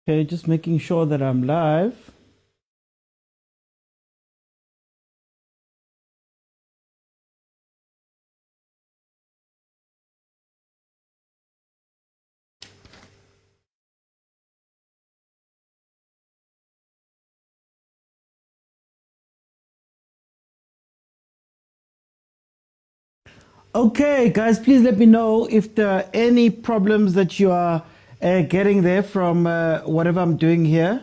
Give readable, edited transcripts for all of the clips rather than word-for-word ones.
Okay, just making sure that I'm live. Okay, guys, please let me know if there are any problems that you are getting there from whatever I'm doing here.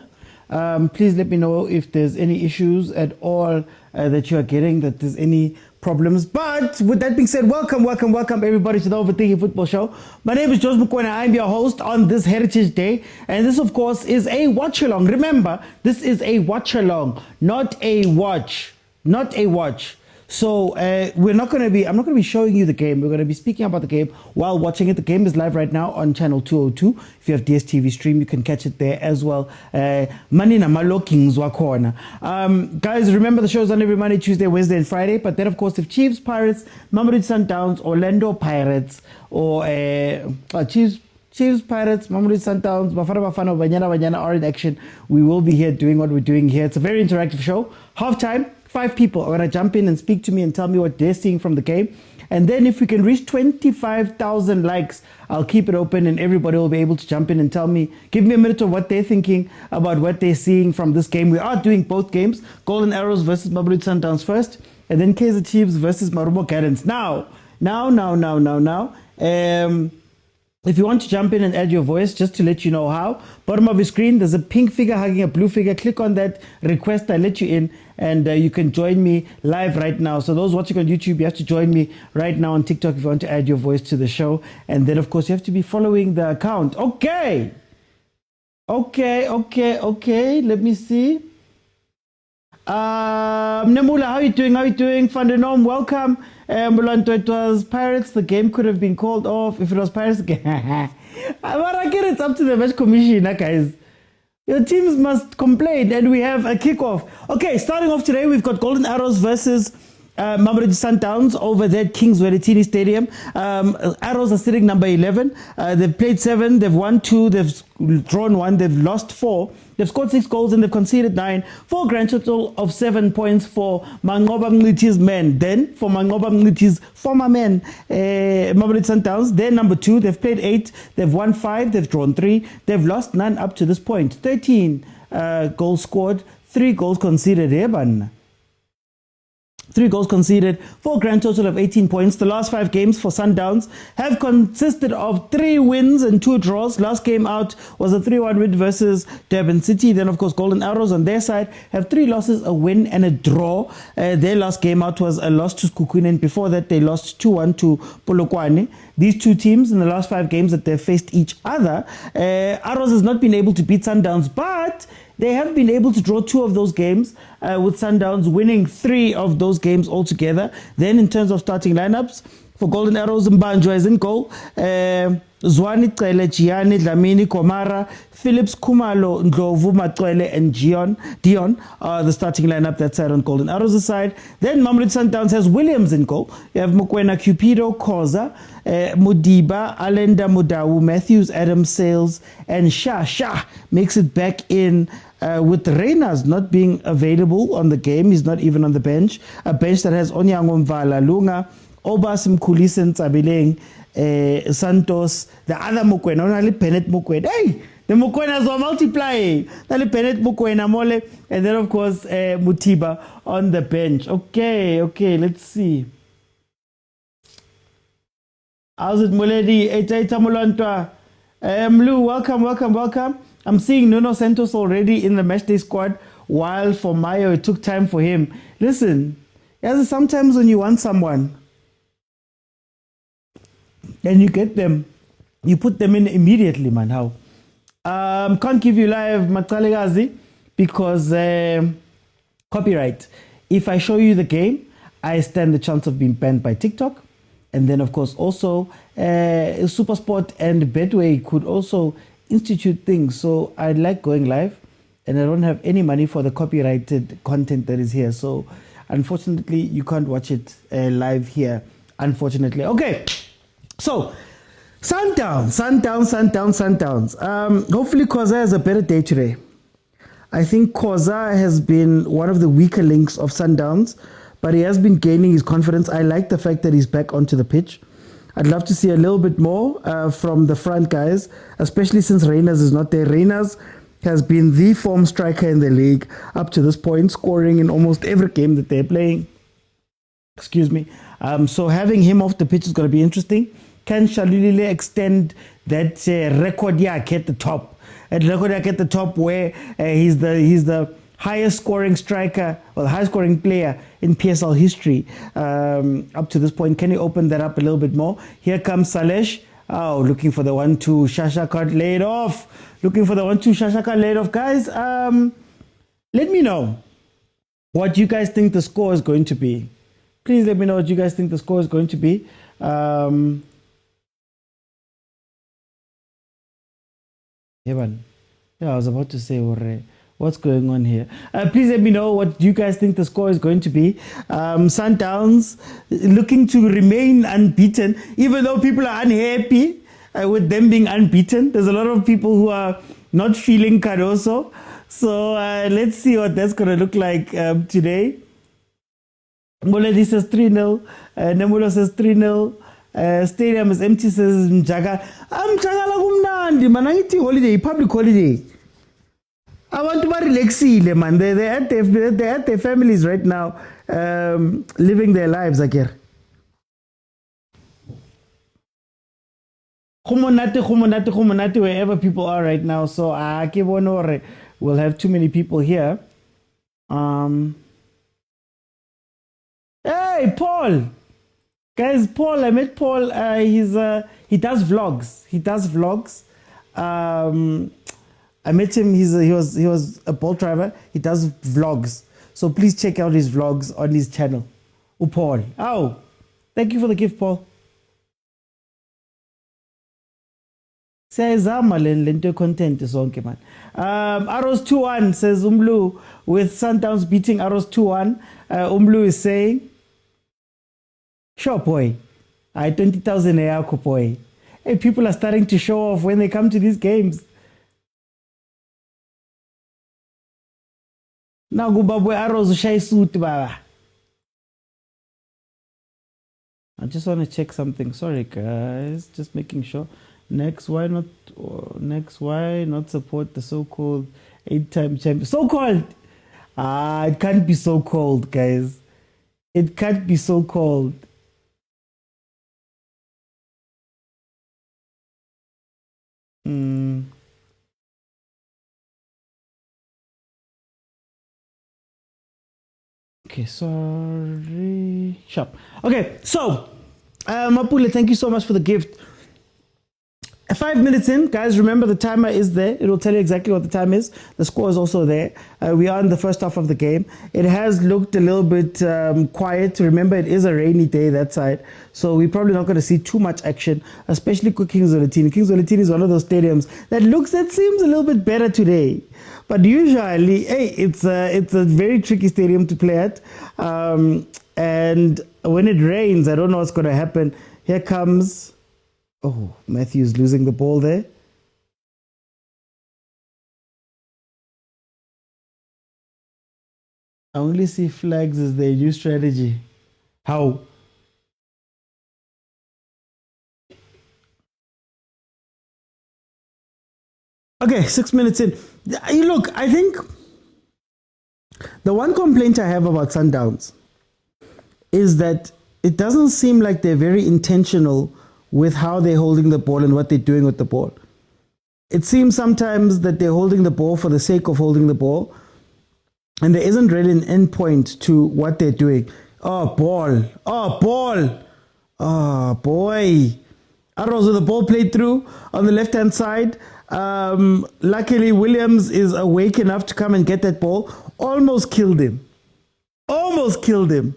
Please let me know if there's any issues at all that you are getting, that there's any problems. But with that being said, welcome everybody to the Overthinking Football Show. My name is Joseph Mokwena. I'm your host on this Heritage Day. And this, of course, is a watch-along. Remember, this is a watch-along, not a watch. Not a watch. So I'm not going to be showing you the game. We're going to be speaking about the game while watching it. The game is live right now on channel 202. If you have DSTV stream, you can catch it there as well. Manina malokings wakhona. Guys, remember the show's on every Monday, Tuesday, Wednesday, and Friday. But then, of course, if Chiefs, Pirates, Mamelodi Sundowns, Orlando Pirates, or Chiefs, Pirates, Mamelodi Sundowns, Bafana, Banyana are in action, we will be here doing what we're doing here. It's a very interactive show. Halftime. 5 people are going to jump in and speak to me and tell me what they're seeing from the game. And then if we can reach 25,000 likes, I'll keep it open and everybody will be able to jump in and tell me, give me a minute of what they're thinking about what they're seeing from this game. We are doing both games, Golden Arrows versus Mamelodi Sundowns first, and then Kaizer Chiefs versus Gallants. Now, if you want to jump in and add your voice, just to let you know how, bottom of your screen, there's a pink figure hugging a blue figure. Click on that, request, I let you in, and you can join me live right now. So those watching on YouTube, you have to join me right now on TikTok if you want to add your voice to the show. And then, of course, you have to be following the account. Okay. Let me see. Nemula, how are you doing? Fandenom, welcome. Mulanto, it was Pirates. The game could have been called off if it was Pirates again. It's up to the match commissioner, guys. Your teams must complain, and we have a kickoff. Okay, starting off today, we've got Golden Arrows versus Mamelodi Sundowns over there at Kings Welitini Stadium. Arrows are sitting number 11. They've played 7, they've won 2, they've drawn 1, they've lost 4. They've scored 6 goals and they've conceded 9 for a grand total of 7 points for Mangoba Mngiti's men. Then for Mangoba Mngiti's former men, Mamelodi Sundowns, they're number 2. They've played 8, they've won 5, they've drawn 3, they've lost none up to this point. 13 goals scored, 3 goals conceded. 3 goals conceded for a grand total of 18 points. The last 5 games for Sundowns have consisted of 3 wins and 2 draws. Last game out was a 3-1 win versus Durban City. Then, of course, Golden Arrows on their side have 3 losses, a win and a draw. Their last game out was a loss to Skukunen. Before that, they lost 2-1 to Polokwane. These 2 teams in the last 5 games that they've faced each other, Arrows has not been able to beat Sundowns, but they have been able to draw 2 of those games, with Sundowns winning 3 of those games altogether. Then in terms of starting lineups, for Golden Arrows, Mbanjwa is in goal. Zwani Cele, Gianni, Dlamini, Komara, Phillips, Kumalo, Ndlovu, Matwele, and Dion are the starting lineup that side on Golden Arrows' side. Then Mamelodi Sundowns has Williams in goal. You have Mokwena, Cupido, Khoza, Mudiba, Alenda, Mudawu, Matthews, Adams, Sales, and Shah makes it back in. With Reyners not being available on the game, he's not even on the bench. A bench that has Onyango Mvala, Lunga, Obasim Kulisen, Tabileng, Santos, the other Mokwena, only Bennett Mokwena. Hey, the Mokwenas are multiplying. Only Bennett Mokwena, Mole, and then of course Mutiba on the bench. Okay, let's see. How's it, Muledi? Tamulantwa. Mlu, welcome. I'm seeing Nuno Santos already in the matchday squad, while for Mayo it took time for him. Listen, sometimes when you want someone and you get them, you put them in immediately, man. How? Can't give you live Matalegazi because copyright. If I show you the game, I stand the chance of being banned by TikTok. And then, of course, also Supersport and Bedway could also institute things. So I like going live, and I don't have any money for the copyrighted content that is here. So unfortunately, you can't watch it live here, unfortunately. Okay, so Sundowns. Hopefully Khoza has a better day today. I think Khoza has been one of the weaker links of Sundowns, but he has been gaining his confidence. I like the fact that he's back onto the pitch. I'd love to see a little bit more from the front guys, especially since Reyners is not there. Reyners has been the form striker in the league up to this point, scoring in almost every game that they're playing. Excuse me. So having him off the pitch is going to be interesting. Can Shalulile extend that record at the top? At record at the top where he's the highest scoring striker or the highest scoring player in PSL history up to this point. Can he open that up a little bit more? Here comes Salesh. Oh, looking for the 1-2. Shasha card laid off. Looking for the 1-2. Shasha card laid off. Guys, let me know what you guys think the score is going to be. Please let me know what you guys think the score is going to be. Yeah, I was about to say, what's going on here? Please let me know what you guys think the score is going to be. Sundowns looking to remain unbeaten, even though people are unhappy with them being unbeaten. There's a lot of people who are not feeling Cardoso. So let's see what that's going to look like today. Moledi says 3-0. Nemulo says 3-0. Stadium is empty, says Mjaga. Mjaga kumnandi, man. I holiday, public holiday. I want to relax, man. They're at their families right now, living their lives, again. Humonati, wherever people are right now. So we'll have too many people here. Hey, Paul. Guys, Paul, I met Paul. He does vlogs. I met him. He was a Bolt driver. He does vlogs. So please check out his vlogs on his channel. Oh, Paul. Oh, thank you for the gift, Paul. Says lento content is okay, man. Arrows 2-1 says Umlu with Sundowns beating Arrows 2-1. Umlu is saying, sure, boy. 20,000 ayako, boy. Hey, people are starting to show off when they come to these games. Now go babwe arrows shy suit baba. I just want to check something. Sorry guys, just making sure. Next, why not support the so-called 8-time champion? So-called. It can't be so cold, guys. It can't be so cold. Okay, sorry. Sharp. Okay, so Mapule, thank you so much for the gift. 5 minutes in, guys, remember the timer is there. It will tell you exactly what the time is. The score is also there. We are in the first half of the game. It has looked a little bit quiet. Remember, it is a rainy day that side. So we're probably not going to see too much action, especially with King Zwelithini. King Zwelithini is one of those stadiums that seems a little bit better today. But usually, hey, it's a very tricky stadium to play at. And when it rains, I don't know what's going to happen. Here comes... Oh, Matthew's losing the ball there. I only see flags as their new strategy. How? Okay, 6 minutes in. Look, I think the one complaint I have about Sundowns is that it doesn't seem like they're very intentional with how they're holding the ball and what they're doing with the ball. It seems sometimes that they're holding the ball for the sake of holding the ball, and there isn't really an end point to what they're doing. Oh, ball. Oh, ball. Oh, boy. Arrows with the ball played through on the left-hand side. Luckily, Williams is awake enough to come and get that ball. Almost killed him. Almost killed him.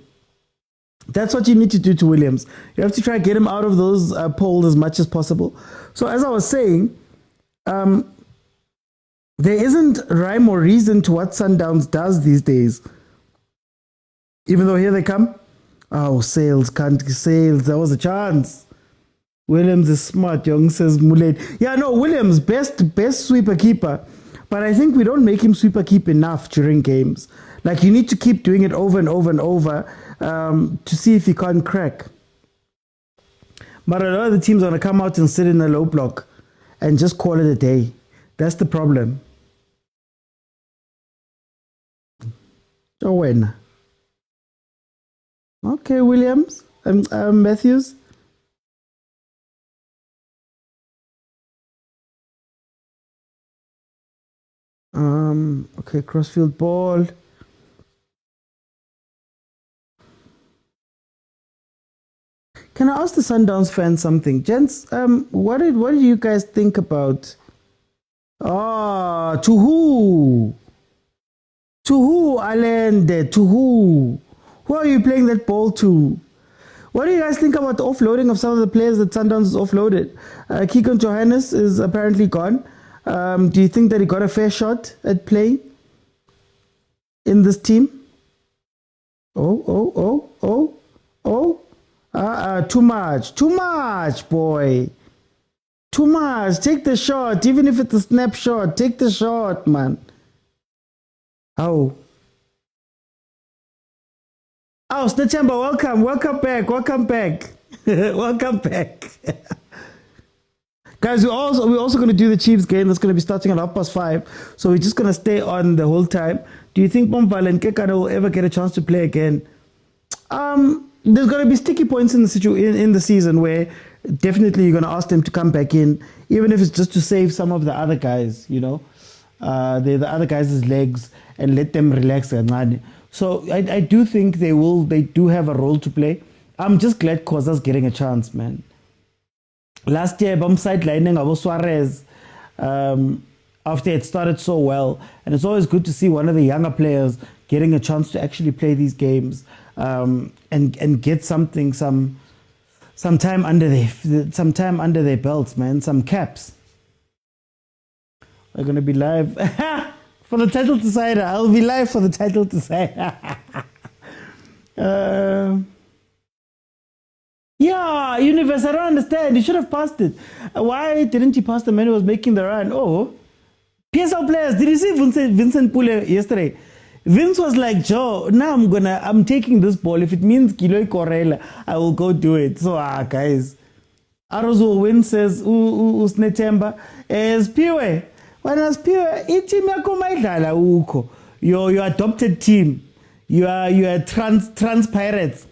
That's what you need to do to Williams. You have to try to get him out of those poles as much as possible. So as I was saying, there isn't rhyme or reason to what Sundowns does these days. Even though here they come. Oh, Sales, can't Sales. That was a chance. Williams is smart, young, says Mulet. Yeah, no, Williams, best sweeper keeper. But I think we don't make him sweeper keep enough during games. Like, you need to keep doing it over and over and over to see if he can't crack. But a lot of the teams are going to come out and sit in a low block and just call it a day. That's the problem. Oh, when? Okay, Williams. Matthews. Okay, crossfield ball. Can I ask the Sundowns fans something? Gents, what did you guys think about... to who? To who, Alende? To who? Who are you playing that ball to? What do you guys think about the offloading of some of the players that Sundowns has offloaded? Keegan Johannes is apparently gone. Do you think that he got a fair shot at playing in this team? Too much, boy. Too much. Take the shot, even if it's a snapshot. Take the shot, man. Oh, Snetchamba, welcome back. Welcome back. Guys, we're also going to do the Chiefs game. That's going to be starting at 5:30. So we're just going to stay on the whole time. Do you think Bombal and Kekana will ever get a chance to play again? There's going to be sticky points in the season where definitely you're going to ask them to come back in, even if it's just to save some of the other guys, the other guys' legs and let them relax. So I do think they do have a role to play. I'm just glad Khoza's getting a chance, man. Last year, bomb sidelining Abo Suarez after it started so well, and it's always good to see one of the younger players getting a chance to actually play these games and get some time under their belts, man. Some caps. We're gonna be live for the title decider. I'll be live for the title decider. Yeah, Universe, I don't understand. He should have passed it. Why didn't he pass the man who was making the run? Oh, PSL players, did you see Vincent Pule yesterday? Vince was like, Joe, now I'm taking this ball. If it means Kiloi Corella, I will go do it. So, guys. Arozo Win says, Usnetemba, Spiwe. When I Spiwe, team yakomaidala uko. Your adopted team. You are trans pirates.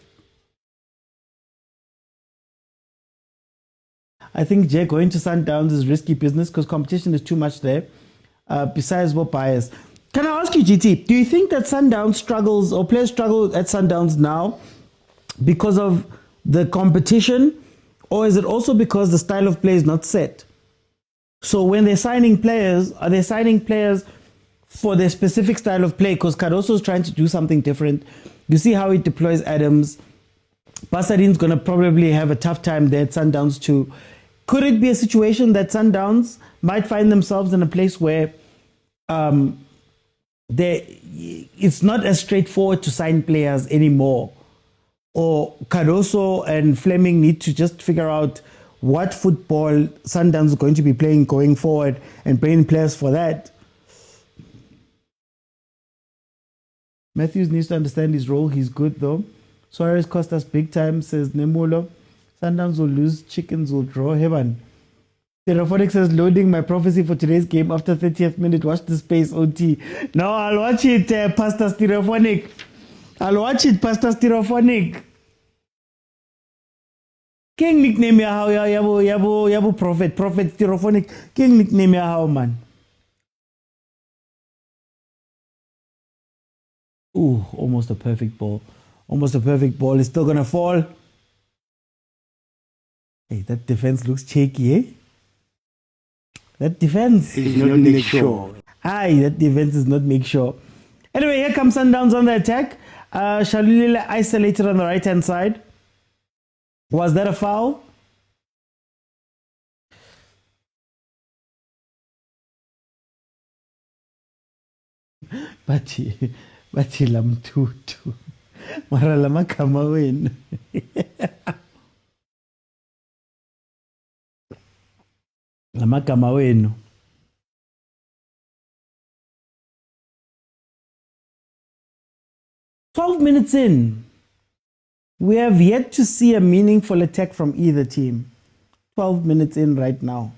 I think Jay going to Sundowns is risky business because competition is too much there. Besides what bias. Can I ask you, GT, do you think that Sundowns struggles or players struggle at Sundowns now because of the competition, or is it also because the style of play is not set? So when they're signing players, are they signing players for their specific style of play? Because Cardoso is trying to do something different. You see how he deploys Adams. Pasadin's going to probably have a tough time there at Sundowns too. Could it be a situation that Sundowns might find themselves in a place where it's not as straightforward to sign players anymore? Or Cardoso and Fleming need to just figure out what football Sundowns is going to be playing going forward and bring in players for that? Matthews needs to understand his role. He's good though. Suarez cost us big time, says Nemulo. Sundowns will lose, chickens will draw. Heaven. Stereophonic says, loading my prophecy for today's game after 30th minute. Watch the space, OT. No, I'll watch it, Pastor Stereophonic. I'll watch it, Pastor Stereophonic. King nickname ya how yabo prophet Stereophonic. King nickname ya how, man. Ooh, almost a perfect ball. Almost a perfect ball. It's still gonna fall. Hey, that defense looks shaky, eh? That defense is not make sure. Aye, that defense is not make sure. Anyway, here comes Sundowns on the attack. Shalulile isolated on the right-hand side. Was that a foul? Bathi lamtutu. Mara lama kama wenu. Amagama wenu. "12 minutes in, we have yet to see a meaningful attack from either team." 12 minutes in right now.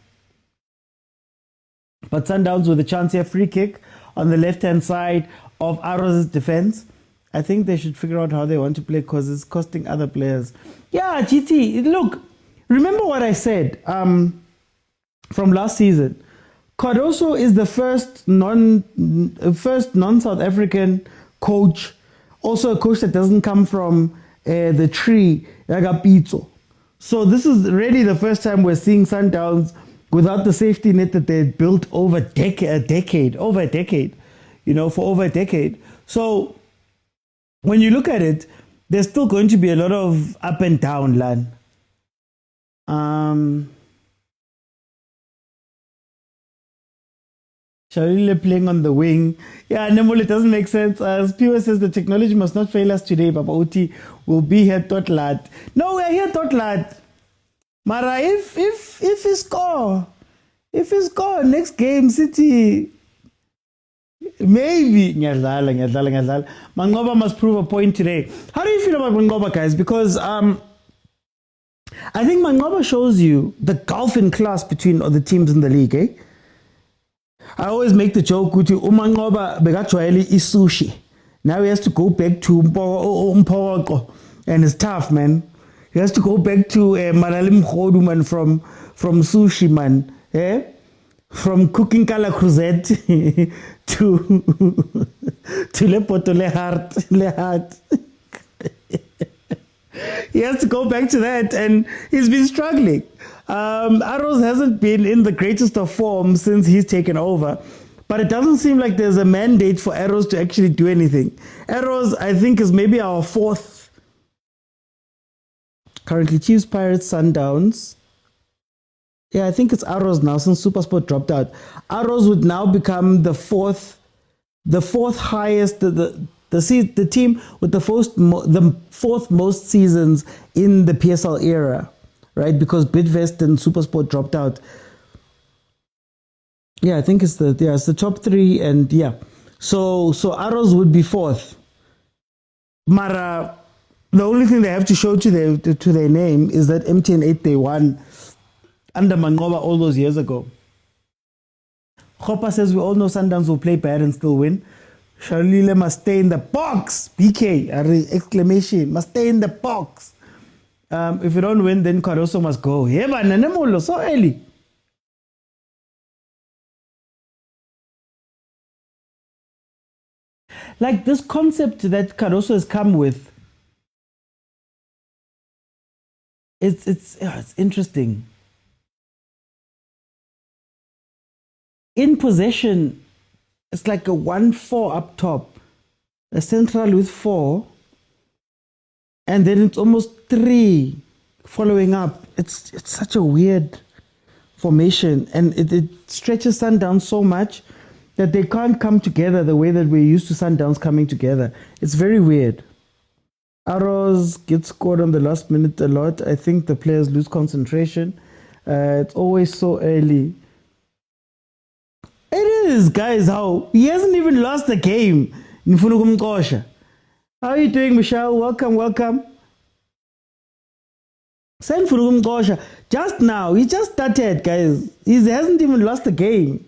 But Sundowns with a chance here, free kick on the left-hand side of Arrow's defense. I think they should figure out how they want to play because it's costing other players. Yeah, GT, look, remember what I said from last season. Cardoso is the first non-South African coach, also a coach that doesn't come from the tree, like a Pitso. So this is really the first time we're seeing Sundowns without the safety net that they had built over a decade, for over a decade. So when you look at it, there's still going to be a lot of up and down, Lan. Shalile playing on the wing. Yeah, Nemol, it doesn't make sense. As Pio says, the technology must not fail us today. Baba Uti will be here tot lad. No, we're here tot lad. Mara, if he score next game, City, maybe. Mangoba must prove a point today. How do you feel about Mangoba, guys? Because I think Mangoba shows you the gulf in class between the teams in the league, eh? I always make the joke with you, Mangoba begachwaeli is sushi. Now he has to go back to Mpoko, and it's tough, man. He has to go back to Malalim Khodu, man, from sushi, man. Eh? From cooking Kala Cruzette to Lepoto Le Heart. He has to go back to that, and he's been struggling. Arrows hasn't been in the greatest of form since he's taken over, but it doesn't seem like there's a mandate for Arrows to actually do anything. Arrows, I think, is maybe our fourth. Currently, Chiefs, Pirates, Sundowns. Yeah, I think it's Arrows now since Supersport dropped out. Arrows would now become the fourth highest, the team with the fourth most seasons in the PSL era, right? Because Bidvest and Supersport dropped out. Yeah, I think it's the top three, and yeah. So Arrows would be fourth. Mara, the only thing they have to show to their name is that MTN 8 they won under Mangoba all those years ago. Khopa says we all know Sundowns will play bad and still win. Shalile must stay in the box. BK, exclamation, must stay in the box. If you don't win, then Cardoso must go. Yeah, but Nanemolo, so early. Like this concept that Cardoso has come with, it's interesting. In possession, it's like a 1-4 up top, a central with 4, and then it's almost 3 following up. It's such a weird formation, and it stretches Sundowns so much that they can't come together the way that we're used to Sundowns coming together. It's very weird. Arrows get scored on the last minute a lot. I think the players lose concentration. It's always so early. It is, guys, how he hasn't even lost the game. How are you doing, Michelle? Welcome. Just now, he just started, guys. He hasn't even lost the game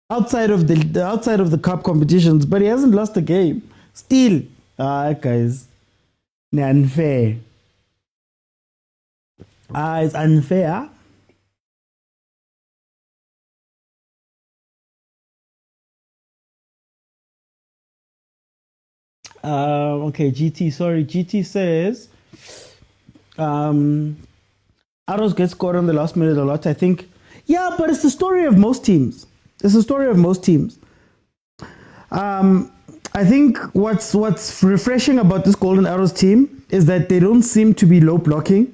outside of the cup competitions, but he hasn't lost the game. Still, guys, unfair. It's unfair. Okay, GT, sorry. GT says Arrows get scored on the last minute a lot, I think. Yeah, but it's the story of most teams. I think what's refreshing about this Golden Arrows team is that they don't seem to be low blocking.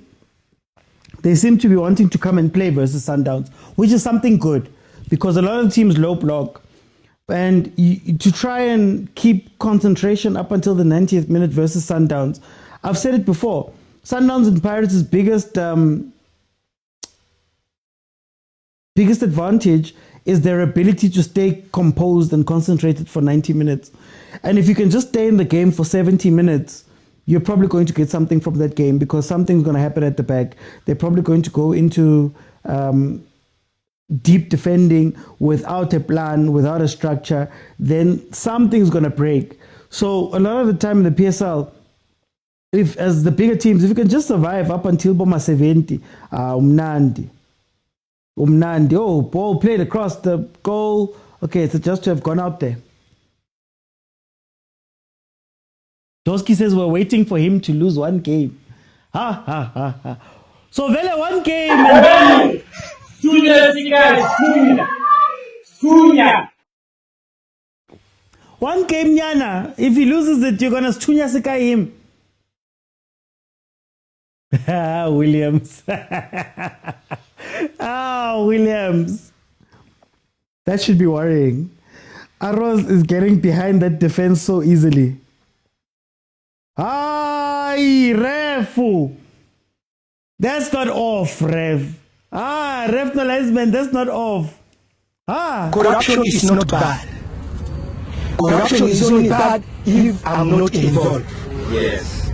They seem to be wanting to come and play versus Sundowns, which is something good because a lot of teams low block. And to try and keep concentration up until the 90th minute versus Sundowns. I've said it before. Sundowns and Pirates' biggest biggest advantage is their ability to stay composed and concentrated for 90 minutes. And if you can just stay in the game for 70 minutes, you're probably going to get something from that game, because something's going to happen at the back. They're probably going to go into deep defending without a plan, without a structure. Then something's going to break. So a lot of the time in the PSL, if as the bigger teams, if you can just survive up until Boma 70, Umnandi, oh, ball played across the goal. Okay, so just to have gone out there. Doski says we're waiting for him to lose one game. Ha, ha, ha, ha. So, Vele, one game and then... One game, Nyana. If he loses it, you're going to stunya sika him. Williams. Williams. That should be worrying. Arroz is getting behind that defense so easily. Refu. That's not off, Rev. Ref no linesman, that's not off. Corruption is not bad. Corruption is only bad if I'm not involved. Yes.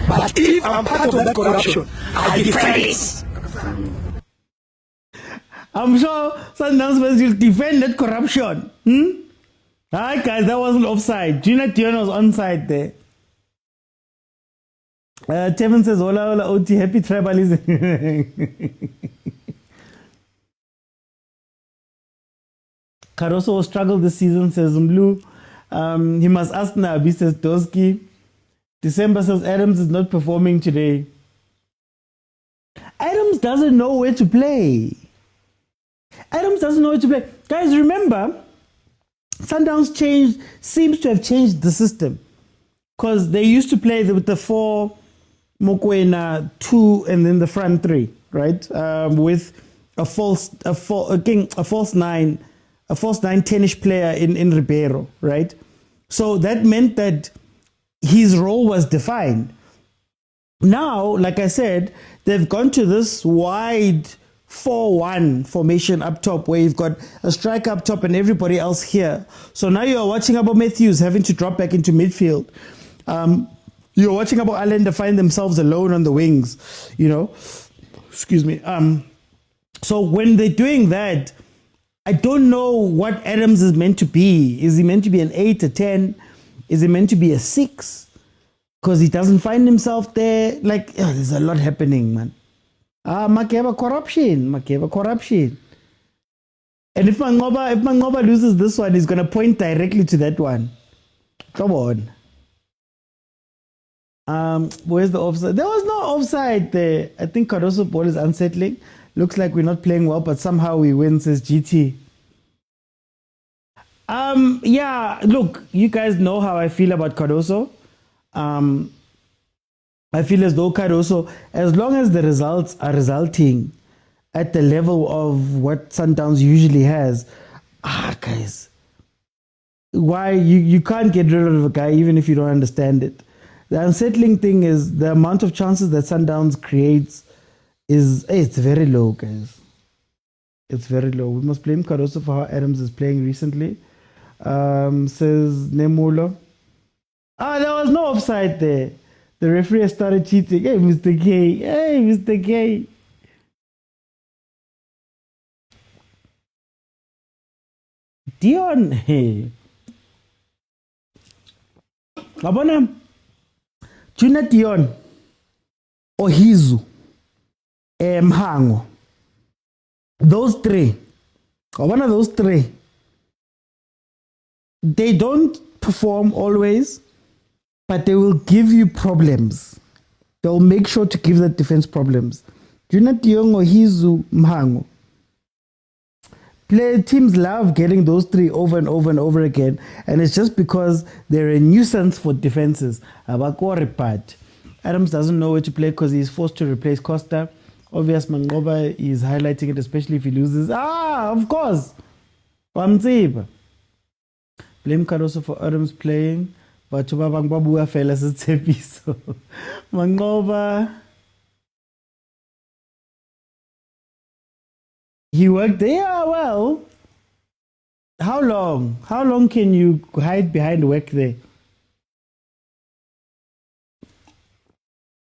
But if I'm part of that corruption, I defend it. I'm sure Sundowns fans will defend that corruption. Hi guys, that wasn't offside. Junior Dion was onside there. Tevin says, hola, hola, OT, happy tribalism. Caruso will struggle this season, says Mlu. He must ask Nabi, says Doski. December says Adams is not performing today. Adams doesn't know where to play. Adams doesn't know where to play. Guys, remember, Sundowns seems to have changed the system. Because they used to play with the 4, mokwena, 2, and then the front 3, right? With a false 9, a false 9 10-ish player in Ribeiro, right? So that meant that his role was defined. Now, like I said, they've gone to this wide 4-1 formation up top, where you've got a striker up top and everybody else here. So now you're watching Abo Matthews having to drop back into midfield. You're watching Abo Allende find themselves alone on the wings, you know. Excuse me. So when they're doing that, I don't know what Adams is meant to be. Is he meant to be an 8, a 10? Is he meant to be a 6? Because he doesn't find himself there. Like, there's a lot happening, man. Makeba corruption. And if Mangoba loses this one, he's going to point directly to that one. Come on. Where's the offside? There was no offside there. I think Cardoso ball is unsettling. Looks like we're not playing well, but somehow we win, says GT. Yeah, look, you guys know how I feel about Cardoso. I feel as though Cardoso, as long as the results are resulting at the level of what Sundowns usually has, guys, why you can't get rid of a guy even if you don't understand it. The unsettling thing is the amount of chances that Sundowns creates it's very low, guys. It's very low. We must blame Cardoso for how Adams is playing recently. Says Nemulo. There was no offside there. The referee has started cheating. Hey, Mr. K. Hey, Mr. K. Dion. Hey. Abona. Junior Dion. Ohizu. Mhango. Those three. One of those three. They don't perform always, but they will give you problems. They'll make sure to give that defense problems. Junior Dion, Ohizu, Mhango. Teams love getting those three over and over and over again, and it's just because they're a nuisance for defenses. Adams doesn't know where to play because he's forced to replace Costa. Obvious Mangoba is highlighting it, especially if he loses. Of course. Blame Cardoso for Adams playing. But Bangbabu fellas it's happy. So Mangoba. He worked there. Yeah, well, how long? How long can you hide behind work there?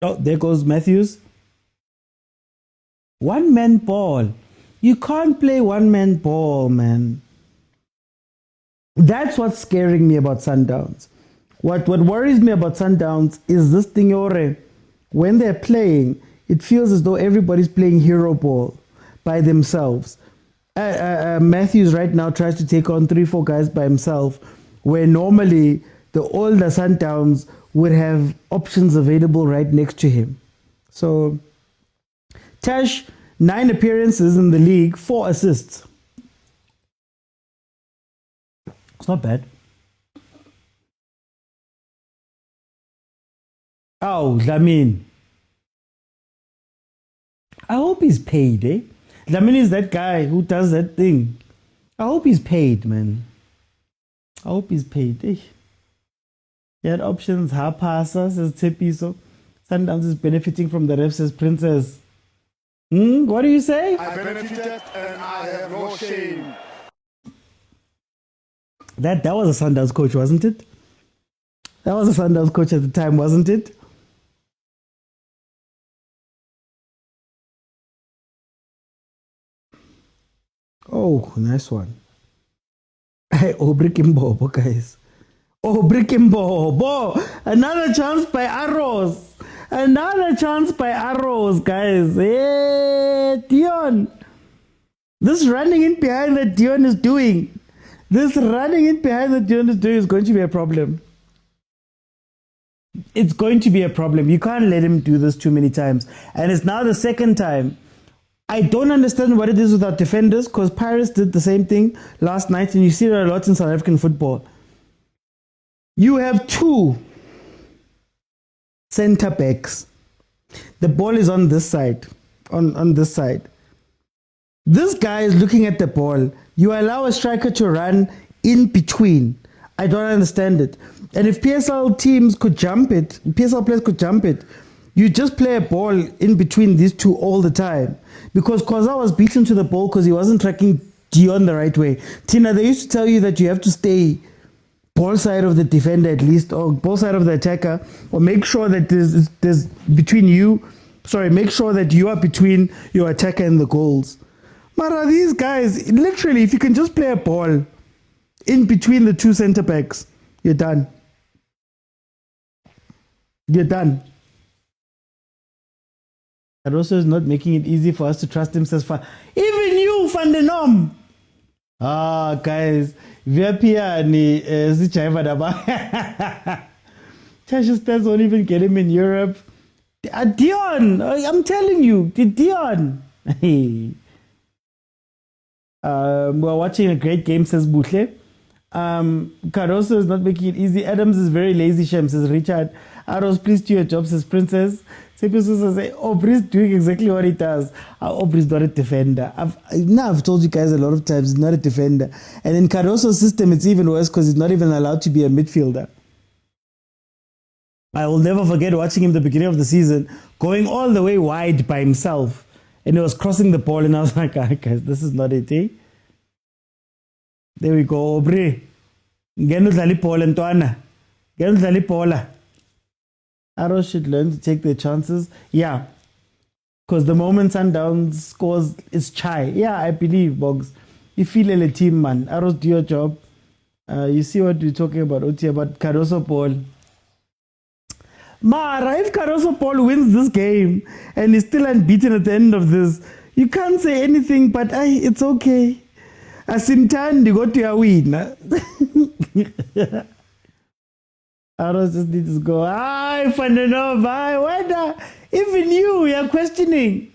Oh, there goes Matthews. One-man ball. You can't play one-man ball, man. That's what's scaring me about Sundowns. What worries me about Sundowns is this thing, when they're playing, it feels as though everybody's playing hero ball by themselves. Matthews right now tries to take on 3-4 guys by himself, where normally the older Sundowns would have options available right next to him. So, Tash, 9 appearances in the league, 4 assists. It's not bad. Oh, Lamin. I hope he's paid, eh? Lamin is that guy who does that thing. I hope he's paid, man. I hope he's paid, eh? He had options, Hapasa, says Tepiso. Sundowns is benefiting from the refs as Princess. What do you say? I benefited and I have no shame. That was a Sundowns coach, wasn't it? That was a Sundowns coach at the time, wasn't it? Oh, nice one. Hey, Obrikimbo, guys. Obrikimbo. Another chance by Arrows. Another chance by Arrows, guys. Hey, Dion. This running in behind that Dion is doing. This running in behind that Dion is doing is going to be a problem. It's going to be a problem. You can't let him do this too many times. And it's now the second time. I don't understand what it is with our defenders, because Pirates did the same thing last night, and you see it a lot in South African football. You have 2 center backs. The ball is on this side, on this side. This guy is looking at the ball. You allow a striker to run in between. I don't understand it. And if PSL teams could jump it, PSL players could jump it, you just play a ball in between these two all the time. Because Khoza was beaten to the ball because he wasn't tracking Dion the right way. Tina, they used to tell you that you have to stay ball side of the defender at least, or ball side of the attacker, or make sure that there's between you, make sure that you are between your attacker and the goals. Mara, these guys, literally, if you can just play a ball in between the 2 center backs, you're done. You're done. That also is not making it easy for us to trust him so far. Even you, Van den Om. Guys, Viapia ni Zichaiva Daba. Tasha Stars won't even get him in Europe. Dion, I'm telling you, Dion. We're watching a great game, says Butle. Caruso is not making it easy. Adams is very lazy, Shem, says Richard. Arrows, please do your job, says Princess. Sepiso says, Aubrey's doing exactly what he does. Aubrey's not a defender. I've told you guys a lot of times, he's not a defender. And in Caruso's system, it's even worse because he's not even allowed to be a midfielder. I will never forget watching him at the beginning of the season, going all the way wide by himself. And he was crossing the ball, and I was like, guys, this is not it, eh? There we go, Aubrey. Genu dlali pola ntwana. Genu dlali pola. Arrows should learn to take their chances. Yeah. Because the moment Sundowns scores is chai. Yeah, I believe, Boggs. You feel a team, man. Arrows, do your job. You see what we're talking about, Oti, about Caruso Paul. Mara, if Caruso Paul wins this game and is still unbeaten at the end of this, you can't say anything, but it's okay. Asimtandi go to your win. Arrows just need to go. I find it out. Whether even you are questioning.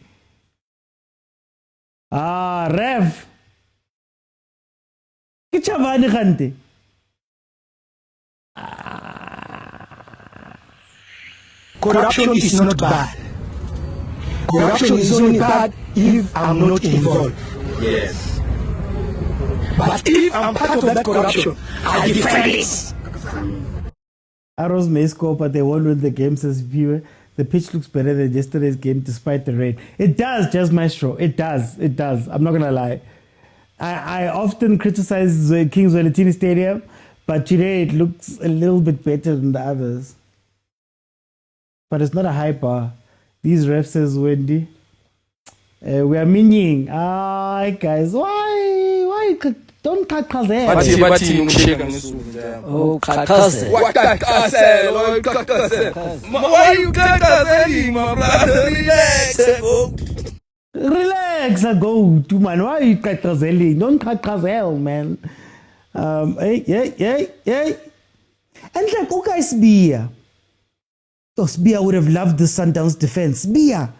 Rev. Kichavani Kante. Corruption is not bad. Corruption is only bad if I'm not involved. Yes. But if I'm part of that corruption, I defend it. Arrows may score, but they won't win the game, says viewer. the pitch looks better than yesterday's game despite the rain. It does, Jazz Maestro. It does. I'm not going to lie. I often criticize King's Welitini Stadium, but today it looks a little bit better than the others. But it's not a high bar. These refs says Wendy. We are meaning. Guys, why don't kakazela? Oh, kakazela. What kakazela? Why you kakazela, my brother? Relax, go to man. Why are you kakazeling? Don't kakazel, man. Hey. And like, okay, Sbia. Oh, Sbia would have loved the Sundowns defense. Sbia.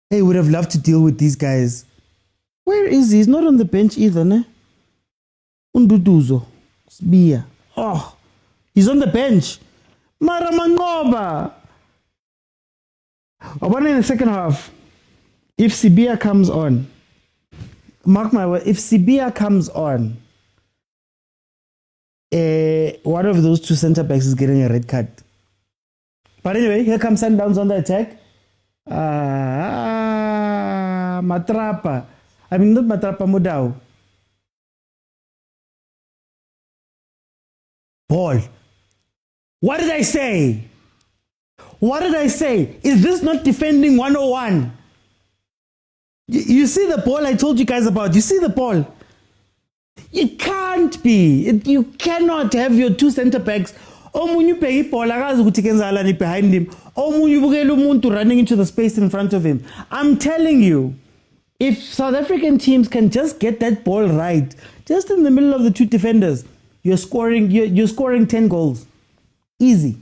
Hey, would have loved to deal with these guys. Where is he? He's not on the bench either, ne? Unduduzo. Sbia. Oh, he's on the bench. Maramangoba. I wonder in the second half, if Sibia comes on, mark my word, if Sibia comes on, one of those two centre backs is getting a red card. But anyway, here comes Sundowns on the attack. Matrapa. I mean, not Matrapa, Modau. Ball. What did I say? Is this not defending 101? You see the ball I told you guys about? You see the ball? It can't be. You cannot have your two centre backs. Omunye ubheka ibhola akazi ukuthi kenzalani behind him. Omunye ubukela umuntu running into the space in front of him. I'm telling you, if South African teams can just get that ball right, just in the middle of the two defenders, you're scoring 10 goals. Easy.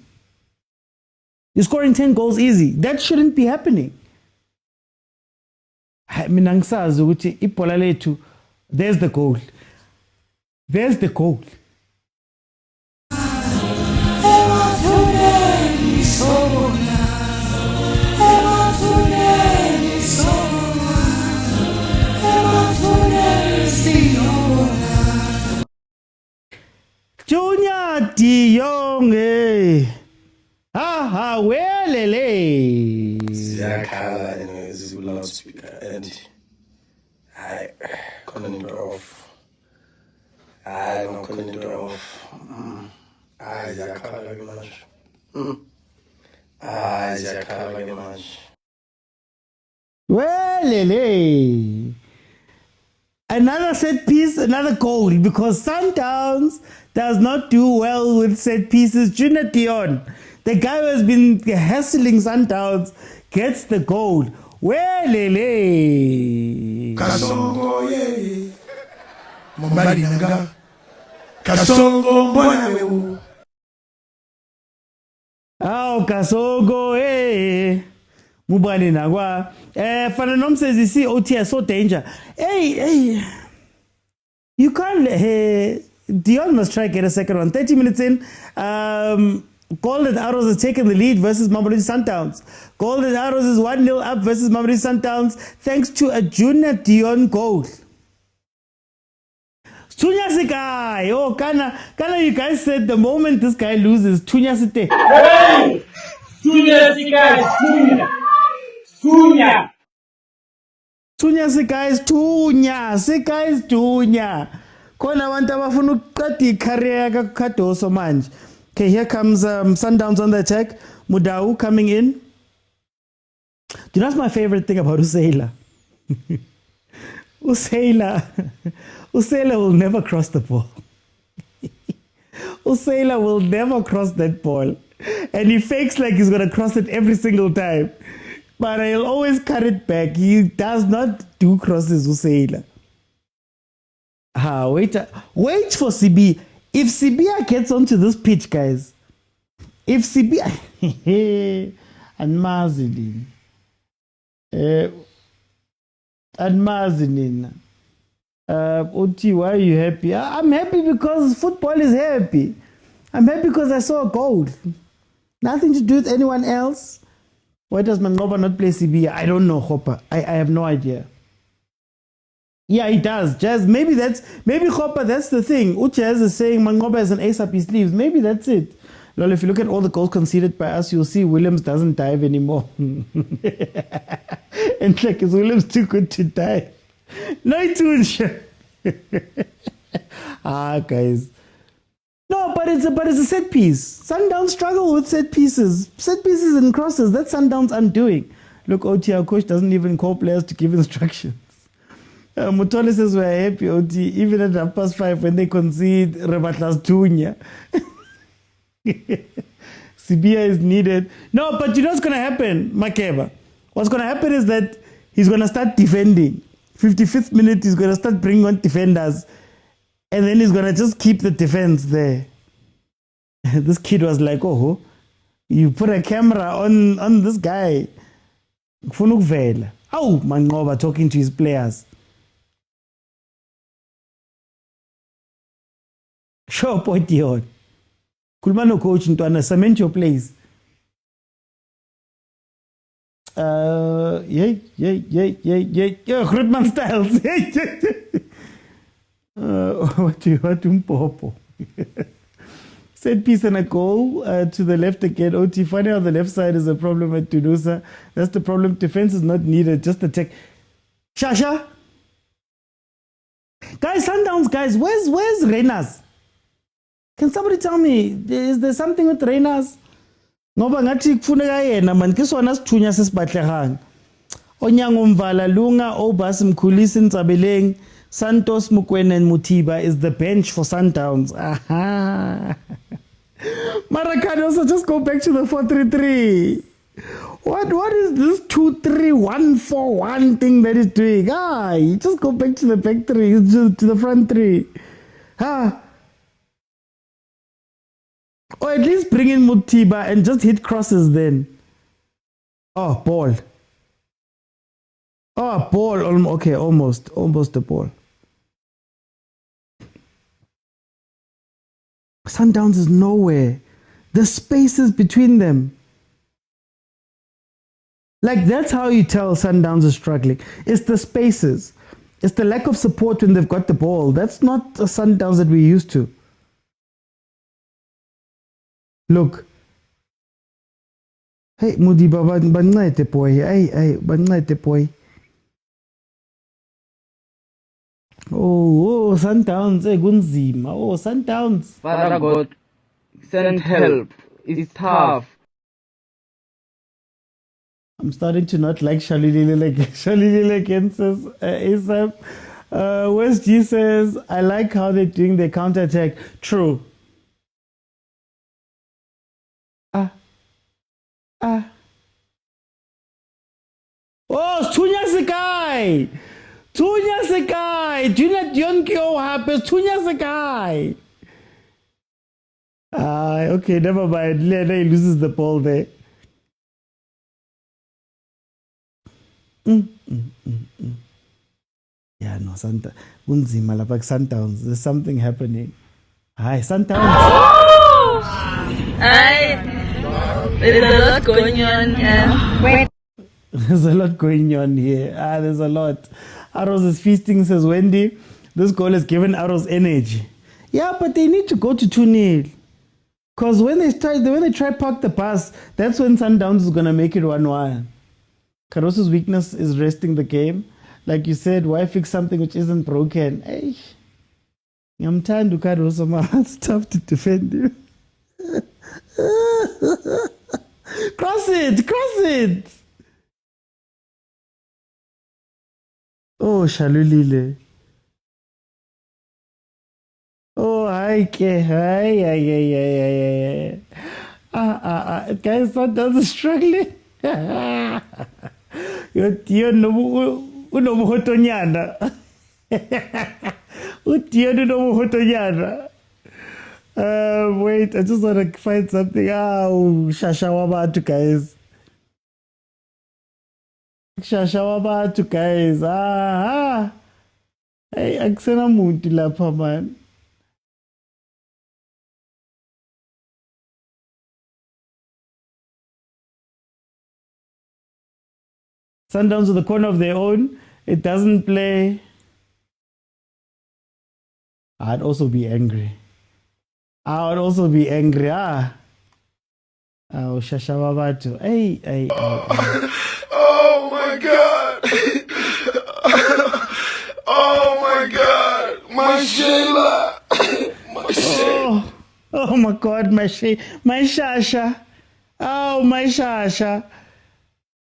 You're scoring 10 goals easy. That shouldn't be happening. Mina ngisazi ukuthi ibhola lethu, there's the goal. There's the goal. Junior De Jong, welele. Ziyakhala anyways, loudspeaker and I couldn't it off. I don't couldn't it off. Ziyakhala very much. Ziyakhala very much. Welele. Another set piece, another goal, because Sundowns does not do well with set pieces. Junior Dion, the guy who has been hassling Sundowns, gets the goal. Welele. Kasongo ye. Mombali nanga. Kasongo mbona wewe. Kasongo Mubani nagwa. Fananom says you see OT so danger. Hey. You can't Dion must try to get a second one. 30 minutes in. Golden Arrows has taken the lead versus Mamelodi Sundowns. Golden Arrows is 1-0 up versus Mamelodi Sundowns thanks to a Junior Dion goal. Tunyasikai. Oh, Kana, you guys said the moment this guy loses, Tunyasite. Hey! Tunyasikai, Tunya. Tunya Sika is Tunya. Kona wanta bafuna ukuqeda icareer kaKhadoso manje. Okay, here comes Sundowns on the attack. Modau coming in. Do you know what's my favorite thing about Usaila? Usaila will never cross the ball. Usaila will never cross that ball. And he fakes like he's going to cross it every single time. But he'll always cut it back. He does not do crosses, Usaila. Wait for CB. If CB gets onto this pitch, guys, if CB and Mazinin, Oti, why are you happy? I'm happy because football is happy. I'm happy because I saw a goal. Nothing to do with anyone else. Why does Mangoba not play CB? I don't know, Hopper. I have no idea. Yeah, he does. Jazz, maybe Hopper, that's the thing. Uchaz is saying Mangoba has an ace up his sleeves. Maybe that's it. Lol, if you look at all the goals conceded by us, you'll see Williams doesn't dive anymore. And like, is Williams too good to dive? No, too sure. Guys. No, but it's a set piece. Sundowns struggle with set pieces. Set pieces and crosses. That's Sundowns undoing. Look, OT, our coach doesn't even call players to give instructions. Motole says we're happy, OT, even at 5:30 when they concede Rebatlas Tunya. Sibia is needed. No, but you know what's going to happen, Makeba? What's going to happen is that he's going to start defending. 55th minute, he's going to start bringing on defenders. And then he's going to just keep the defense there. This kid was like, oh, you put a camera on this guy. Oh, Mangoba talking to his players. Sure, point here. Kulmano coach into cement your place. Yeah. Grootman Styles. What Popo. Set piece and a goal to the left again. OT, funny how the left side is a problem at Tunusa. That's the problem. Defense is not needed, just attack. Shasha. Guys, Sundowns, guys, where's Renas? Can somebody tell me, is there something with Renas? Ngoba ngathi kufuneka yena man kisona sithunya sesibahlehang. Onyango Mvala Lunga Obas Mkhulisi Ntsabeleng Santos Mokwena and Mutiba is the bench for Sundowns. Aha. Marakano, so just go back to the 4-3-3. What is this 2-3-1-4-1 thing that he's doing? Just go back to the back three, to the front three. Or at least bring in Mutiba and just hit crosses then. Oh, ball. Oh, ball. Okay, almost the ball. Sundowns is nowhere. The spaces between them. Like, that's how you tell Sundowns is struggling. It's the spaces. It's the lack of support when they've got the ball. That's not the Sundowns that we're used to. Look. Hey, Mudiba, bancede boy. Hey, bancede boy. Oh, Sundowns, kunzima. Oh, Sundowns. Father God, send help. It's tough. I'm starting to not like Shalilile against us ASAP. West G says, I like how they're doing their counter-attack. True. Oh, Tunya Sekai! Tunya Sekai! Junior Dionkyo happens. Tunya Sekai! Okay, never mind. Lena loses the ball there. Yeah, no, Unzima Lapak Sundowns. There's something happening. Hi, Sundowns. Hi. There's a lot going on here. There's a lot going on here. There's a lot. Arrows is feasting, says Wendy. This goal has given Arrows energy. Yeah, but they need to go to 2-0. Because when they try park the pass, that's when Sundowns is going to make it 1-1. Caruso's weakness is resting the game. Like you said, why fix something which isn't broken? Hey, I'm trying to Caruso, man. It's tough to defend you. Cross it! Oh, Shalulile. Oh, hi. Guys, Sundowns is struggling. Utio unomuhotonyana. Utio unomuhotonyana. Wait, I just want to find something. Shashawabatu, guys. Shashawabatu, guys. Hey, aksena muntu lapha, man. Sundowns to the corner of their own. It doesn't play. I'd also be angry. Oh, Shashavavatu. Hey. Oh my God! Oh my God! My Sheila! My Sheila! Oh my God, my Shasha. Oh, my Shasha.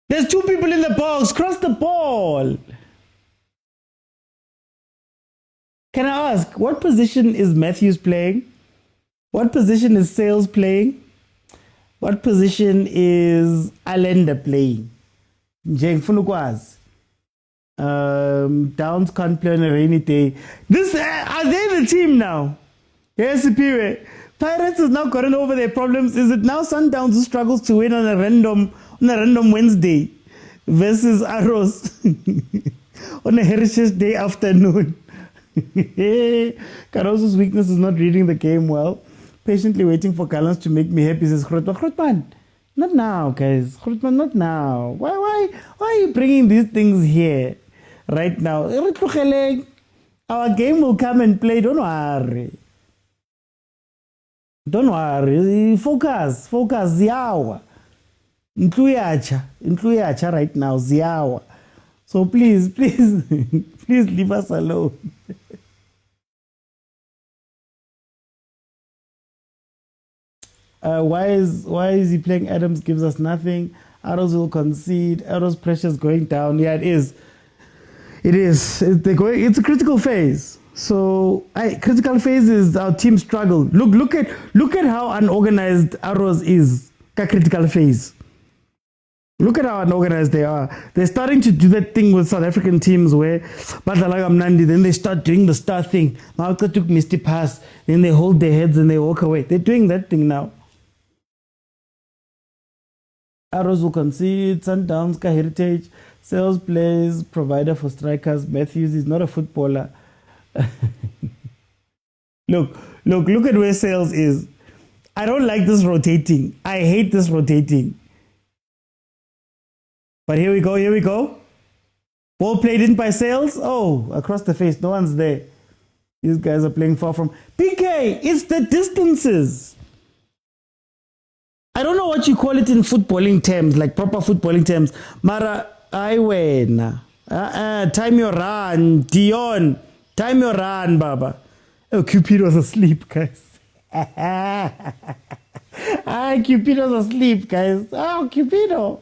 There's 2 people in the box. Cross the ball. Can I ask, what position is Matthews playing? What position is Sales playing? What position is Allender playing? Jeng Funukwas. Downs can't play on a rainy day. Are they the team now? Yes, Piwe. Pirates has now gotten over their problems. Is it now Sundowns who struggles to win on a random Wednesday versus Arrows on a Heritage Day afternoon? Caruso's weakness is not reading the game well. Patiently waiting for Gallants to make me happy, says Grootman. Not now, guys. Grootman, not now. Why are you bringing these things here right now? Our game will come and play. Don't worry. Don't worry. Focus. Ziawa. Incluyacha right now. Ziawa. So please leave us alone. Why is he playing Adams? Gives us nothing. Arrows will concede. Arrows pressure is going down. Yeah, it is. It's a critical phase. So critical phase is our team struggle. Look at how unorganized Arrows is. Critical phase. Look at how unorganized they are. They're starting to do that thing with South African teams where then they start doing the star thing. Malka took misty pass, then they hold their heads and they walk away. They're doing that thing now. Arrows will concede. Sundowns ka heritage. Sales plays, provider for strikers. Matthews is not a footballer. Look at where Sales is. I don't like this rotating. I hate this rotating. But here we go. Ball played in by Sales. Oh, across the face. No one's there. These guys are playing far from. PK, it's the distances. I don't know what you call it in footballing terms, like proper footballing terms. Mara, Iwena. Time your run. Dion. Time your run, Baba. Oh, Cupid was asleep, guys. Cupid was asleep, guys. Oh, Cupido.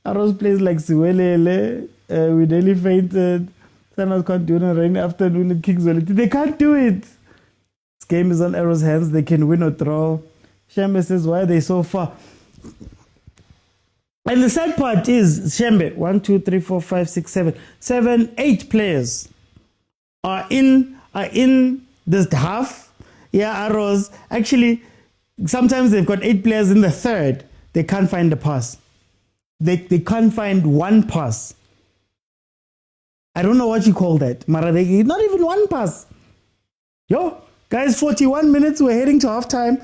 Arrows plays like Siwelele. We nearly fainted. Sundowns can't do it on a rainy afternoon at Kings Valley. They can't do it. This game is on Arrows' hands. They can win or draw. Shembe says, why are they so far? And the sad part is, Shembe, 1, 2, 3, 4, 5, 6, 7, 8 players are in this half. Yeah, Arrows. Actually, sometimes they've got 8 players in the third. They can't find the pass. They can't find one pass. I don't know what you call that. Mara, not even one pass. Yo, guys, 41 minutes. We're heading to halftime.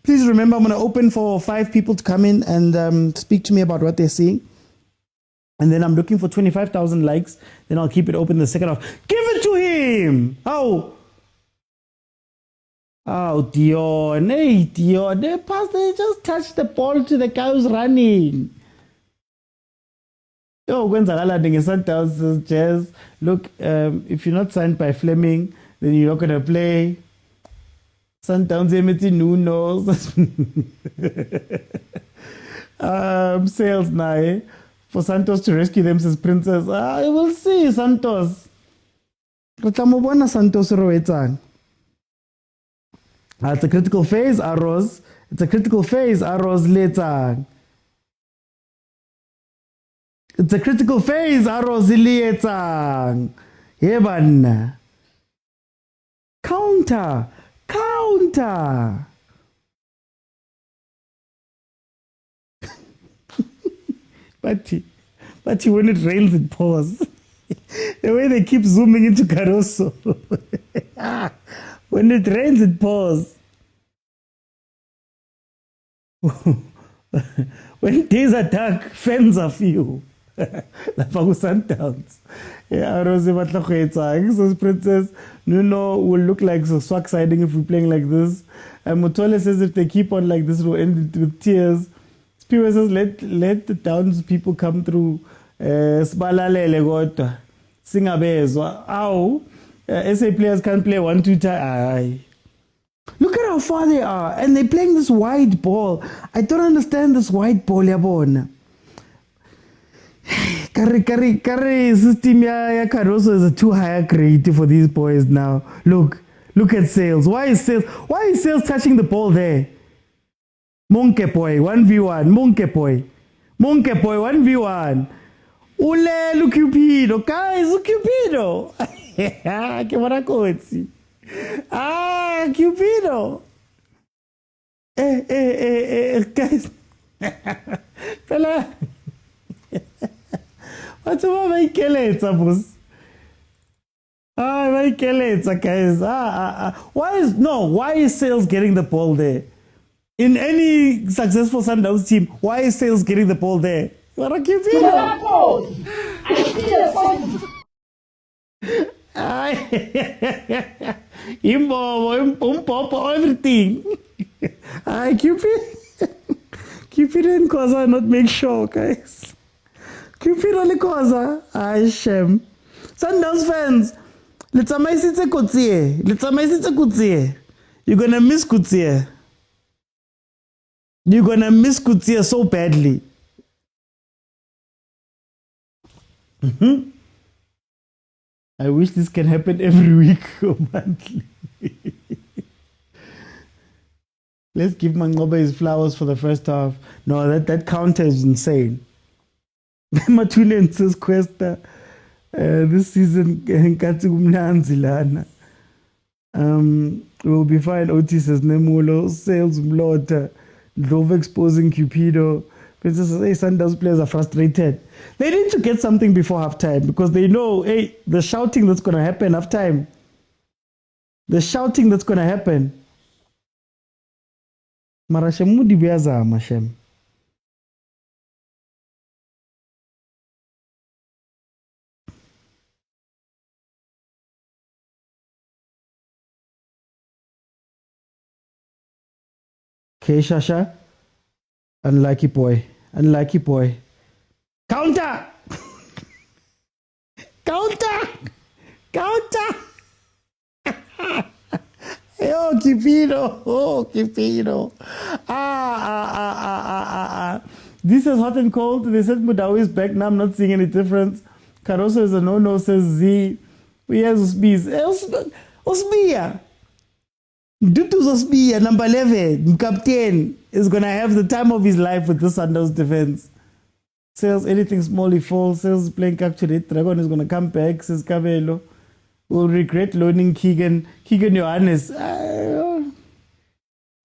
Please remember, I'm going to open for 5 people to come in and speak to me about what they're seeing. And then I'm looking for 25,000 likes. Then I'll keep it open in the second half. Give it to him. Oh, Dion. Hey, Dion. They just touched the ball to the guy who's running. Oh, Sundowns Jazz. Look, if you're not signed by Fleming, then you're not going to play. Sundowns Nunos. Sales now for Santos to rescue them, says Princess. I will see Santos. Santos it's a critical phase, Arrows. It's a critical phase, Arrows later. It's a critical phase, Arrows later. Heaven. Counter. But when it rains, it pours. The way they keep zooming into Caruso. When it rains, it pours. When days are dark, fans are few. lapha ku-Sundowns. Yeah, Rose batla go etsang. So Princess Nuno will look like so swag siding if we're playing like this. And Motole says if they keep on like this, it will end with tears. Spiwa says let the Downs people come through. Sibalalele kodwa singabezwa. Ow. SA players can't play 1-2 times. Look at how far they are, and they're playing this wide ball. I don't understand this wide ball, yabona. Kari system ya Caruso is a too higher grade for these boys now. Look at Sales. Why is Sales touching the ball there? Monkey boy 1v1. Monkey boy 1v1. Ule Cupido, guys, Cupido. Que maracozi. Cupido. Guys. Fella. What's about my keletsa, boss? My keletsa, guys. Why is Sales getting the ball there? In any successful Sundowns team, why is Sales getting the ball there? What a Cupido. Imbobo, everything. Cupid and khoza not make sure, guys. Cupid only khoza. Shem. Sundowns fans, let's amaisitse Kutsie. You're gonna miss Kutsie. You're gonna miss Kutsie so badly. I wish this can happen every week or monthly. Let's give Mangoba his flowers for the first half. No, that counter is insane. Matune says Questa this season we'll be fine. Otis says Nemulo, Sales Mlota, Love exposing Cupido. Princess says, hey, Sundowns players are frustrated. They need to get something before halftime because they know, hey, the shouting that's going to happen halftime. The shouting that's going to happen. Marashemudi biaza mashem. Okay, Shasha. Unlucky boy. Counter! Counter! Oh, Cupido. This is hot and cold. They said Mudawi is back. Now I'm not seeing any difference. Caruso is a no-no, says Z. Here's Osbia. Dutu's Osbia, number 11, captain, is going to have the time of his life with this Sundowns defense. Sales anything small, he falls. Sales playing capture it. Dragon is going to come back, says Cabello. Will regret loaning Keegan Johannes. I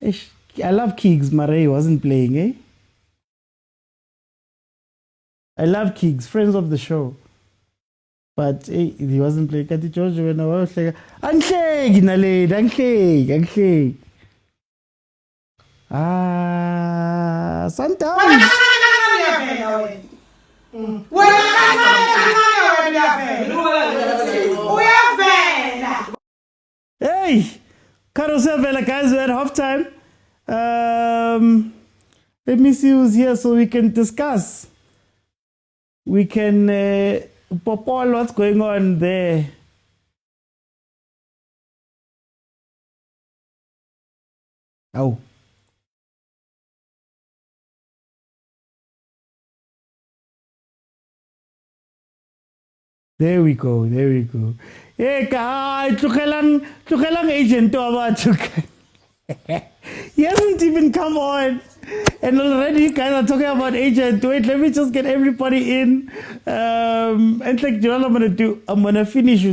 love Keegs. Marais wasn't playing, eh? I love Keegs, friends of the show. But hey, he wasn't playing. Kati George when I was like, Anshake, Sundowns. Hey, Carousel guys, we're at halftime. Let me see who's here so we can discuss. We can popol what's going on there. Oh. There we go. Hey, tlugelang agent to about he hasn't even come on. And already you guys are talking about agent. Wait, let me just get everybody in. And like, you know what I'm gonna do? I'm gonna finish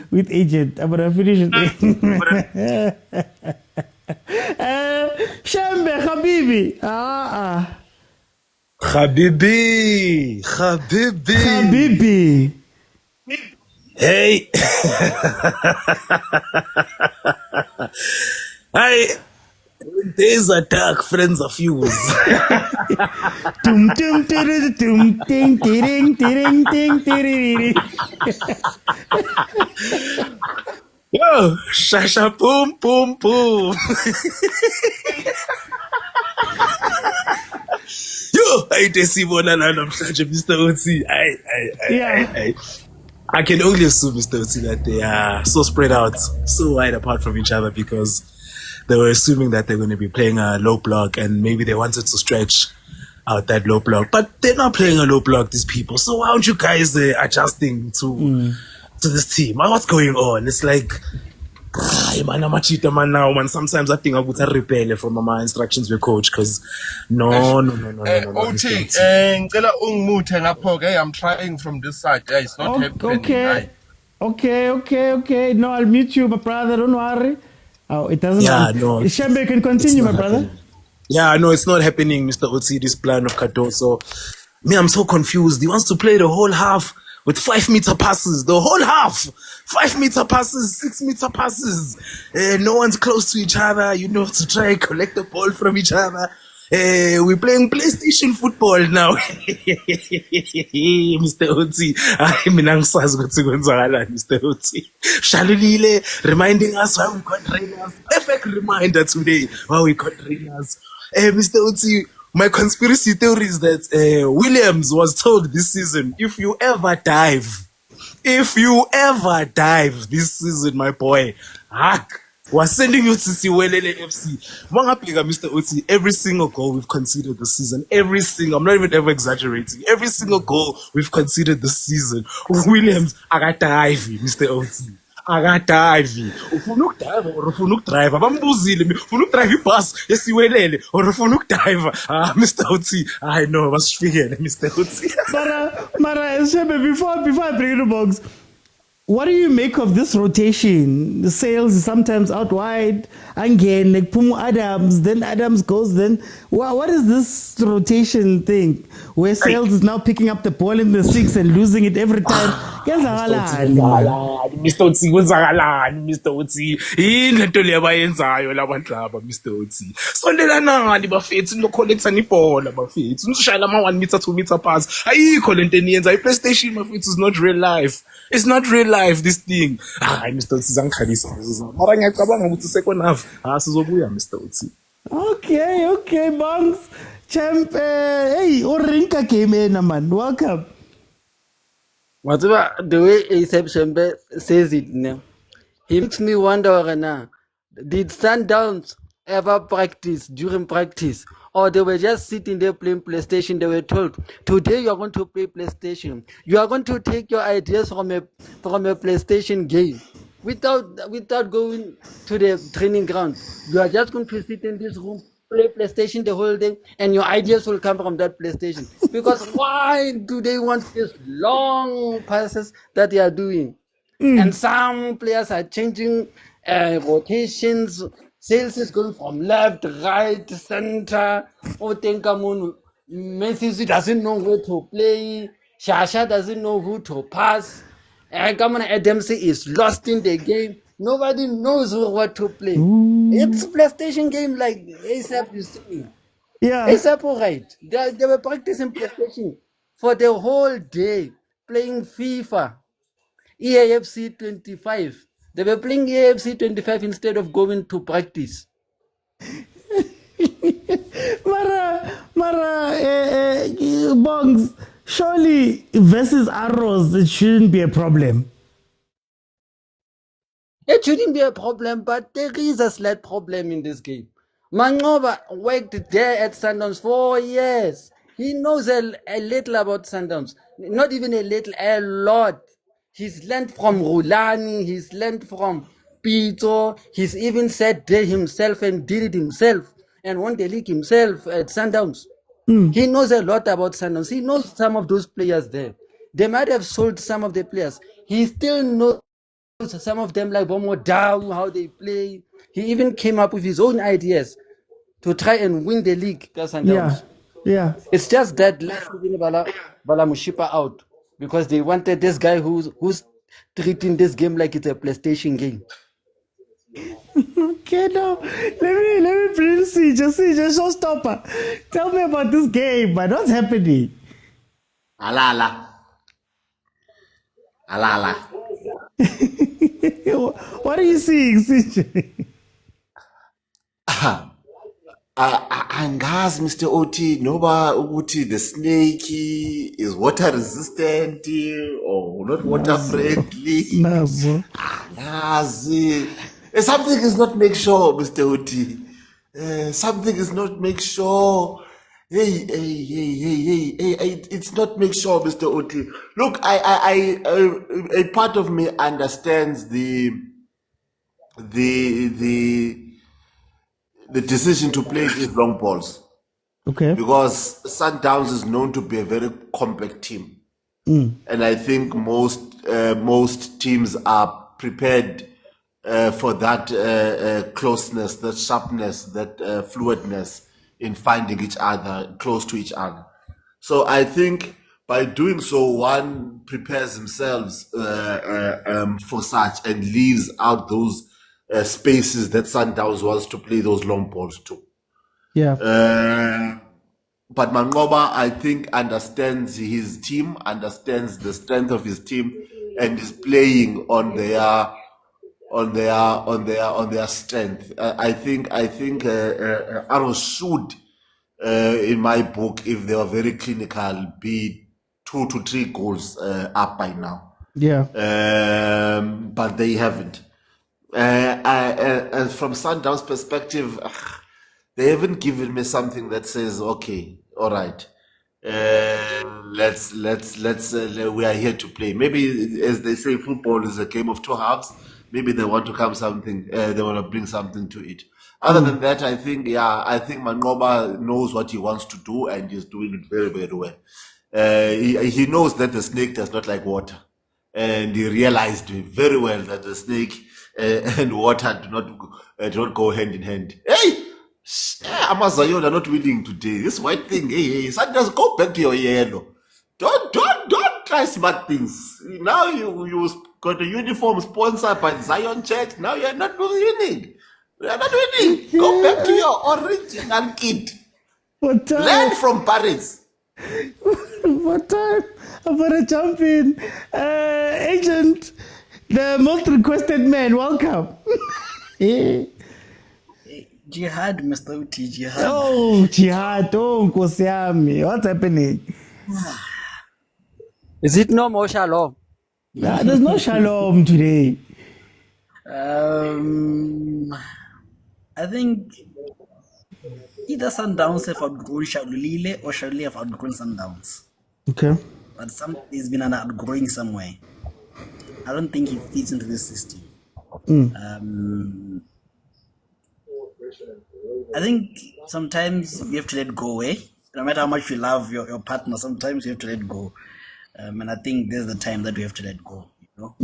with agent. I'm gonna finish with Shambe, Habibi. Habibi. Hey. Hey. When days are dark, friends are fuse. Tum tum tum tum ting ting ting ting ting. Yo, shasha boom boom boom. Yo, I desibona namhlanje Mr. Otsi. I can only assume, Mr. Otsi, that they are so spread out, so wide apart from each other because they were assuming that they're going to be playing a low block and maybe they wanted to stretch out that low block. But they're not playing a low block, these people. So why aren't you guys adjusting to this team? What's going on? It's like, man, I'm a cheater, man, now, man. Sometimes I think I would rebel from my instructions with coach because no. OT, ngicela ungimuthe lapho ke. I'm trying from this side. Yeah, it's not happening. Okay. No, I'll mute you, my brother. Don't worry. Oh, it doesn't. Yeah, no. Shembe, you can continue, my brother. Happening. Yeah, no, it's not happening, Mr. Otsi, this plan of Cardoso. Me, I'm so confused. He wants to play the whole half with 5-meter passes. The whole half. 5-meter passes, 6-meter passes. No one's close to each other, to try and collect the ball from each other. We're playing PlayStation football now. Mr. Otsi. Mr. Otsi. Shalulile reminding us why we got trainers. Perfect reminder today why we got trainers. Mr. Otsi, my conspiracy theory is that Williams was told this season, if you ever dive this season, my boy, we're sending you to Siwelele FC. Mr. Otsi, every single goal we've conceded this season, I'm not even ever exaggerating, every single goal we've conceded this season, Williams, akadive, Mr. Otsi. Akadive. Ufuna ukudive or ufuna ukudrive? Bambuzile, ufuna ukudrive ibus yesiwelele or ufuna ukudive? Mr. Otsi, I know, basifikele, Mr. Otsi. Mara, Shebe, before I bring you the box, what do you make of this rotation? The Sales is sometimes out wide, again, like Pumu Adams, then Adams goes, then what is this rotation thing? Where Sales is now picking up the ball in the 6 and losing it every time. Mr. Otsi, Mr. Otsi. Into lebayenzayo labantu laba, Mr. Otsi. Sondelanani bafethu nocollecta ibhola bafethu. Ushaya ama 1 meter 2 meter pass. Ayikho lento eniyenza. iPlayStation bafethu is not real life. It's not real life, this thing. Mr. Otsi zangikhalisa. Mara ngiyacabanga ukuthi second half sizobuya, Mr. Otsi. Okay, Bongs. Champ, hey, Orinka came in, man. Welcome. Whatever the way ASAP Shembe says it now, he makes me wonder now, did Sundowns ever practice during practice? Or they were just sitting there playing PlayStation? They were told, today you are going to play PlayStation. You are going to take your ideas from a PlayStation game without going to the training ground. You are just going to sit in this room, play PlayStation the whole day, and your ideas will come from that PlayStation. Because why do they want these long passes that they are doing? And some players are changing rotations. Sales is going from left, right, center. Messi doesn't know where to play. Shasha doesn't know who to pass. Adams is lost in the game. Nobody knows what to play. It's a PlayStation game like ASAP, you see. Yeah. ASAP, all right. They were practicing PlayStation for the whole day, playing FIFA, EAFC 25. They were playing EAFC 25 instead of going to practice. Bongs, surely versus arrows, it shouldn't be a problem. It shouldn't be a problem, but there is a slight problem in this game. Mangoba worked there at Sundowns for years. He knows a little about Sundowns. Not even a little, a lot. He's learned from Rulani, he's learned from Pitso, he's even sat there himself and did it himself and won the league himself at Sundowns. He knows a lot about Sundowns. He knows some of those players there. They might have sold some of the players. He still knows some of them, like Motaung, how they play. He even came up with his own ideas to try and win the league. Yeah. It's just that last season Bala Mushipa out because they wanted this guy who's treating this game like it's a PlayStation game. Okay, now let me bring CJ showstopper. Tell me about this game, man. What's happening? Alala. What are you seeing, CJ? Angazi, Mr. Oti, Noba Uti, the snake is water resistant or not water friendly. Nabo. Angazi. Something is not make sure, Mr. Oti. Something is not make sure. Hey, it's not make sure, Mr. Oti. Look, a part of me understands the decision to play these long balls. Okay. Because Sundowns is known to be a very compact team. And I think most teams are prepared for that closeness, that sharpness, that fluidness in finding each other, close to each other. So I think by doing so, one prepares themselves for such and leaves out those spaces that Sundowns wants to play those long balls to. Yeah. But Mangoba, I think, understands his team, understands the strength of his team, and is playing on their strength. I think Arrows should, in my book, if they were very clinical, be 2 to 3 goals up by now. Yeah. But they haven't. And from Sundowns' perspective, they haven't given me something that says, okay, all right, let's we are here to play. Maybe, as they say, football is a game of 2 halves. Maybe they want to they want to bring something to it. Other than that, I think Mangoba knows what he wants to do and he's doing it very, very well. He knows that the snake does not like water, and he realized very well that the snake and water do not go hand in hand. Hey, Amazayon are not winning today. This white thing, hey, just go back to your yellow. Don't try smart things. Now you got a uniform sponsored by Zion Church. Now you're not winning. You're not winning. Go back to your original kid. What time? Learn from Paris. What time? I'm gonna jump in. Agent, the most requested man, welcome. Jihad, Mr. Uti, Jihad. Oh, Jihad, oh, Nkosiami. What's happening? Is it no more shalom? Nah, there's no shalom today. I think either Sundowns have outgrown Shalulile or Shalulile have outgrown Sundowns. Okay. But he's been outgrowing somewhere. I don't think he fits into this system. I think sometimes you have to let go, eh? No matter how much you love your partner, sometimes you have to let go. And I think there's the time that we have to let go, you know?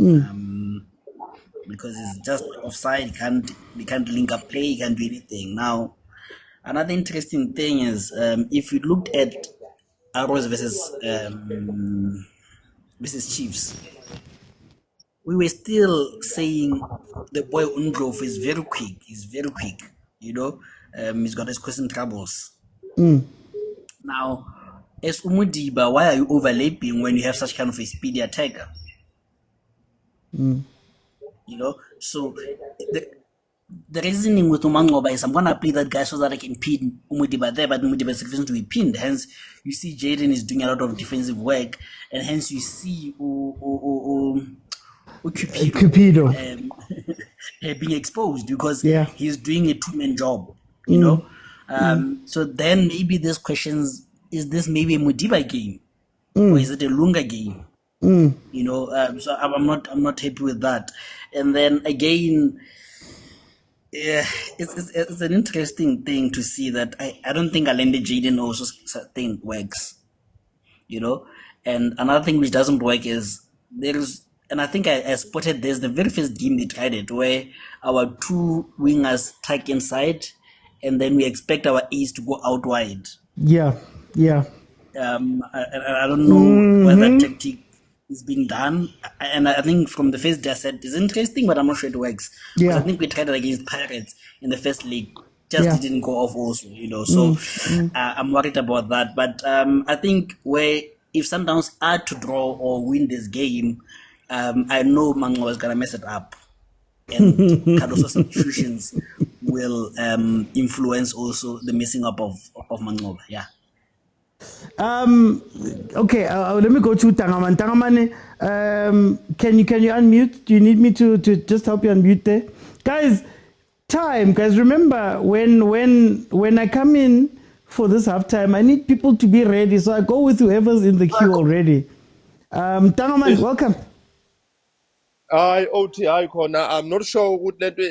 Because it's just offside, he can't link up play, he can't do anything. Now, another interesting thing is, if you looked at Arrows versus Chiefs, we were still saying the boy Undlof is very quick, you know? He's got his question troubles. Now, as Umudiba, why are you overlapping when you have such kind of a speedy attacker? You know, so the reasoning with Umangoba is I'm gonna play that guy so that I can pin Umudiba there, but Umudiba is sufficient to be pinned. Hence, you see Jayden is doing a lot of defensive work, and hence you see Cupido being exposed because he's doing a 2-man job. You know, so then maybe there's questions: is this maybe a Mudiba game, or is it a Lunga game? You know, so I'm not happy with that. And then again, it's an interesting thing to see that I don't think Alende Jayden also thing works. You know, and another thing which doesn't work is and I think I spotted there's the very first game they tried it where our 2 wingers tuck inside, and then we expect our ace to go out wide. Yeah. I don't know where that tactic is being done, and I think from the first day I said it's interesting, but I'm not sure it works. Yeah. I think we tried it against Pirates in the first league, just Yeah. didn't go off also, So I'm worried about that. But I think if Sundowns are to draw or win this game, I know Mango is gonna mess it up, and Cardoso substitutions will influence also the messing up of Mango. Yeah. Okay, let me go to Tangaman. Tangaman, can you unmute? Do you need me to just help you unmute there? Guys, remember when I come in for this halftime, I need people to be ready, so I go with whoever's in the queue already. Tangaman, welcome. OTI khona I'm not sure ukuthi lento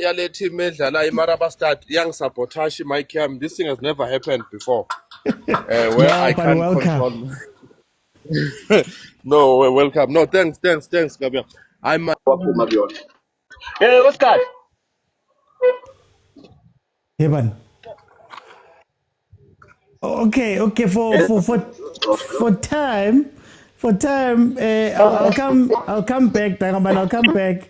yale team edlala iMaraba start young sabotage my cam. This thing has never happened before. Where No, I but can't welcome. control. No, welcome. No, thanks, Gabriel. I'm Hey, what's that? Hey, man. Okay. For time, I'll come back, Tangaman. I'll come back.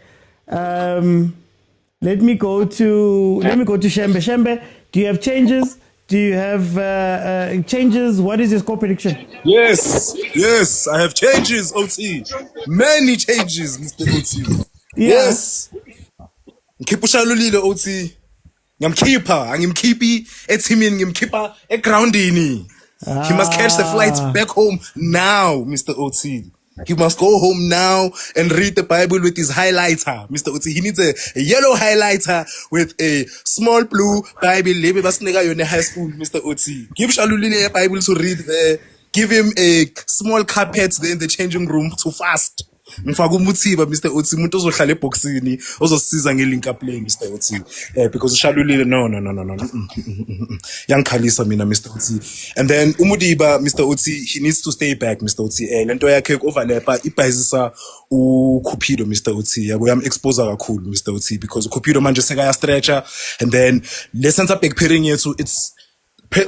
Let me go to Shembe. Shembe, do you have changes? Do you have changes? What is your score prediction? Yes, I have changes, OT. Many changes, Mr. OT. Yeah. Yes. Ngikipushalulile OT. Ngimkhipha, angimkhiphi ethimini, ngimkhipha egroundini. He must catch the flights back home now, Mr. OT. He must go home now and read the Bible with his highlighter, Mr. OT. He needs a yellow highlighter with a small blue Bible. Lebe basineka yona high school, Mr. OT. Give Shalulile a Bible to read there. Give him a small carpet there in the changing room to fast. Ngifaka umuthiba Mr. Otsi umuntu ozohlala eboxini ozosiza ngelink up play Mr. Otsi because Shalulile no yangikhalisa mina Mr. Otsi. And then Umudiba Mr. Otsi, he needs to stay back Mr. Otsi. Lento yakhe overlapper ibhayizisa uCupido Mr. Otsi. Yabo yam expose kakhulu Mr. Otsi because uCupido manje sekaya stretcher, and then le center back pairing yethu, it's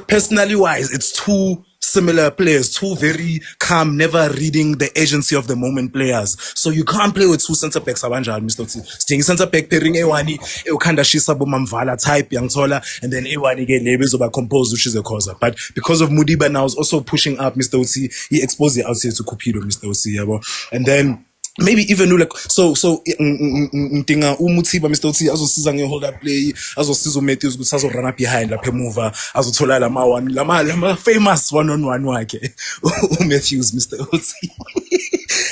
personally wise, it's two similar players, two very calm, never reading the agency of the moment players. So you can't play with two centre backs abanjani Mr. T. Stingi centre back pairing ewani eukhanda shisa bomamvala type yangithola, and then ewani ke lebe zoba composed, which is a khoza. But because of Mudiba now is also pushing up Mr. T, he exposed the outside to Cupido Mr. T, yabo. And then maybe even like so ntinga umuthiba Mr. T azosiza nge hold up play, azosiza uMatthews ukuthi azorun behind lapha emuva, azothola lama famous one-on-one wakhe uMatthews Mr. T.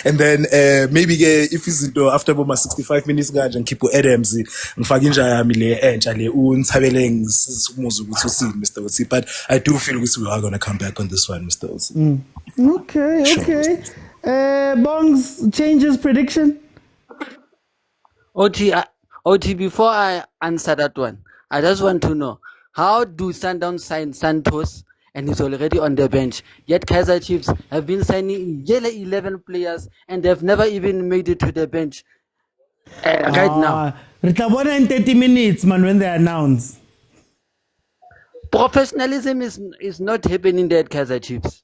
And then maybe if izinto after boma 65 minutes kanje ngikipho Adams ngifaka inja yami le entsha le unthabele ngisizumuza ukuthi usini Mr. T. But I do feel we are going to come back on this one Mr. T. Okay. Bongs, changes prediction? OT, before I answer that one, I just want to know, how do Sundowns sign Santos and he's already on the bench? Yet Kaizer Chiefs have been signing 11 players and they've never even made it to the bench right now. Ritabona in 30 minutes, man, when they announce. Professionalism is not happening there at Kaizer Chiefs.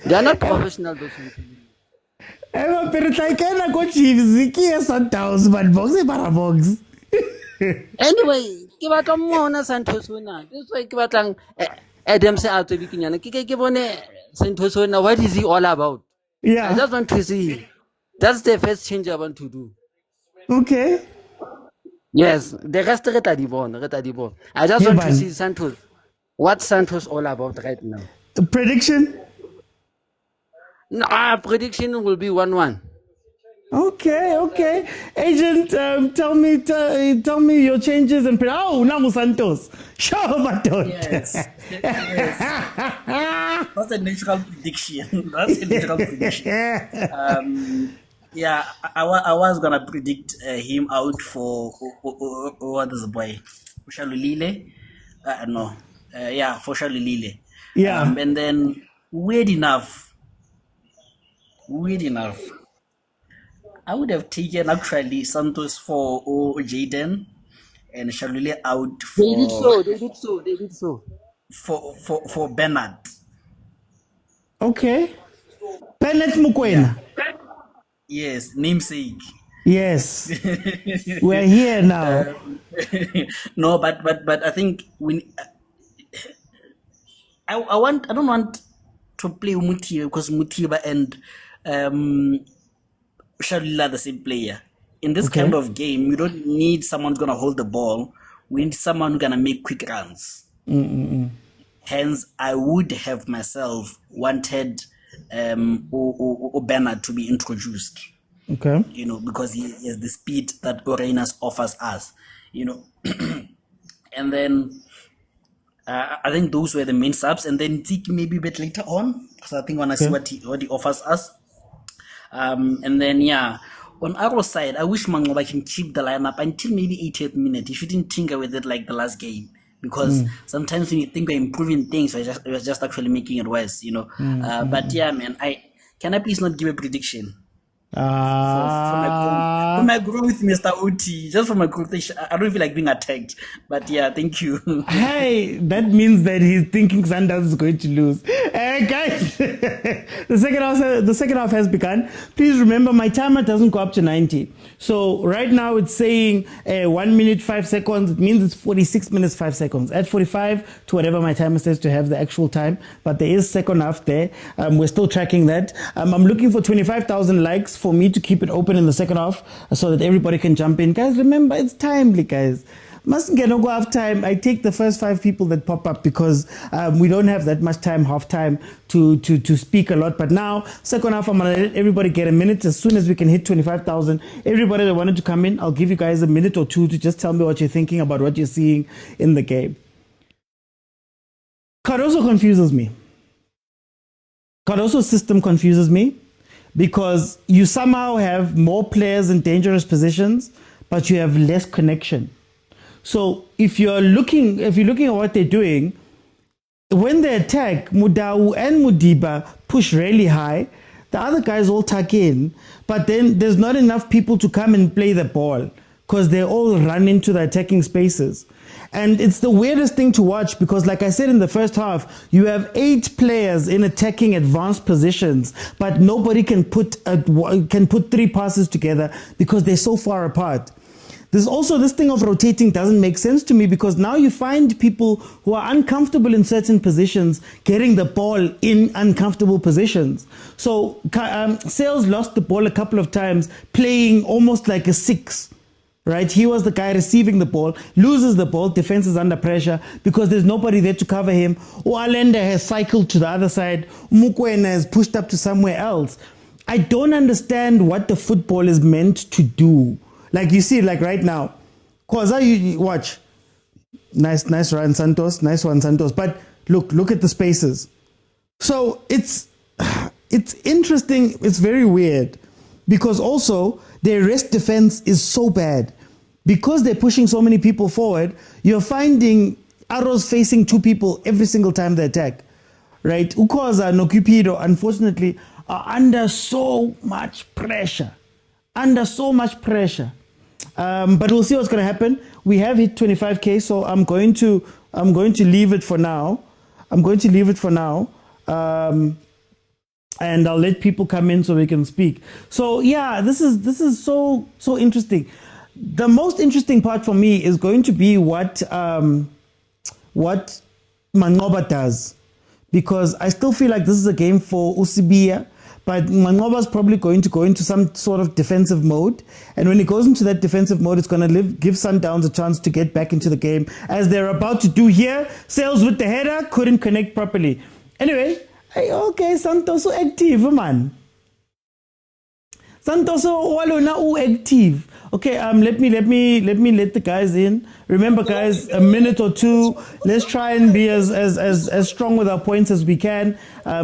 They are not professional those people. Pero taikena ko Chiefs ki Sundowns man box e para box. Anyway, ke batla mona Santos wena. This way ke batlang Adam se a tsebikinyana. Ke bone Santos wena, what is he all about? Yeah. I just want to see. That's the first change I want to do. Okay. Yes, the rest re tla di bona. I just want to see Santos. What Santos all about right now? Prediction? No, prediction will be 1-1. Okay. Agent, tell me your changes and now Santos. Show but don't. Yes. That's a natural prediction. Yeah, I was gonna predict him out for what is the boy? Shalulile? No. For Shalulile. Yeah. And then weird enough, I would have taken actually Santos for Jaden and Shalule out for. They did so. For Bernard. Okay. Bennett Mokwena. Yes, namesake. Yes. We're here now. No, but I think I don't want to play Mutiba because Mutiba and Shalila the same player. In this kind of game, you don't need someone who's gonna hold the ball. We need someone who's gonna make quick runs. Hence, I would have myself wanted Bernard to be introduced. Okay. You know, because he has the speed that Orenas offers us. You know, and then I think those were the main subs, and then Tiki maybe a bit later on, because I think when I see what he offers us. And then on our side, I wish Mangoba can keep the lineup until maybe 80th minute. He shouldn't tinker with it like the last game, because sometimes when you think we're improving things, we're just actually making it worse, you know. But yeah, man, can I please not give a prediction? For my growth, Mr. Oti, just for my growth, I don't feel like being attacked. But yeah, thank you. Hey, that means that he's thinking Sundowns is going to lose. Guys, the second half has begun. Please remember, my timer doesn't go up to 90. So right now it's saying 1 minute 5 seconds. It means it's 46 minutes 5 seconds. At 45 to whatever my timer says to have the actual time. But there is second half there. We're still tracking that. I'm looking for 25,000 likes for me to keep it open in the second half so that everybody can jump in. Guys, remember, it's timely, guys. Mustn't get no go half time. I take the first 5 people that pop up because we don't have that much time, half time, to speak a lot. But now, second half, I'm going to let everybody get a minute. As soon as we can hit 25,000, everybody that wanted to come in, I'll give you guys a minute or two to just tell me what you're thinking about what you're seeing in the game. Cardoso confuses me. Cardoso's system confuses me because you somehow have more players in dangerous positions, but you have less connection. So if you're looking at what they're doing, when they attack, Mudau and Mudiba push really high. The other guys all tuck in, but then there's not enough people to come and play the ball because they all run into the attacking spaces. And it's the weirdest thing to watch because, like I said in the first half, you have 8 players in attacking advanced positions, but nobody can put 3 passes together because they're so far apart. There's also this thing of rotating doesn't make sense to me because now you find people who are uncomfortable in certain positions getting the ball in uncomfortable positions. So Sales lost the ball a couple of times playing almost like a 6. Right, he was the guy receiving the ball, loses the ball, defense is under pressure because there's nobody there to cover him. Alenda has cycled to the other side. Mokwena has pushed up to somewhere else. I don't understand what the football is meant to do. Like you see, like right now, khoza, you watch. Nice run, Santos. Nice one, Santos. But look at the spaces. So it's interesting. It's very weird because also their rest defense is so bad. Because they're pushing so many people forward, you're finding arrows facing 2 people every single time they attack. Right? Ukhoza no Cupido, unfortunately, are under so much pressure. But we'll see what's going to happen. We have hit 25K, so I'm going to leave it for now. And I'll let people come in so we can speak. So yeah, this is so interesting. The most interesting part for me is going to be what Mangoba does, because I still feel like this is a game for Usibia, but Mangoba's probably going to go into some sort of defensive mode, and when he goes into that defensive mode, it's going to give Sundowns a chance to get back into the game, as they're about to do here. Sales with the header couldn't connect properly. Anyway. Okay, Santoso active, man. Santoso walona active. Okay, let me let the guys in. Remember, guys, a minute or two. Let's try and be as strong with our points as we can,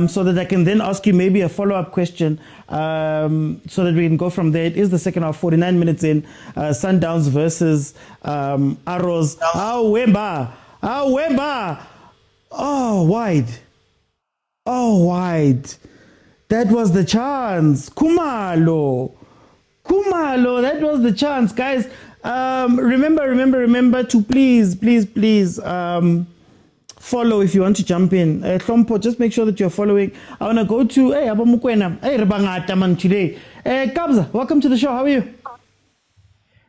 so that I can then ask you maybe a follow-up question, so that we can go from there. It is the second half, 49 minutes in. Sundowns versus Arrows. Wemba. Oh, wide. That was the chance. Kumalo, that was the chance, guys. Remember to please follow if you want to jump in. Hlompo, just make sure that you're following. I want to go to, hey, Aba Mokwena. Hey, Rebangata man today. Kabza, welcome to the show. How are you?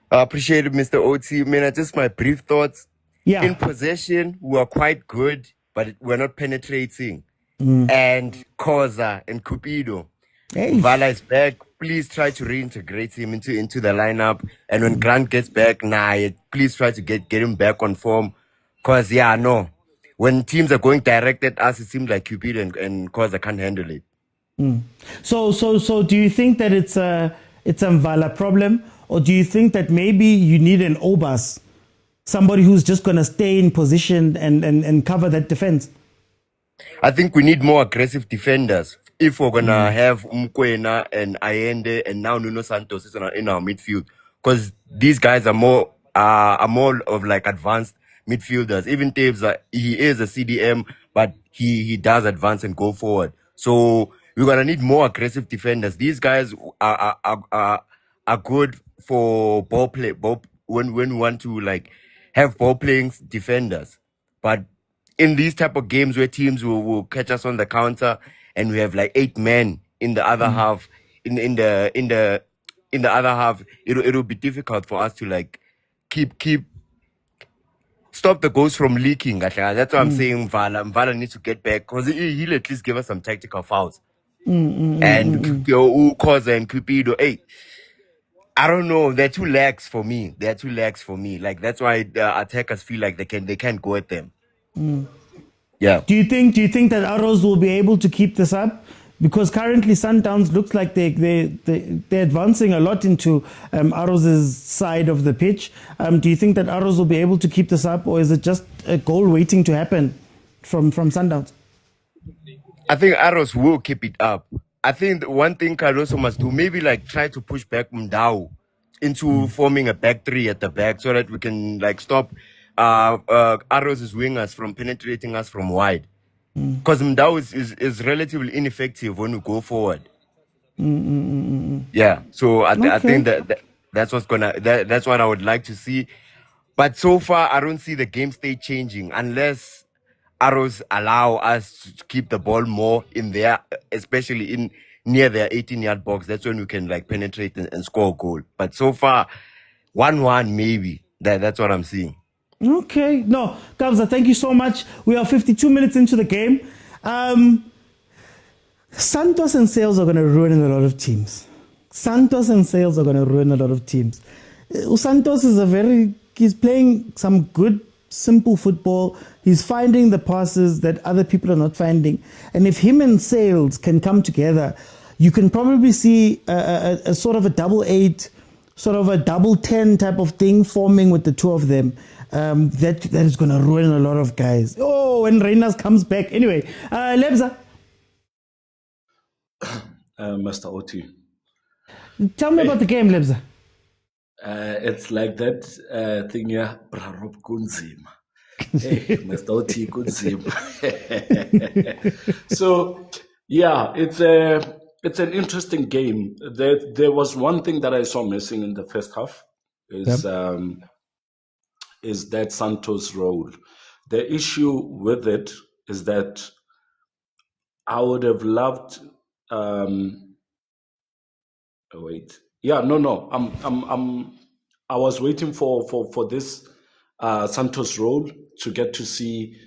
I appreciate it, Mr. OT. Man, just my brief thoughts. Yeah. In possession, we are quite good, but we're not penetrating. And Khoza and Cupido. Hey. Vala is back. Please try to reintegrate him into the lineup. And when Grant gets back, please try to get him back on form. Because, when teams are going direct at us, it seems like Cupido and Khoza can't handle it. So do you think that it's a Mvala problem? Or do you think that maybe you need an Obas? Somebody who's just going to stay in position and cover that defense? I think we need more aggressive defenders. If we're going to have Mokwena and Allende and now Nuno Santos is in our midfield. Because these guys are more of like advanced midfielders. Even Taves, he is a CDM, but he does advance and go forward. So we're going to need more aggressive defenders. These guys are good for ball play, when we want to like have ball playing defenders. But in these type of games where teams will catch us on the counter and we have like 8 men in the other half, in the other half, it'll be difficult for us to like stop the goals from leaking. That's why I'm saying Vala needs to get back because he'll at least give us some tactical fouls. And Khoza and Cupido, hey, I don't know. They're too lax for me. Like that's why the attackers feel like they can't go at them. Yeah. Do you think that Arrows will be able to keep this up? Because currently Sundowns looks like they're advancing a lot into Arrows' side of the pitch. Do you think that Arrows will be able to keep this up, or is it just a goal waiting to happen from Sundowns? I think Arrows will keep it up. I think one thing Caruso must do, maybe like try to push back Mdao into forming a back three at the back so that we can like stop Arrows' wingers from penetrating us from wide. Because Mdao is relatively ineffective when we go forward. Yeah, so I think that's that's what I would like to see. But so far, I don't see the game state changing unless Arrows allow us to keep the ball more in there, especially in near their 18-yard box. That's when we can like penetrate and score a goal. But so far, 1-1 maybe. That's what I'm seeing. Okay. No, Kabza, thank you so much. We are 52 minutes into the game. Santos and Sales are going to ruin a lot of teams. Santos he's playing some good, simple football. He's finding the passes that other people are not finding. And if him and Sales can come together, you can probably see a sort of a 8-8, sort of a 10 type of thing forming with the two of them. That is going to ruin a lot of guys. Oh, when Reynolds comes back. Anyway, Lebza. Mr. Oti. Tell me about the game, Lebza. It's like that thing, yeah, Brarob Kunzim. Hey, Mr. Oti Kunzim. So, yeah, it's an interesting game. There was one thing that I saw missing in the first half is that Santos role. The issue with it is that I would have loved. I was waiting for this Santos role to get to see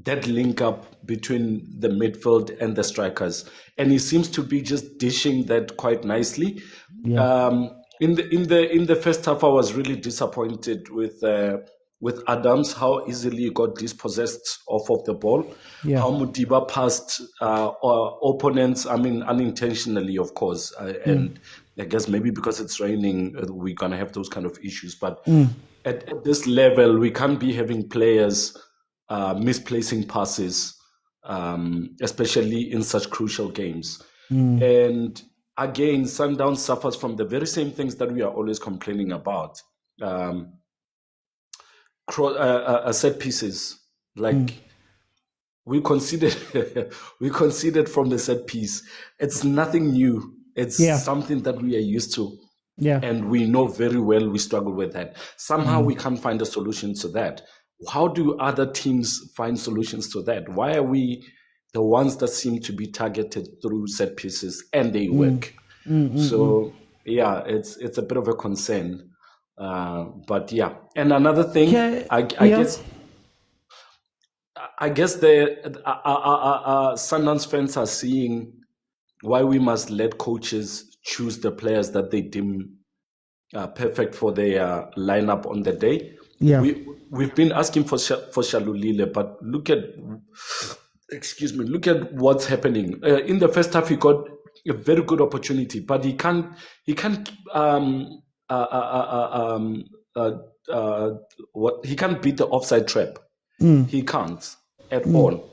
that link up between the midfield and the strikers, and he seems to be just dishing that quite nicely. Yeah. In the first half, I was really disappointed with Adams, how easily he got dispossessed off of the ball, how Mutiba passed opponents, unintentionally, of course, and I guess maybe because it's raining, we're going to have those kind of issues. But at this level, we can't be having players misplacing passes, especially in such crucial games. And again, Sundowns suffers from the very same things that we are always complaining about. Set pieces, like we conceded from the set piece. It's nothing new. It's something that we are used to, and we know very well we struggle with that. Somehow we can't find a solution to that. how do other teams find solutions to that? Why are we the ones that seem to be targeted through set pieces and they work? So yeah, it's a bit of a concern. But yeah, and another thing, I guess the Sundowns fans are seeing why we must let coaches choose the players that they deem perfect for their lineup on the day. Yeah. We've been asking for Shalulile, but look at what's happening. In the first half, he got a very good opportunity, but he can't he can't beat the offside trap. He can't at all.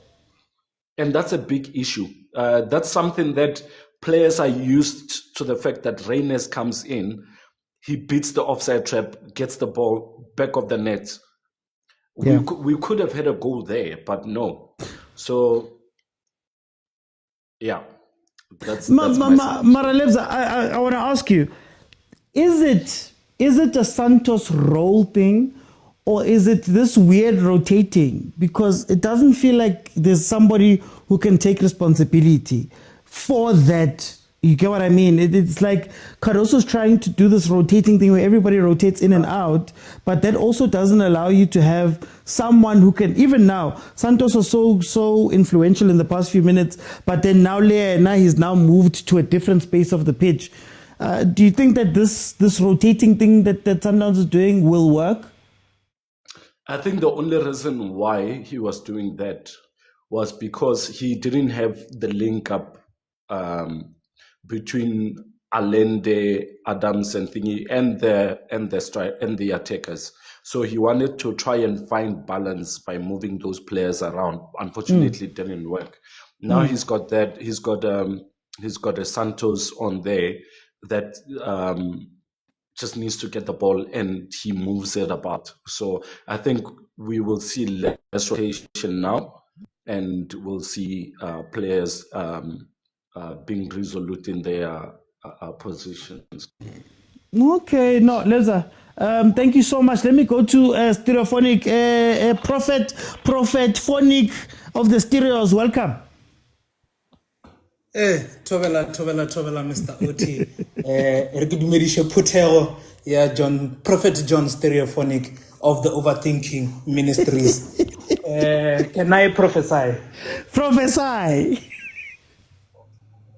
And that's a big issue. That's something that players are used to, the fact that Reynes comes in, he beats the offside trap, gets the ball back of the net. We could have had a goal there, but no. So, yeah. That's Maralebza, I want to ask you, is it a Santos role thing, or is it this weird rotating? Because it doesn't feel like there's somebody who can take responsibility for that. You get what I mean? It's like Cardoso's trying to do this rotating thing where everybody rotates in and out, but that also doesn't allow you to have someone who can, even now, Santos was so influential in the past few minutes, but then now he's now moved to a different space of the pitch. Do you think that this rotating thing that Sundowns is doing will work? I think the only reason why he was doing that was because he didn't have the link up between Allende, Adams, and Thingy and the attackers. So he wanted to try and find balance by moving those players around. Unfortunately, it didn't work. Now he's got that. He's got a Santos on there that just needs to get the ball and he moves it about. So I think we will see less rotation now, and we'll see players being resolute in their positions. Okay, no, Leza. Thank you so much. Let me go to Stereophonic, Prophet Phonic of the Stereos. Welcome. Tovela, Mr. Oti. Ergudumedisha Putero, yeah, Prophet John Stereophonic of the Overthinking Ministries. Can I prophesy? Prophesy.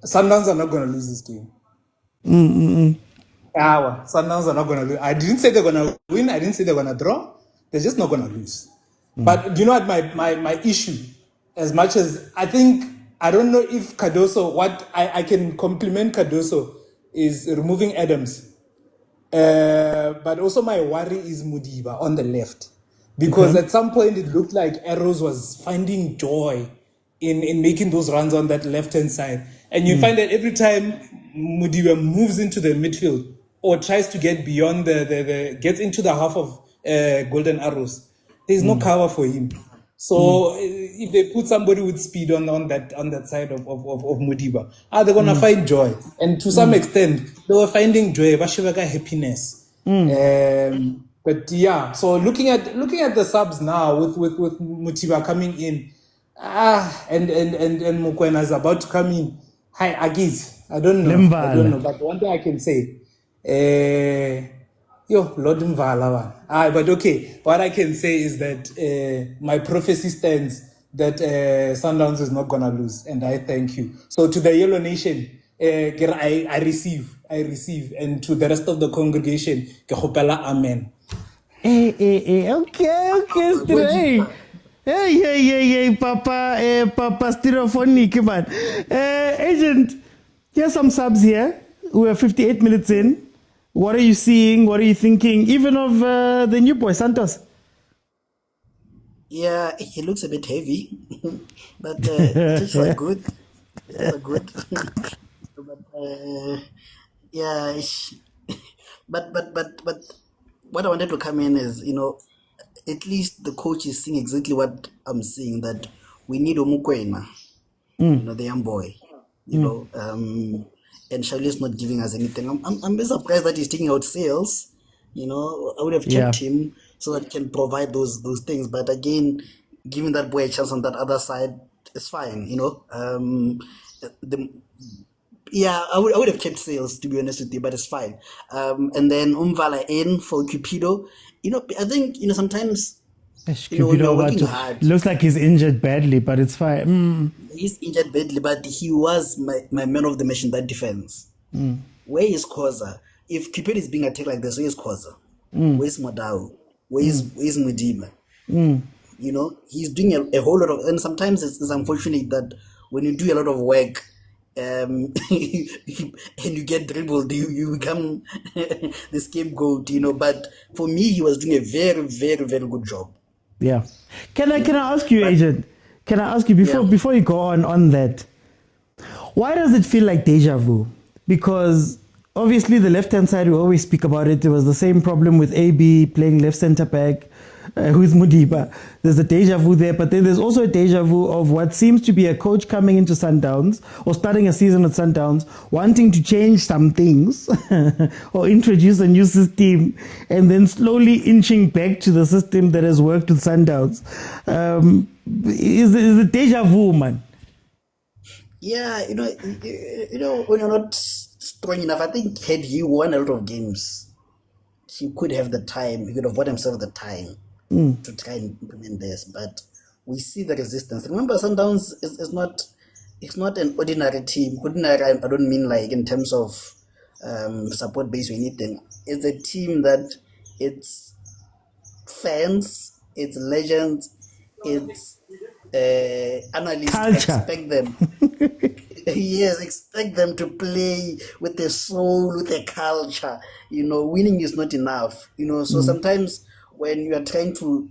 Sundowns are not going to lose this game. Sundowns are not going to lose. I didn't say they're going to win. I didn't say they're going to draw. They're just not going to lose. But do you know what my issue? As much as I don't know if Cardoso, what I can compliment Cardoso is removing Adams. But also my worry is Mudiba on the left. Because at some point it looked like Arrows was finding joy in making those runs on that left-hand side. And you find that every time Mudiba moves into the midfield or tries to get beyond gets into the half of Golden Arrows, there's no cover for him. So if they put somebody with speed on that side of Mudiba, they're gonna find joy. And to some extent, they were finding joy, happiness. But yeah, so looking at the subs now with Mutiba coming in, and Mokwena is about to come in. Hi, Agiz. I don't know. But one thing I can say, Lord Mvala. But okay, what I can say is that my prophecy stands that Sundowns is not gonna lose, and I thank you. So to the Yellow Nation, I receive, and to the rest of the congregation, amen. Okay, straight. Hey, Papa Stereophonic, man. Agent, here's some subs here. We're 58 minutes in. What are you seeing? What are you thinking? Even of the new boy, Santos? Yeah, he looks a bit heavy, but it's good. Good. But yeah, but what I wanted to come in is, at least the coach is seeing exactly what I'm seeing, that we need Mokwena, the young boy, and Shirley is not giving us anything. I'm a bit surprised that he's taking out sales. I would have kept him so that he can provide those things. But again, giving that boy a chance on that other side is fine, you know. Yeah, I would have kept Sales, to be honest with you, but it's fine. And then Umvala in for Cupido. You know, I think, you know, sometimes, you know, when you're working hard. Looks like he's injured badly, but it's fine. He's injured badly, but he was my man of the match in that defense. Where is Khoza? If Cupido is being attacked like this, where is Khoza? Where's Modao? Where's Mudima? You know, he's doing a whole lot of, and sometimes it's unfortunate that when you do a lot of work, and you get dribbled, you become the scapegoat, you know. But for me, he was doing a very, very, very good job. Yeah. Can I ask you, Agent? Can I ask you before you go on that? Why does it feel like deja vu? Because obviously the left-hand side, we always speak about it. There was the same problem with AB playing left centre back. Who's Mudiba? There's a deja vu there, but then there's also a deja vu of what seems to be a coach coming into Sundowns or starting a season at Sundowns, wanting to change some things or introduce a new system, and then slowly inching back to the system that has worked with Sundowns. Is a deja vu, man? Yeah, you know, when you're not strong enough, I think had he won a lot of games, he could have the time. He could have bought himself the time to try and implement this, but we see the resistance. Remember, Sundowns is not an ordinary team. Ordinary, I don't mean like in terms of support base or anything. It's a team that it's fans, it's legends, it's analysts culture. Expect them. Yes, expect them to play with the soul, with the culture. You know, winning is not enough. You know, so sometimes when you are trying to,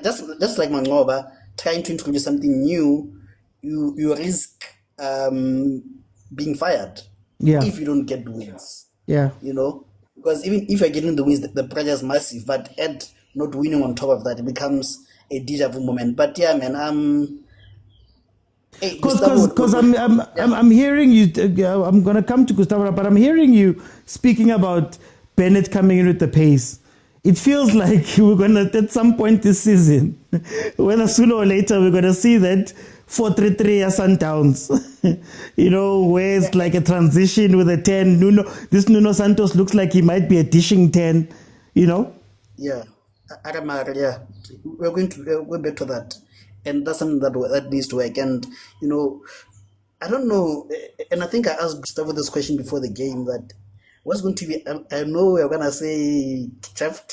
just like Mangoba, trying to introduce something new, you risk being fired if you don't get the wins. Yeah. You know, because even if you're getting the wins, the pressure is massive. But add not winning on top of that, it becomes a deja vu moment. But yeah, man, Because I'm hearing you. I'm gonna come to Gustavo, but I'm hearing you speaking about Bennett coming in with the pace. It feels like we're gonna at some point this season, whether sooner or later, we're gonna see that 4-3-3 Sundowns. You know, where it's like a transition with a 10. Nuno Santos looks like he might be a dishing 10. You know. Yeah, yeah. We're going to go back to that. And that's something that needs to work. And, you know, I don't know. And I think I asked Gustavo this question before the game, that what's going to be, I know we're going to say CAF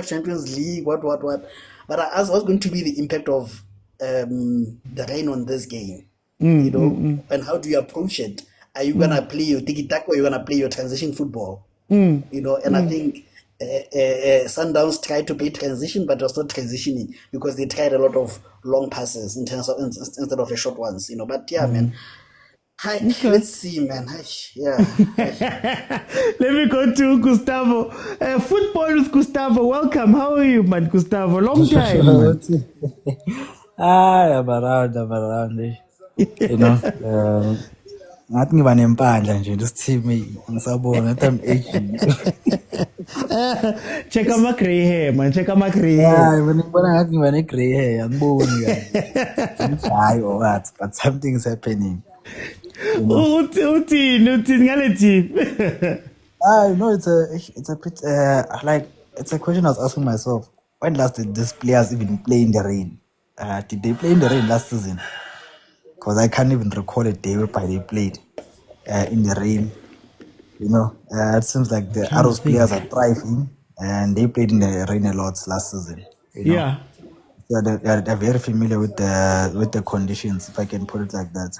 Champions League, what. But I asked what's going to be the impact of the rain on this game, you know, and how do you approach it? Are you going to play your tiki-taka or are you going to play your transition football? You know, and I think Sundowns tried to play transition, but was not transitioning because they tried a lot of long passes instead of the short ones, you know. But yeah, man. Let's see, man. Yeah. Let me go to Gustavo. Football with Gustavo. Welcome. How are you, man, Gustavo? Long time. Man. I'm around. You know. Ngathi ngiba nempandla nje this team ngisabona that I'm aging. Check out my grey hair, man. Check out my grey hair. Yeah, ngibona ngathi ngiba ne grey hair, angiboni kahle. Hayi or what, but something is happening. Uthini ngale team. I know it's a bit like it's a question I was asking myself. When last did these players even play in the rain? Did they play in the rain last season? Because I can't even recall a day whereby they played in the rain. You know, it seems like the Arrows players are thriving, and they played in the rain a lot last season. You know? Yeah, they're very familiar with the conditions, if I can put it like that.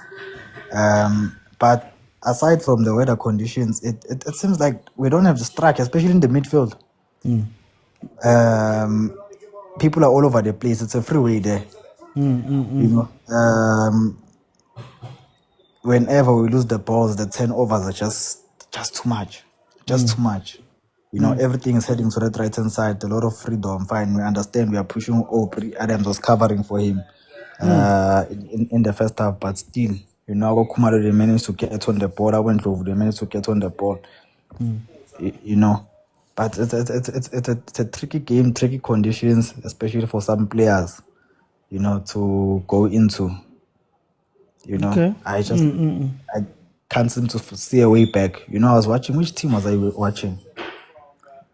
But aside from the weather conditions, it seems like we don't have the strike, especially in the midfield. People are all over the place. It's a freeway there. You know, whenever we lose the balls, the turnovers are just too much. Too much. You know, everything is heading to that right hand side. A lot of freedom. Fine, we understand. We are pushing. Adams was covering for him in the first half, but still, you know, Kumaro they managed to get on the ball. I went over. They managed to get on the ball. You know, But it's a tricky game, tricky conditions, especially for some players, to go into. Okay. I can't seem to see a way back. I was watching. Which team was I watching?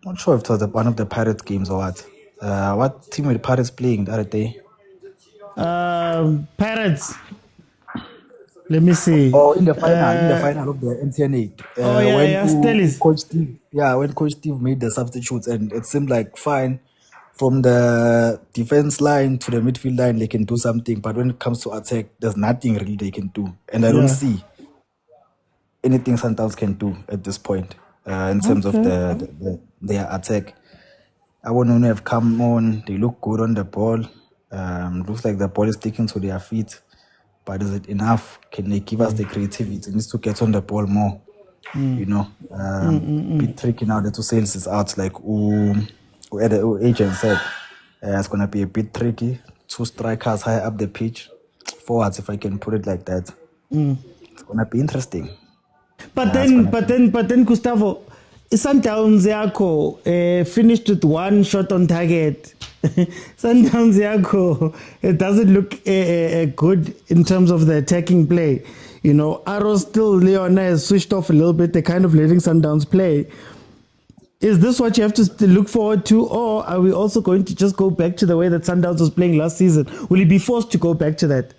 Not sure if it was one of the Pirates games or what. What team were the Pirates playing the other day? Pirates. Let me see. Oh, in the final of the MTN8. When Coach Steve made the substitutes, and it seemed like fine. From the defense line to the midfield line, they can do something. But when it comes to attack, there's nothing really they can do. And I don't see anything Sundowns can do at this point in terms of their attack. I wouldn't have come on. They look good on the ball. Looks like the ball is sticking to their feet. But is it enough? Can they give us the creativity? It needs to get on the ball more. Bit tricky now that two sales is out. Like the agent said, it's gonna be a bit tricky. 2 strikers high up the pitch, forwards, if I can put it like that. It's gonna be interesting. But then, Gustavo, Sundowns Yako finished with 1 shot on target. Sundowns Yako, it doesn't look good in terms of the attacking play. Arrows still, Leona has switched off a little bit. They're kind of letting Sundowns play. Is this what you have to look forward to, or are we also going to just go back to the way that Sundowns was playing last season? Will he be forced to go back to that?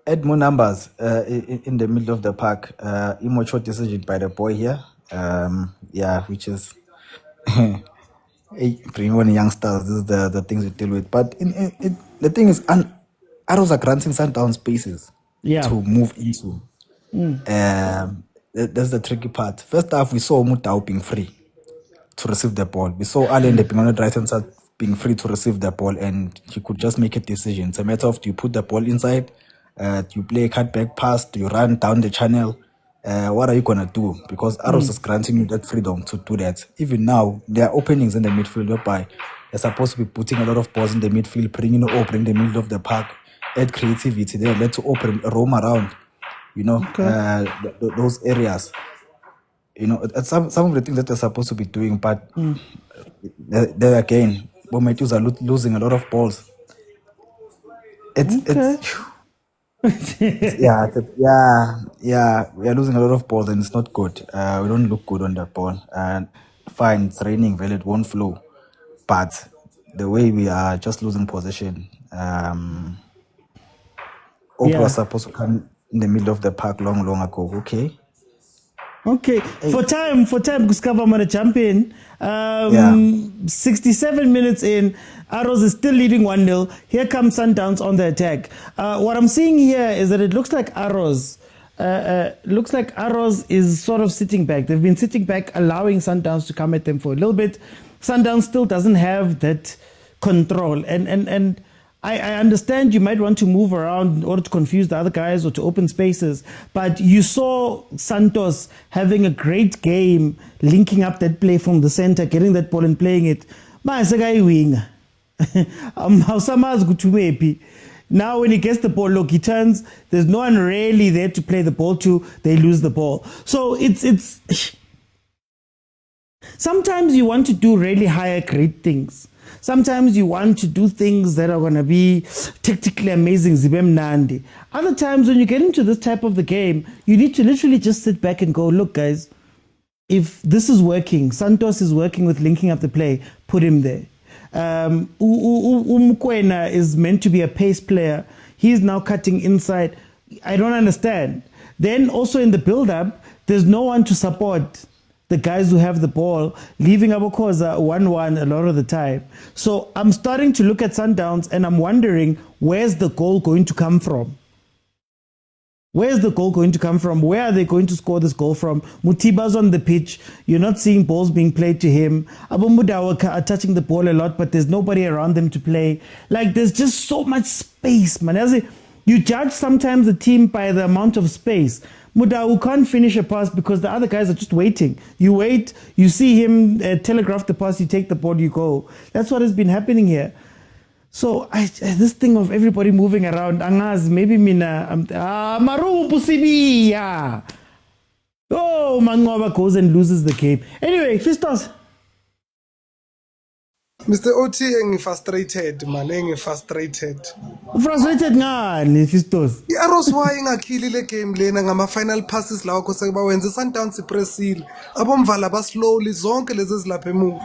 Add more numbers in the middle of the park. Immature decision by the boy here. Which is bringing on youngsters. This is the things we deal with. But the thing is, Arrows are granting Sundowns spaces to move into. That's the tricky part. First half, we saw Motaung being free to receive the ball. We saw Ahly being on the right hand side being free to receive the ball, and he could just make a decision. It's a matter of, do you put the ball inside? Do you play a cutback pass? Do you run down the channel? What are you going to do? Because Arrows is granting you that freedom to do that. Even now, there are openings in the midfield whereby they're supposed to be putting a lot of balls in the midfield, bring the middle of the park, add creativity there, let to roam around, those areas. Some of the things that they're supposed to be doing, but there again, Bometus are losing a lot of balls. We are losing a lot of balls, and it's not good. We don't look good on the ball. And fine, it's raining, well, it won't flow. But the way we are just losing possession, was supposed to come in the middle of the park long ago. Okay. For time, Gustavo, I'm going to jump in. 67 minutes in, Arrows is still leading 1-0. Here comes Sundowns on the attack. What I'm seeing here is that it looks like Arrows is sort of sitting back. They've been sitting back, allowing Sundowns to come at them for a little bit. Sundowns still doesn't have that control. And I understand you might want to move around in order to confuse the other guys or to open spaces, but you saw Santos having a great game, linking up that play from the center, getting that ball and playing it. Now when he gets the ball, look, he turns, there's no one really there to play the ball to, they lose the ball. So it's sometimes you want to do really higher grade things. Sometimes you want to do things that are going to be tactically amazing, Zibem Nandi. Other times when you get into this type of the game, you need to literally just sit back and go, look, guys, if this is working, Santos is working with linking up the play, put him there. Mokwena is meant to be a pace player. He's now cutting inside. I don't understand. Then also in the build-up, there's no one to support the guys who have the ball, leaving khoza 1-1 a lot of the time. So I'm starting to look at Sundowns and I'm wondering, where's the goal going to come from? Where's the goal going to come from? Where are they going to score this goal from? Mutiba's on the pitch. You're not seeing balls being played to him. Abumudawa are touching the ball a lot, but there's nobody around them to play. Like, there's just so much space, man. You judge sometimes a team by the amount of space. Mudawu can't finish a pass because the other guys are just waiting. You wait, you see him telegraph the pass, you take the ball, you go. That's what has been happening here. So this thing of everybody moving around, Angaz, maybe Mina, Maru Pusibiya. Oh, Mangoba goes and loses the game. Anyway, Fistos. Mr. OT frustrated man, frustrated. Frustrated ngani Fistos? I-Arrows why ingakhili le game lena ngama-final passes lawa kose bawenze i-Sundowns ipressile abomvala baslowly zonke lezi ezilapha emuva.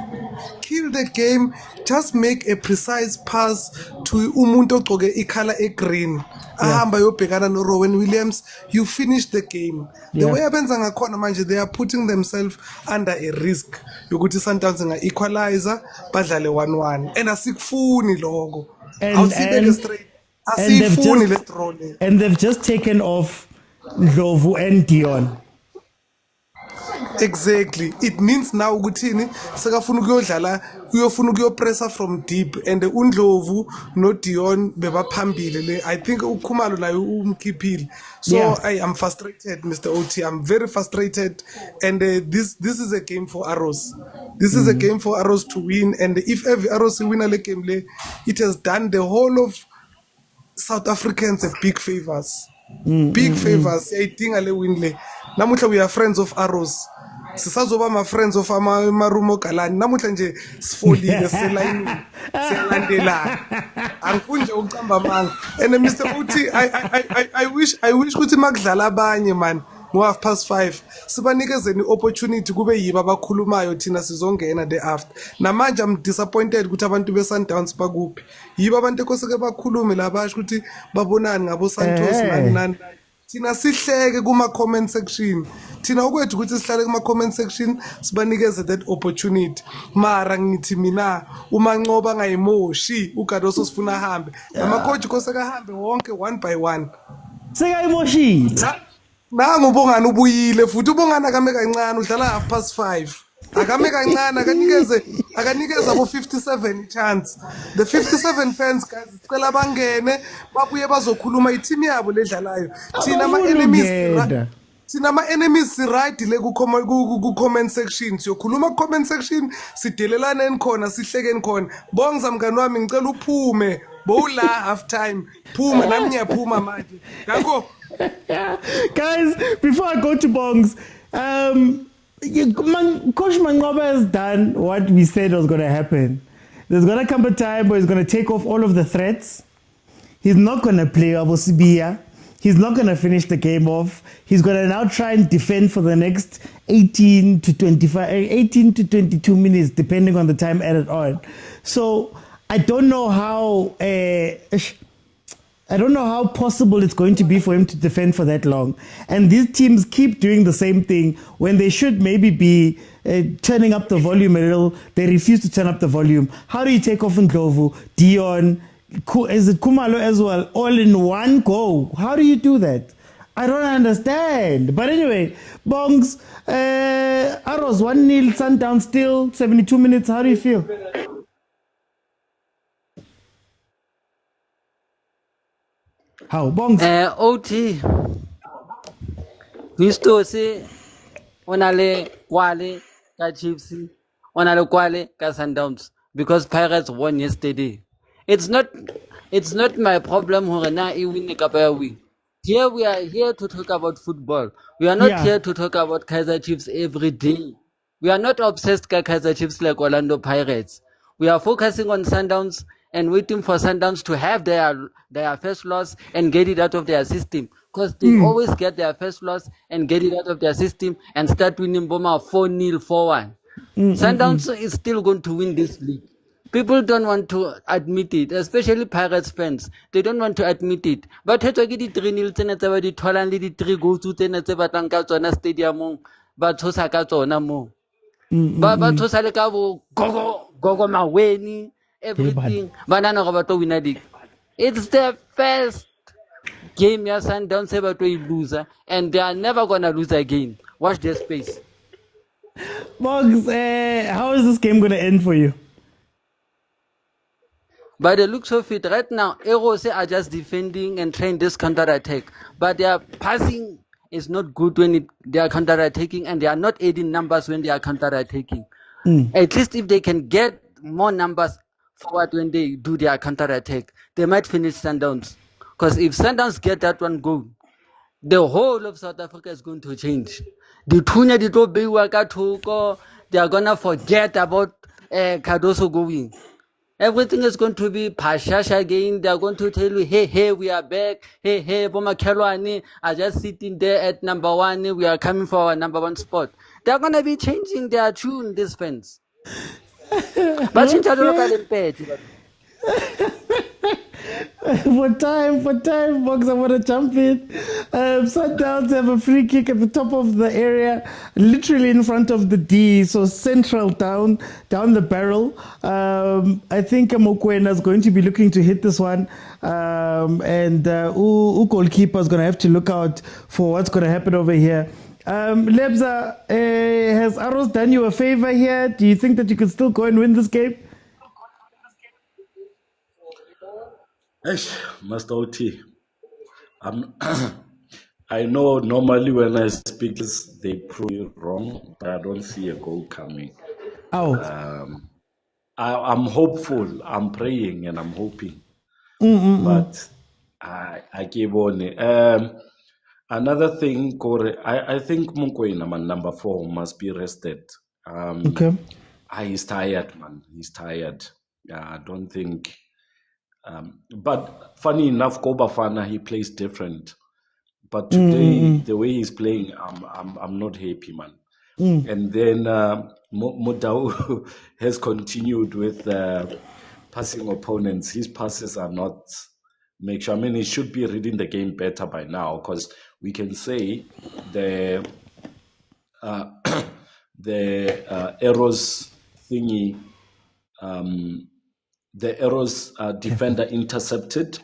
Kill the game, just make a precise pass to umuntu ogcoke ikhala egreen ahamba yobhekana no-Rowan Williams, you finish the game. The way abenza ngakhona manje, they are putting themselves under a risk yokuthi i-Sundowns nga-equalizer badlale 1-1 and asikufuni lokho. Awusibeke straight. And they've just taken off Ndlovu and Dion. Exactly. It means now ukuthini sekafuna ukuyodlala uyofuna ukuyopressa from deep and uNdlovu no Dion bebaphambili le. I think uKhumalo naye umkhiphile. So I am frustrated, Mr. OT. I'm very frustrated, and this is a game for Arrows. This is a game for Arrows to win, and if every Arrows win a game le, it has done the whole of South Africans have big favors. Big favors. I think ale win le. Namuhla we are friends of Arrows. Sisazoba my friends of Marumo Kalani. Namuhla nje sifolile selayini selandela. Angifuni ukuqamba manga. And Mr. Uti, I wish ukuthi makudlala abanye man. Ngo5:30 sibanikezeni opportunity kube yiba abakhulumayo thina sizongena the after. Namanje I'm disappointed ukuthi abantu beSundowns bakuphi. Yiba abantu ekoseke bakhulume labasho ukuthi babonani ngabo Santos nani. Thina sihleke kuma comment section. Thina ukwethu ukuthi sihlale kuma comment section sibanikeze that opportunity. Mara ngithi mina umanqoba ngayimoshi uGadoso sifuna hambe. Nama coach koseka hambe wonke one by one. Sekayimoshile. Nangu ubongani ubuyile futhi ubongani akame kancane udlala 5:30. Akame kancane akanikeza abo 57 chance. The 57 fans guys sicela bangene babuye bazokhuluma i-team yabo ledlalayo. Thina ama-enemies right le ku-comment section siyokhuluma ku-comment section sidelelane enkhona sihlekeni khona. Bongza mngani wami ngicela uphume bowula half time phuma nami ngiyaphuma manje. Ngakho guys, before I go to Bongs, Coach Mangoba has done what we said was going to happen. There's going to come a time where he's going to take off all of the threats. He's not going to play Abosibia. He's not going to finish the game off. He's going to now try and defend for the next 18 to 22 minutes, depending on the time added on. So I don't know how possible it's going to be for him to defend for that long. And these teams keep doing the same thing when they should maybe be turning up the volume a little. They refuse to turn up the volume. How do you take off Ndlovu, Dion, is it Khumalo as well, all in one go? How do you do that? I don't understand. But anyway, Bongs, Arrows 1-0, Sundowns still, 72 minutes. How do you feel? How? Bongs? OT. Visto se onale kwale ka Chiefs, onale kwale ka Sundowns because Pirates won yesterday. It's not my problem hore na I win kapa ya win. Here we are here to talk about football. We are not here to talk about Kaizer Chiefs every day. We are not obsessed with Kaizer Chiefs like Orlando Pirates. We are focusing on Sundowns and waiting for Sundowns to have their first loss and get it out of their system. Because they always get their first loss and get it out of their system and start winning Boma 4-0, 4-1. Sundowns is still going to win this league. People don't want to admit it, especially Pirates fans. They don't want to admit it. But heto ke di 3-0 tsena tse ba di tholang le di 3 goals tsena tse batlang ka tsona stadiumong ba tshosa ka tsona mo. Ba tshosa le ka bo gogo maweni everything. Banana go ba to win a league. It's their first game ya Sundowns e ba to lose and they are never going to lose again. Watch their space. Bugs, how is this game going to end for you? By the looks of it, right now, Arrows are just defending and trying this counter-attack. But their passing is not good when they are counter-attacking, and they are not adding numbers when they are counter-attacking. At least if they can get more numbers forward when they do their counter-attack, they might finish Sundowns. Because if Sundowns get that one goal, the whole of South Africa is going to change. They are going to forget about Cardoso going. Everything is going to be pashash again. They are going to tell you, hey, we are back. Hey, Boma Kelwani are just sitting there at number 1. We are coming for our number 1 spot. They are going to be changing their tune, these fans. But For time, Box, I want to jump in. Sundowns have a free kick at the top of the area, literally in front of the D, so central down the barrel. I think Mokwena is going to be looking to hit this one, and goalkeeper is going to have to look out for what's going to happen over here. Lebza, has Aros done you a favor here? Do you think that you can still go and win this game? Master OT, I know normally when I speak this, they prove it wrong, but I don't see a goal coming. Oh. I'm hopeful, I'm praying and I'm hoping. But I keep on it. Another thing, Corey, I think Mokwena, man, number 4, must be rested. Okay. He's tired, man. He's tired. I don't think... but funny enough, bafana, he plays different. But today, the way he's playing, I'm not happy, man. And then Motaung has continued with passing opponents. His passes are not make sure. I mean, he should be reading the game better by now, because we can say the arrows thingy. The arrows defender intercepted,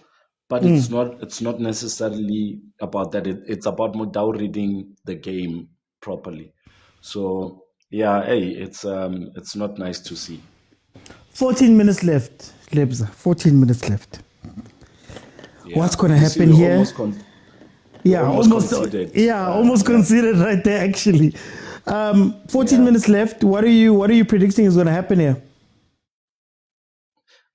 but it's not necessarily about that. It's about Motaung reading the game properly. So yeah, hey, it's not nice to see. 14 minutes left, Lebza. 14 minutes left. Yeah. What's going to happen here? Almost considered right there, actually. 14 minutes left. What are you predicting is going to happen here?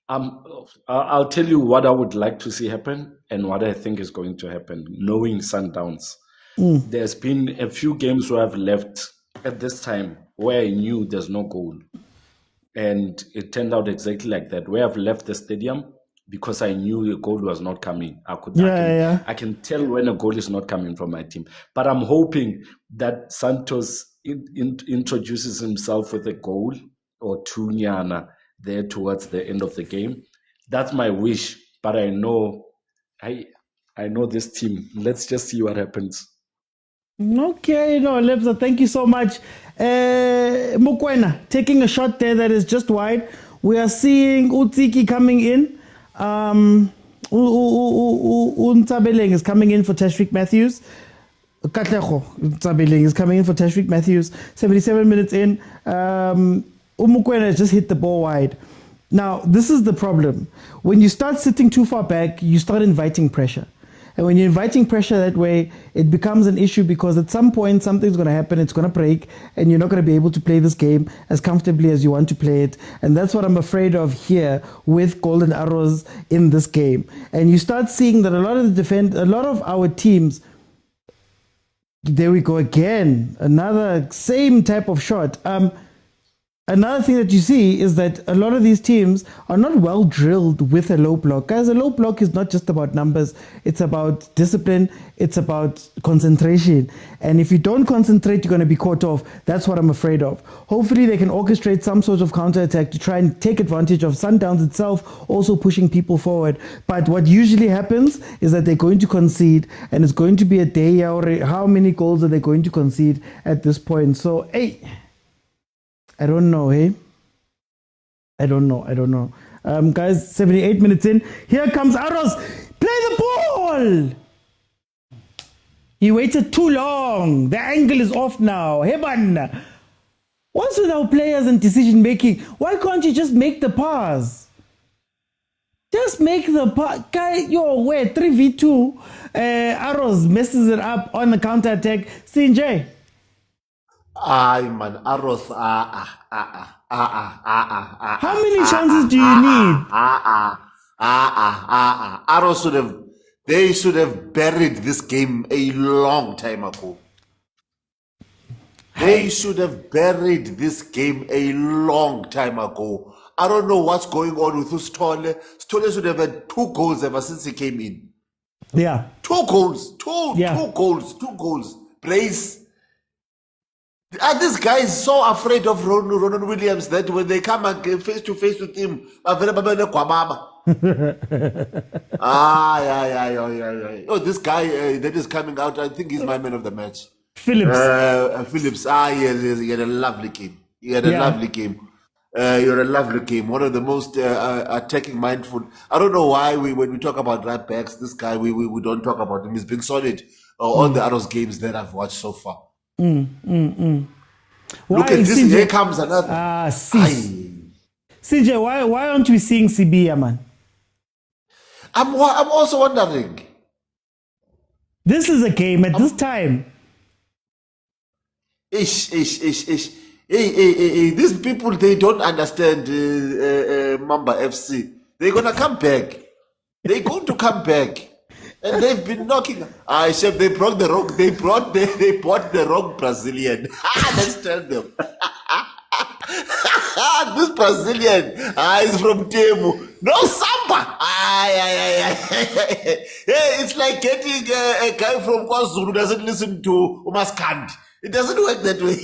I'll tell you what I would like to see happen and what I think is going to happen, knowing Sundowns. There's been a few games where I've left at this time where I knew there's no goal. And it turned out exactly like that, where I've left the stadium because I knew a goal was not coming. I can tell when a goal is not coming from my team. But I'm hoping that Santos introduces himself with a goal or two nyana there towards the end of the game. That's my wish, but I know this team. Let's just see what happens. Okay, Lebza, thank you so much. Mokwena taking a shot there that is just wide. We are seeing Utsiki coming in. Untabeleng is coming in for Tashrik Matthews. Katlego Untabeleng is coming in for Tashrik Matthews. 77 minutes in. Mokwena just hit the ball wide. Now, this is the problem. When you start sitting too far back, you start inviting pressure. And when you're inviting pressure that way, it becomes an issue because at some point, something's going to happen, it's going to break, and you're not going to be able to play this game as comfortably as you want to play it. And that's what I'm afraid of here with Golden Arrows in this game. And you start seeing that a lot of our teams, there we go again, another same type of shot. Another thing that you see is that a lot of these teams are not well drilled with a low block. Guys, a low block is not just about numbers. It's about discipline. It's about concentration. And if you don't concentrate, you're going to be caught off. That's what I'm afraid of. Hopefully, they can orchestrate some sort of counterattack to try and take advantage of Sundowns itself, also pushing people forward. But what usually happens is that they're going to concede, and it's going to be a day or how many goals are they going to concede at this point. So, hey, I don't know, hey? I don't know. Guys, 78 minutes in. Here comes Aros. Play the ball! He waited too long. The angle is off now. Hey, man. What's with our players and decision making? Why can't you just make the pass? Just make the pass. Guy, 3v2. Aros messes it up on the counter attack. CJ. Aye, man, Arrows, How many chances do you need? Arrows should have buried this game a long time ago. They should have buried this game a long time ago. I don't know what's going on with Stole. Stole should have had 2 goals ever since he came in. Yeah. 2 goals. Two goals. Brace. Are these guys so afraid of Ronald Williams that when they come face to face with him, yeah. Oh, this guy that is coming out, I think he's my man of the match. Phillips. Phillips. He had a lovely game. Lovely game. You're a lovely game. One of the most attacking, mindful. I don't know why when we talk about right backs, this guy, we don't talk about him. He's been solid on the other games that I've watched so far. Why, Look at this. CJ? Here comes another. CJ, why aren't we seeing CB, man? I'm also wondering. This is a game at this time. Ish. Hey, these people, they don't understand Mamba FC. They're gonna come back. They're going to come back. And they've been knocking. Chef, they brought the wrong. They bought the wrong Brazilian. Let's tell them. This Brazilian is from Temu. No samba. Hey, it's like getting a guy from KwaZulu who doesn't listen to Umaskandi. It doesn't work that way.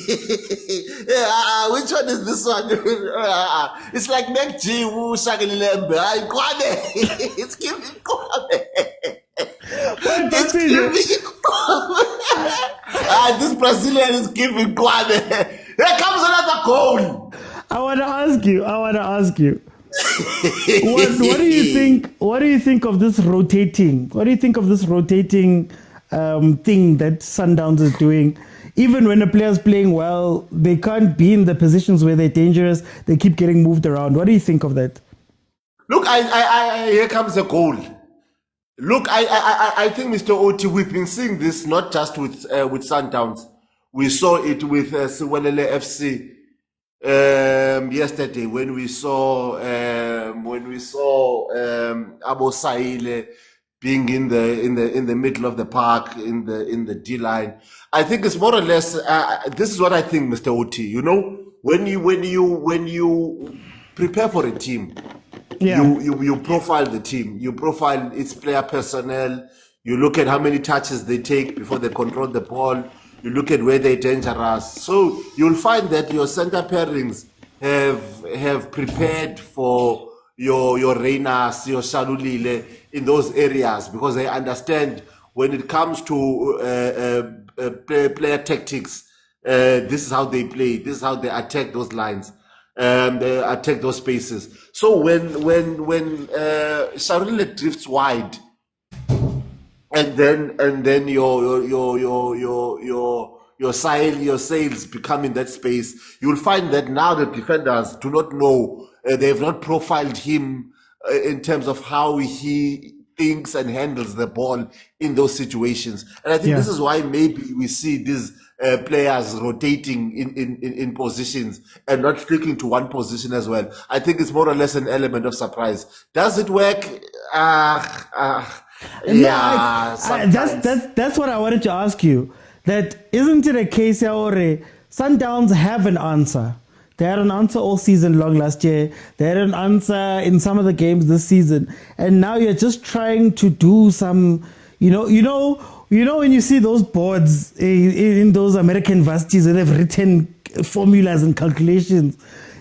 Which one is this one? It's like Mek G who Shagalilembe. It's giving Kwame. It's giving Kwame. This Brazilian is giving Kwame. Here comes another goal. I want to ask you. What do you think? What do you think of this rotating? What do you think of this rotating thing that Sundowns is doing? Even when a player's playing well, they can't be in the positions where they're dangerous. They keep getting moved around. What do you think of that? Look, here comes a goal. Look, I think, Mr. Oti, we've been seeing this not just with Sundowns. We saw it with Siwelele FC yesterday when we saw Abo Saile being in the middle of the park in the D line. I think it's more or less this is what I think, Mr. Oti. You know, when you prepare for a team, you profile the team, you profile its player personnel, you look at how many touches they take before they control the ball, you look at where they're dangerous. So you'll find that your center pairings have prepared for your Reinas, your Shalulile in those areas, because they understand when it comes to player tactics, this is how they play, this is how they attack those lines, they attack those spaces. So when Shalulile drifts wide, and then your sails become in that space, you'll find that now the defenders do not know. They've not profiled him in terms of how he thinks and handles the ball in those situations. And I think this is why maybe we see these players rotating in positions and not sticking to one position as well. I think it's more or less an element of surprise. Does it work? That's what I wanted to ask you. That isn't it a case where Sundowns have an answer? They had an answer all season long last year. They had an answer in some of the games this season, and now you're just trying to do some, you know when you see those boards in those American varsities where they've written formulas and calculations.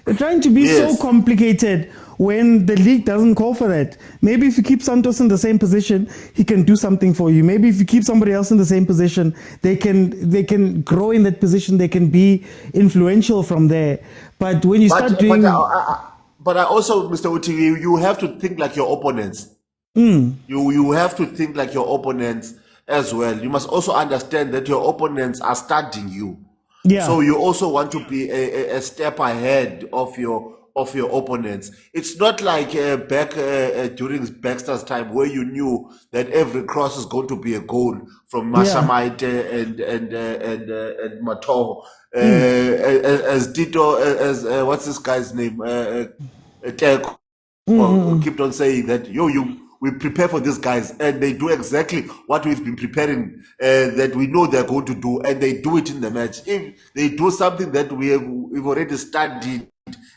You're trying to be so complicated when the league doesn't call for that. Maybe if you keep Santos in the same position, he can do something for you. Maybe if you keep somebody else in the same position, they can grow in that position. They can be influential from there. But when you start doing... But I also, Mr. Uti, you have to think like your opponents. You have to think like your opponents as well. You must also understand that your opponents are studying you. Yeah. So you also want to be a step ahead of your opponents. It's not like back during Baxter's time where you knew that every cross is going to be a goal from Mashamaite and Motaung. As Tito, what's this guy's name? Teko kept on saying that we prepare for these guys, and they do exactly what we've been preparing, that we know they're going to do, and they do it in the match. If they do something that we've already studied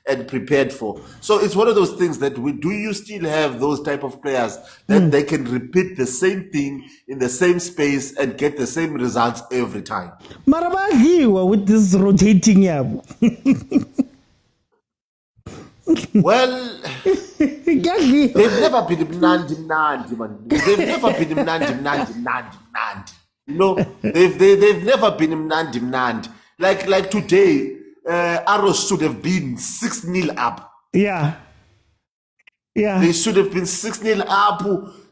and prepared for. So it's one of those things that do you still have those type of players that they can repeat the same thing in the same space and get the same results every time? Marabagiwa with this rotating yabo. Well, they've never been mnandi, man. They've never been mnandi. You know, they've never been mnandi. Like today, Arrows should have been 6-0 up. Yeah. They should have been 6-0 up.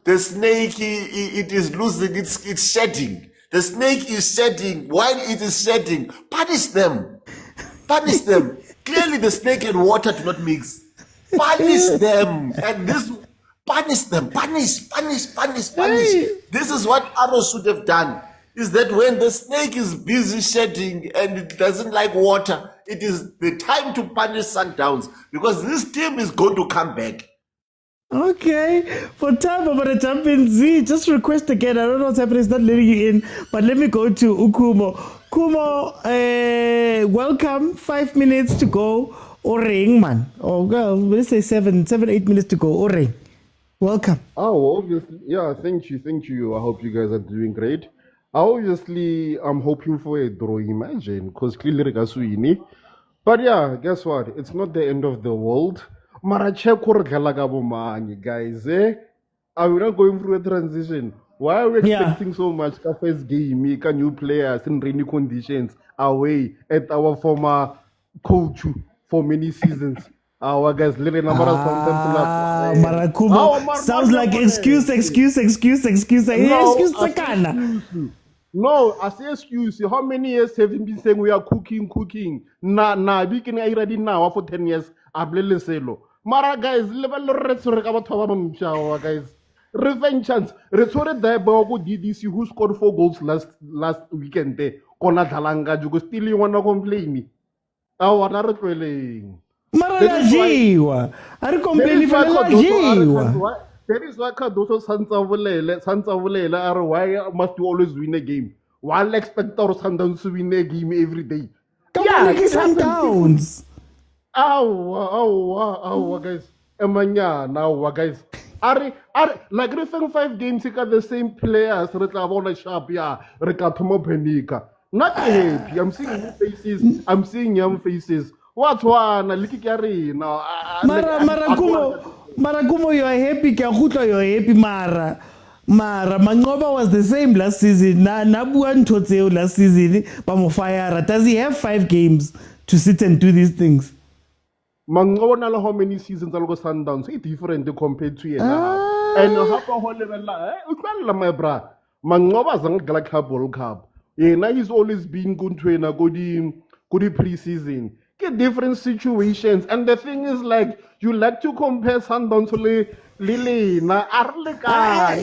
The snake, it is losing, it's shedding. The snake is shedding. While it is shedding, punish them. Punish them. Clearly the snake and water do not mix. Punish them. And this, punish them. Punish. This is what Arrows should have done. Is that when the snake is busy shedding and it doesn't like water, it is the time to punish Sundowns, because this team is going to come back. Okay, for time about the Champions Z, just request again. I don't know what's happening, it's not letting you in, but let me go to Ukumo. Kumo, welcome. 5 minutes to go. Oring, man. Oh, well, let's say 8 minutes to go. Oring, welcome. Oh, obviously, yeah, thank you. I hope you guys are doing great. Obviously, I'm hoping for a draw, imagine, because clearly Regaswini. But yeah, guess what? It's not the end of the world. Guys, are we not going through a transition? Why are we expecting so much? Cafe's game, new players in rainy conditions away at our former coach for many seasons. Our guys, Marakumo sounds like excuse. No, I say excuse. How many years have you been saying we are cooking? We can already now for 10 years. Mara guys, guys. Revenge chance. Retore Daibo DDC who scored 4 goals last weekend. Kona Talanga, you still you wanna complain? Our trailing. Maralajiwa. I complain for Lajiwa. That is why those sons of Vulela are why must you always win a game. Why expect our Sundowns to win a game every day? Come on, Sundowns. Guys. Emanya now, guys. Are like referring 5 games, you got the same players. Rekabona sharp, yeah. Rekatomo Penika. Not happy. I'm seeing young faces. What's one? Marakumo, you are happy. Kahuta, you are happy. Mara, Mangoba was the same last season. Nabuan Toteo last season. Bamofayara. Does he have 5 games to sit and do these things? Mangoba, how many seasons are Sundowns? It's different compared to you. And my bra. Mangoba's a World Cup. Yeah, he's always been good trainer, good pre-season. Get different situations, and the thing is, like, you like to compare Sundowns to Lily na Arleka.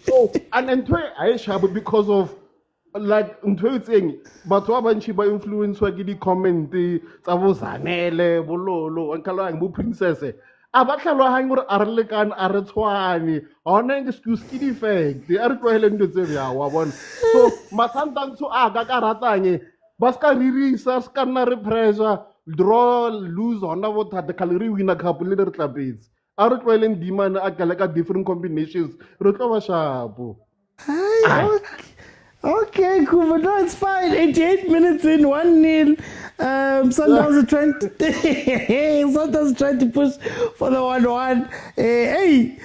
So, and then I shall because of like saying, but what about Chiba influence? Why did he comment? Zanele, Bololo, and Kalang Princess. Abatlalo hangur Arlekan Aretwani on an excuse kid effect. The Artwell to Zevia one. So Masantan to Agakaratani Baska Riri Canary pressure draw lose on what had the calorie win a couple little clubs. Artwell and demand a different combinations. Recover sharp. Okay, cool. No, it's fine. 88 minutes in, 1-0. Sundowns are trying to Sundowns trying to push for the 1-1. Hey,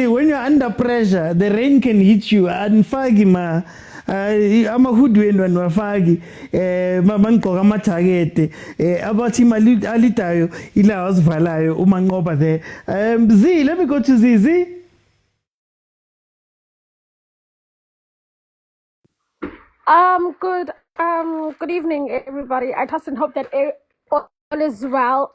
when you're under pressure, the rain can hit you. And Fagima, I'm a hoodwin when we're Fagi, Mamanko Ramatagete, Abatima Alitayo, Ilaos Valayo, Umangoba there. Z, let me go to Z. Good evening, everybody. I trust and hope that all is well.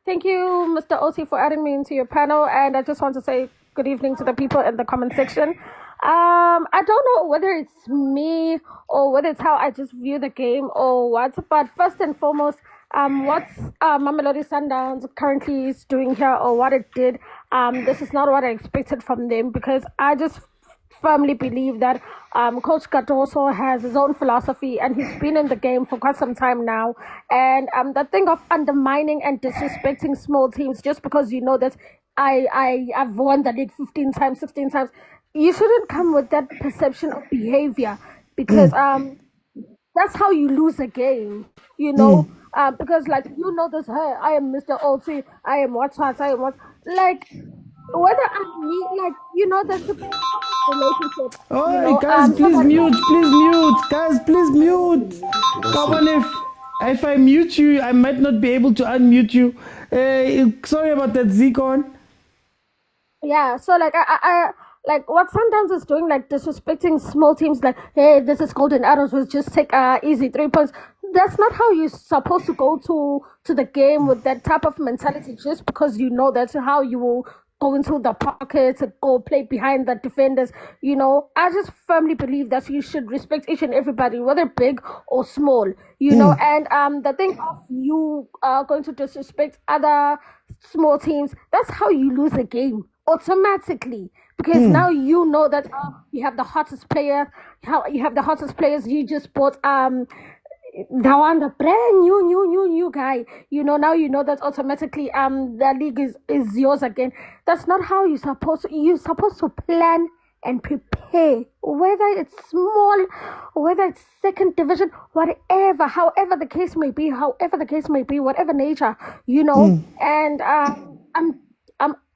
Thank you, Mr. Oti, for adding me into your panel, and I just want to say good evening to the people in the comment section. I don't know whether it's me or whether it's how I just view the game or what, but first and foremost, what's Mamelodi Sundowns currently is doing here, or what it did, this is not what I expected from them, because I just firmly believe that Coach Cardoso has his own philosophy, and he's been in the game for quite some time now. And the thing of undermining and disrespecting small teams just because you know that I've won the league 15 times, 16 times, you shouldn't come with that perception of behavior, because that's how you lose a game, you know. Because like, you know this, hey, I am Mr. OT, I am what, I am what, like, whether I'm me, like, you know, there's a relationship. Oh, guys, please mute, guys, please mute. Come on, if I mute you, I might not be able to unmute you. Sorry about that, Zikon. Yeah, so like I like what Sundowns is doing, like disrespecting small teams, like, hey, this is Golden Arrows, we'll just take easy 3 points. That's not how you're supposed to go to the game with that type of mentality, just because you know that's how you will go into the pocket to go play behind the defenders. You know, I just firmly believe that you should respect each and everybody, whether big or small, you know. And the thing of you going to disrespect other small teams, that's how you lose a game automatically, because now you know that you have the hottest player, you have the hottest players. You just bought the one, the brand new guy, you know. Now you know that automatically the league is yours again. That's not how you're supposed to plan and prepare, whether it's small, whether it's second division, whatever, however the case may be, whatever nature, you know. And I'm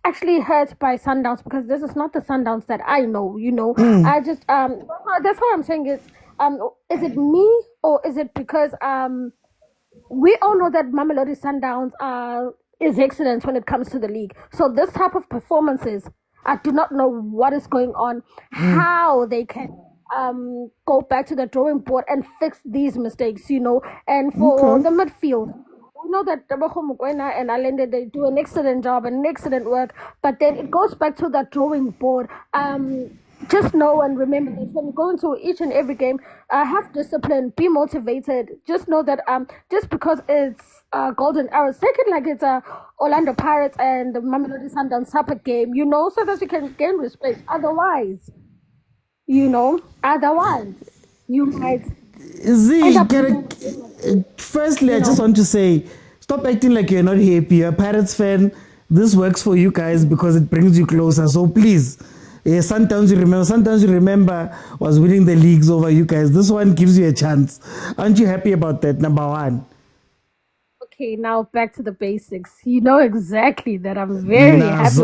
actually hurt by Sundowns, because this is not the Sundowns that I know, you know. I just that's why I'm saying is it me, or is it because we all know that Mamelodi Sundowns is excellent when it comes to the league. So this type of performances, I do not know what is going on, how they can go back to the drawing board and fix these mistakes, you know. And for the midfield, we know that Mokwena and Allende, they do an excellent job and excellent work, but then it goes back to the drawing board. Just know and remember that when you go into each and every game, have discipline, be motivated. Just know that just because it's Golden Arrows, take it like it's Orlando Pirates and the Mamelodi Sundowns type of game, you know, so that you can gain respect. Otherwise, you might. Firstly, I just want to say, stop acting like you're not happy. You're a Pirates fan. This works for you guys because it brings you closer. So please, Sundowns, you remember was winning the leagues over you guys. This one gives you a chance. Aren't you happy about that? Number one. Okay, now back to the basics. You know exactly that I'm very happy.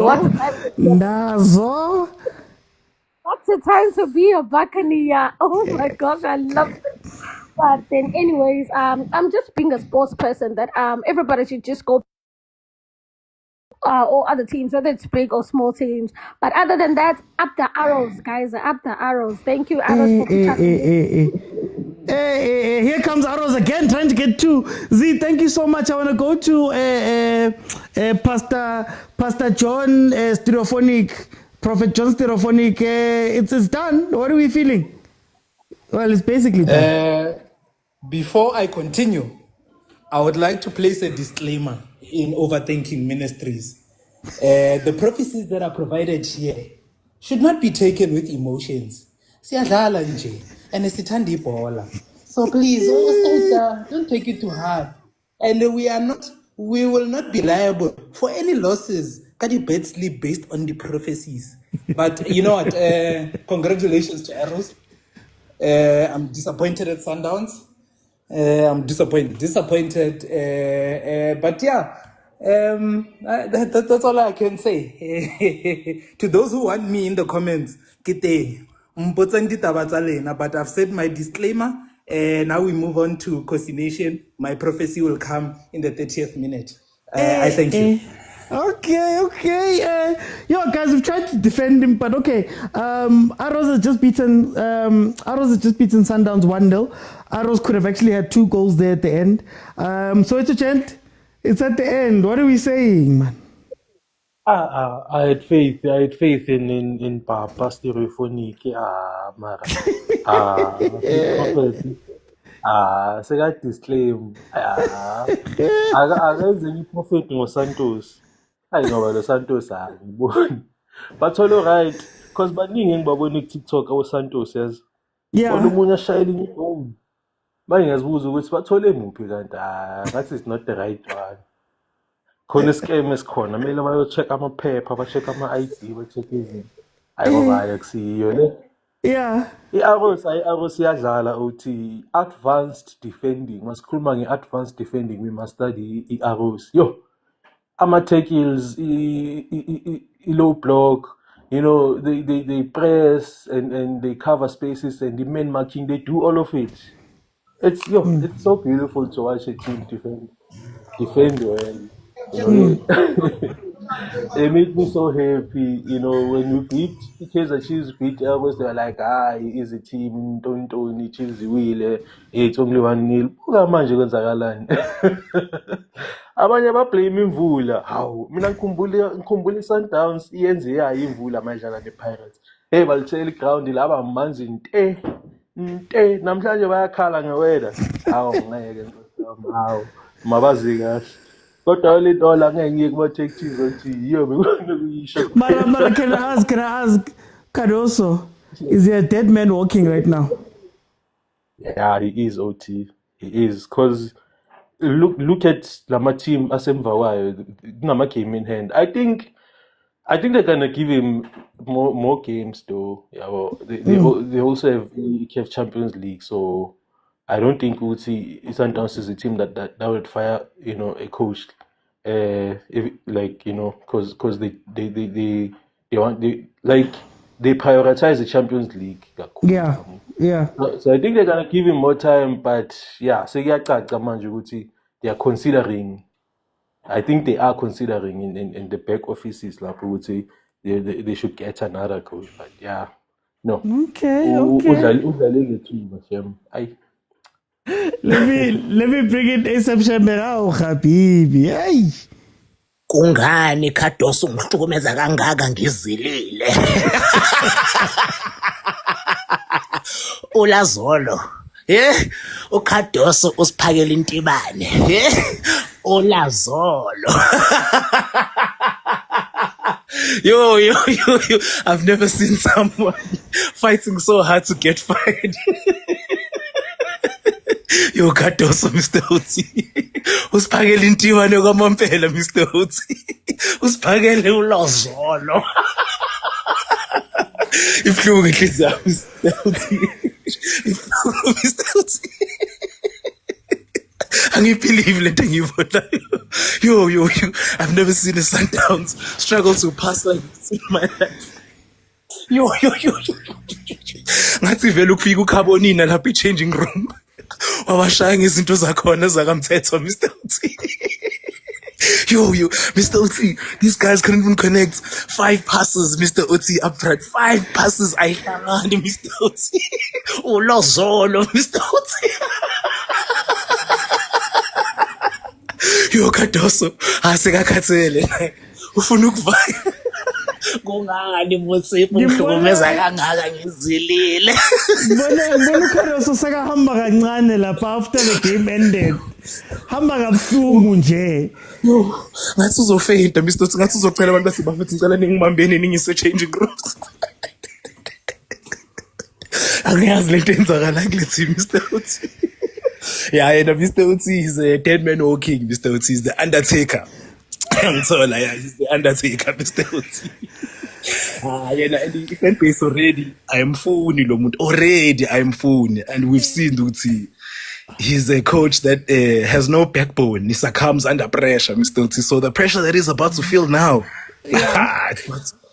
What's the time to be a Buccaneer? Oh my gosh, I love it. But then anyways, I'm just being a sports person that everybody should just go or other teams, whether it's big or small teams. But other than that, up the arrows, guys, up the arrows. Thank you, Arrows, for here comes Arrows again, trying to get two. Z, thank you so much. I want to go to Pastor John Stereophonic, Prophet John Stereophonic. It's done. What are we feeling? Well, it's basically done. Before I continue, I would like to place a disclaimer in Overthinking Ministries. The prophecies that are provided here should not be taken with emotions. Siyadlala nje, and sithanda ibhola. So please, don't take it too hard. And we will not be liable for any losses that you bet sleep based on the prophecies. But you know what? Congratulations to Arrows. I'm disappointed at Sundowns. I'm disappointed. But yeah, that's all I can say. To those who want me in the comments, but I've said my disclaimer. Now we move on to coordination. My prophecy will come in the 30th minute. I thank you. Okay. Guys, we've tried to defend him, but okay. Arrows has just beaten Sundowns 1-0. Arrows could have actually had 2 goals there at the end. So it's a chant. It's at the end. What are we saying, man? I had faith in Papa Stereophonic. Seka-disclaim. Akaze ngi-profit ngo-Santos. Hayi ngoba lo Santos angiboni. Bathole right because baningi engibabona ku-TikTok abo-Santos yazi. Yeah. Olumunye ashayela ingoma. Bangiyazibuza ukuthi bathole muphi kanti ngathi it's not the right one. Khona isikeme esikhona kumele bayo-check amaphepha ba-check ama-ID ba-check izinto. Hayi ngoba hayi akusiyo le. Yeah. I-Arrows iyadlala uthi advanced defending. Masikhuluma nge-advanced defending we must study i-Arrows. Yo, ama-tackles, i-low block, you know, they press and they cover spaces and the man marking, they do all of it. It's so beautiful to watch a team defend well. You know, they make me so happy, you know, when you beat Kaizer Chiefs beat Elbows, they're like, is a team, don't Chiefs wile, it's only 1-0. Buka manje kwenzakalani. Abanye bablame imvula. Hawu, mina ngikhumbula Sundowns iyenze yayi imvula mayidlala nePirates. Hey, balithela iground laba manzi nte namhlanje bayakhala ngeweda. Hawu ngeke hawu mabazi kahle. Kodwa le dola ngeke ngiye kuma-tactics othi yiyo bekuyisho. Mara, can I ask, Cardoso, is there a dead man walking right now? Yeah, he is OT. He is because look at Lama team asemva wayo kunama game in hand. I think they're gonna give him more games though. Yeah, well, they also have the CAF Champions League, so I don't think we would see Sundowns is a team that would fire, you know, a coach, if like, you know, because they prioritize the Champions League. Yeah. So I think they're gonna give him more time, but yeah, so they are considering. I think they are considering in the back offices, like we would say, they should get another coach, but yeah, no. Okay. Let me bring in ASAP Shambera, Habibi. Hey. Kungani Cardoso ngihlukumeza kangaka ngizilile. Ulazolo. uCardoso usiphakela intibane. Ulazolo. Yo, I've never seen someone fighting so hard to get fired. Yo, Cardoso, Mr. Uti. Usiphakela intibane kwamampela, Mr. Uti. Usiphakele ulazolo. Ifluke inhliziyo yami, Mr. Uti. Mr. Uti. Angibelieve le nto engiyibonayo. Yo, I've never seen a Sundowns struggle to pass like this in my life. Yo. Ngathi vele ukufika uCarbonina lapha i-changing room. Wabashaya ngezinto zakhona zakamthetho, Mr. Uti. Yo, Mr. Uti, these guys couldn't even connect 5 passes, Mr. Uti, up front. 5 passes, I can't, Mr. Uti. Ulozolo, Mr. Uti. Yo, Cardoso, asekakhathele. Ufuna ukuvaya. Kungani Motsepe ngihlukumeza kangaka ngizilile. Bona Cardoso sekahamba kancane lapha after the game ended. Hamba kabuhlungu nje. Yo, ngathi uzofeyinta Mr. Uti, ngathi uzophela abantu basebafethi ngicela ningibambeni ningise changing rooms. Angiyazi lento enzakala kule team, Mr. Uti. Yeah, Mr. Uti is a dead man walking. Mr. Uti is the Undertaker. Ngithola, yeah, he's the Undertaker, Mr. Uti. And the fan base already, I am phone lo muntu. Already, I am phone. And we've seen Uti. He's a coach that has no backbone. He succumbs under pressure, Mr. Uti. So the pressure that he's about to feel now,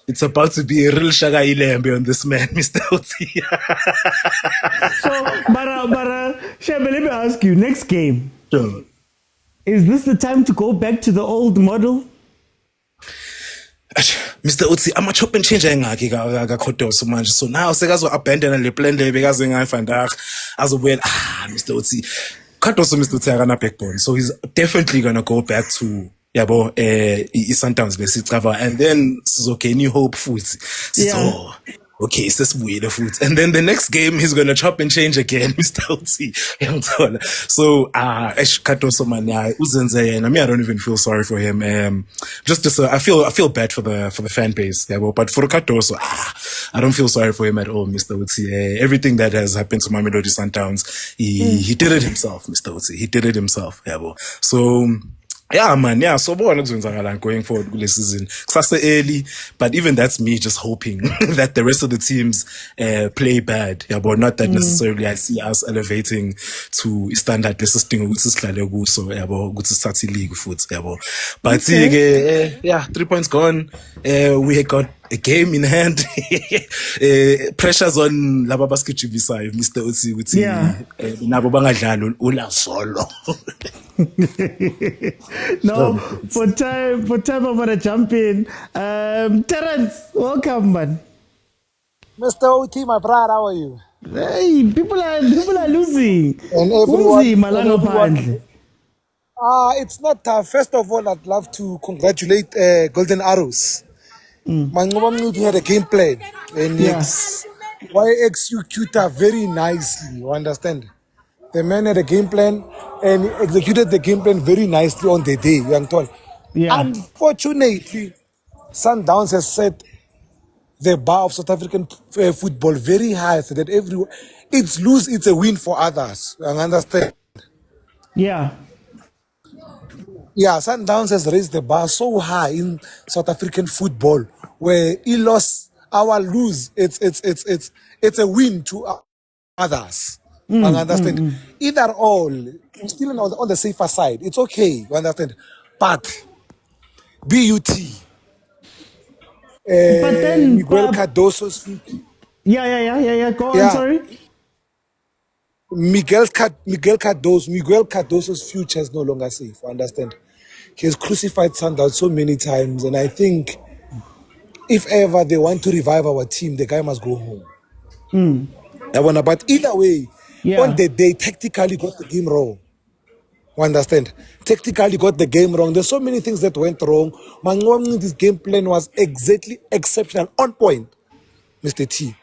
it's about to be a real Shaga Ilembe on this man, Mr. Uti. So, Bara, Shebe, let me ask you, next game. Sure. Is this the time to go back to the old model? Mr. Uti, I'm a chop and change engaki Cardoso manje. So now sekazo abandon le plan le bekaze ngayifanda azobuya Mr. Uti. Cardoso Mr. Uti akana backbone. So he's definitely going to go back to Sundowns besicava, and then sizogeni hope futhi. So okay, sesibuyile futhi. And then the next game he's gonna chop and change again, Mr. Uti. So Katoso man, uzenze yena. Me, I don't even feel sorry for him. I feel bad for the fan base. Yeah, but for Katoso, I don't feel sorry for him at all, Mr. Uti. Everything that has happened to Mamelodi Sundowns, he did it himself, Mr. Uti. He did it himself. Yeah, so. Yeah, man. Yeah, so going forward with this season. Early, but even that's me just hoping that the rest of the teams play bad. Yeah, but not that necessarily I see us elevating to standard. This is thing which is so yeah, but good to start the league foot. Yeah, but see, 3 points gone. We got a game in hand. Pressures on Laba Basket side, Mr. Uti. Yeah. Nabo bangadlala ula solo. No, for time I'm gonna jump in. Terence, welcome, man. Mr. OT, my brother, how are you? Hey, people are losing. And everyone. It's not tough. First of all, I'd love to congratulate Golden Arrows. Mangoba had a game plan, and it's executed very nicely. You understand? The man had a game plan and executed the game plan very nicely on the day. You understand? Yeah. Unfortunately, Sundowns has set the bar of South African football very high, so that it's lose, it's a win for others. You understand? Yeah. Yeah, Sundowns has raised the bar so high in South African football, where he lost, our lose, it's a win to others. You understand? Either all, still on the safer side. It's okay. You understand? But BUT, but then Miguel Cardoso's future. Yeah. Go on. Sorry. Miguel Cardoso's future is no longer safe. You understand? He has crucified Sundowns so many times, and I think if ever they want to revive our team, the guy must go home. But either way, on the day, tactically got the game wrong. You understand? Tactically got the game wrong. There's so many things that went wrong. This game plan was exactly exceptional, on point, Mr. T.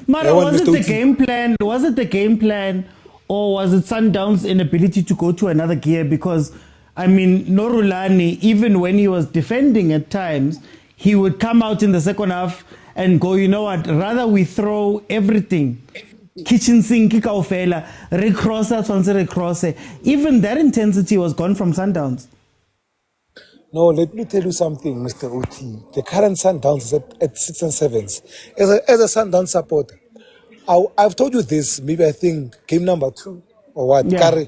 Mara, was it the game plan? Was it the game plan, or was it Sundowns' inability to go to another gear? Because I mean, Rulani, even when he was defending at times, he would come out in the second half and go, you know what, rather we throw everything. Kitchen sink, kikaofela, recross. Even that intensity was gone from Sundowns. No, let me tell you something, Mr. OT. The current Sundowns is at 6 and 7s. As a Sundowns supporter, I've told you this, maybe I think game number 2 or what. Yeah.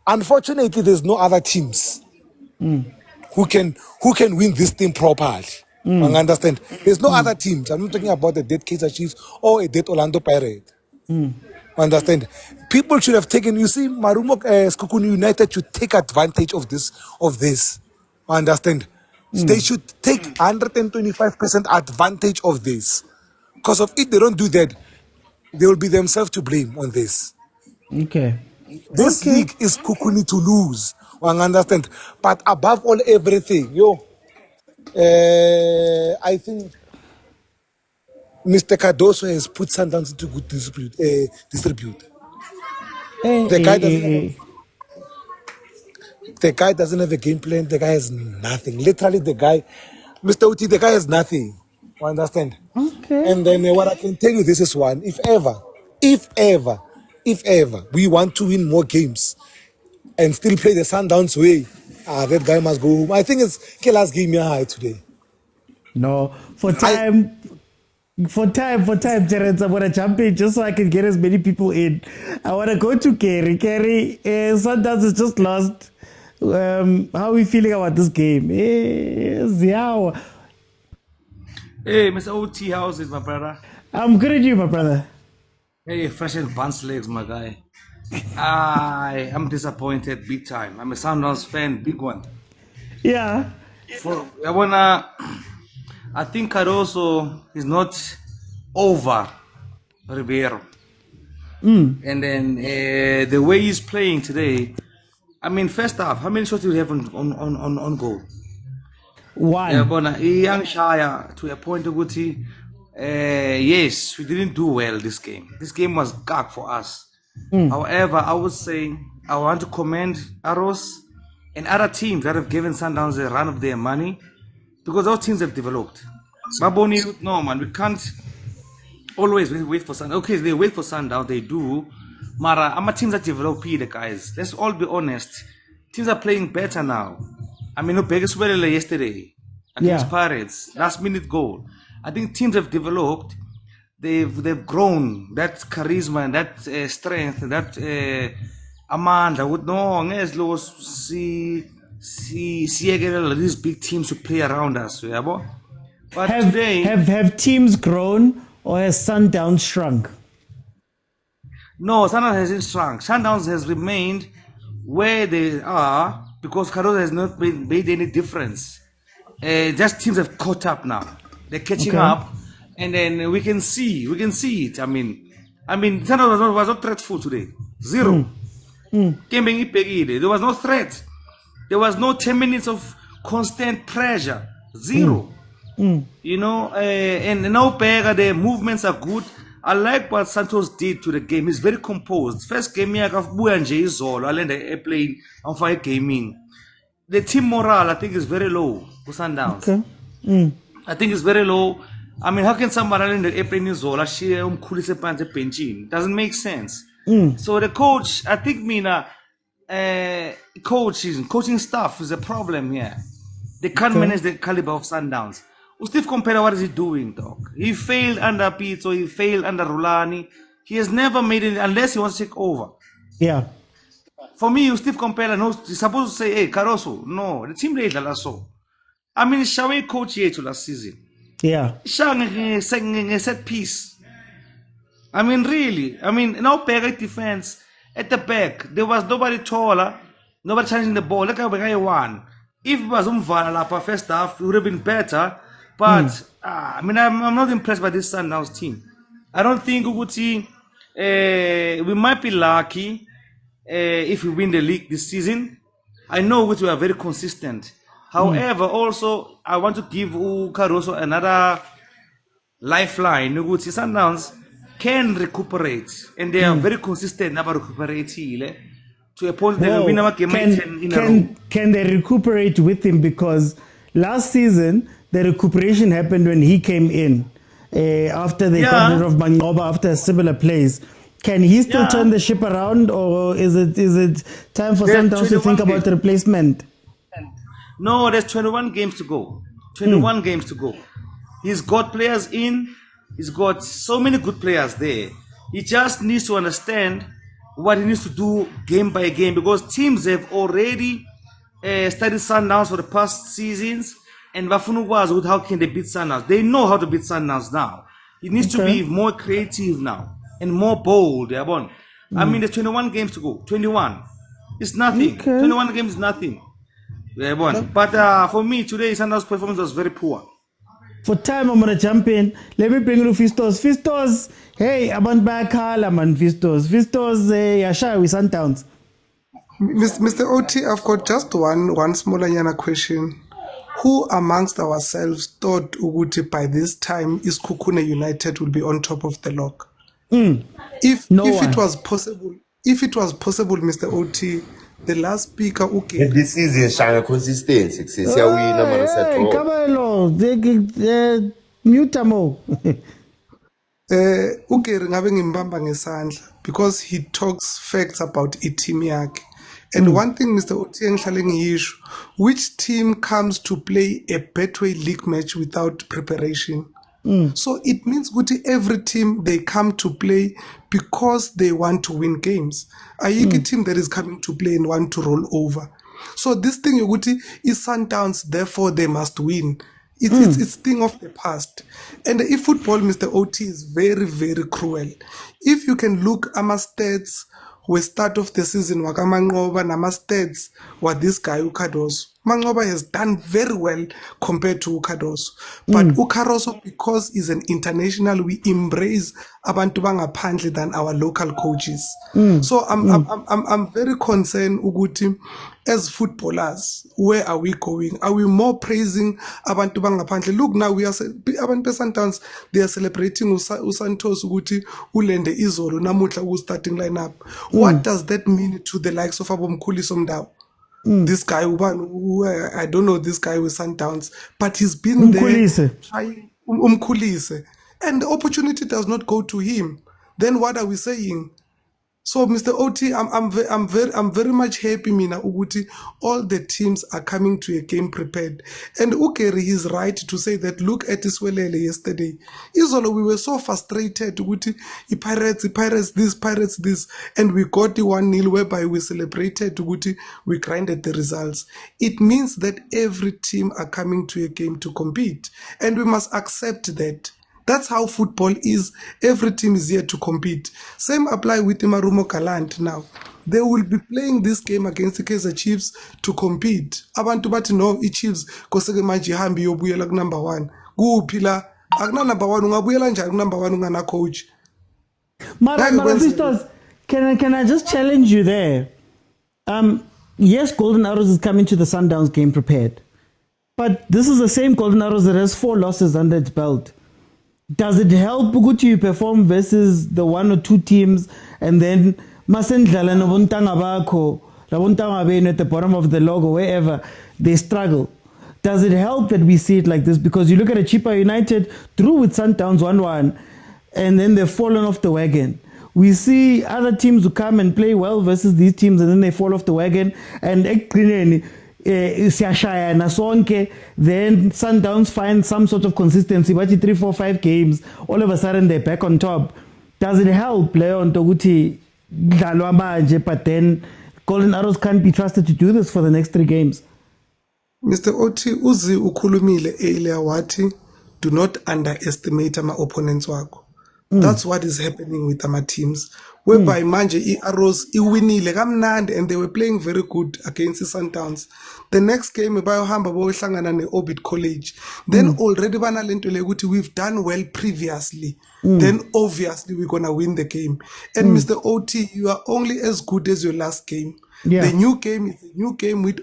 Unfortunately, there's no other teams who can win this thing properly. I understand. There's no other teams. I'm not talking about the dead Kaizer Chiefs or a dead Orlando Pirates. Understand? People should have taken. You see, Marumo Skukuni United should take advantage of this. Understand? They should take 125% advantage of this. Because if they don't do that, they will be themselves to blame on this. Okay. This league is Kukuni to lose. Understand? But above all, everything, I think Mr. Cardoso has put Sundowns into good distribute. The guy doesn't have a game plan. The guy has nothing. Literally, Mr. Uti, the guy has nothing. You understand? Okay. And then what I can tell you, this is one. If ever we want to win more games and still play the Sundowns way, that guy must go home. I think it's Kellas gave me a high today. No, for time, Terence, I'm gonna jump in just so I can get as many people in. I wanna go to Kerry. Kerry, Sundowns has just lost. How are we feeling about this game? Ziao. Hey, Mr. OT, how's it, my brother? I'm good at you, my brother. Hey, fresh and buns legs, my guy. I am disappointed big time. I'm a Sundowns fan, big one. Yeah. I think Cardoso is not over Ribeiro. And then the way he's playing today, I mean, first half, how many shots do you have on goal? One. Yeah, young Shire to a point of which Yes, we didn't do well this game. This game was gag for us. However, I would say I want to commend Arrows and other teams that have given Sundowns a run of their money because those teams have developed. Baboni, no man, we can't always wait for Sundowns. Okay, they wait for Sundowns, they do. Mara, I'm a teams that develop the guys. Let's all be honest. Teams are playing better now. I mean, no Vegas yesterday against Pirates, last minute goal. I think teams have developed. They've grown that charisma and that strength, that amanda. Would know as low see these big teams to play around us. Yeah, but today have teams grown or has Sundowns shrunk? No, Sundowns hasn't shrunk. Sundowns has remained where they are because Carosa has not made any difference. Just teams have caught up now. They're catching up, and then we can see it. I mean, Sundowns was not threatful today. Zero. There was no threat. There was no 10 minutes of constant pressure. Zero. You know, and now Pega, the movements are good. I like what Santos did to the game. He's very composed. First game, I got Buyanje Zolo. I landed the airplane on fire gaming. The team morale, I think, is very low for Sundowns. I think it's very low. I mean, how can somebody land the airplane in Zola? Doesn't make sense. So the coach, I think, coaching staff is a problem here. They can't manage the caliber of Sundowns. Steve Compera, what is he doing, dog? He failed under Pitso, he failed under Rulani. He has never made it unless he wants to take over. Yeah. For me, Steve Compera knows he's supposed to say, hey, Caroso, no, the team later so. I mean, Shawe coach here to last season. Yeah. Shang set piece. I mean, really. I mean, now Pega defense at the back. There was nobody taller, nobody challenging the ball. Look how guy won. If it was Umvala first half, it would have been better. But I mean, I'm not impressed by this Sundowns team. I don't think Uguti, we might be lucky if we win the league this season. I know we are very consistent. However, also I want to give Caroso another lifeline. Uguti Sundowns can recuperate, and they are very consistent about recuperating. To a point they will win our game in a row. Can they recuperate with him? Because last season the recuperation happened when he came in after they got rid of Mangoba after a similar plays. Can he still turn the ship around, or is it time for Sundowns to think about the replacement? No, there's 21 games to go. 21 games to go. He's got players in. He's got so many good players there. He just needs to understand what he needs to do game by game, because teams have already studied Sundowns for the past seasons, and Bafunu was with how can they beat Sundowns. They know how to beat Sundowns now. He needs to be more creative now and more bold. I mean, there's 21 games to go. 21. It's nothing. 21 games is nothing. But for me, today, Sundowns' performance was very poor. For time, I'm going to jump in. Let me bring you Fistos. Fistos, hey, I'm on back. Man, Fistos. Fistos, Yasha, with Sundowns. Mr. OT, I've got just one small question. Who amongst ourselves thought Uguti by this time is Kukune United will be on top of the log? If it was possible, Mr. OT, the last speaker, okay. This is a shine consistency. Because he talks facts about team yakhe. And one thing, Mr. Otieng, which team comes to play a Betway League match without preparation? So it means every team they come to play because they want to win games. Ayiki team that is coming to play and want to roll over. So this thing is Sundowns, therefore they must win. It's thing of the past. And if football, Mr. OT, is very, very cruel. If you can look at my stats, we start of the season, Wakamangoba, Nama stats, what this guy Ukados. Mangoba has done very well compared to Ukaroso. But Ukaroso, because he's an international, we embrace abantu bangaphandle than our local coaches. So I'm very concerned, Uguti, as footballers, where are we going? Are we more praising abantu bangaphandle? Look, now we are abantu Sundowns, they are celebrating Usantos Uguti ulende izolo namuhla ku starting lineup. What does that mean to the likes of Abomkhuli Somdao? This guy, who I don't know this guy with Sundowns, but he's been there trying Umkhulise, and the opportunity does not go to him. Then what are we saying? So, Mr. OT, I'm very much happy, Mina Uguti. All the teams are coming to a game prepared, and Ukeri is right to say that. Look at Iswelele yesterday. Isolo, we were so frustrated. Uguti, Pirates this, and we got the 1-0 whereby we celebrated. Uguti, we grinded the results. It means that every team are coming to a game to compete, and we must accept that. That's how football is. Every team is here to compete. Same apply with Imarumo Gallant now. They will be playing this game against the Kaizer Chiefs to compete. Abantu bathi no, Chiefs koseke manje hambi yobuyela ku number 1. Kuphila akuna number 1 ungabuyela njani ku number 1 ungana coach. Mara sisters, can I just challenge you there? Yes, Golden Arrows is coming to the Sundowns game prepared. But this is the same Golden Arrows that has 4 losses under its belt. Does it help Ukuthi you perform versus the 1 or 2 teams and then masendlala nobuntanga bakho, labuntanga benu at the bottom of the log or wherever they struggle? Does it help that we see it like this? Because you look at a Chippa United drew with Sundowns 1-1 and then they've fallen off the wagon. We see other teams who come and play well versus these teams and then they fall off the wagon and then Sundowns find some sort of consistency, but 3, 4, 5 games, all of a sudden they're back on top. Does it help Leon Toguti, but then Golden Arrows can't be trusted to do this for the next 3 games? Mr. Oti, uzi ukhulumile earlier wati, do not underestimate my opponents wako. That's what is happening with our teams. Whereby manje Arrows iwinile kamnandi and they were playing very good against the Sundowns. The next game bayohamba bohlangana ne-Orbit College. Then already banalento lekuthi we've done well previously. Then obviously we're gonna win the game. And Mr. OT, you are only as good as your last game. Yeah. The new game is a new game with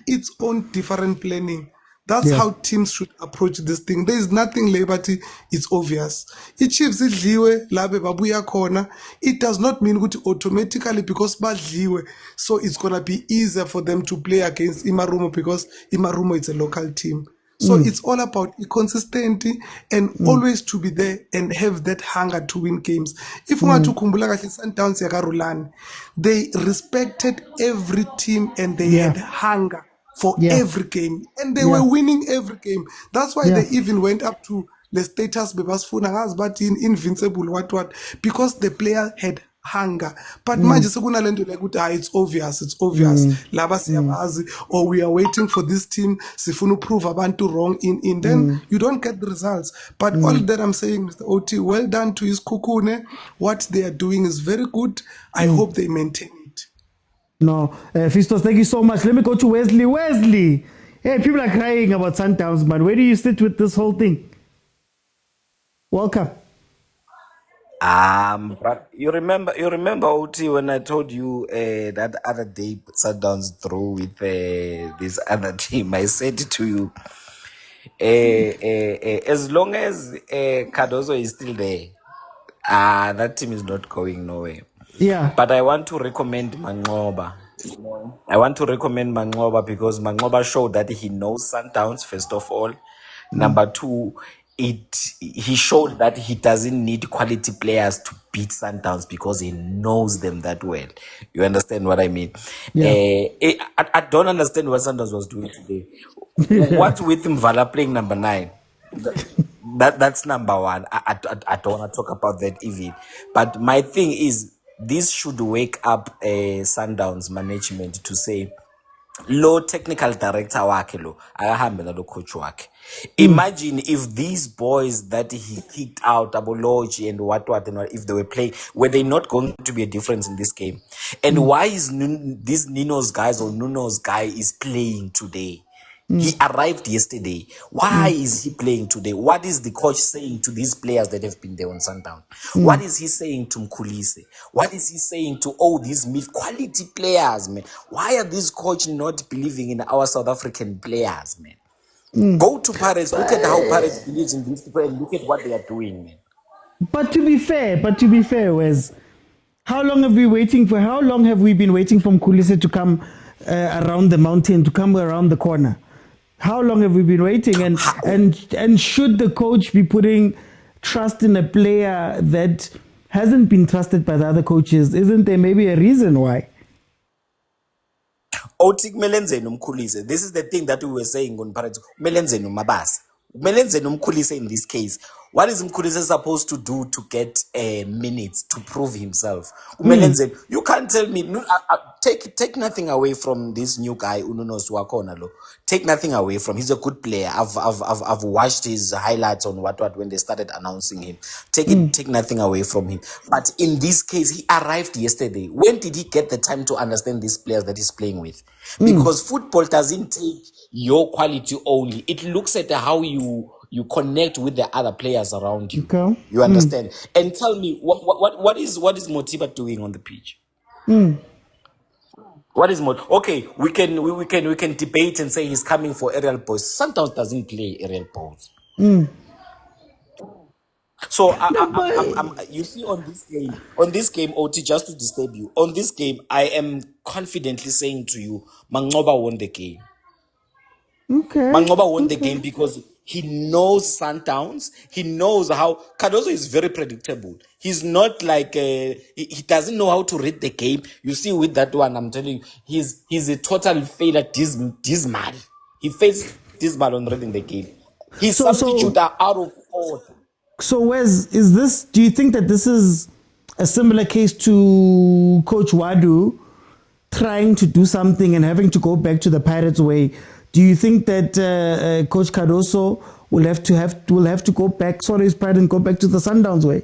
its own different planning. That's how teams should approach this thing. There is nothing liberty, it's obvious. Chiefs idliwe labe babuya khona. It does not mean that automatically because badliwe, so it's gonna be easier for them to play against Imarumo because Imarumo is a local team. So it's all about consistency and always to be there and have that hunger to win games. If we want to kumbula kahle Sundowns ya rulani, they respected every team and they had hunger for every game, and they were winning every game. That's why they even went up to the status bebasfuna but invincible what because the player had hunger. But manje sekunalento like it's obvious, laba siyabazi, or we are waiting for this team sifuna prove abantu wrong in then you don't get the results. But all that I'm saying, Mr. OT, well done to his kukune. What they are doing is very good. I hope they maintain. No, Fistos, thank you so much. Let me go to Wesley. Wesley, hey, people are crying about Sundowns, man. Where do you sit with this whole thing? Welcome. But you remember, OT, when I told you that other day Sundowns drew with this other team. I said to you, as long as Cardozo is still there, that team is not going nowhere. Yeah. But I want to recommend Mangoba. Because Mangoba showed that he knows Sundowns, first of all. Number 2, he showed that he doesn't need quality players to beat Sundowns because he knows them that well. You understand what I mean? Yeah. I don't understand what Sundowns was doing today. What's with Mvala playing number 9? That's number 1. I don't want to talk about that even. But my thing is, this should wake up Sundowns management to say, low technical director wakhe lo akahambe nalo coach wakhe. Imagine if these boys that he kicked out Abology and what and what, if they were playing, were they not going to be a difference in this game? And why is this Nino's guys or Nuno's guy is playing today? He arrived yesterday. Why is he playing today? What is the coach saying to these players that have been there on Sundown? What is he saying to Mkhulise? What is he saying to all these mid-quality players, man? Why are these coach not believing in our South African players, man? Go to Paris, look at how Paris believes in these people and look at what they are doing, man. But to be fair, Wes, how long have we been waiting for Mkhulise to come around the mountain, to come around the corner? How long have we been waiting? And should the coach be putting trust in a player that hasn't been trusted by the other coaches? Isn't there maybe a reason why? Otik Melenzenu Mkhulise. This is the thing that we were saying on Paris. Melenzenu Mabas. Melenzenu Mkhulise in this case. What is Mkhulise supposed to do to get minutes to prove himself? Melenzenu, you can't tell me. No, take nothing away from this new guy Ununos Wakonalo. Take nothing away from. He's a good player. I've watched his highlights on what when they started announcing him. Take nothing away from him. But in this case, he arrived yesterday. When did he get the time to understand these players that he's playing with? Because football doesn't take your quality only. It looks at how you connect with the other players around you. Okay. You understand? And tell me what is Motsepe doing on the pitch? What is okay? We can debate and say he's coming for aerial balls. Sundowns doesn't play aerial balls. So you see on this game, OT, just to disturb you, on this game, I am confidently saying to you, Mangoba won the game. Okay. Mangoba won the game because he knows Sundowns. He knows how Cardoso is very predictable. He's not like he doesn't know how to read the game. You see with that one, I'm telling you, he's a total failure. Dismal. He faced dismal on reading the game. His substitutes are out of order. So Wes, do you think that this is a similar case to Coach Wadu trying to do something and having to go back to the Pirates way? Do you think that Coach Cardoso will have to go back, swallow his pride and go back to the Sundowns way?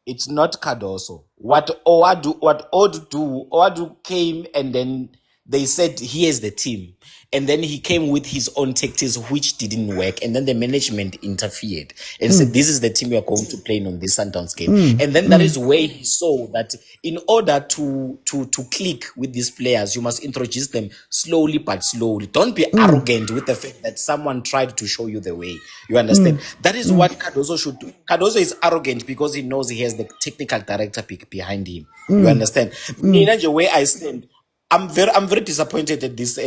It's not Cardoso. What Oadu came and then they said, here's the team. And then he came with his own tactics, which didn't work. And then the management interfered and said, this is the team we are going to play on this Sundowns game. And then that is where he saw that in order to click with these players, you must introduce them slowly but slowly. Don't be arrogant with the fact that someone tried to show you the way. You understand? That is what Cardoso should do. Cardoso is arrogant because he knows he has the technical director behind him. You understand? In where I stand, I'm very disappointed at this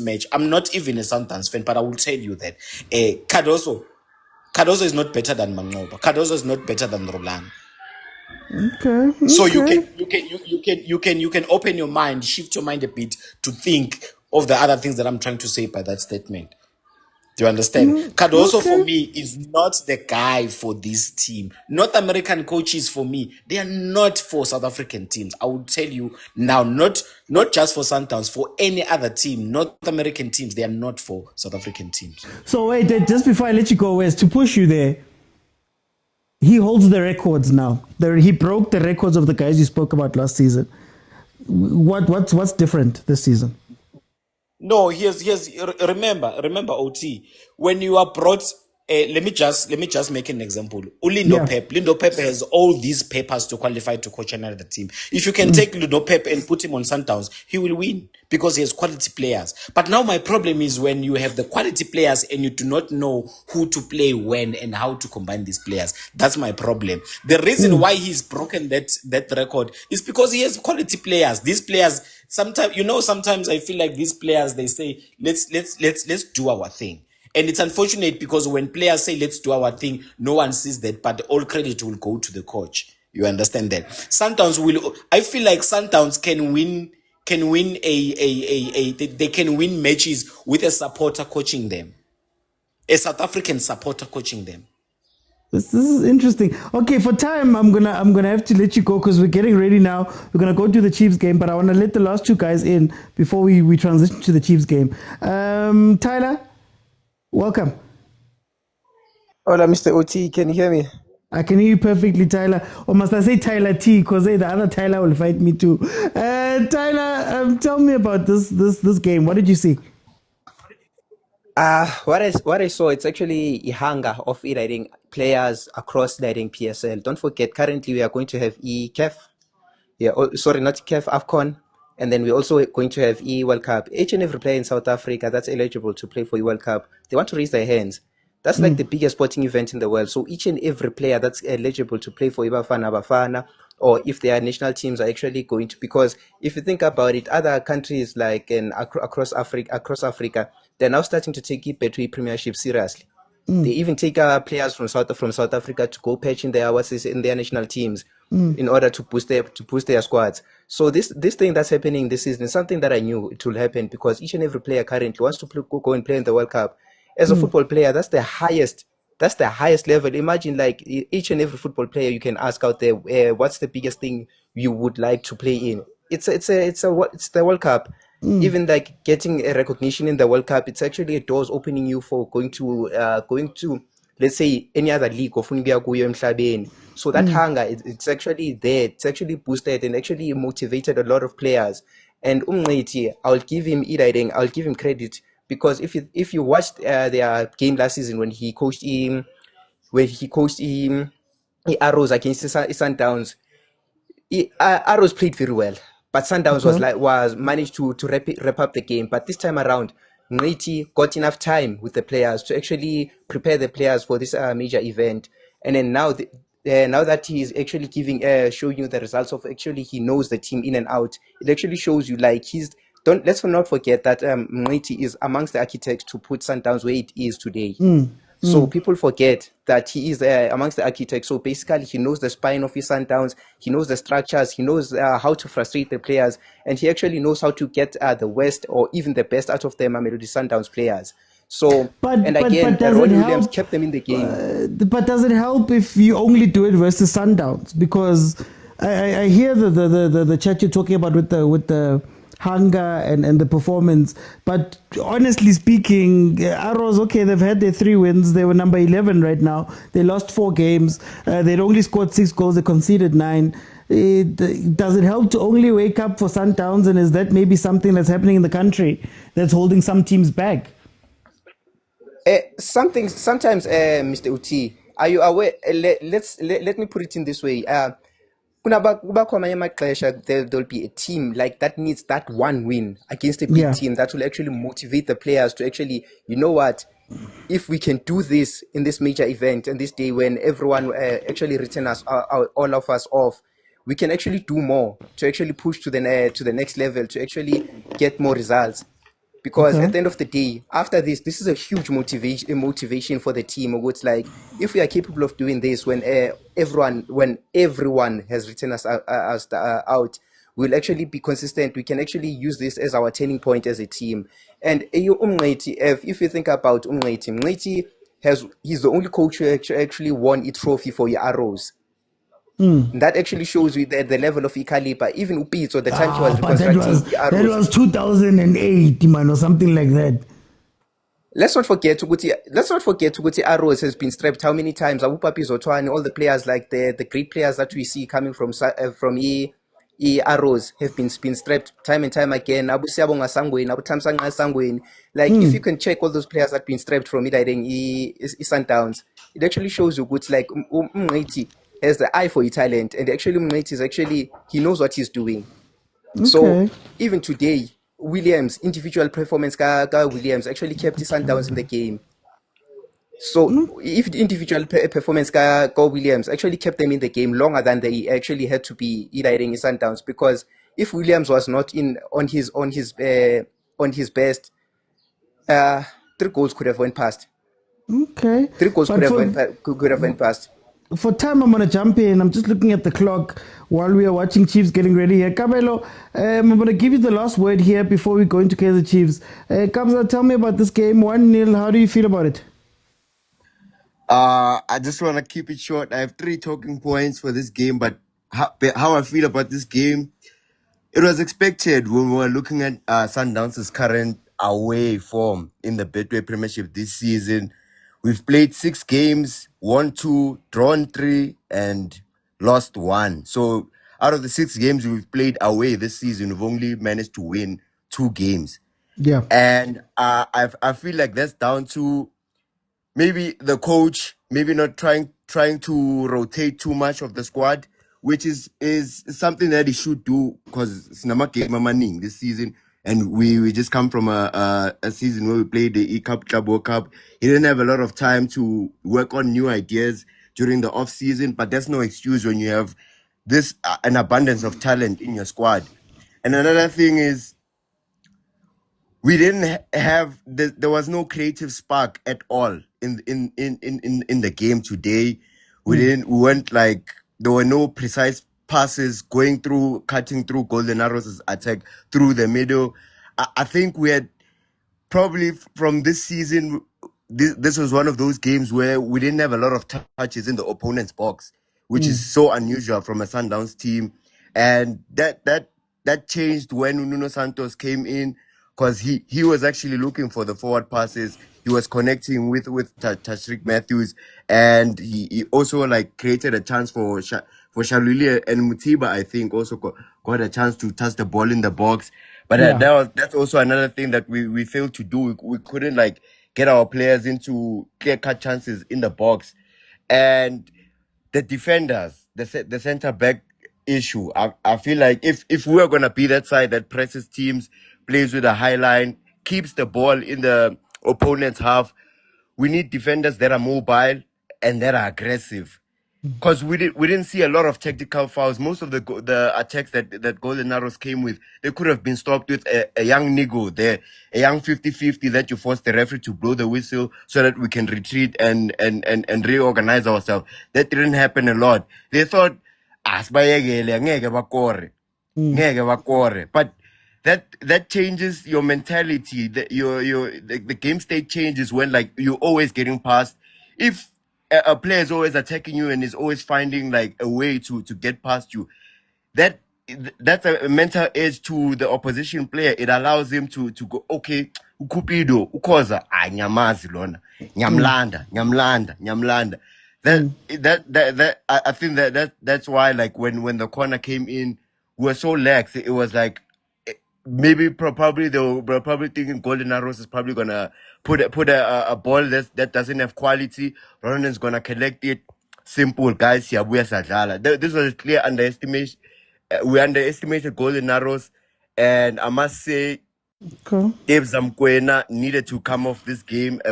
match. I'm not even a Sundowns fan, but I will tell you that Cardoso is not better than Mangoba. Cardoso is not better than Rulani. Okay. So you can open your mind, shift your mind a bit to think of the other things that I'm trying to say by that statement. Do you understand? Cardoso for me is not the guy for this team. North American coaches for me, they are not for South African teams. I will tell you now, not just for Sundowns, for any other team. North American teams, they are not for South African teams. So wait, just before I let you go, Wes, to push you there, he holds the records now. He broke the records of the guys you spoke about last season. What's different this season? No, remember OT, when you are brought, let me just make an example. Lindo Pep has all these papers to qualify to coach another team. If you can take Lindo Pep and put him on Sundowns, he will win because he has quality players. But now my problem is when you have the quality players and you do not know who to play when and how to combine these players. That's my problem. The reason why he's broken that record is because he has quality players. These players, sometimes I feel like these players, they say, let's do our thing. And it's unfortunate because when players say, let's do our thing, no one sees that, but all credit will go to the coach. You understand that? I feel like Sundowns can win they can win matches with a supporter coaching them. A South African supporter coaching them. This is interesting. Okay, for time, I'm gonna have to let you go because we're getting ready now. We're gonna go to the Chiefs game, but I want to let the last two guys in before we transition to the Chiefs game. Tyler, welcome. Hola, Mr. OT. Can you hear me? I can hear you perfectly, Tyler. Or must I say Tyler T? Because the other Tyler will fight me too. Tyler, tell me about this game. What did you see? What I saw, it's actually a hunger of players across PSL. Don't forget, currently we are going to have CAF. Yeah, sorry, not CAF, AFCON. And then we're also going to have World Cup. Each and every player in South Africa that's eligible to play for World Cup, they want to raise their hands. That's like the biggest sporting event in the world. So each and every player that's eligible to play for bafana, or if their national teams are actually going to, because if you think about it, other countries like across Africa, they're now starting to take Betway Premiership seriously. They even take players from South Africa to go patch in their national teams in order to boost their squads. So this thing that's happening this season is something that I knew it will happen, because each and every player currently wants to go and play in the World Cup. As a football player, that's the highest level. Imagine like each and every football player you can ask out there, what's the biggest thing you would like to play in? It's the World Cup. Even like getting a recognition in the World Cup, it's actually a doors opening you for going to let's say any other league of emhlabeni. So that hunger, it's actually there. It's actually boosted and actually motivated a lot of players. And I'll give him credit, because if you watched their game last season when he coached Arrows against Sundowns, Arrows played very well, but Sundowns was managed to wrap up the game. But this time around, Ngqiti got enough time with the players to actually prepare the players for this major event. And then now that he is actually showing you the results of, actually he knows the team in and out. It actually shows you like let's not forget that Ngqiti is amongst the architects to put Sundowns where it is today. So people forget that he is amongst the architects. So basically, he knows the spine of his Sundowns. He knows the structures. He knows how to frustrate the players, and he actually knows how to get the worst or even the best out of the Mamelodi Sundowns players. So, Ronnie Williams kept them in the game. But does it help if you only do it versus Sundowns? Because I hear the chat you're talking about with the hunger and the performance, but honestly speaking, Arrows, okay, they've had their 3 wins. They were number 11 right now. They lost 4 games. They'd only scored 6 goals. They conceded 9. Does it help to only wake up for Sundowns, and is that maybe something that's happening in the country that's holding some teams back? Sometimes, Mr. Uti, are you aware? Let me put it in this way. There'll be a team like that needs that one win against a big team that will actually motivate the players to actually, you know what, if we can do this in this major event and this day when everyone actually written us all of us off, we can actually do more to actually push to the next level, to actually get more results. Because at the end of the day, after this is a huge motivation for the team. It's like, if we are capable of doing this when everyone has written us out, we'll actually be consistent. We can actually use this as our turning point as a team. And if you think about Ngqiti, he's the only coach who actually won a trophy for your Arrows. That actually shows you the level of caliber. Even Pitso, the time he was reconstructing the Arrows. That was 2008, man, or something like that. Let's not forget Tuguti Arrows has been strapped how many times? Abu Papi Zotwani, all the players like the great players that we see coming from Arrows have been strapped time and time again. Abu Siabonga Sangweni, Abu Tamsanga Sangweni. Like if you can check all those players that have been strapped from Sundowns, it actually shows you good, like Ngqiti has the eye for talent, and actually Ngqiti he knows what he's doing. Okay. So even today, Williams individual performance Williams actually kept the Sundowns in the game. So if the individual performance Williams actually kept them in the game longer than they actually had to be leading Sundowns, because if Williams was not on his best, 3 goals could have went past. Okay. 3 goals could have went past. For time, I'm going to jump in. I'm just looking at the clock while we are watching Chiefs getting ready here. Kabelo, I'm going to give you the last word here before we go into Kaizer Chiefs. Kabza, tell me about this game. 1-0. How do you feel about it? I just want to keep it short. I have 3 talking points for this game, but how I feel about this game, it was expected when we were looking at Sundowns' current away form in the Betway Premiership this season. We've played 6 games, won 2, drawn 3, and lost 1. So out of the 6 games we've played away this season, we've only managed to win 2 games. Yeah. And I feel like that's down to maybe the coach, maybe not trying to rotate too much of the squad, which is something that he should do, because Sinama game maning this season, and we just come from a season where we played the Club World Cup. He didn't have a lot of time to work on new ideas during the off season, but that's no excuse when you have this an abundance of talent in your squad. And another thing is, we didn't have there was no creative spark at all in the game today. We weren't like, there were no precise passes going through, cutting through Golden Arrows' attack through the middle. I think we had probably from this season, this was one of those games where we didn't have a lot of touches in the opponent's box, which is so unusual from a Sundowns team. And that changed when Nuno Santos came in, because he was actually looking for the forward passes. He was connecting with Tashrik Matthews, and he also like created a chance for Shaluli and Mutiba. I think also got a chance to touch the ball in the box. But that's also another thing that we failed to do. We couldn't like get our players into clear-cut chances in the box. And the defenders, the center back issue, I feel like if we are going to be that side that presses teams, plays with a high line, keeps the ball in the opponent's half, we need defenders that are mobile and that are aggressive. Because we didn't see a lot of tactical fouls. Most of the attacks that Golden Arrows came with, they could have been stopped with a young Nigo there, a young 50-50 that you force the referee to blow the whistle so that we can retreat and reorganize ourselves. That didn't happen a lot. They thought, but that changes your mentality. The game state changes when like you're always getting past. If a player is always attacking you and is always finding like a way to get past you, that's a mental edge to the opposition player. It allows him to go, okay, ukupido, ukhoza, nyamazi lona, nyamlanda. I think that's why like when the corner came in, we were so lax. It was like, probably they were probably thinking Golden Arrows is probably gonna put a ball that doesn't have quality. Ronan's gonna collect it. Simple, guys. This was a clear underestimation. We underestimated Golden Arrows, and I must say, Dave Zamkwena needed to come off this game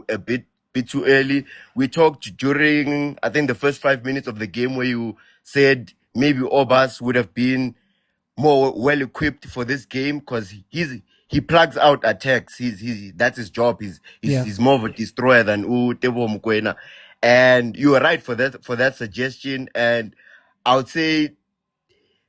a bit too early. We talked during, I think, the first 5 minutes of the game where you said maybe Obas would have been more well equipped for this game, because he plugs out attacks. That's his job. He's more of a destroyer than Tebo Mokwena. And you were right for that suggestion. And I would say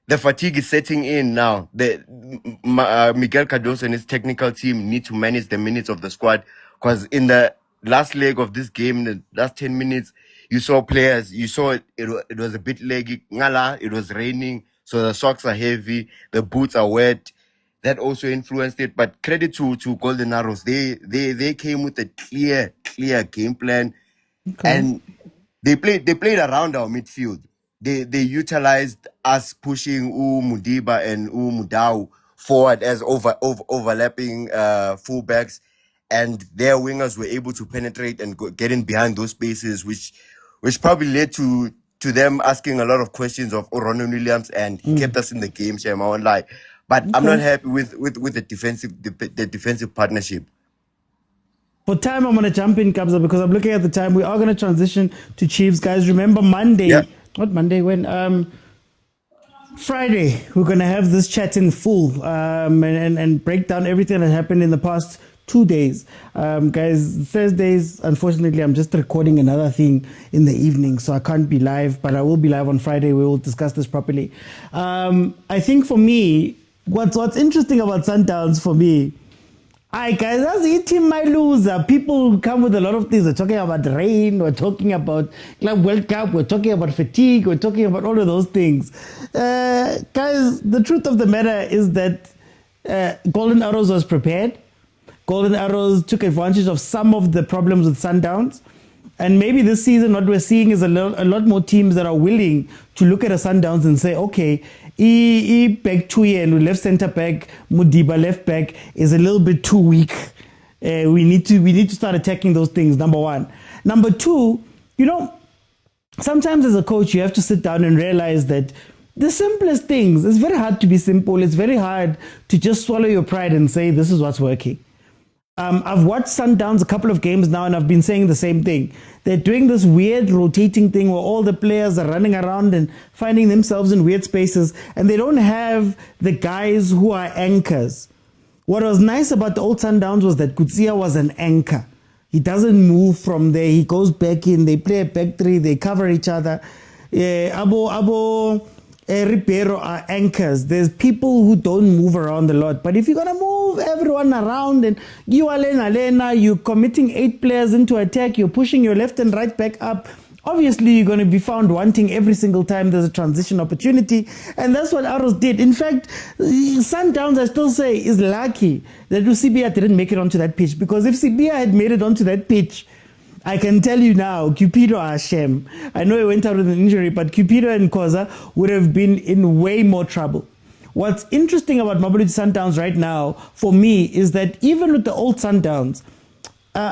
the fatigue is setting in now. Miguel Cardoso and his technical team need to manage the minutes of the squad, because in the last leg of this game, the last 10 minutes, you saw players. You saw it was a bit leggy. It was raining. So the socks are heavy, the boots are wet. That also influenced it. But credit to Golden Arrows. They came with a clear game plan. And they played around our midfield. They utilized us pushing Mudiba and Mudau forward as overlapping fullbacks, and their wingers were able to penetrate and get in behind those spaces, which probably led to them asking a lot of questions of Ronan Williams, and he kept us in the game, Shem, I won't lie. But I'm not happy with the defensive partnership. For time, I'm going to jump in, Kabza, because I'm looking at the time. We are going to transition to Chiefs, guys. Remember Monday, not Monday, when Friday, we're going to have this chat in full and break down everything that happened in the past 2 days. Guys, Thursdays, unfortunately, I'm just recording another thing in the evening, so I can't be live, but I will be live on Friday. We will discuss this properly. I think for me, what's interesting about Sundowns for me, Hi guys, that's it, team my loser. People come with a lot of things. We're talking about rain, we're talking about Club World Cup, we're talking about fatigue, we're talking about all of those things. Guys, the truth of the matter is that Golden Arrows was prepared. Golden Arrows took advantage of some of the problems with Sundowns. And maybe this season what we're seeing is a lot more teams that are willing to look at a Sundowns and say, okay, back two and left centre back, Mudiba left back is a little bit too weak. We need to start attacking those things, number one. Number two, sometimes as a coach you have to sit down and realize that the simplest things, it's very hard to be simple. It's very hard to just swallow your pride and say, this is what's working. I've watched Sundowns a couple of games now and I've been saying the same thing. They're doing this weird rotating thing where all the players are running around and finding themselves in weird spaces and they don't have the guys who are anchors. What was nice about the old Sundowns was that Kutsia was an anchor. He doesn't move from there. He goes back in. They play a back three. They cover each other. Ribeiro are anchors. There's people who don't move around a lot. But if you're going to move everyone around and you're committing 8 players into attack, you're pushing your left and right back up, obviously you're going to be found wanting every single time there's a transition opportunity. And that's what Arrows did. In fact, Sundowns, I still say, is lucky that Usibia didn't make it onto that pitch. Because if Sibia had made it onto that pitch, I can tell you now, Cupido are shame. I know he went out with an injury, but Cupido and Khoza would have been in way more trouble. What's interesting about Mamelodi Sundowns right now, for me, is that even with the old Sundowns,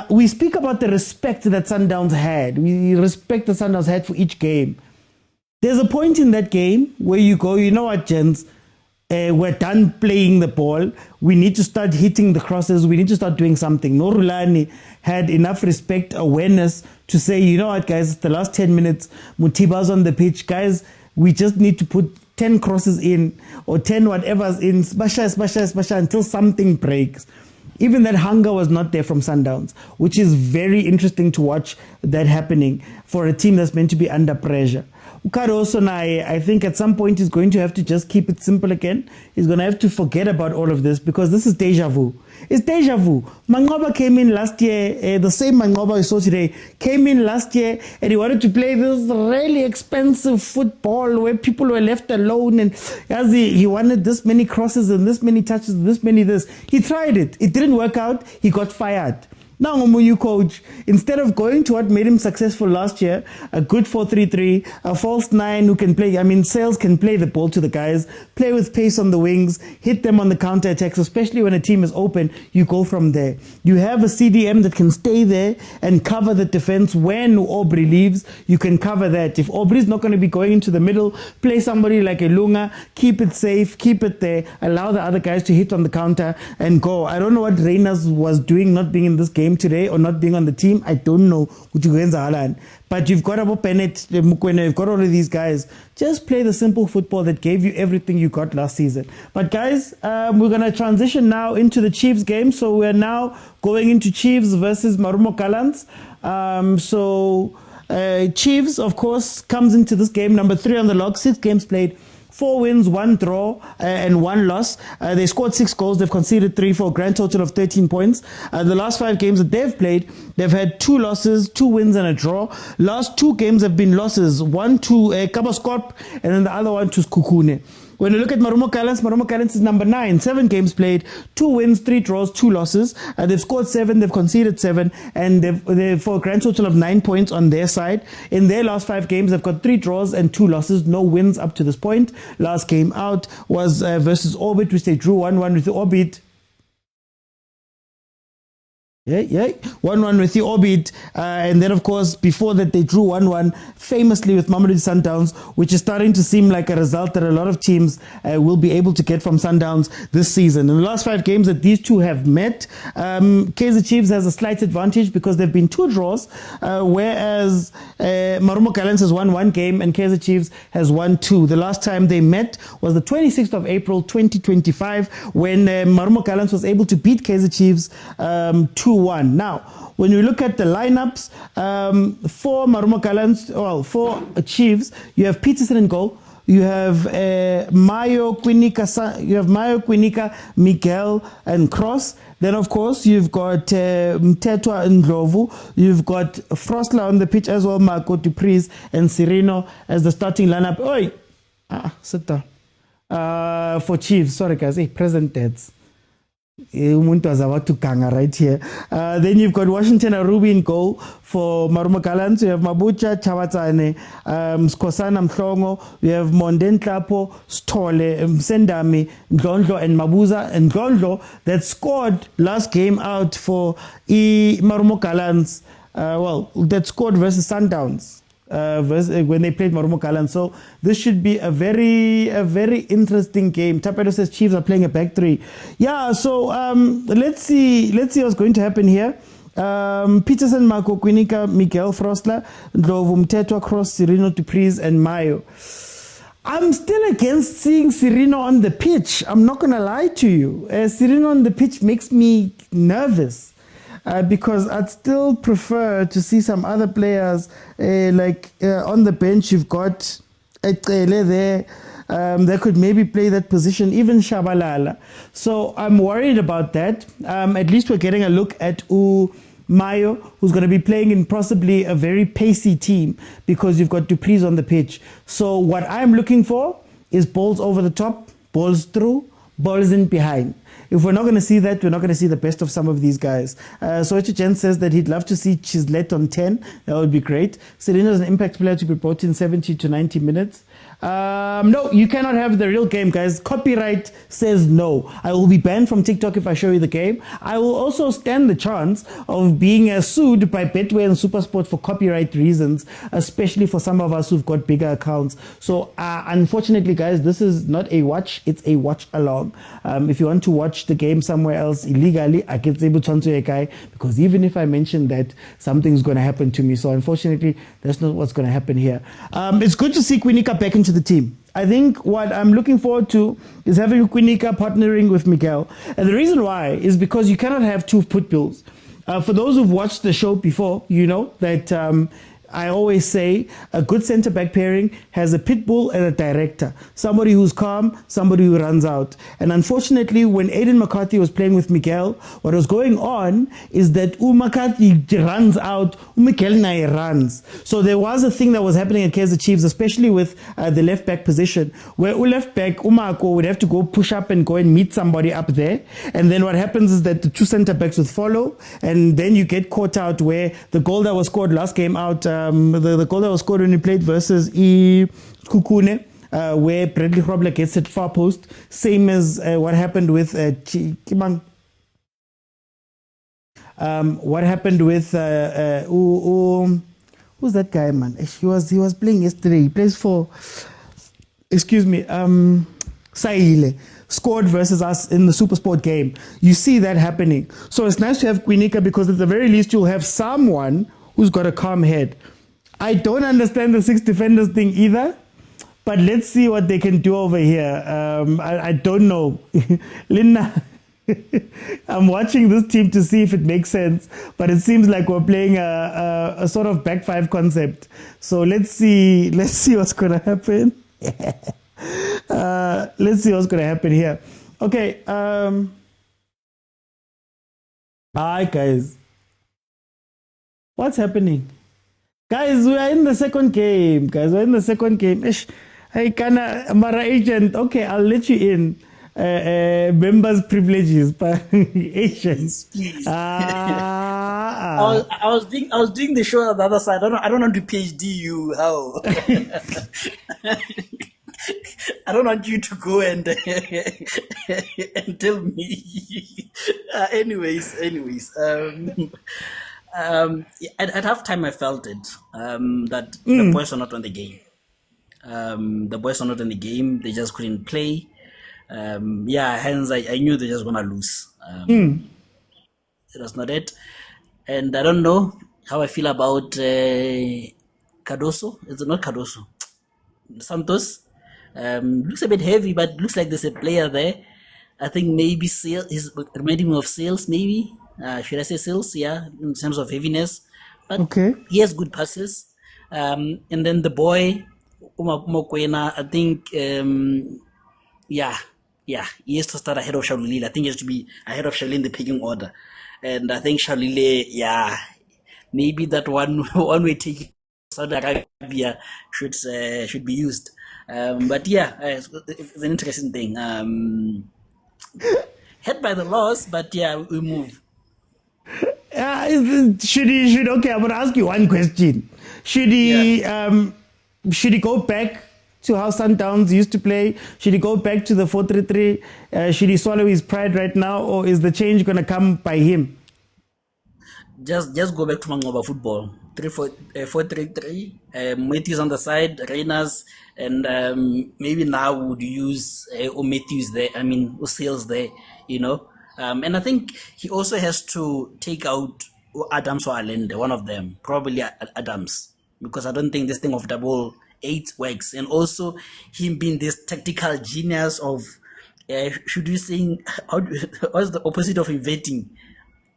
we speak about the respect that Sundowns had. We respect that Sundowns had for each game. There's a point in that game where you go, you know what, gents? We're done playing the ball. We need to start hitting the crosses. We need to start doing something. No Rulani had enough respect, awareness to say, you know what, guys, the last 10 minutes, Mutiba's on the pitch. Guys, we just need to put 10 crosses in or 10 whatever's in, smasha until something breaks. Even that hunger was not there from Sundowns, which is very interesting to watch that happening for a team that's meant to be under pressure. Karoso, I think at some point he's going to have to just keep it simple again. He's going to have to forget about all of this because this is deja vu. It's deja vu. Mangoba came in last year, the same Mangoba we saw today, came in last year and he wanted to play this really expensive football where people were left alone and as he wanted this many crosses and this many touches and this many this. He tried it. It didn't work out. He got fired. Now, Ngomunyu coach, instead of going to what made him successful last year, a good 4-3-3, a false 9 who can play, Sales can play the ball to the guys, play with pace on the wings, hit them on the counter-attacks, especially when a team is open, you go from there. You have a CDM that can stay there and cover the defense. When Aubrey leaves, you can cover that. If Aubrey's not going to be going into the middle, play somebody like a Lunga, keep it safe, keep it there, allow the other guys to hit on the counter and go. I don't know what Reyners was doing not being in this game today or not being on the team. I don't know. But you've got Abu Bennett, Mokwena, you've got all of these guys. Just play the simple football that gave you everything you got last season. But guys, we're going to transition now into the Chiefs game. So we're now going into Chiefs versus Marumo Gallants. Chiefs, of course, comes into this game number 3 on the log, 6 games played. 4 wins, 1 draw, and 1 loss. They scored 6 goals. They've conceded 3 for a grand total of 13 points. The last 5 games that they've played, they've had 2 losses, 2 wins, and a draw. Last 2 games have been losses. One to Kabaskop, and then the other one to Skukune. When you look at Marumo Gallants is number 9, 7 games played, 2 wins, 3 draws, 2 losses. They've scored 7, they've conceded 7, and they've for a grand total of 9 points on their side. In their last 5 games, they've got 3 draws and 2 losses, no wins up to this point. Last game out was versus Orbit, which they drew 1-1 with the Orbit. 1-1 with the Orbit, and then of course before that they drew 1-1 famously with Mamelodi Sundowns, which is starting to seem like a result that a lot of teams will be able to get from Sundowns this season. In the last 5 games that these two have met, Kaizer Chiefs has a slight advantage because there have been 2 draws, whereas Marumo Gallants has won 1 game and Kaizer Chiefs has won 2. The last time they met was the 26th of April 2025 when Marumo Gallants was able to beat Kaizer Chiefs 2-1. Now, when you look at the lineups, for Marumo Gallants, for Chiefs, you have Peterson in goal, You have Mayo, Quinica, Miguel, and Cross. Then, of course, you've got Mtetwa and Ndlovu. You've got Frostler on the pitch as well, Marco Dupreez and Cirino as the starting lineup. Oi! Sit down. For Chiefs, sorry guys, present dads. Umuntu was about to ganga right here. Then you've got Washington Arubi in goal for Marumo Gallants. You have Mabucha, Chawatsane, Skosana Mhlongo. You have Monden Tlapo, Stole, Msendami, Ndlondlo, and Mabuza. And Ndlondlo that scored last game out for Marumo Gallants. That scored versus Sundowns. When they played Marumo Gallants. So this should be a very interesting game. Tapedo says Chiefs are playing a back three. Yeah, so let's see what's going to happen here. Peterson, Marco Quinica, Miguel Frostler, Ndlovu, Mtetwa, Cross, Cirino, Dupreez, and Mayo. I'm still against seeing Cirino on the pitch. I'm not going to lie to you. Cirino on the pitch makes me nervous. Because I'd still prefer to see some other players on the bench. You've got Ecele there that could maybe play that position, even Shabalala. So I'm worried about that. At least we're getting a look at Mayo, who's going to be playing in possibly a very pacey team because you've got Dupreez on the pitch. So what I'm looking for is balls over the top, balls through, balls in behind. If we're not going to see that, we're not going to see the best of some of these guys. So Chen says that he'd love to see Chislet on 10. That would be great. Serena is an impact player to be brought in 70 to 90 minutes. No, you cannot have the real game, guys. Copyright says no. I will be banned from TikTok if I show you the game. I will also stand the chance of being sued by Betway and Supersport for copyright reasons, especially for some of us who've got bigger accounts. So unfortunately, guys, this is not a watch. It's a watch along. If you want to watch the game somewhere else illegally, I can say guy because even if I mention that, something's going to happen to me. So unfortunately, that's not what's going to happen here. It's good to see Quinica back into the team. I think what I'm looking forward to is having Quinica partnering with Miguel. And the reason why is because you cannot have two pit bulls. For those who've watched the show before, you know that I always say a good centre-back pairing has a pit bull and a director. Somebody who's calm, somebody who runs out. And unfortunately, when Aiden McCarthy was playing with Miguel, what was going on is that McCarthy runs out, Miguel Nae runs. So there was a thing that was happening at Kaizer Chiefs, especially with the left-back position, where left-back, Umako would have to go push up and go and meet somebody up there. And then what happens is that the two centre-backs would follow, and then you get caught out where the goal that was scored last game out, the goal that was scored when he played versus Kukune, where Bradley Grobler gets it far post, same as what happened with who's that guy, man? He was playing yesterday. He plays for Saile. Scored versus us in the Supersport game. You see that happening. So it's nice to have Quinica because at the very least you'll have someone who's got a calm head. I don't understand the 6 defenders thing either, but let's see what they can do over here. I don't know. Linda, I'm watching this team to see if it makes sense, but it seems like we're playing a sort of back five concept. So let's see what's going to happen. Let's see what's going to happen here. Okay. Hi, guys. What's happening? Guys, we are in the second game. Hey, Mara agent. Okay, I'll let you in. Members' privileges, but agents. I was doing the show on the other side. I don't want to PhD you. How? I don't want you to go and tell me. Anyways. At half time I felt it that the boys are not on the game. The boys are not in the game. They just couldn't play. Hence I knew they're just gonna lose. It was not it, and I don't know how I feel about Cardoso. It's not Cardoso. Santos looks a bit heavy, but looks like there's a player there. I think maybe Sales is reminding me of Sales, maybe. Should I say Sales? Yeah, in terms of heaviness. But he has good passes. And then the boy, Mokwena, I think, yeah, he has to start ahead of Shalulile. I think he has to be ahead of Shalulile in the picking order. And I think Shalulile, maybe that one-way ticket Saudi Arabia should be used. But it's an interesting thing. Hit by the loss, but we move. Should okay, I'm gonna ask you one question. Should he go back to how Sundowns used to play? Should he go back to the 4-3-3? Should he swallow his pride right now, or is the change gonna come by him? Just go back to Mangoba football. 4-3-3. Matthews on the side, Reyners, and maybe now would use Matthews there. I mean, Usales there, you know. And I think he also has to take out Adams or Allende, one of them, probably Adams, because I don't think this thing of double 8 works. And also him being this tactical genius of, should we say, what's the opposite of inverting?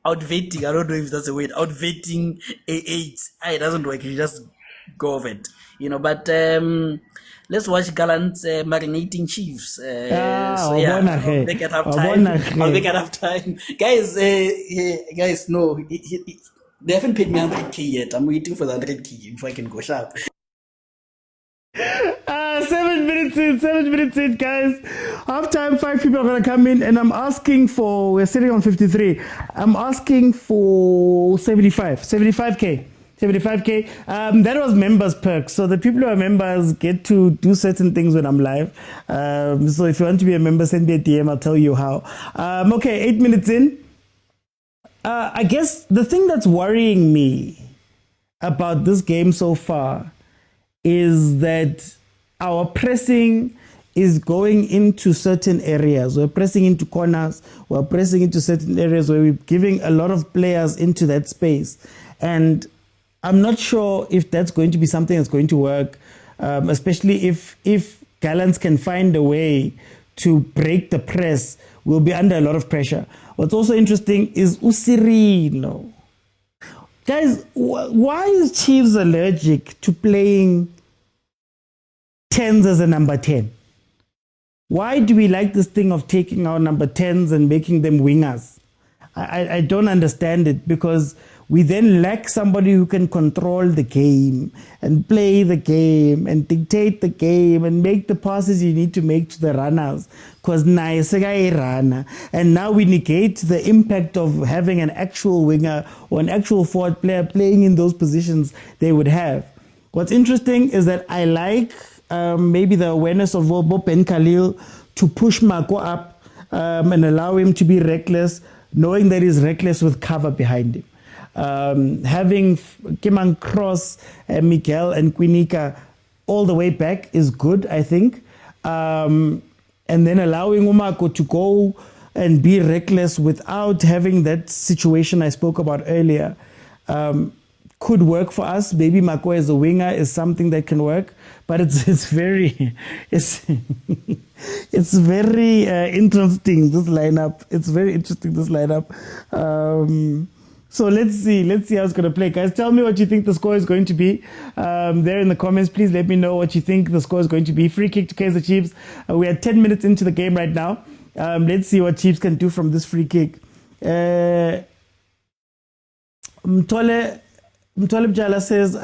Outvetting, I don't know if that's a word, outvetting A8. It doesn't work, you just go of it, you know. But let's watch Gallants marinating Chiefs. I'll make it half time. Guys, no, they haven't paid me 100k yet. I'm waiting for the 100k if I can go sharp. 7 minutes in, guys. Half time, 5 people are going to come in, and I'm asking for, we're sitting on 53. I'm asking for 75k. That was members perks. So the people who are members get to do certain things when I'm live. So if you want to be a member, send me a DM. I'll tell you how. Okay, 8 minutes in. I guess the thing that's worrying me about this game so far is that our pressing is going into certain areas. We're pressing into corners. We're pressing into certain areas where we're giving a lot of players into that space. And I'm not sure if that's going to be something that's going to work, especially if Gallants can find a way to break the press. We'll be under a lot of pressure. What's also interesting is Usirino. Guys, why is Chiefs allergic to playing 10s as a number 10? Why do we like this thing of taking our number 10s and making them wingers? I don't understand it, because we then lack somebody who can control the game and play the game and dictate the game and make the passes you need to make to the runners, because runner. And now we negate the impact of having an actual winger or an actual forward player playing in those positions they would have. What's interesting is that I like maybe the awareness of Ben Khalil to push Marco up and allow him to be reckless, knowing that he's reckless with cover behind him. Having Kimang Cross, Miguel and Quinica all the way back is good, I think. And then allowing Umako to go and be reckless without having that situation I spoke about earlier could work for us. Maybe Mako as a winger is something that can work, but it's very interesting, this lineup. It's very interesting, this lineup. So let's see how it's going to play. Guys, tell me what you think the score is going to be. There in the comments, please let me know what you think the score is going to be. Free kick to Kaizer Chiefs. We are 10 minutes into the game right now. Let's see what Chiefs can do from this free kick. Mtole Bjala says,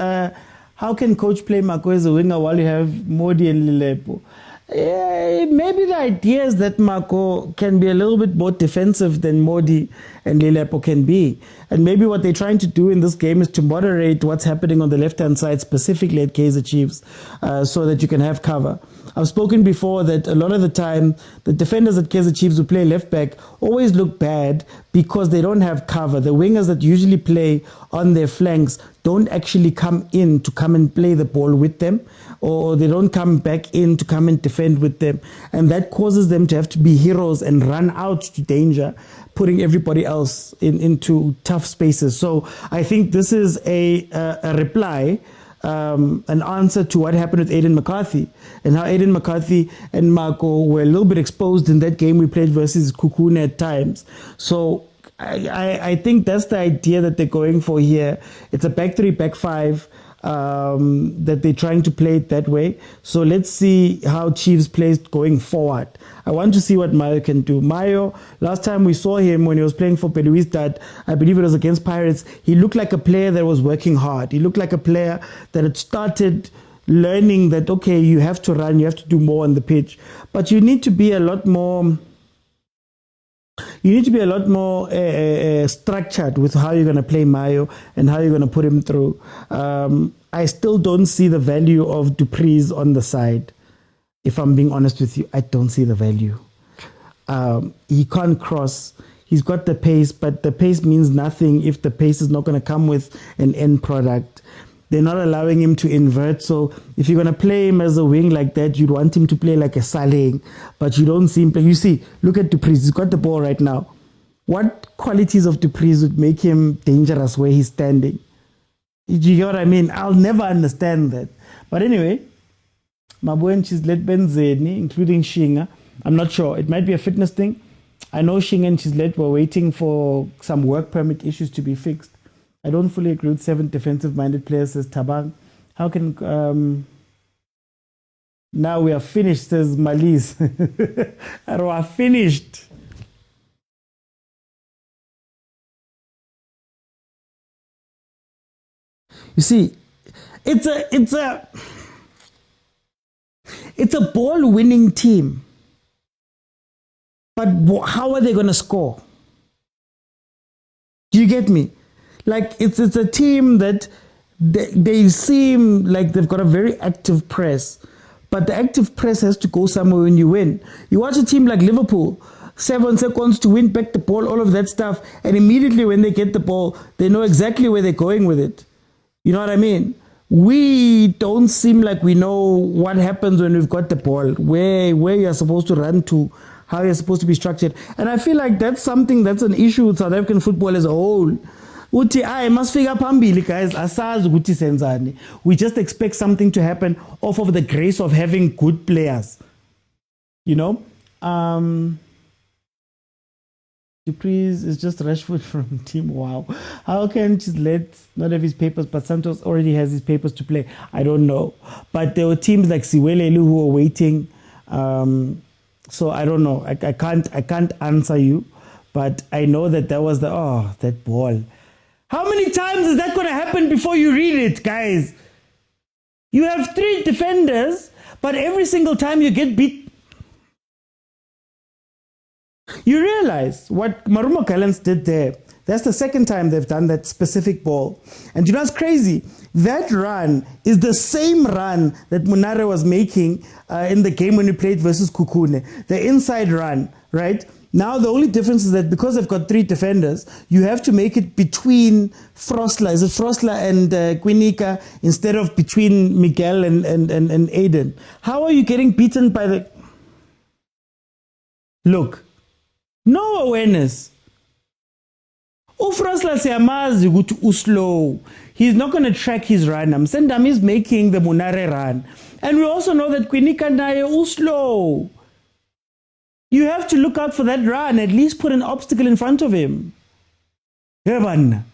how can coach play Mako as a winger while you have Modi and Lilepo? Maybe the idea is that Mako can be a little bit more defensive than Modi and Lilepo can be. And maybe what they're trying to do in this game is to moderate what's happening on the left-hand side, specifically at Kaizer Chiefs, so that you can have cover. I've spoken before that a lot of the time, the defenders at Kaizer Chiefs who play left-back always look bad because they don't have cover. The wingers that usually play on their flanks don't actually come in to come and play the ball with them, or they don't come back in to come and defend with them. And that causes them to have to be heroes and run out to danger, putting everybody else into tough spaces. So I think this is a reply, an answer to what happened with Aiden McCarthy, and how Aiden McCarthy and Marco were a little bit exposed in that game we played versus Kukune at times. So I think that's the idea that they're going for here. It's a back 3, back 5. that they're trying to play it that way. So let's see how Chiefs plays going forward. I want to see what Mayo can do. Mayo, last time we saw him when he was playing for Peluistad, I believe it was against Pirates, he looked like a player that was working hard. He looked like a player that had started learning that, okay, you have to run, you have to do more on the pitch. But you need to be a lot more... structured with how you're going to play Mayo and how you're going to put him through. I still don't see the value of Dupree's on the side. If I'm being honest with you, I don't see the value. He can't cross. He's got the pace, but the pace means nothing if the pace is not going to come with an end product. They're not allowing him to invert. So if you're going to play him as a wing like that, you'd want him to play like a Saleh, but you don't see him play. You see, look at Dupree's. He's got the ball right now. What qualities of Dupree's would make him dangerous where he's standing? Do you get what I mean? I'll never understand that. But anyway, Mabuen, she's led Benzeni, including Shinga. I'm not sure. It might be a fitness thing. I know Shinga and Chislett were waiting for some work permit issues to be fixed. I don't fully agree with 7 defensive-minded players, says Tabang. How can... now we are finished, says Malise. We are finished. You see, it's a ball-winning team. But how are they going to score? Do you get me? Like, it's a team that they seem like they've got a very active press. But the active press has to go somewhere when you win. You watch a team like Liverpool, 7 seconds to win back the ball, all of that stuff. And immediately when they get the ball, they know exactly where they're going with it. You know what I mean? We don't seem like we know what happens when we've got the ball, where you're supposed to run to, how you're supposed to be structured. And I feel like that's something that's an issue with South African football as a whole. I must figure pambili, guys. We just expect something to happen off of the grace of having good players. You know? Dupree's is just Rashford from Team Wow. How can Chislett not have his papers, but Santos already has his papers to play? I don't know. But there were teams like Siwelelu who were waiting. So I don't know. I can't answer you. But I know that was that ball. How many times is that going to happen before you read it, guys? You have 3 defenders, but every single time you get beat, you realize what Marumo Gallants did there. That's the second time they've done that specific ball. And you know what's crazy? That run is the same run that Munare was making in the game when we played versus Kukune. The inside run, right? Now the only difference is that because they've got 3 defenders, you have to make it between Frosler. Is it Frosler and Quinica instead of between Miguel and Aiden? How are you getting beaten by the... Look, no awareness. Frosler siyamazi ukuthi uslow. He's not going to track his run. Sendam is making the Munare run. And we also know that Quinica naye uslow. You have to look out for that run, at least put an obstacle in front of him. Evan.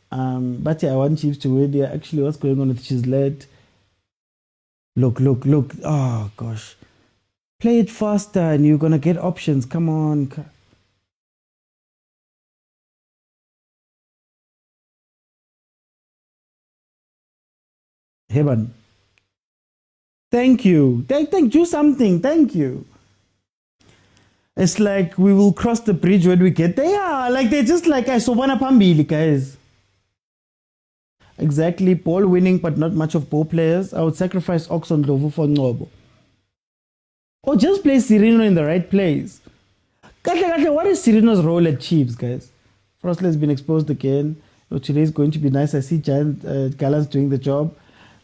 But yeah, I want Chiefs to win. Yeah, actually, what's going on with Chislett? Look. Oh, gosh. Play it faster and you're going to get options. Come on. Heaven. Thank you. Thank you something. Thank you. It's like we will cross the bridge when we get there. Yeah, like they're just like I Sobana Pambili, guys. Exactly. Ball winning, but not much of ball players. I would sacrifice Oxon Lovu for Ngobo. Or just play Cirino in the right place. What is Cirino's role at Chiefs, guys? Frosler has been exposed again. Today is going to be nice. I see Gallants doing the job.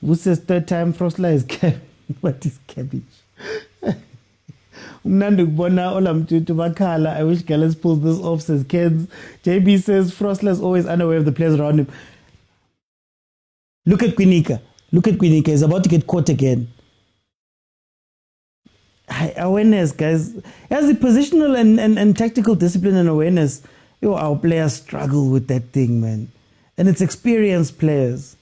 Who says 3rd time Frosler is cabbage? What is cabbage? I wish Gallants pulls this off, says Kens. JB says Frosler is always unaware of the players around him. Look at Quinica. He's about to get caught again. Awareness, guys. As the positional and tactical discipline and awareness, our players struggle with that thing, man. And it's experienced players.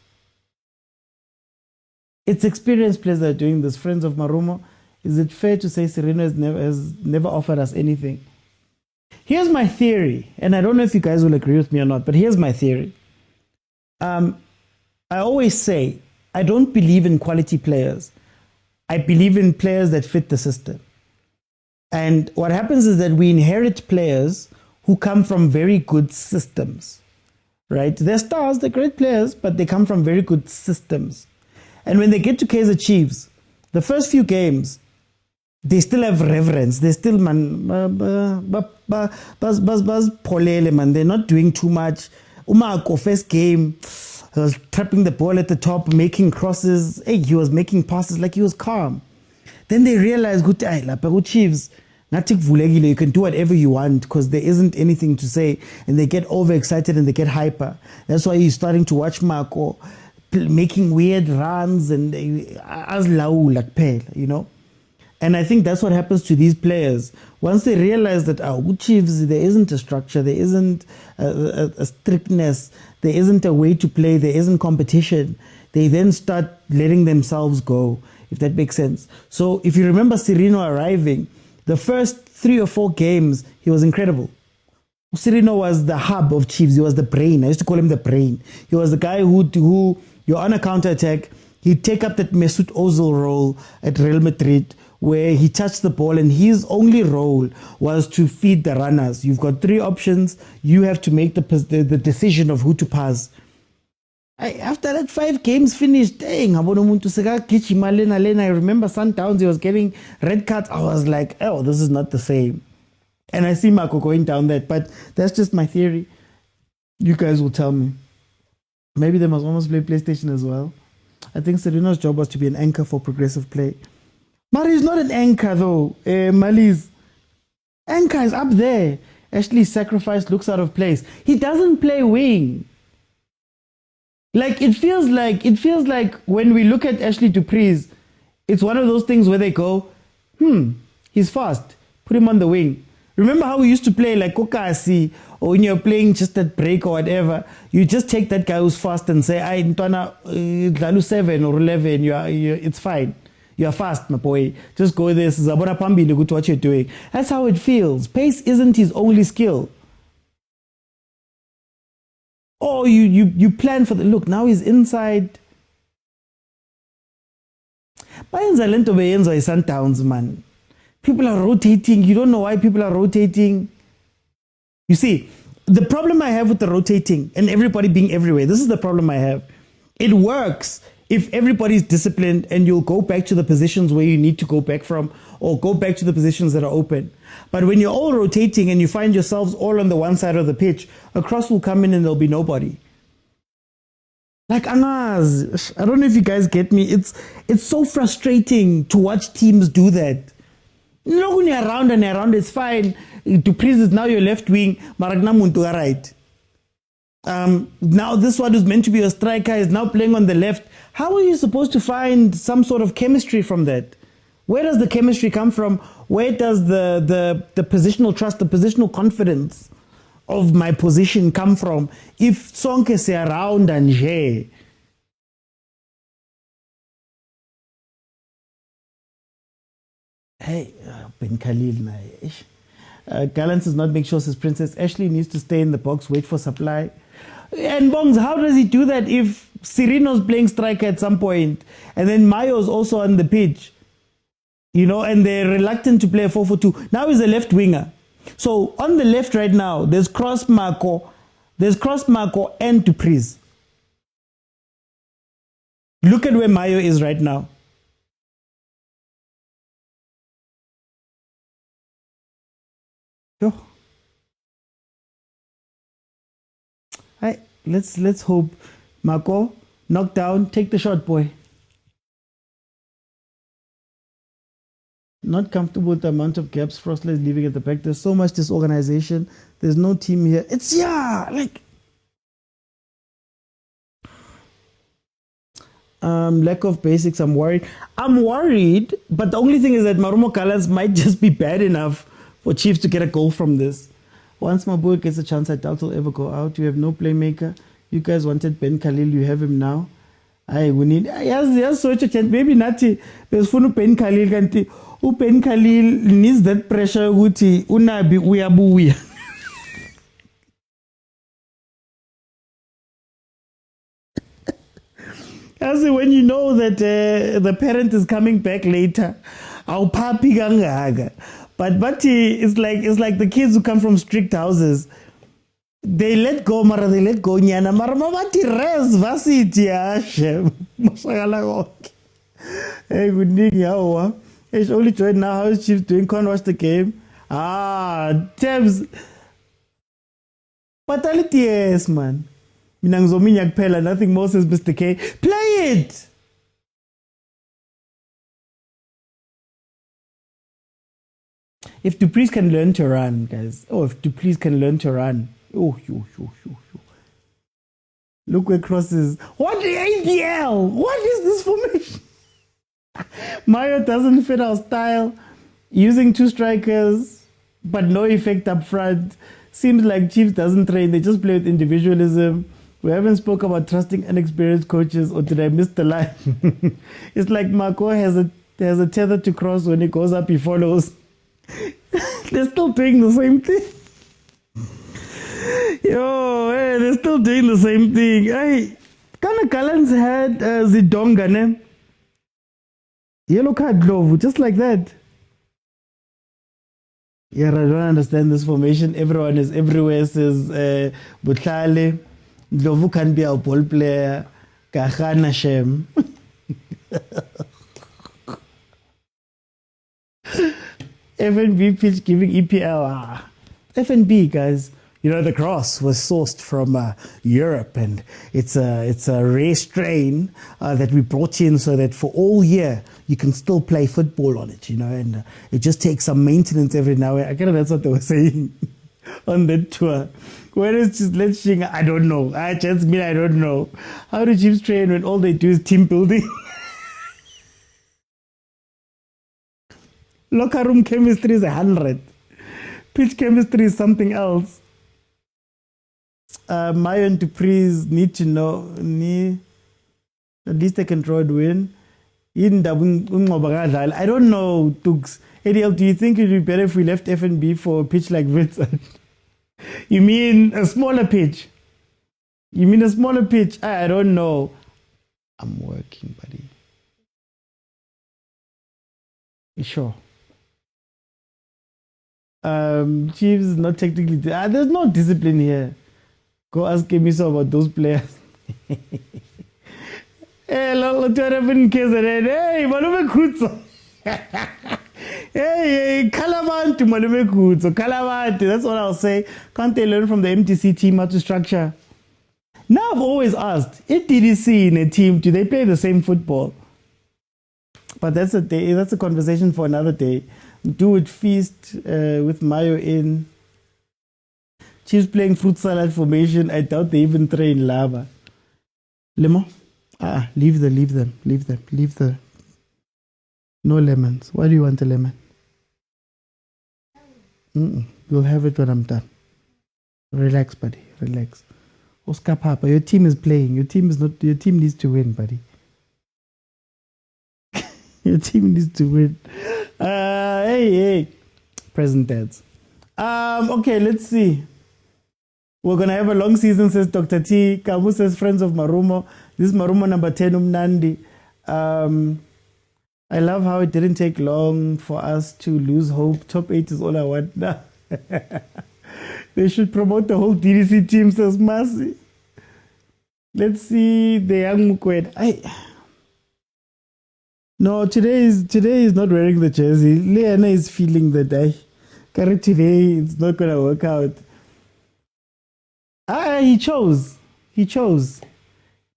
It's experienced players that are doing this. Friends of Marumo, is it fair to say Serena has never offered us anything? Here's my theory, and I don't know if you guys will agree with me or not, but here's my theory. I always say, I don't believe in quality players. I believe in players that fit the system. And what happens is that we inherit players who come from very good systems, right? They're stars, they're great players, but they come from very good systems. And when they get to Kaizer Chiefs, the first few games, they still have reverence. They still, man, they're not doing too much. Umako, first game, he was trapping the ball at the top, making crosses. Hey, he was making passes like he was calm. Then they realized, Chiefs, you can do whatever you want because there isn't anything to say. And they get overexcited and they get hyper. That's why you're starting to watch Marco making weird runs and as like pale, you know. And I think that's what happens to these players. Once they realize that Chiefs, there isn't a structure, there isn't a strictness, there isn't a way to play, there isn't competition, they then start letting themselves go, if that makes sense. So if you remember Sereno arriving, the first 3 or 4 games, he was incredible. Sereno was the hub of Chiefs. He was the brain. I used to call him the brain. He was the guy who you're on a counter-attack, he'd take up that Mesut Ozil role at Real Madrid, where he touched the ball and his only role was to feed the runners. You've got 3 options. You have to make the decision of who to pass. After that 5 games finished, dang, I remember Sundowns, he was getting red cards. I was like, oh, this is not the same. And I see Marco going down that, but that's just my theory. You guys will tell me. Maybe they must almost play PlayStation as well. I think Sereno's job was to be an anchor for progressive play. Mari's not an anchor though. Mali's anchor is up there. Ashley sacrifice looks out of place. He doesn't play wing. Like it feels like when we look at Ashley Dupree's, it's one of those things where they go, he's fast. Put him on the wing. Remember how we used to play like Kokasi, or when you're playing just that break or whatever, you just take that guy who's fast and say, Ntwana, 7 or 11, it's fine. You're fast, my boy. Just go there. Zabora Pambi, look at what you're doing. That's how it feels. Pace isn't his only skill. Or you plan for the look. Now he's inside. Bayenza lento beyenza iSundowns, man. People are rotating. You don't know why people are rotating. You see, the problem I have with the rotating and everybody being everywhere, this is the problem I have. It works if everybody's disciplined and you'll go back to the positions where you need to go back from, or go back to the positions that are open. But when you're all rotating and you find yourselves all on the one side of the pitch, a cross will come in and there'll be nobody. Like Anaz, I don't know if you guys get me. It's so frustrating to watch teams do that. No, when you're around and around, it's fine. Dupree's is now your left wing, Maragna Muntu right. Now this one who's meant to be a striker is now playing on the left. How are you supposed to find some sort of chemistry from that? Where does the chemistry come from? Where does the positional trust, the positional confidence of my position come from? If Sonke se around and je. Hey, Ben Khalil, Gallants does not make sure says Princess Ashley needs to stay in the box, wait for supply. And Bongs, how does he do that if Sereno's playing striker at some point and then Mayo's also on the pitch? You know, and they're reluctant to play a 4-4-2. Now he's a left winger. So on the left right now, there's Cross Marco and Dupree's. Look at where Mayo is right now. Yo. Right, let's hope. Marco, knock down, take the shot, boy. Not comfortable with the amount of gaps Frostler is leaving at the back. There's so much disorganization. There's no team here. Lack of basics, I'm worried. I'm worried, but the only thing is that Marumo Gallants might just be bad enough for Chiefs to get a goal from this. Once Mabuya gets a chance, I doubt he'll ever go out. You have no playmaker. You guys wanted Ben Khalil, you have him now. We need, yes, so maybe Nati, there's funu Ben Khalil, kanti, Ben Khalil needs that pressure, uti, unabi, uyabuya. As when you know that the parent is coming back later, our papi gangaga. But it's like the kids who come from strict houses. They let go, mara they let go nyana mara mabati res vasiti ashe. Masagala okay. Hey, good evening, how? It's only joined now. How is Chiefs doing? Can't watch the game. Tabs. Fatality, yes, man. Minangzominya kuphela, nothing more, says Mr. K. Play it! If Dupreez can learn to run, guys. Oh, if Dupreez can learn to run. Oh, look where crosses. What the ADL? What is this formation? Mayo doesn't fit our style. Using two strikers, but no effect up front. Seems like Chiefs doesn't train. They just play with individualism. We haven't spoke about trusting inexperienced coaches, or did I miss the line? It's like Marco has a tether to cross. When he goes up, he follows. They're still doing the same thing. Hey, they're still doing the same thing. Hey, Kana Gallants had Zidonga, ne? Yellow card glove, just like that. Yeah, I don't understand this formation. Everyone is everywhere, says Butlale. Ndlovu can be a ball player. Kahana Shem. FNB pitch giving EPL. FNB, guys. You know, the grass was sourced from Europe, and it's a rare strain that we brought in so that for all year you can still play football on it, you know, and it just takes some maintenance every now and again. That's what they were saying on that tour. Whereas just let's sing, I don't know. I don't know. How do Chiefs train when all they do is team building? Locker room chemistry is 100. Pitch chemistry is something else. Mayo and Dupreez need to know, at least they can draw and win. I don't know, Tux. ADL, do you think it would be better if we left FNB for a pitch like Wits? You mean a smaller pitch? I don't know. I'm working, buddy. You sure? Chiefs is not technically... there's no discipline here. Go ask Kemiso about those players. Hey, Malume Kutso. Hey, Kalabantu, Malume Kutso. Kalabantu, that's all I'll say. Can't they learn from the MTC team how to structure? Now I've always asked, if DDC in a team, do they play the same football? But that's a conversation for another day. Do it feast with Mayo in. Chiefs playing fruit salad formation. I doubt they even train lava. Lemon? Leave them. No lemons. Why do you want a lemon? You'll have it when I'm done. Relax, buddy. Relax. Oscar Papa, your team is playing. Your team needs to win, buddy. Your team needs to win. Hey. Present dads. Okay, let's see. We're going to have a long season, says Dr. T. Kamu says, friends of Marumo. This is Marumo number 10, Umnandi. I love how it didn't take long for us to lose hope. Top 8 is all I want now. They should promote the whole DDC team, says Mercy. Let's see the young Mokwena. No, today is not wearing the jersey. Leana is feeling that today it's not going to work out. He chose.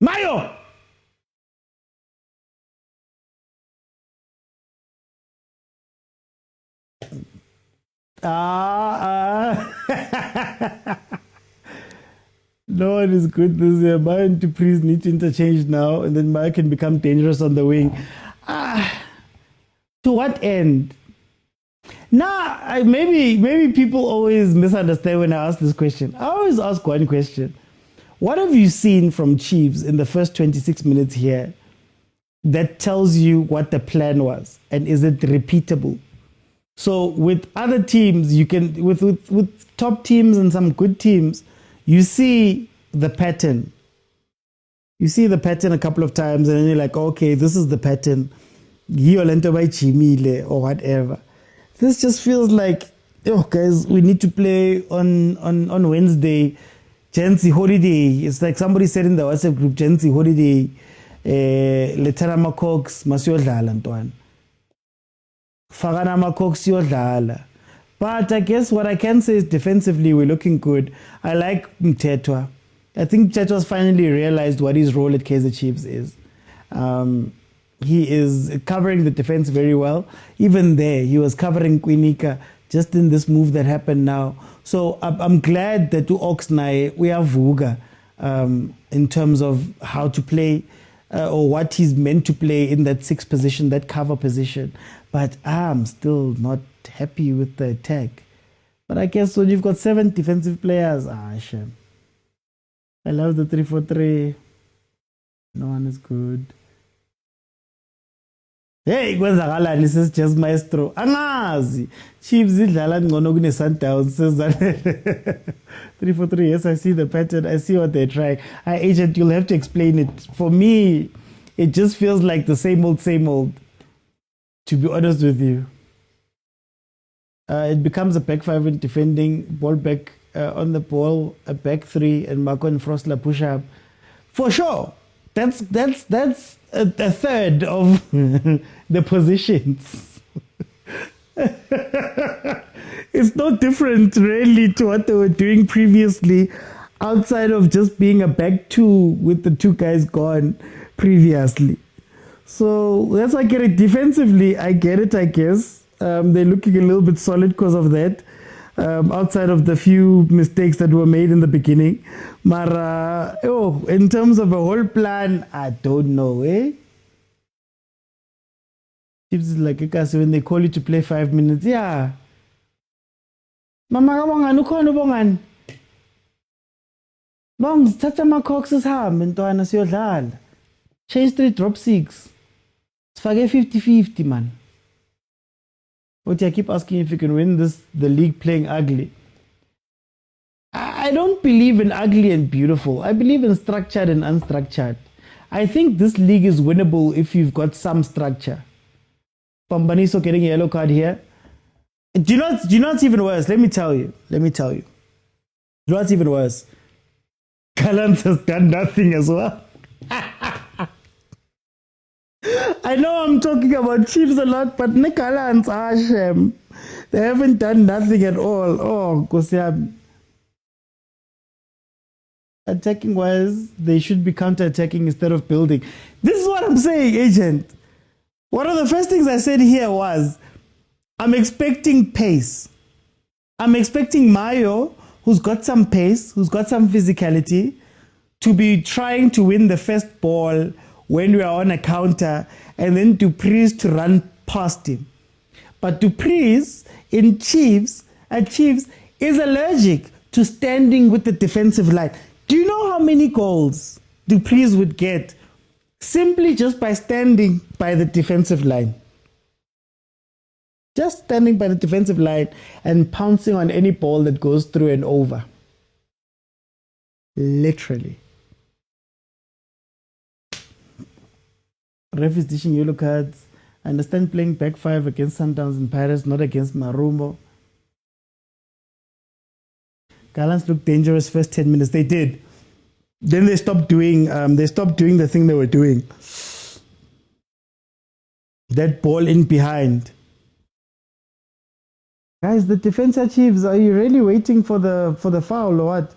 Mayo! No one is good this year. Maya and Dupree's need to interchange now, and then Maya can become dangerous on the wing. To what end? Maybe people always misunderstand when I ask this question. I always ask one question. What have you seen from Chiefs in the first 26 minutes here that tells you what the plan was? And is it repeatable? So with other teams, you can, with top teams and some good teams, you see the pattern. You see the pattern a couple of times and then you're like, okay, this is the pattern. Or whatever. This just feels like, oh guys, we need to play on Wednesday. Jensi holiday. It's like somebody said in the WhatsApp group, Jensi holiday. Letara Macox, Masio Dalantuan. Fagana Macox, Yodala. But I guess what I can say is defensively, we're looking good. I like Mtetwa. I think Mtetwa's finally realized what his role at Kaizer Chiefs is. He is covering the defense very well. Even there, he was covering Kwinika just in this move that happened now. So I'm glad that to Oxnay, we have Vuga in terms of how to play or what he's meant to play in that sixth position, that cover position. But I'm still not happy with the attack. But I guess when you've got 7 defensive players, shame. I love the 3-4-3. No one is good. Hey, kwenzakala this is just maestro. Angazi. Chiefs idlala ngcono kune Sundowns. 3-4-3. Yes, I see the pattern. I see what they're trying. Agent, you'll have to explain it. For me, it just feels like the same old, to be honest with you. It becomes a back 5 in defending, ball back on the ball, a back 3, and Marco and Frostler push up. For sure. That's a third of the positions. It's no different really to what they were doing previously, outside of just being a back 2 with the 2 guys gone previously. So that's why I get it. Defensively, I get it, I guess. They're looking a little bit solid because of that. Outside of the few mistakes that were made in the beginning. Mara, in terms of a whole plan, I don't know, It's like when they call you to play 5 minutes, yeah. Mama kabongan, ukhona ubongan. Bong, sithatha ama-Cox sihambe ntwana siyodlala. Change 3, drop 6. Sifake 50-50, man. But I keep asking if you can win the league playing ugly. I don't believe in ugly and beautiful. I believe in structured and unstructured. I think this league is winnable if you've got some structure. Pambaniso getting a yellow card here. Do you know what's even worse? Let me tell you. Do you know what's even worse? Gallants has done nothing as well. I know I'm talking about Chiefs a lot, but Gallants are shame. They haven't done nothing at all. Oh, Kosiam. Attacking wise, they should be counter-attacking instead of building. This is what I'm saying, Agent. One of the first things I said here was, I'm expecting pace. I'm expecting Mayo, who's got some pace, who's got some physicality, to be trying to win the first ball when we are on a counter, and then Dupree's to run past him. But Dupree's at Chiefs is allergic to standing with the defensive line. Do you know how many goals Dupree's would get simply just by standing by the defensive line? Just standing by the defensive line and pouncing on any ball that goes through and over. Literally. Ref is dishing yellow cards. I understand playing back 5 against Sundowns in Paris, not against Marumbo. Gallants looked dangerous first 10 minutes. They did. Then they stopped doing the thing they were doing. That ball in behind. Guys, the defense Chiefs, are you really waiting for the foul or what?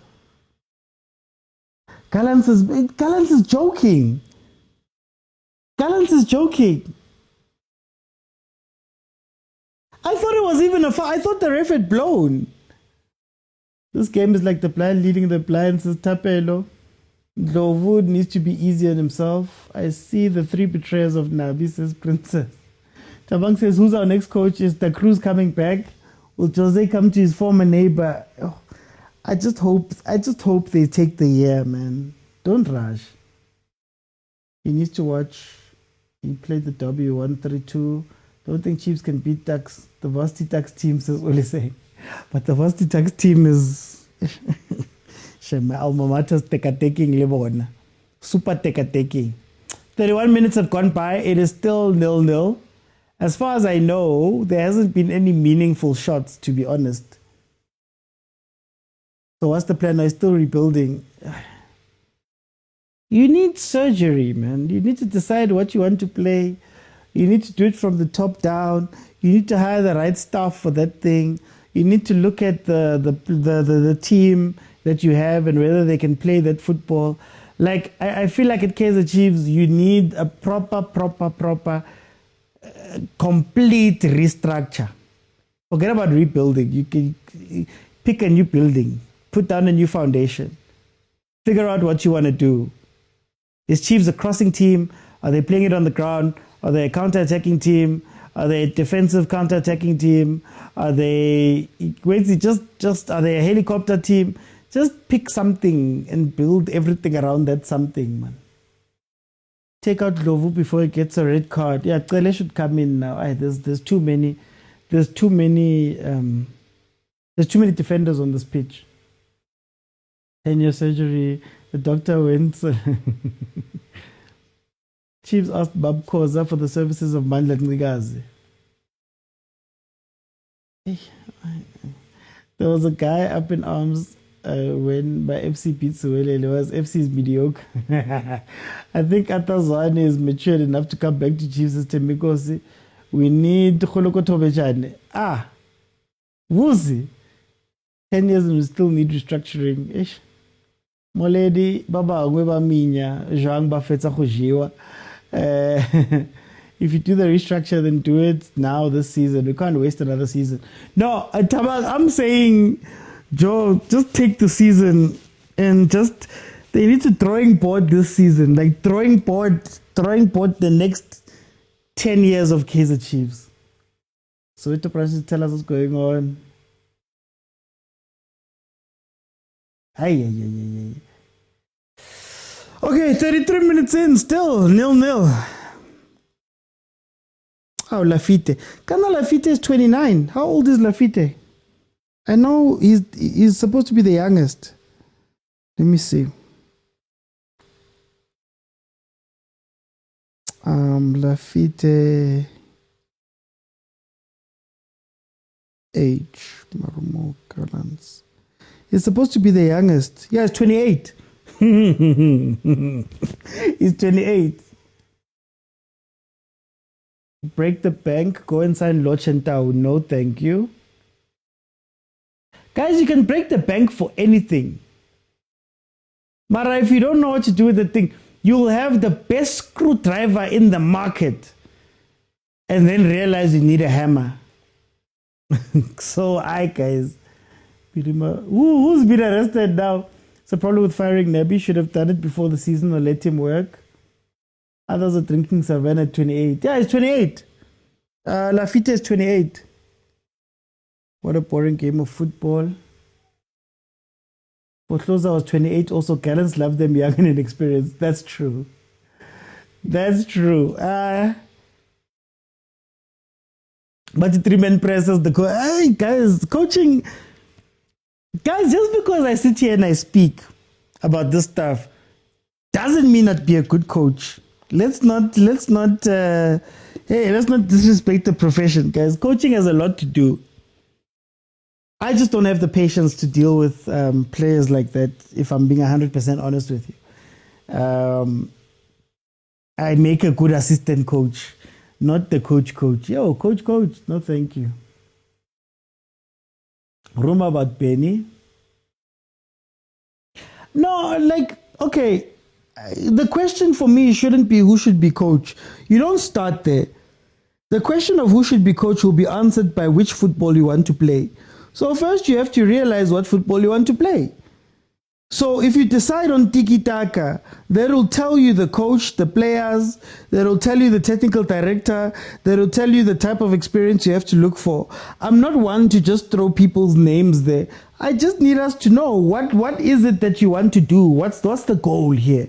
Gallants is joking. Gallants is joking. I thought it was even a foul. I thought the ref had blown. This game is like the blind leading the blind, says Tapelo. Ndlovu needs to be easy on himself. I see the 3 betrayers of Nabi, says Princess. Tabang says, who's our next coach? Is the Cruz coming back? Will Jose come to his former neighbor? Oh, I just hope they take the year, man. Don't rush. He needs to watch. He played the W132. Don't think Chiefs can beat Ducks. The Varsity Ducks team, says Olise. But the Varsity Ducks team is my alma mater's teka-taking lebona. Super teka-taking. 31 minutes have gone by. It is still 0-0. As far as I know, there hasn't been any meaningful shots, to be honest. So what's the plan? I'm still rebuilding. You need surgery, man. You need to decide what you want to play. You need to do it from the top down. You need to hire the right staff for that thing. You need to look at the team that you have and whether they can play that football. Like, I feel like at Kaizer Chiefs, you need a proper complete restructure. Forget about rebuilding. You can pick a new building, put down a new foundation, figure out what you want to do. Is Chiefs a crossing team? Are they playing it on the ground? Are they a counter-attacking team? Are they a defensive counter-attacking team? Are they are they a helicopter team? Just pick something and build everything around that something, man. Take out Lovu before he gets a red card. Yeah, Tsele should come in now. There's too many defenders on this pitch. 10-year surgery. The doctor went. Chiefs asked Bab Khoza for the services of Mandla Ngigazi. There was a guy up in arms when my FC beat Suwelele. Was FC's mediocre. I think Atazwane is matured enough to come back to Chiefs as Temikosi. We need Kholoko Tobechane. Vuzi. 10 years and we still need restructuring. Ish. Moledi, Baba Ngweba Minya, Joang Bafetsa Khojiwa. If you do the restructure, then do it now this season. We can't waste another season. No, I'm saying, Joe, just take the season and they need to drawing board this season. Like drawing board the next 10 years of Kaizer Chiefs. So Vito Francis, tell us what's going on. Okay, 33 minutes in, still 0-0. Oh, Lafite. Kana Lafite is 29. How old is Lafite? I know he's supposed to be the youngest. Let me see. Lafite age. Marumo Gallants. He's supposed to be the youngest. Yeah, he's 28. He's 28. Break the bank, go and sign Lochentau. No, thank you. Guys, you can break the bank for anything. Mara, if you don't know what to do with the thing, you'll have the best screwdriver in the market and then realize you need a hammer. So, guys. Who's been arrested now? It's a problem with firing Nebi. Should have done it before the season or let him work. Others are drinking Savannah at 28. Yeah, it's 28. Lafite is 28. What a boring game of football. For Khoza was 28. Also, Gallants love them young and inexperienced. That's true. That's true. But the 3-man presses the hey, guys, coaching. Guys, just because I sit here and I speak about this stuff doesn't mean I'd be a good coach. Let's not disrespect the profession, guys. Coaching has a lot to do. I just don't have the patience to deal with players like that, if I'm being 100% honest with you. I make a good assistant coach, not the coach. Yo, coach, no thank you. Rumor about Benny. No, okay. The question for me shouldn't be who should be coach. You don't start there. The question of who should be coach will be answered by which football you want to play. So first you have to realize what football you want to play. So if you decide on tiki-taka, that will tell you the coach, the players, that will tell you the technical director, that will tell you the type of experience you have to look for. I'm not one to just throw people's names there. I just need us to know what is it that you want to do? What's the goal here?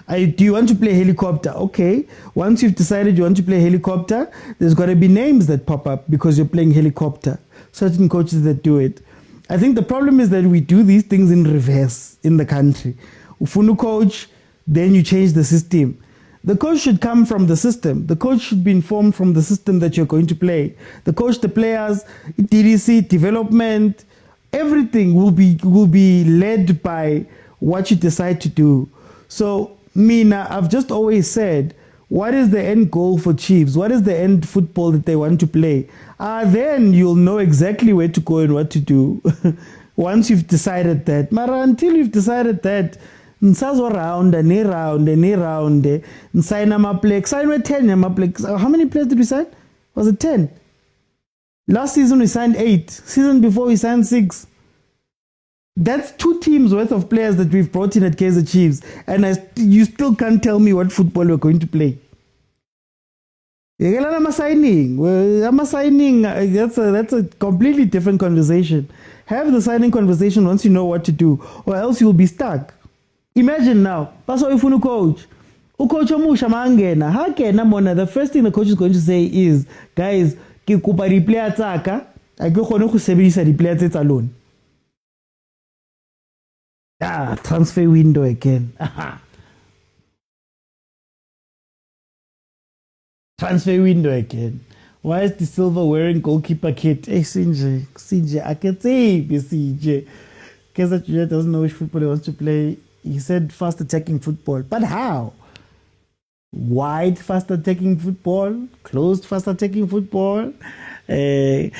Do you want to play helicopter? Okay. Once you've decided you want to play helicopter, there's got to be names that pop up because you're playing helicopter. Certain coaches that do it. I think the problem is that we do these things in reverse in the country. Ufunu coach, then you change the system. The coach should come from the system. The coach should be informed from the system that you're going to play. The coach, the players, TDC, development, everything will be led by what you decide to do. So, Mina, I've just always said, what is the end goal for Chiefs? What is the end football that they want to play? Then you'll know exactly where to go and what to do. Once you've decided that. Mara, until you've decided that, nsazo round and round and round, sign with 10. How many players did we sign? Was it 10? Last season we signed 8. Season before we signed 6. That's 2 teams worth of players that we've brought in at Kaizer Chiefs, and you still can't tell me what football we're going to play. I'm signing. That's a completely different conversation. Have the signing conversation once you know what to do, or else you'll be stuck. Imagine now, coach. The first thing the coach is going to say is, guys, ke kopa di-player tsaka, a ke kgone go sebedisa di-player tse tsa lona. Transfer window again. Transfer window again. Why is the Silver wearing goalkeeper kit? Hey, CJ, I can say, CJ. Kaizer Chiefs doesn't know which football he wants to play. He said fast attacking football. But how? Wide fast attacking football? Closed fast attacking football? Look at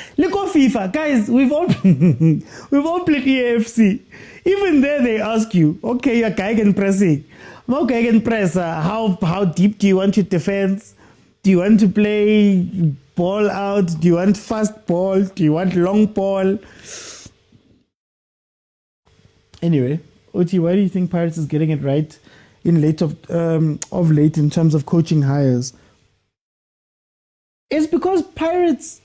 FIFA. Guys, we've all played EAFC. Even there they ask you, okay, you're Geigen pressing. Okay, Geigen press. How deep do you want your defense? Do you want to play ball out? Do you want fast ball? Do you want long ball? Anyway, Oti, why do you think Pirates is getting it right in late of late in terms of coaching hires? It's because Pirates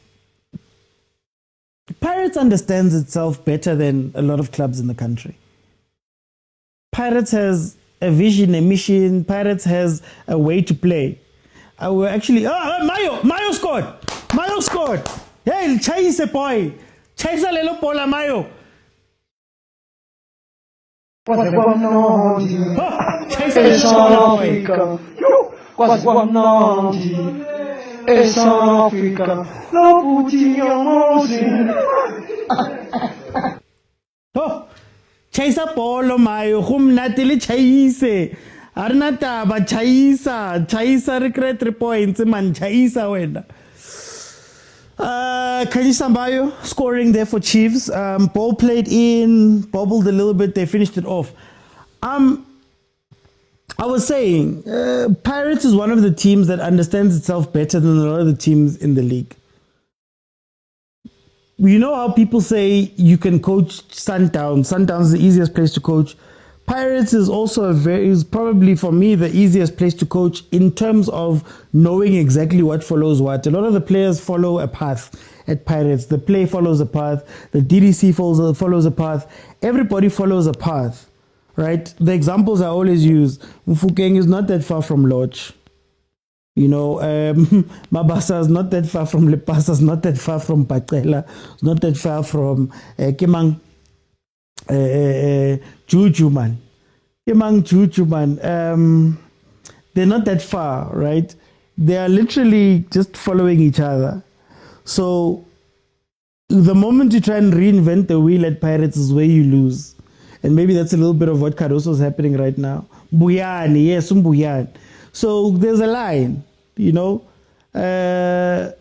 understands itself better than a lot of clubs in the country. Pirates has a vision, a mission. Pirates has a way to play. We're actually... Mayo scored! Mayo scored! Hey, chase boy! Chase a little bola, Mayo! Chase a little boy! South Africa, chase a polo, Mayo, whom Natalie chase. Arnata, but chaisa regret 3 points, man, chaisa win. Kaizer Sambayo scoring there for Chiefs. Ball played in, bobbled a little bit, they finished it off. I was saying, Pirates is one of the teams that understands itself better than a lot of the teams in the league. You know how people say you can coach Sundowns. Sundowns is the easiest place to coach. Pirates is also is probably for me the easiest place to coach in terms of knowing exactly what follows what. A lot of the players follow a path at Pirates. The play follows a path. The DDC follows a path. Everybody follows a path. Right? The examples I always use, Mfukeng is not that far from Lodge. You know, Mabasa is not that far from Lepasa, is not that far from Patela, is not that far from Kemang Jujuman. Kemang Jujuman. They're not that far, right? They are literally just following each other. So the moment you try and reinvent the wheel at Pirates is where you lose. And maybe that's a little bit of what Cardoso is happening right now. Mbuyane, yes, Mbuyane. So there's a line, you know. A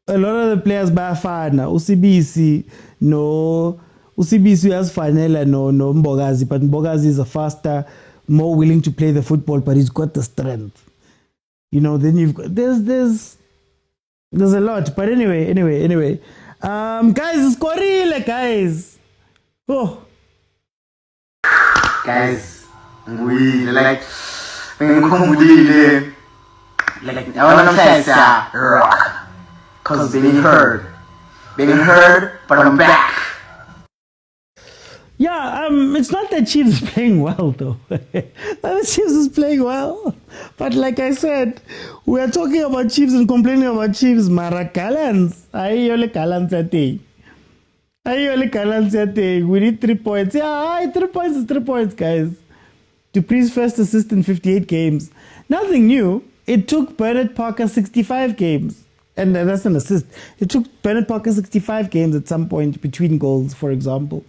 lot of the players bafana, UCBC, no. UCBC has Fanela, no Mbogazi. But Mbogazi is a faster, more willing to play the football, but he's got the strength. You know, then you've got, there's a lot. But anyway. Guys, skorile, guys. Oh. Guys, like ngikhumbulile like I wanna say rock cause being heard but I'm back. Yeah, it's not that Chiefs is playing well though. The Chiefs is playing well, but like I said, we are talking about Chiefs and complaining about Chiefs. Mara Gallants, Gallants at we need 3 points. Yeah, 3 points is 3 points, guys. Dupree's first assist in 58 games. Nothing new. It took Bernard Parker 65 games. And that's an assist. It took Bernard Parker 65 games at some point between goals, for example.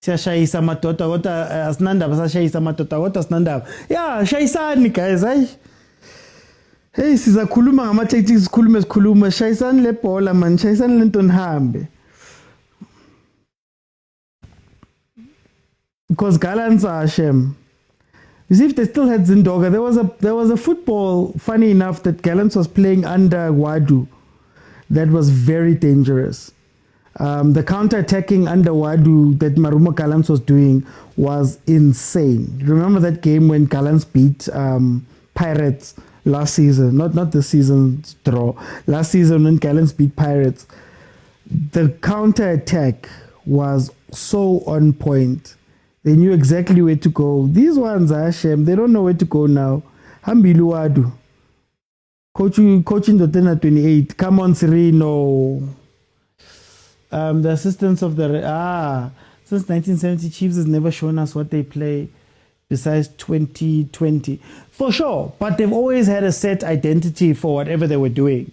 Siyashayisa madoda kodwa asinandaba sashayisa madoda kodwa asinandaba. Yeah, shayisani guys, hayi. Hey, sizakhuluma ngama-tactics sikhuluma shayisani le bhola man, shayisani lento nihambe. Because Gallants are ashamed. You see, if they still had Zindoga, there was a football, funny enough, that Gallants was playing under Wadu that was very dangerous. The counter-attacking under Wadu that Marumo Gallants was doing was insane. Remember that game when Gallants beat Pirates last season? Not this season's draw. Last season when Gallants beat Pirates. The counter-attack was so on point. They knew exactly where to go. These ones are ashamed. They don't know where to go now. Hambilu Wadu. Coaching Dotena 28. Come on, Sereno. The assistance of the... since 1970, Chiefs has never shown us what they play besides 2020. For sure. But they've always had a set identity for whatever they were doing.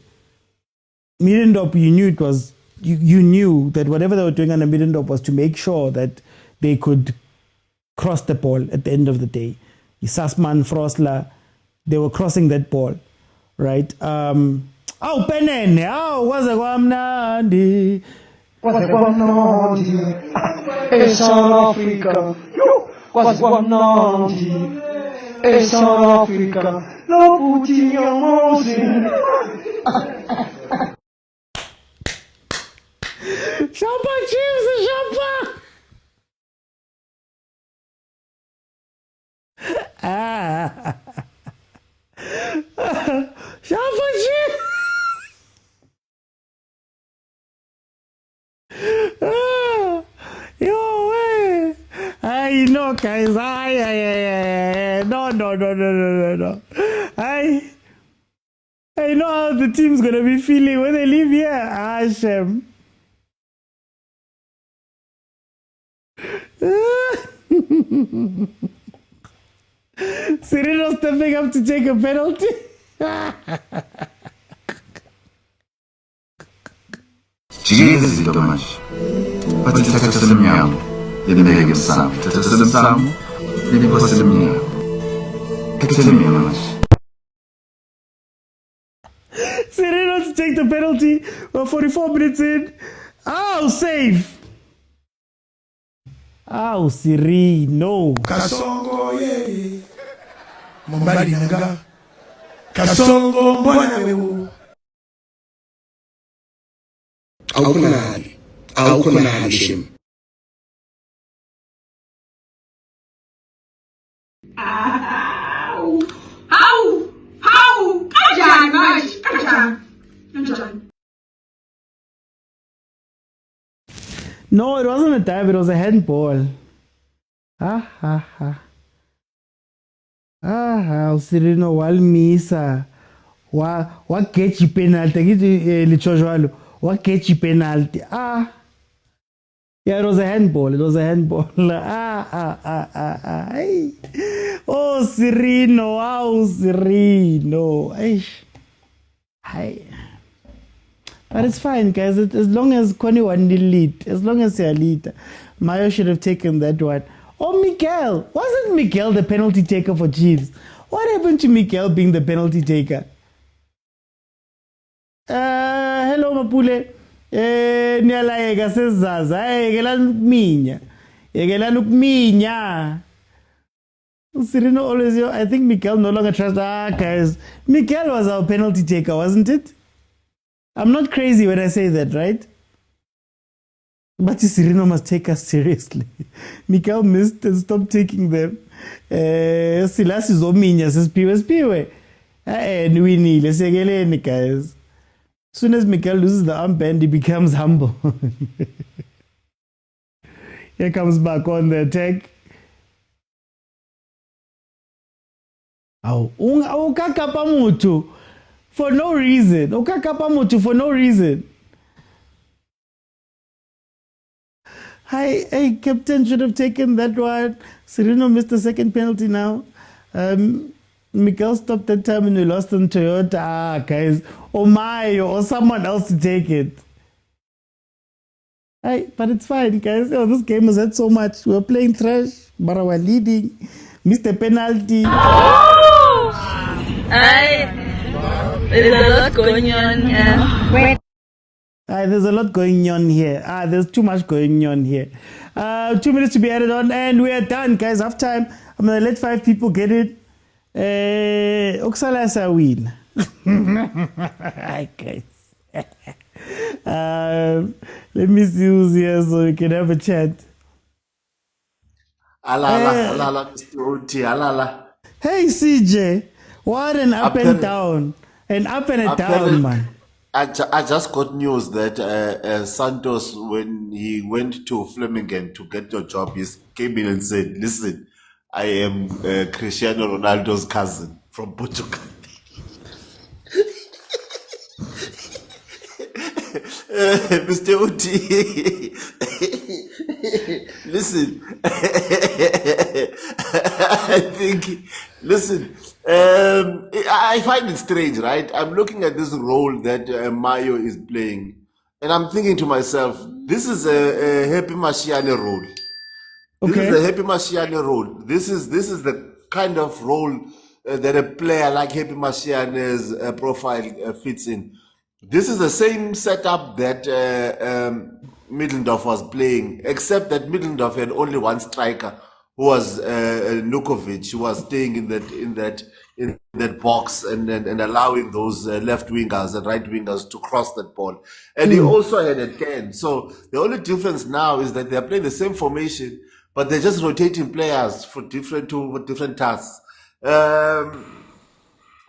Middendorp, you knew it was... You knew that whatever they were doing under Middendorp was to make sure that they could cross the ball at the end of the day. Sassman, Frosler, they were crossing that ball, right? Penene, waze kwamnandi. Waze kwamnandi. South Africa. Waze kwamnandi. South Africa. No putting your nose in. Shapa Chiefs, Shapa! Shapa Chiefs! Yo, hey! You know, guys, no. I know how the team's gonna be feeling when they leave here. Shem. Sereno stepping up to take a penalty. Dziś domasz. Patrz jak to sobie miał. Jednego sam. To sobie sam. Nie sobie miał. Tak sobie miałeś. Sereno to take the penalty. 44 minutes in. Save. Siri, no. Kasongo ye. Mombali nanga. Kasongo mbona wewe. Aukunani shim. How? Kajan. No, it wasn't a dive, it was a handball. Usirino walmisa. Wa catch penalty. Kithi lichojwalo. Wa catch penalty. Yeah, it was a handball. Oh, Sereno. Wow, Sereno. But it's fine, guys. As long as Connie won the lead, as long as they're lead, Mayo should have taken that one. Oh, Miguel. Wasn't Miguel the penalty taker for Chiefs? What happened to Miguel being the penalty taker? Hello, Mapule. Niyalayeka sezaza. Yekelani ukuminya. Sereno always, I think Mikel no longer trusts. Guys, Mikel was our penalty taker, wasn't it? I'm not crazy when I say that, right? But Sereno must take us seriously. Mikel missed and stopped taking them. Silas is ominya spiwe. Nwini, let's say guys. As soon as Mikel loses the armband, he becomes humble. Here comes back on the attack. Ukakapa mutu for no reason. Ukakapa mutu for no reason. Hey, captain should have taken that one. Sereno missed the second penalty now. Mikel stopped that time and we lost on Toyota. Guys, or Mayo or someone else to take it. Hey, but it's fine, guys. This game has had so much. We're playing trash, but we're leading. Missed a penalty. There's a lot going on here. There's a lot going on here. There's too much going on here. 2 minutes to be added on, and we are done, guys. Half time. I'm gonna let 5 people get it. Oxalasa win. Guys. Let me see who's here so we can have a chat. Alala, Mr. Oti, alala. Hey CJ, what an up and down. An up and a down, man. I just got news that Santos, when he went to Flemingen to get your job, he came in and said, listen, I am Cristiano Ronaldo's cousin from Portugal. Mr. Uti, listen, I think, listen, I find it strange, right? I'm looking at this role that Mayo is playing, and I'm thinking to myself, this is a Happy Mashiane role. This is a Happy Mashiane role. This is the kind of role that a player like Happy Mashiane's profile fits in. This is the same setup that Middendorf was playing, except that Middendorf had only one striker, who was Nukovic, who was staying in that box and allowing those left wingers and right wingers to cross that ball. And he also had a 10. So the only difference now is that they're playing the same formation, but they're just rotating players for different tasks.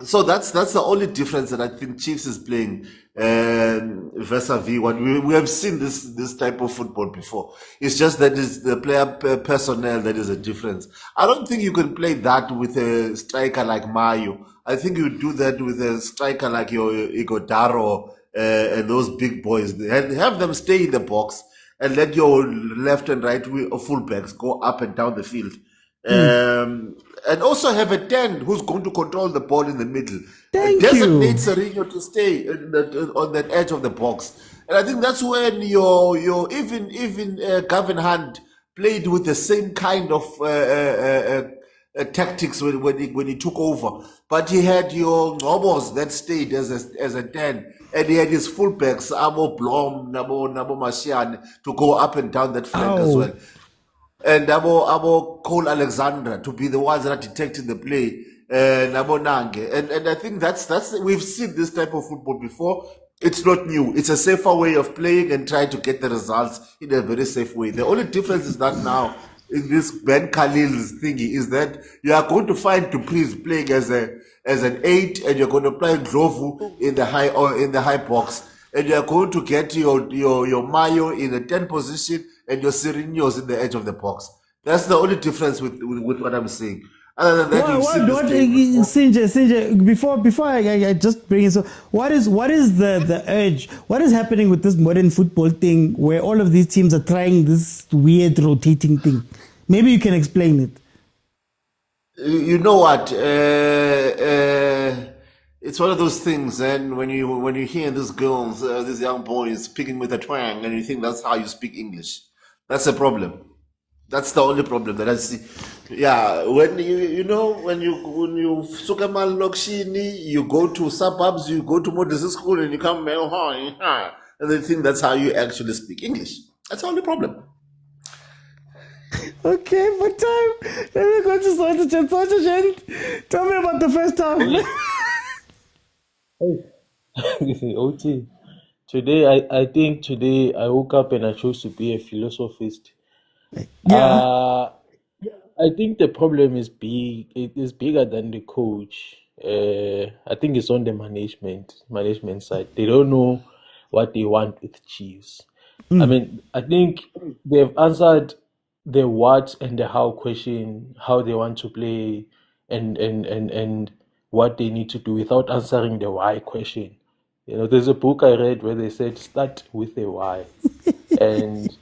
So that's the only difference that I think Chiefs is playing vis-a-vis what we have seen this type of football before. It's just that it's the player personnel that is a difference. I don't think you can play that with a striker like Mayo. I think you do that with a striker like your Igodaro and those big boys. Have them stay in the box and let your left and right fullbacks go up and down the field. And also have a 10 who's going to control the ball in the middle. Designate Sereno to stay on that edge of the box. And I think that's when your even Gavin Hunt played with the same kind of tactics when he took over. But he had your Ngobos that stayed as a 10. And he had his fullbacks, Amo Blom, Nabo Mashian, to go up and down that flank as well. And Abo Cole Alexandra to be the ones that are detecting the play, Nabo Nange. And I think that's we've seen this type of football before. It's not new. It's a safer way of playing and trying to get the results in a very safe way. The only difference is that now in this Ben Khalil's thingy is that you are going to find Dupree's playing as an 8, and you're going to play Glovu in the high box, and you are going to get your Mayo in a 10 position and your Serenios in the edge of the box. That's the only difference with what I'm saying. Other than that, Sinja, before I just bring it, so what is the urge? What is happening with this modern football thing where all of these teams are trying this weird rotating thing? Maybe you can explain it. You know what? It's one of those things, and when you hear these girls, these young boys speaking with a twang, and you think that's how you speak English, that's a problem. That's the only problem that I see. Yeah, when when you Sukamal Lokshini, you go to suburbs, you go to modern school, and you come and they think that's how you actually speak English. That's the only problem. Okay, for time. Let me go to Socha. Tell me about the first half. OT. Today, I think today I woke up and I chose to be a philosophist. Yeah. I think the problem is big. It is bigger than the coach. I think it's on the management side. They don't know what they want with Chiefs. I mean, I think they've answered the what and the how question, how they want to play, and what they need to do without answering the why question. You know, there's a book I read where they said start with the why, and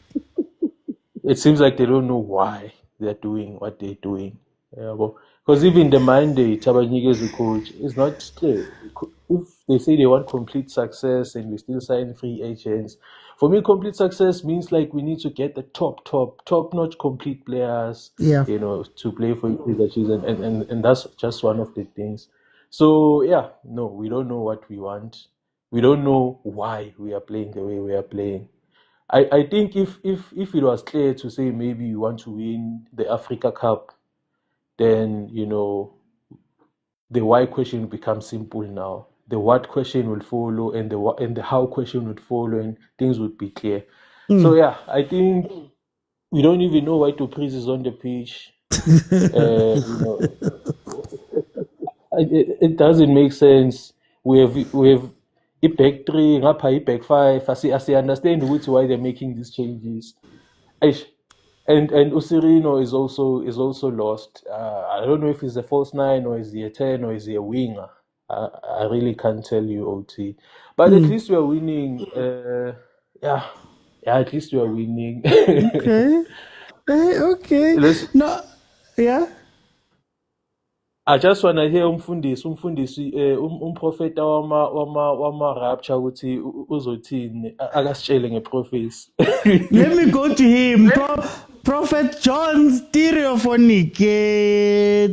it seems like they don't know why they're doing what they're doing. Because even the mandate, Tabanyike as a coach, is not clear. If they say they want complete success and we still sign free agents, for me, complete success means like we need to get the top-notch complete players, Yeah. you know, to play for Kaizer Chiefs, and that's just one of the things. So yeah, no, we don't know what we want. We don't know why we are playing the way we are playing. I think if it was clear to say maybe you want to win the Africa Cup, then you know the why question becomes simple now. The what question will follow, and the how question would follow, and things would be clear. So yeah, I think we don't even know why Patrice is on the pitch. You know, it doesn't make sense. We have a back three, a back five. I understand why they're making these changes. And Usirino is also lost. I don't know if he's a false nine or is he a 10 or is he a winger. I really can't tell you, OT. But at least we are winning. Yeah, at least we are winning. Okay. Okay. No. Yeah. I just want to hear umfundisi umprofeta wama rapture ukuthi uzothini akasitshele ngeprofesi. Let me go to him. Prophet John Stereophonic.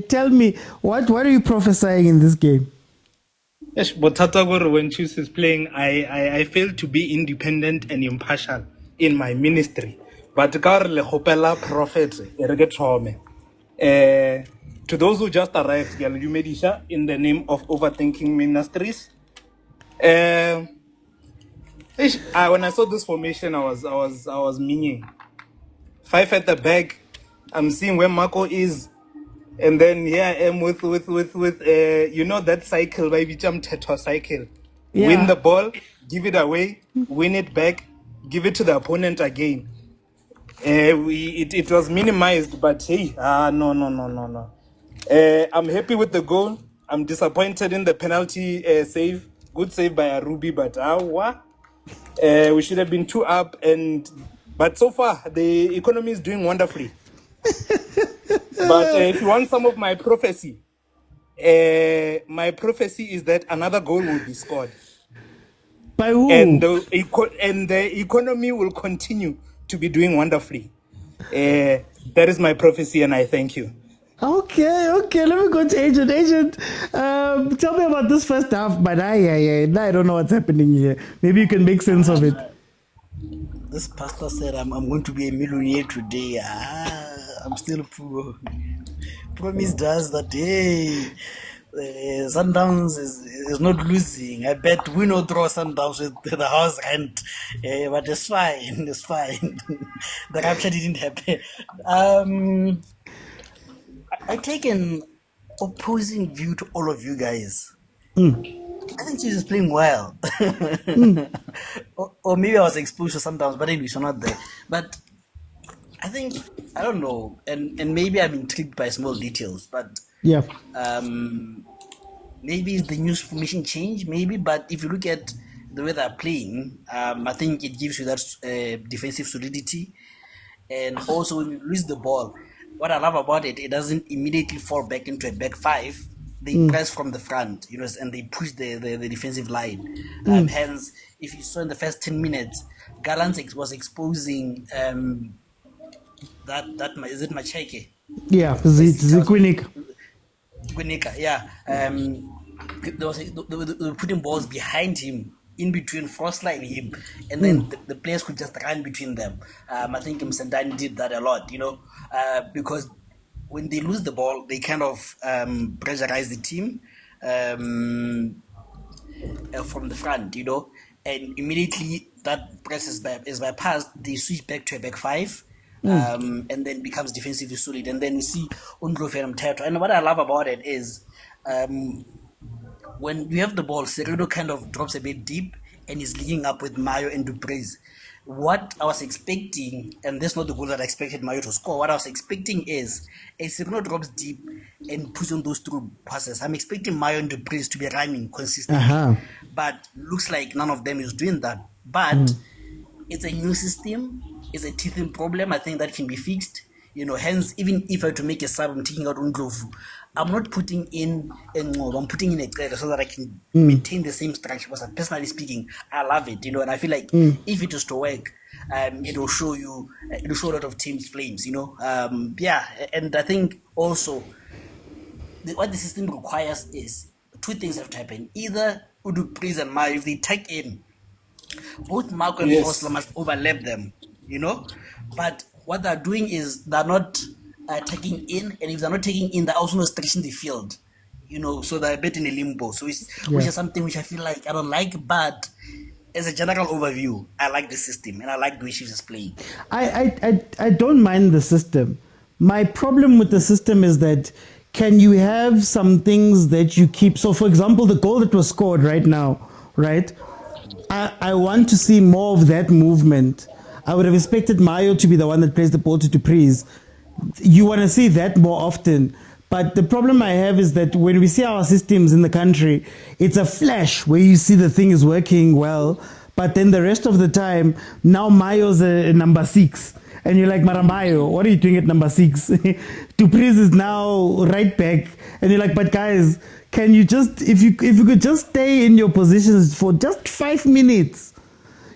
Tell me, what are you prophesying in this game? Yes, but Tatagoro, when Chiefs is playing, I fail to be independent and impartial in my ministry. But Karle Hopela Prophet, to those who just arrived, you made Isha in the name of Overthinking Ministries. When I saw this formation, I was meaning 5 at the back. I'm seeing where Marco is, and then here I am with you know that cycle, baby jump tattoo cycle. Yeah. Win the ball, give it away, win it back, give it to the opponent again. It was minimized, but hey, no. I'm happy with the goal. I'm disappointed in the penalty save. Good save by Arubi, but we should have been 2 up. But so far, the economy is doing wonderfully. But if you want some of my prophecy is that another goal will be scored. By who? And the economy will continue to be doing wonderfully. That is my prophecy, and I thank you. Okay. Let me go to Agent. Tell me about this first half, but I don't know what's happening here. Maybe you can make sense of it. This pastor said I'm going to be a millionaire today. I'm still poor. Promise does that, hey, Sundowns is not losing. I bet win or draw Sundowns with the house rent. But it's fine. The rapture didn't happen. I take an opposing view to all of you guys. I think she's playing well. or maybe I was exposed to sometimes, but anyway, so not there. But I think, I don't know, and maybe I'm intrigued by small details, but yeah. Maybe it's the new formation change, maybe, but if you look at the way they're playing, I think it gives you that defensive solidity. And also when you lose the ball, what I love about it, it doesn't immediately fall back into a back five. They press from the front, you know, and they push the defensive line. Hence, if you saw in the first 10 minutes, Gallants was exposing that is it Macheke? Yeah, Zikwinika. Yeah. They were putting balls behind him in between Frostline and him, and then the players could just run between them. I think Msendani did that a lot, because when they lose the ball, they kind of pressurize the team from the front, and immediately that press is bypassed, they switch back to a back five. And then becomes defensively solid, and then we see Undlovu and Mthetho. And what I love about it is when you have the ball, Sereno kind of drops a bit deep and is linking up with Mayo and Dupreez. What I was expecting, and that's not the goal that I expected Mayo to score, what I was expecting is a Sereno drops deep and puts on those through passes. I'm expecting Mayo and Dupreez to be running consistently, but looks like none of them is doing that. But it's a new system. It's a teething problem. I think that can be fixed. Hence, even if I were to make a sub, I'm taking out Undlovu. I'm not putting in a Ngob, I'm putting in a Cele so that I can maintain the same structure. Because personally speaking, I love it. And I feel like if it is to work, it'll show a lot of teams' flames. And I think also what the system requires is two things have to happen. Either Dupreez and Mayo, if they tuck in, both Marco and Fosler must overlap them. But what they're doing is they're not taking in, and if they're not taking in, they're also not stretching the field, so they're a bit in a limbo. So which is something which I feel like I don't like, but as a general overview, I like the system and I like the way Chiefs is playing. I don't mind the system. My problem with the system is that can you have some things that you keep? So for example, the goal that was scored right now, right? I want to see more of that movement. I would have expected Mayo to be the one that plays the ball to Dupreez. You want to see that more often. But the problem I have is that when we see our systems in the country, it's a flash where you see the thing is working well. But then the rest of the time, now Mayo's a number 6. And you're like, Mayo, what are you doing at number 6? Dupreez is now right back. And you're like, but guys, can you just, if you could just stay in your positions for just 5 minutes,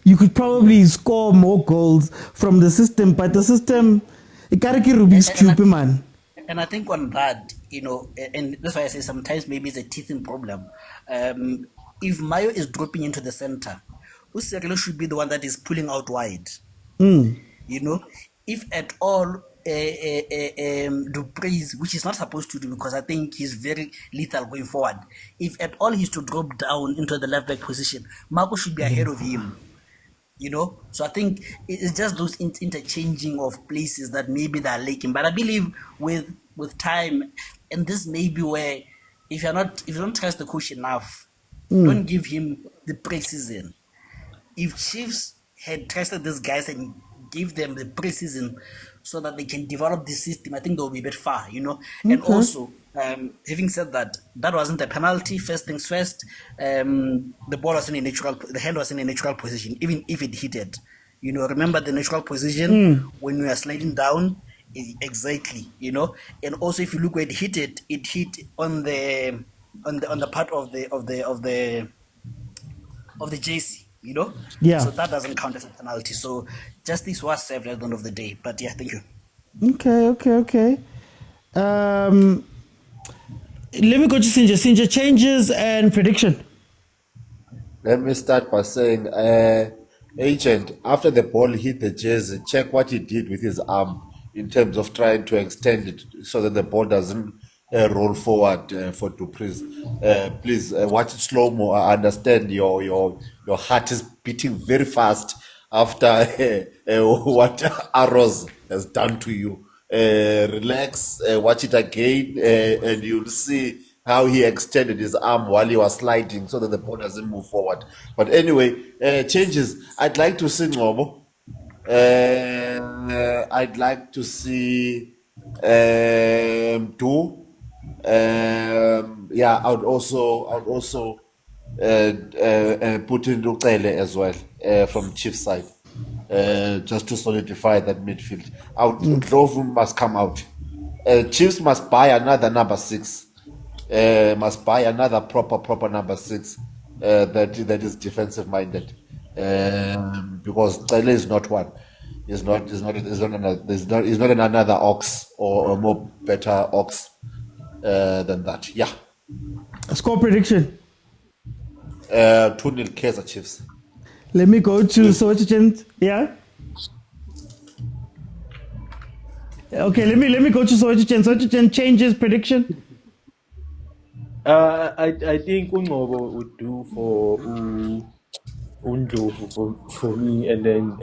you could probably score more goals from the system. But the system, it gotta get Rubik's Cube, man. And I think on that, and that's why I say sometimes maybe it's a teething problem. If Mayo is dropping into the center, Usirilo should be the one that is pulling out wide. If at all, Dupreez, which is not supposed to do because I think he's very lethal going forward. If at all he's to drop down into the left back position, Marco should be ahead of him. So I think it's just those interchanging of places that maybe they're lacking. But I believe with time, and this may be where if you don't trust the coach enough, don't give him the pre-season. If Chiefs had trusted these guys and give them the pre-season so that they can develop the system, I think they'll be a bit far, And also, having said that, that wasn't a penalty. First things first, the ball was the hand was in a natural position, even if it hit it. Remember the natural position when we are sliding down, exactly. And also if you look where it hit on the part of the JC. So that doesn't count as a penalty. So justice was served at the end of the day. But yeah, thank you. Okay. Let me go to Sinja. Changes and prediction. Let me start by saying, Agent, after the ball hit the jersey, check what he did with his arm in terms of trying to extend it so that the ball doesn't roll forward for Dupreez. Please watch it slow-mo. I understand your heart is beating very fast after what Arrows has done to you. Relax, watch it again, and you'll see how he extended his arm while he was sliding so that the ball doesn't move forward. But anyway, changes. I'd like to see Ngobo. I'd like to see Do. I would also put in Rucele as well from Chiefs side, just to solidify that midfield. Ndlovu must come out. Chiefs must buy another number 6. Must buy another proper number 6 that is defensive minded, because Cele is not one. He's not another ox or a more better ox than that. Yeah. A score prediction. 2-0 Kaizer Chiefs. Let me go to Soweto. Yeah. Okay, let me go to Soweto. Soweto changes prediction. I think Ungobo would do for Undlovu for me, and then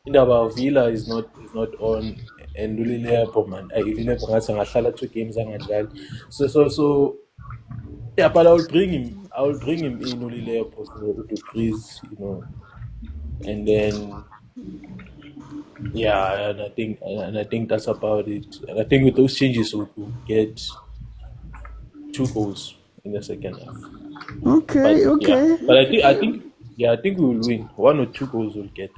Indaba Villa is not on, and Lulilepo man, Lulilepo ngahlala 2 games angadlali. So yeah, but I will bring him in Lulilepo for Dupreez, and then yeah, and I think that's about it. And I think with those changes we'll get 2 goals in the second half. Okay, okay. Yeah. But I think we will win. 1 or 2 goals we'll get.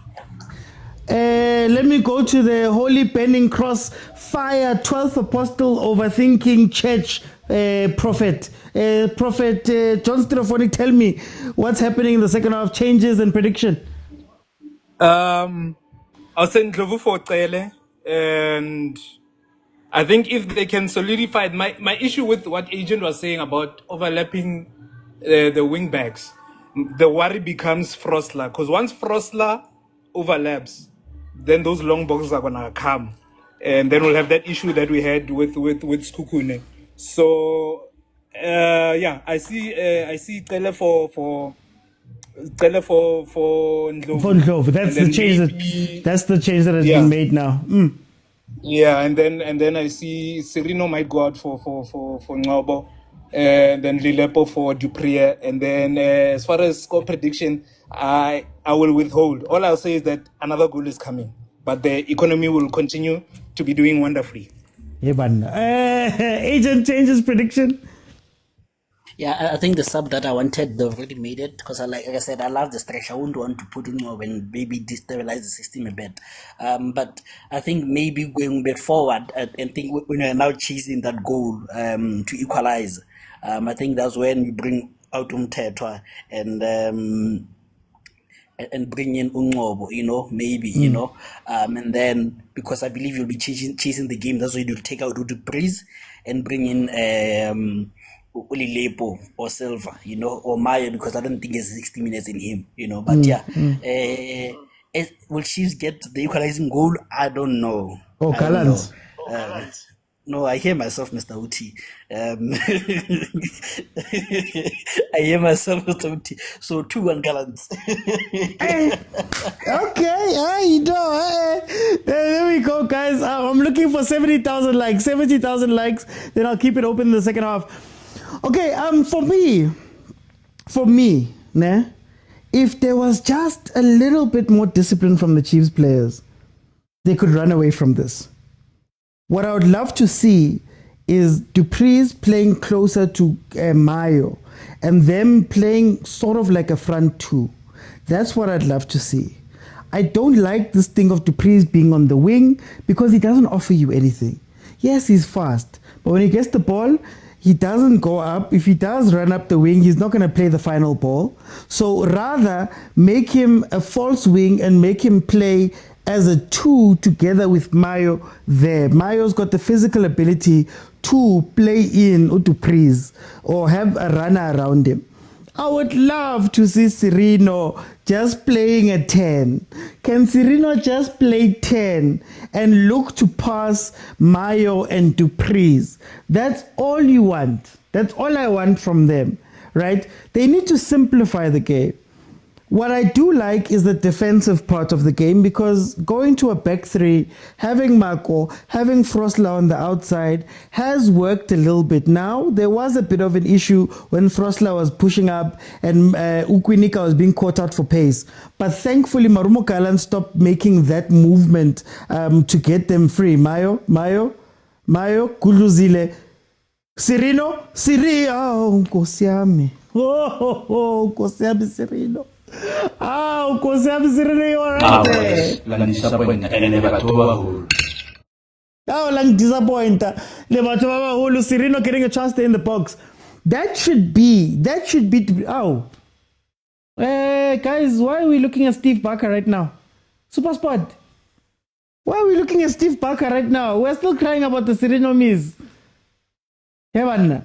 Let me go to the Holy Penning Cross Fire 12th Apostle Overthinking Church Prophet. Prophet John Stephanie, tell me what's happening in the second half, changes and prediction. I'll send Ndlovu for Cele, and I think if they can solidify it, my issue with what Agent was saying about overlapping the wing backs, the worry becomes Frostler, because once Frostler overlaps, then those long boxes are gonna come, and then we'll have that issue that we had with Skukune. So yeah, I see Cele for Ndlovu. For Ndlovu. That's the change that has been made now. Yeah, and then I see Serino might go out for Ngobo, and then Lilepo for Dupree, and then as far as score prediction, I will withhold. All I'll say is that another goal is coming, but the economy will continue to be doing wonderfully. Agent changes prediction. Yeah, I think the sub that I wanted, they've already made it, because like I said, I love the stretch. I wouldn't want to put in more and maybe destabilize the system a bit. But I think maybe going a bit forward and think when we're now chasing that goal to equalize, I think that's when we bring out Umtetwa and bring in Ungobo, maybe, and then because I believe you'll be chasing the game, that's why you'll take out Dupreez and bring in Ulilepo or Silva, or Maya, because I don't think there's 60 minutes in him, but will Chiefs get the equalizing goal? I don't know. Oh, Gallants. No, I hear myself, Mr. Uti. I hear myself, Mr. Uti. So 2-1 Gallants. Okay, there we go, guys. I'm looking for 70,000 likes, then I'll keep it open in the second half. Okay, for me, if there was just a little bit more discipline from the Chiefs players, they could run away from this. What I would love to see is Dupreez playing closer to Mayo and them playing sort of like a front two. That's what I'd love to see. I don't like this thing of Dupreez being on the wing because he doesn't offer you anything. Yes, he's fast, but when he gets the ball, he doesn't go up. If he does run up the wing, he's not going to play the final ball. So rather, make him a false wing and make him play as a 2 together with Mayo there. Mayo's got the physical ability to play in Dupreez or have a runner around him. I would love to see Serino just playing a 10. Can Serino just play 10 and look to pass Mayo and Dupreez? That's all you want. That's all I want from them, right? They need to simplify the game. What I do like is the defensive part of the game, because going to a back 3, having Marco, having Frostler on the outside has worked a little bit. Now, there was a bit of an issue when Frostler was pushing up and Ukwinika was being caught out for pace. But thankfully, Marumo Kalan stopped making that movement to get them free. Mayo, Kuluzile, Serino, Kosiami. Oh, Kosiami, Serino. Kosiami, Serino, you are right there. Lang disappointer. Serino getting a chance there in the box. That should be guys, why are we looking at Steve Barker right now? Supersport. Why are we looking at Steve Barker right now? We're still crying about the Serino miss. Heaven.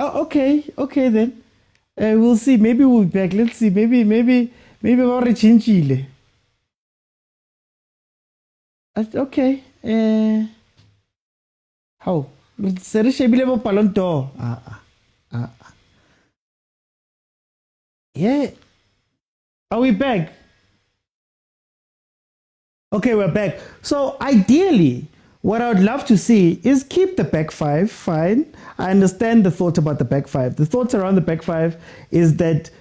Oh, okay then. We'll see. Maybe we'll be back. Let's see. Maybe we'll rechinchile. Okay. How? Sere shebile bo palonto. Yeah. Are we back? Okay, we're back. So ideally, what I would love to see is keep the back five. Fine. I understand the thought about the back five. The thoughts around the back five is that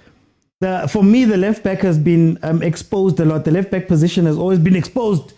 for me, the left back has been exposed a lot. The left back position has always been exposed.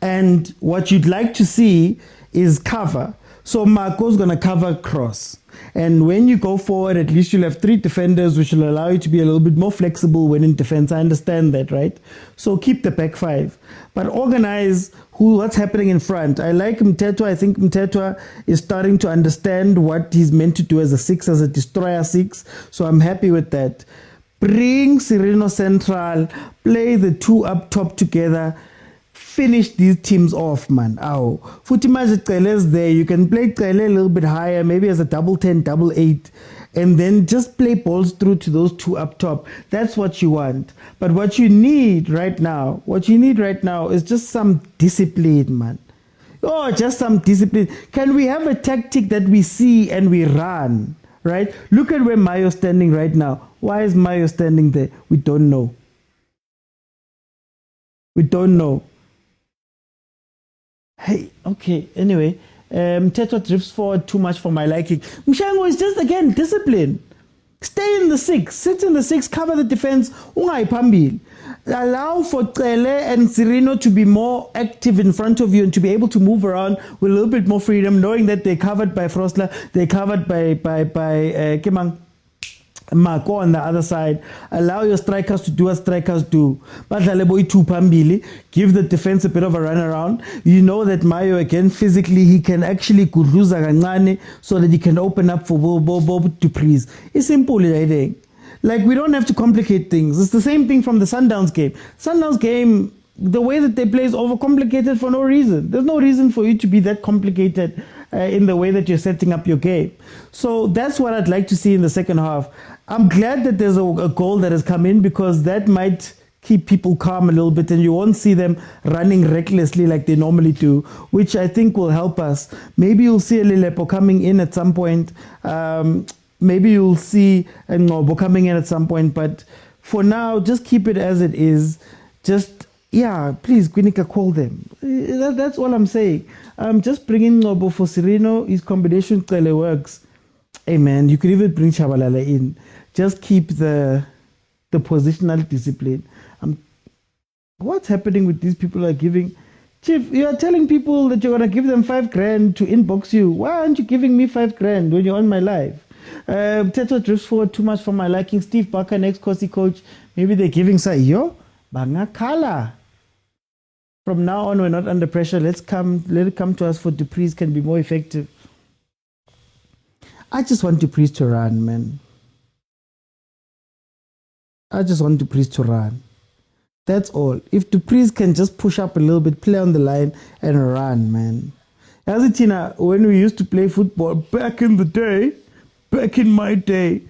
And what you'd like to see is cover. So Marco's going to cover cross. And when you go forward, at least you'll have 3 defenders, which will allow you to be a little bit more flexible when in defense. I understand that, right? So keep the back 5. But organize what's happening in front. I like Mtetwa. I think Mtetwa is starting to understand what he's meant to do as a 6, as a destroyer 6. So I'm happy with that. Bring Sereno Central, play the 2 up top together. Finish these teams off, man. Ow. Futhi manje Cele's there. You can play Cele a little bit higher, maybe as a double 10, double 8, and then just play balls through to those 2 up top. That's what you want. But what you need right now is just some discipline, man. Oh, just some discipline. Can we have a tactic that we see and we run, right? Look at where Mayo's standing right now. Why is Mayo standing there? We don't know. We don't know. Hey, okay, anyway, Teto drifts forward too much for my liking. Mshango is just, again, discipline. Stay in the 6, sit in the 6, cover the defense. Ungai pambil. Allow for Cele and Sereno to be more active in front of you and to be able to move around with a little bit more freedom, knowing that they're covered by Frosler, they're covered by Kemang. Marco on the other side. Allow your strikers to do what strikers do. But give the defense a bit of a run around. You know that Mayo, again, physically, he can actually kuruza kancane so that he can open up for Bob to please. It's simple, I think. Like, we don't have to complicate things. It's the same thing from the Sundowns game. Sundowns game, the way that they play is overcomplicated for no reason. There's no reason for you to be that complicated in the way that you're setting up your game. So that's what I'd like to see in the second half. I'm glad that there's a goal that has come in, because that might keep people calm a little bit and you won't see them running recklessly like they normally do, which I think will help us. Maybe you'll see a Lilepo coming in at some point. Maybe you'll see a Ngobo coming in at some point. But for now, just keep it as it is. Just, yeah, please, Gwinika, call them. That's all I'm saying. Just bring in Ngobo for Sereno. His combination clearly works. Hey, man, you could even bring Chabalala in. Just keep the positional discipline. What's happening with these people are giving? Chief, you are telling people that you're going to give them $5,000 to inbox you. Why aren't you giving me $5,000 when you're on my live? Teto drifts forward too much for my liking. Steve Barker, next Kosi coach. Maybe they're giving Sayo. Bangakala. From now on, we're not under pressure. Let it come to us for Dupree's can be more effective. I just want Dupree's to run, man. I just want Dupree's to run. That's all. If Dupree's can just push up a little bit, play on the line, and run, man. As it, Tina, when we used to play football back in the day, back in my day,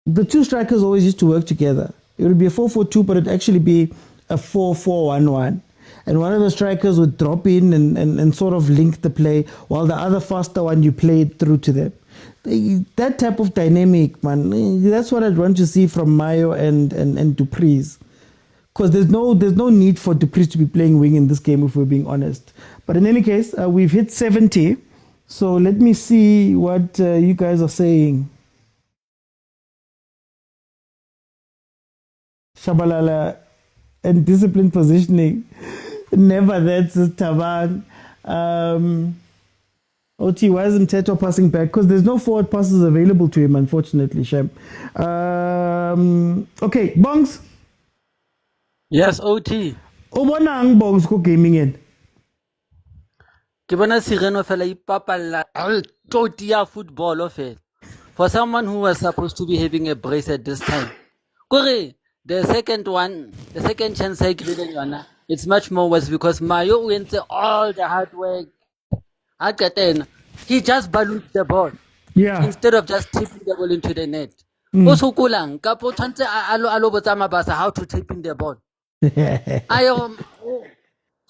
the 2 strikers always used to work together. It would be a 4-4-2, but it'd actually be a 4-4-1-1. And one of the strikers would drop in and sort of link the play, while the other faster one, you played through to them. That type of dynamic, man, that's what I'd want to see from Mayo and Dupree's. Because there's no need for Dupree's to be playing wing in this game, if we're being honest. But in any case, we've hit 70. So let me see what you guys are saying. Shabalala and disciplined positioning. Never that, Tabang. OT, why isn't Teto passing back? Because there's no forward passes available to him, unfortunately, Shem. Okay, Bongs. Yes, OT. Obonang Bongs ko gaming in. Ke bona Sereno fela ipapalla toti ya football ofela. For someone who was supposed to be having a brace at this time. Kore, the second chance I created yona, it's much more worse because Mayo went all the hard work. He just ballooned the ball. Yeah. Instead of just tipping the ball into the net. Mm. Also kulang kapo tshwantse alo botsa mabasa how to tip in the ball. I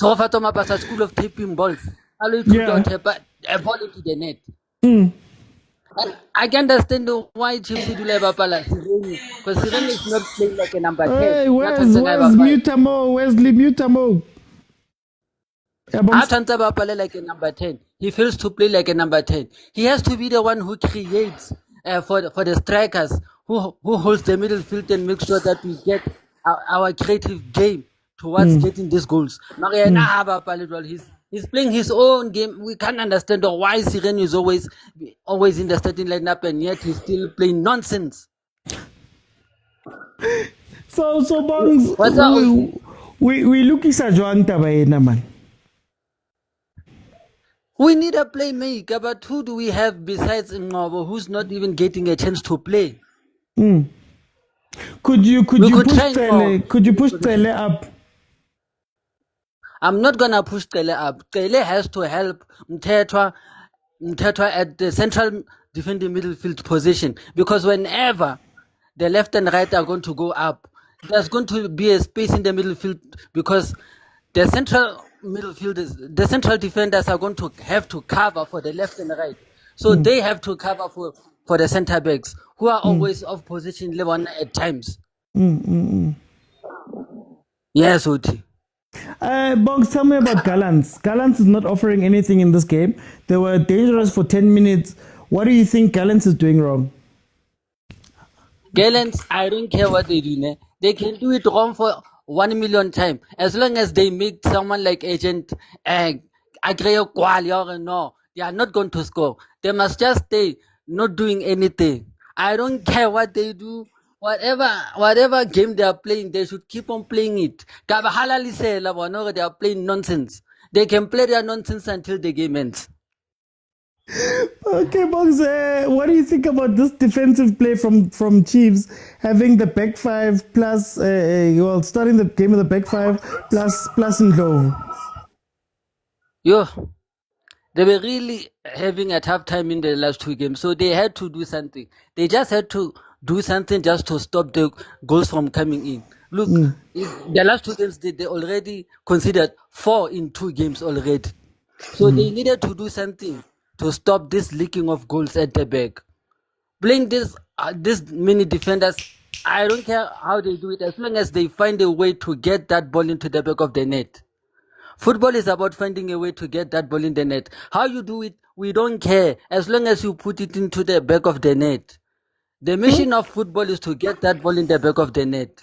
Tofato mabasa school of tipping balls. Alo Yeah. tip a ball into the net. Mm. And I can understand why Chiefs do bapala Sireni, because Sireni is not playing like a number 10. Hey, where's Mutamo? Wesley Mutamo? Atanta bapala like a number 10. He fails to play like a number 10. He has to be the one who creates for the strikers, who holds the middle field and makes sure that we get our creative game towards getting these goals. He's playing his own game. We can't understand why Sireni is always in the starting lineup and yet he's still playing nonsense. So Bongs, we looking at Joanta by man. We need a playmaker, but who do we have besides Ngobo who's not even getting a chance to play? Mm. Could you push Tele up? I'm not gonna push Tele up. Tele has to help Mtetwa at the central defending midfield position, because whenever the left and right are going to go up, there's going to be a space in the midfield because the central defenders are going to have to cover for the left and right. So they have to cover for the center backs who are always off position 11 at times. Yes, Oti. Bongs, tell me about Gallants. Gallants is not offering anything in this game. They were dangerous for 10 minutes. What do you think Gallants is doing wrong? Gallants, I don't care what they do. Ne? They can do it wrong for 1 million times. As long as they make someone like Agent Agreo Kwali, no, they are not going to score. They must just stay not doing anything. I don't care what they do. Whatever game they are playing, they should keep on playing it. They are playing nonsense. They can play their nonsense until the game ends. Okay, Bongs, what do you think about this defensive play from Chiefs, having the back five plus, starting the game with the back five plus Ndlovu? They were really having a tough time in the last two games, so they had to do something. They just had to do something just to stop the goals from coming in. Look, the last two games, they already considered 4 in 2 games already. So they needed to do something to stop this leaking of goals at the back. Playing this many defenders, I don't care how they do it, as long as they find a way to get that ball into the back of the net. Football is about finding a way to get that ball in the net. How you do it, we don't care, as long as you put it into the back of the net. The mission of football is to get that ball in the back of the net.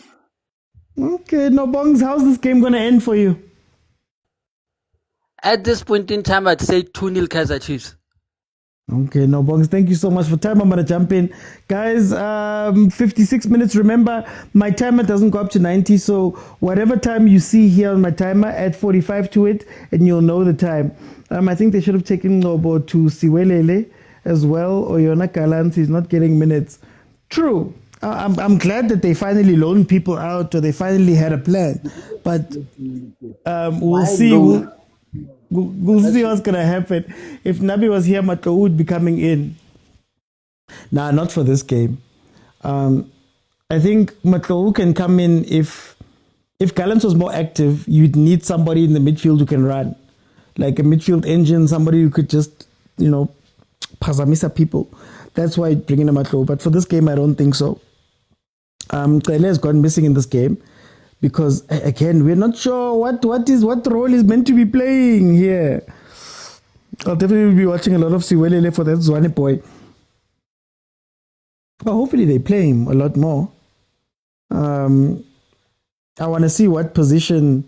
Okay, no, Bongs, how's this game going to end for you? At this point in time, I'd say 2-0 Kaizer Chiefs. Okay, no, Bongs, thank you so much for time. I'm going to jump in. Guys, 56 minutes. Remember, my timer doesn't go up to 90, so whatever time you see here on my timer, add 45 to it, and you'll know the time. I think they should have taken Nobo to Siwelele as well, or Yona Gallants. He's not getting minutes. True. I'm glad that they finally loaned people out, or they finally had a plan. But we'll see. We'll see what's going to happen. If Nabi was here, Matlou would be coming in. Nah, not for this game. I think Matlou can come in if Gallants was more active. You'd need somebody in the midfield who can run. Like a midfield engine, somebody who could just, Pazamisa people. That's why bringing him Matlou. But for this game, I don't think so. Kele has gone missing in this game. Because again, we're not sure what role is meant to be playing here. I'll definitely be watching a lot of Siwelele for that Zwane boy. But hopefully they play him a lot more. I want to see what position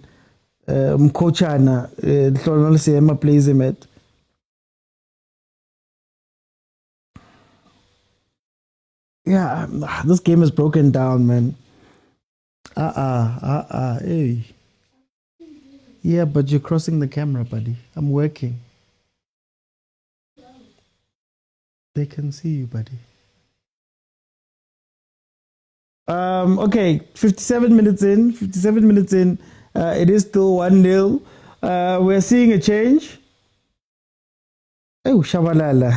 Mkochana Hlonolsema plays him at. Yeah, this game is broken down, man. Hey. Yeah, but you're crossing the camera, buddy. I'm working. They can see you, buddy. Okay, 57 minutes in. It is still 1-0. We're seeing a change. Hey, Oh, Shabalala.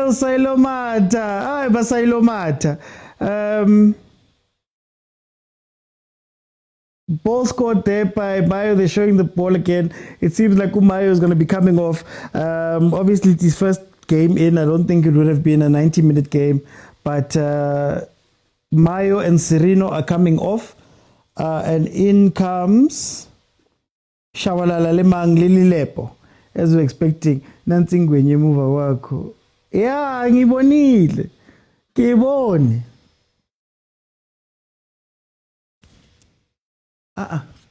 Usailomata. Ay, Basailomata. Ball scored there by Mayo. They're showing the ball again. It seems like Umayo is going to be coming off. Obviously, it's his first game in. I don't think it would have been a 90-minute game. But Mayo and Serino are coming off. And in comes Shawalala Lemang Lililepo. As we're expecting. Nansi ngwenye muva wako. Yeah, ngibonile. Ngibone.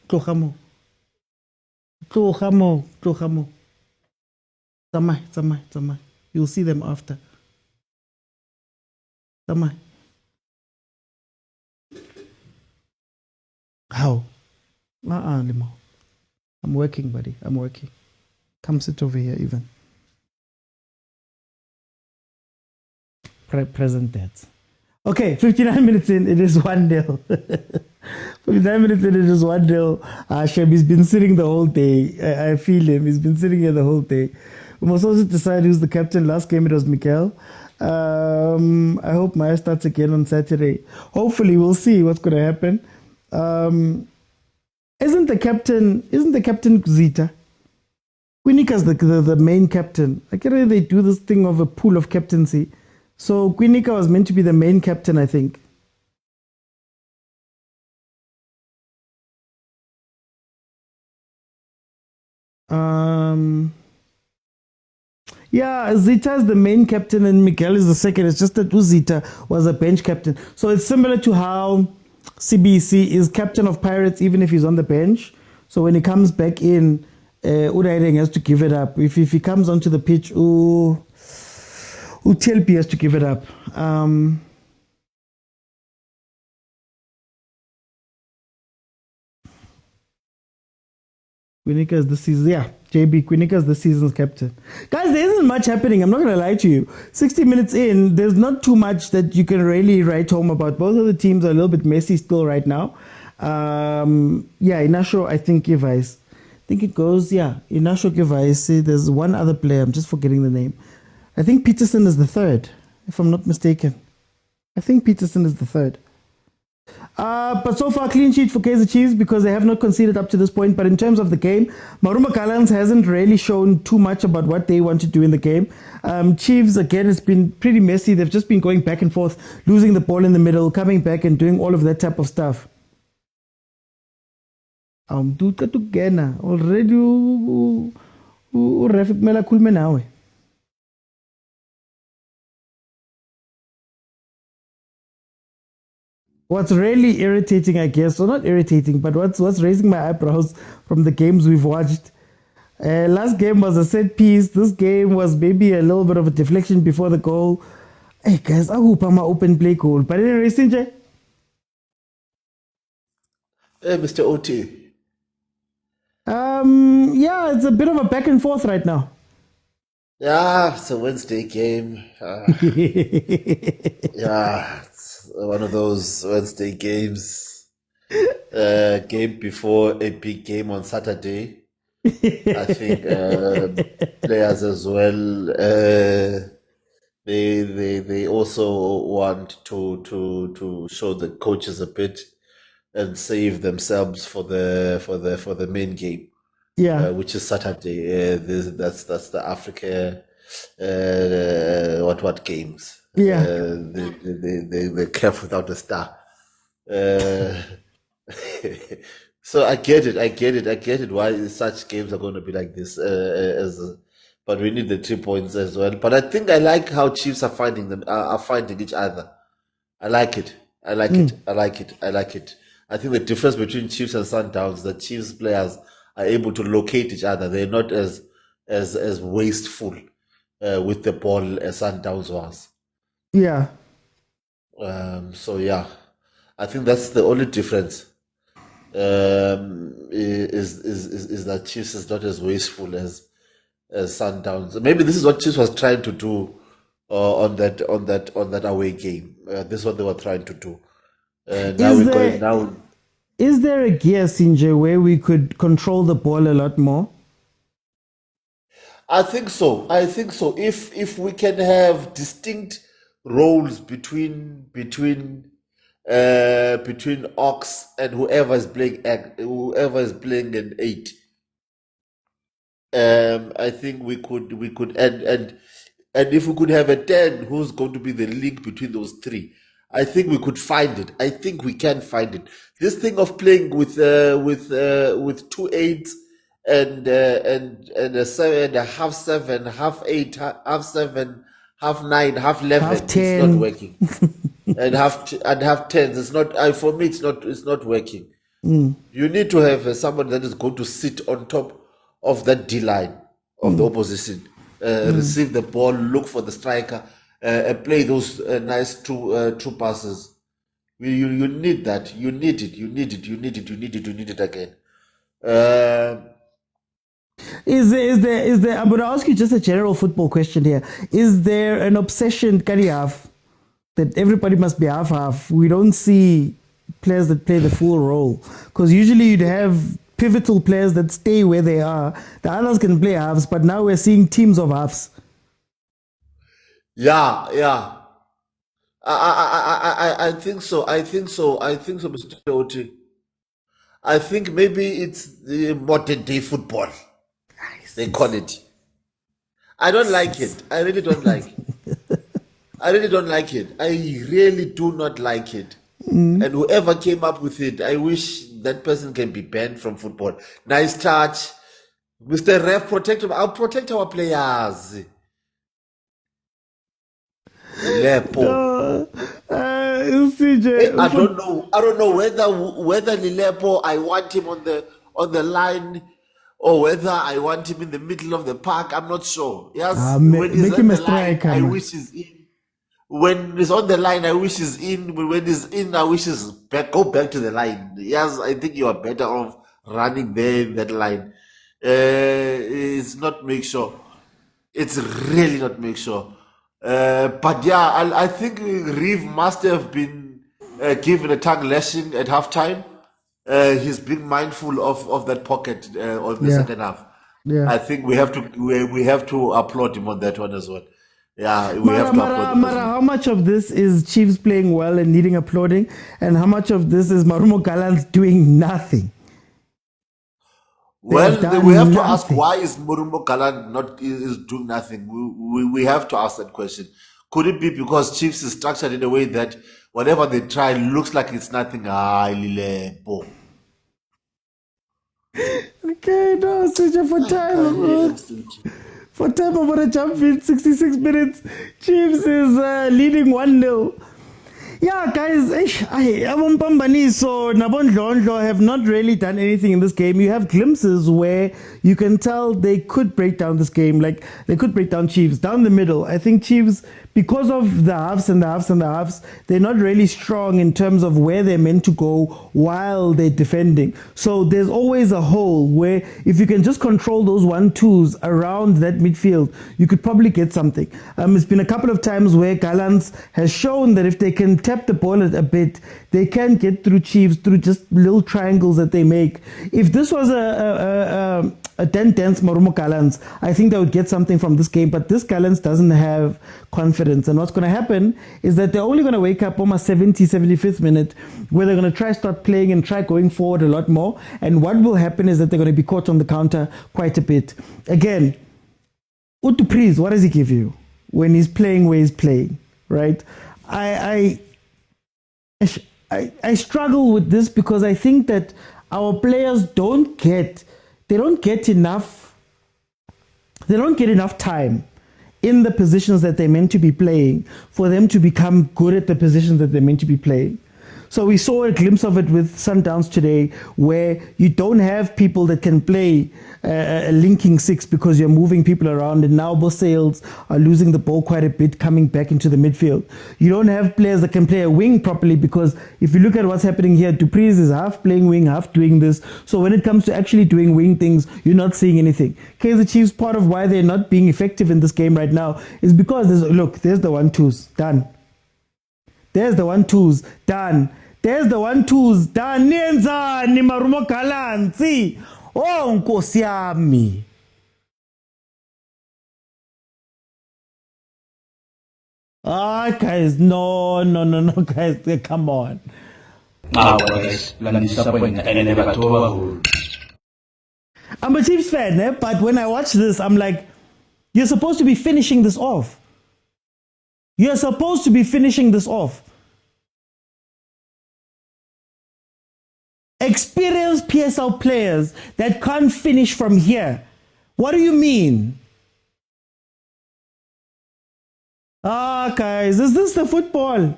Tloga mo. Tsamai. You'll see them after. Tsamai. How? Limo. I'm working, buddy. I'm working. Come sit over here, even. Present that. Okay, 59 minutes in, it is 1-0. 59 minutes in, it is 1-0. Shebi's been sitting the whole day. I feel him. He's been sitting here the whole day. We must also decide who's the captain. Last game it was Mikel. I hope Maya starts again on Saturday. Hopefully, we'll see what's going to happen. Isn't the captain Zita? Quinika's the main captain. I can't they do this thing of a pool of captaincy. So Quinica was meant to be the main captain, I think. Yeah, Zita is the main captain and Miguel is the second. It's just that Zita was a bench captain. So it's similar to how CBC is captain of Pirates even if he's on the bench. So when he comes back in, Udaideng has to give it up. If he comes onto the pitch, Utelpi has to give it up. Quinica is the season. Yeah, JB Quinica is the season's captain. Guys, there isn't much happening. I'm not going to lie to you. 60 minutes in, there's not too much that you can really write home about. Both of the teams are a little bit messy still right now. Yeah, Inasho, I think Givais. I think it goes, Inasho Givais. There's one other player. I'm just forgetting the name. I think Peterson is the third, if I'm not mistaken. I think Peterson is the third. But so far, clean sheet for Kaizer Chiefs because they have not conceded up to this point. But in terms of the game, Maruma Gallants hasn't really shown too much about what they want to do in the game. Chiefs, again, it's been pretty messy. They've just been going back and forth, losing the ball in the middle, coming back and doing all of that type of stuff. Already, Rafik Mela Kulme nawe. What's really irritating, I guess, or not irritating, but what's raising my eyebrows from the games we've watched. Last game was a set piece. This game was maybe a little bit of a deflection before the goal. Hey guys, I hope I'm an open play goal. But anyway, Sinje. Hey, Mr. OT. Yeah, it's a bit of a back and forth right now. Yeah, it's a Wednesday game. Yeah, it's one of those Wednesday games. Game before a big game on Saturday. I think players as well. They also want to show the coaches a bit and save themselves for the main game. Yeah, which is Saturday. That's the Africa what games? Yeah, the CAF without a star. So I get it. Why such games are going to be like this? But we need the 3 points as well. But I think I like how Chiefs are finding each other. I like it. I think the difference between Chiefs and Sundowns, the Chiefs players are able to locate each other. They're not as wasteful with the ball as Sundowns was. Yeah. So yeah, I think that's the only difference. Is that Chiefs is not as wasteful as Sundowns. Maybe this is what Chiefs was trying to do on that away game. This is what they were trying to do. Is there a gear, Sinje, where we could control the ball a lot more? I think so. I think so. If we can have distinct roles between Ox and whoever is playing an 8, I think we could and if we could have a 10 who's going to be the link between those three, I think we could find it. I think we can find it. This thing of playing with 2 8s and a 7, a half 7, half 8, half 7, half 9, half 11, Half it's 10. not working. and half 10s, it's not. For me, it's not working. Mm. You need to have someone that is going to sit on top of that D line of the opposition, receive the ball, look for the striker, and play those nice true passes. You need that. You need it. You need it. You need it. You need it. You need it again. Is there? I'm going to ask you just a general football question here. Is there an obsession, half, that everybody must be half? We don't see players that play the full role, because usually you'd have pivotal players that stay where they are. The others can play halves, but now we're seeing teams of halves. Yeah. I think so. I think so, Mr. Oti. I think maybe it's the modern day football. They call it. I don't like it. I really don't like it. I really don't like it. I really do not like it. And whoever came up with it, I wish that person can be banned from football. Nice touch. Mr. Ref, protect him. I'll protect our players. Lilepo. CJ, I don't know whether Lilepo, I want him on the line, or whether I want him in the middle of the park. I'm not sure. Yes, when he's make on him a the line, striker, I man. wish he's in. When he's on the line, I wish he's in. When he's in, I wish he's back. Go back to the line. Yes, I think you are better off running there in that line. It's not make sure. It's really not make sure. But yeah, I think Reeve must have been given a tongue lashing at halftime. He's being mindful of that pocket on the second half. Yeah. I think we have to applaud him on that one as well. Yeah, we have to applaud him. Mara, how much of this is Chiefs playing well and needing applauding, and how much of this is Marumo Gallants doing nothing? Well, we have to ask, why is Murumbo Galan is doing nothing? We have to ask that question. Could it be because Chiefs is structured in a way that whatever they try looks like it's nothing? Lilepo. Okay, no, CJ, for time, I'm going to jump in 66 minutes. Chiefs is leading 1-0. Yeah, guys, so Nabondlo have not really done anything in this game. You have glimpses where you can tell they could break down this game. Like, they could break down Chiefs down the middle. I think Chiefs, because of the halves and the halves and the halves, they're not really strong in terms of where they're meant to go while they're defending. So there's always a hole where if you can just control those 1-2s around that midfield, you could probably get something. It's been a couple of times where Gallants has shown that if they can tap the ball a bit, they can get through Chiefs through just little triangles that they make. If this was a 10-10 Marumo Gallants, I think they would get something from this game, but this Gallants doesn't have confidence. And what's going to happen is that they're only going to wake up almost 75th minute, where they're going to try start playing and try going forward a lot more. And what will happen is that they're going to be caught on the counter quite a bit. Again, Patrice, what does he give you when he's playing where he's playing, right? I struggle with this because I think that our players don't get enough time in the positions that they're meant to be playing for them to become good at the positions that they're meant to be playing. So we saw a glimpse of it with Sundowns today, where you don't have people that can play a linking six because you're moving people around, and now both sales are losing the ball quite a bit coming back into the midfield. You don't have players that can play a wing properly, because if you look at what's happening here, Patrice is half playing wing, half doing this. So when it comes to actually doing wing things, you're not seeing anything. Kaizer Chiefs, part of why they're not being effective in this game right now is because there's the 1-2s, done. There's the 1-2s, done. There's the 1-2s, done. Nienza ni Marumo Gallants. Oh, Nkosi yami. Ah, guys, no, guys, come on. Guys, I'm a Chiefs fan, but when I watch this, I'm like, you're supposed to be finishing this off. You're supposed to be finishing this off. Experienced PSL players that can't finish from here. What do you mean? Ah, guys, is this the football?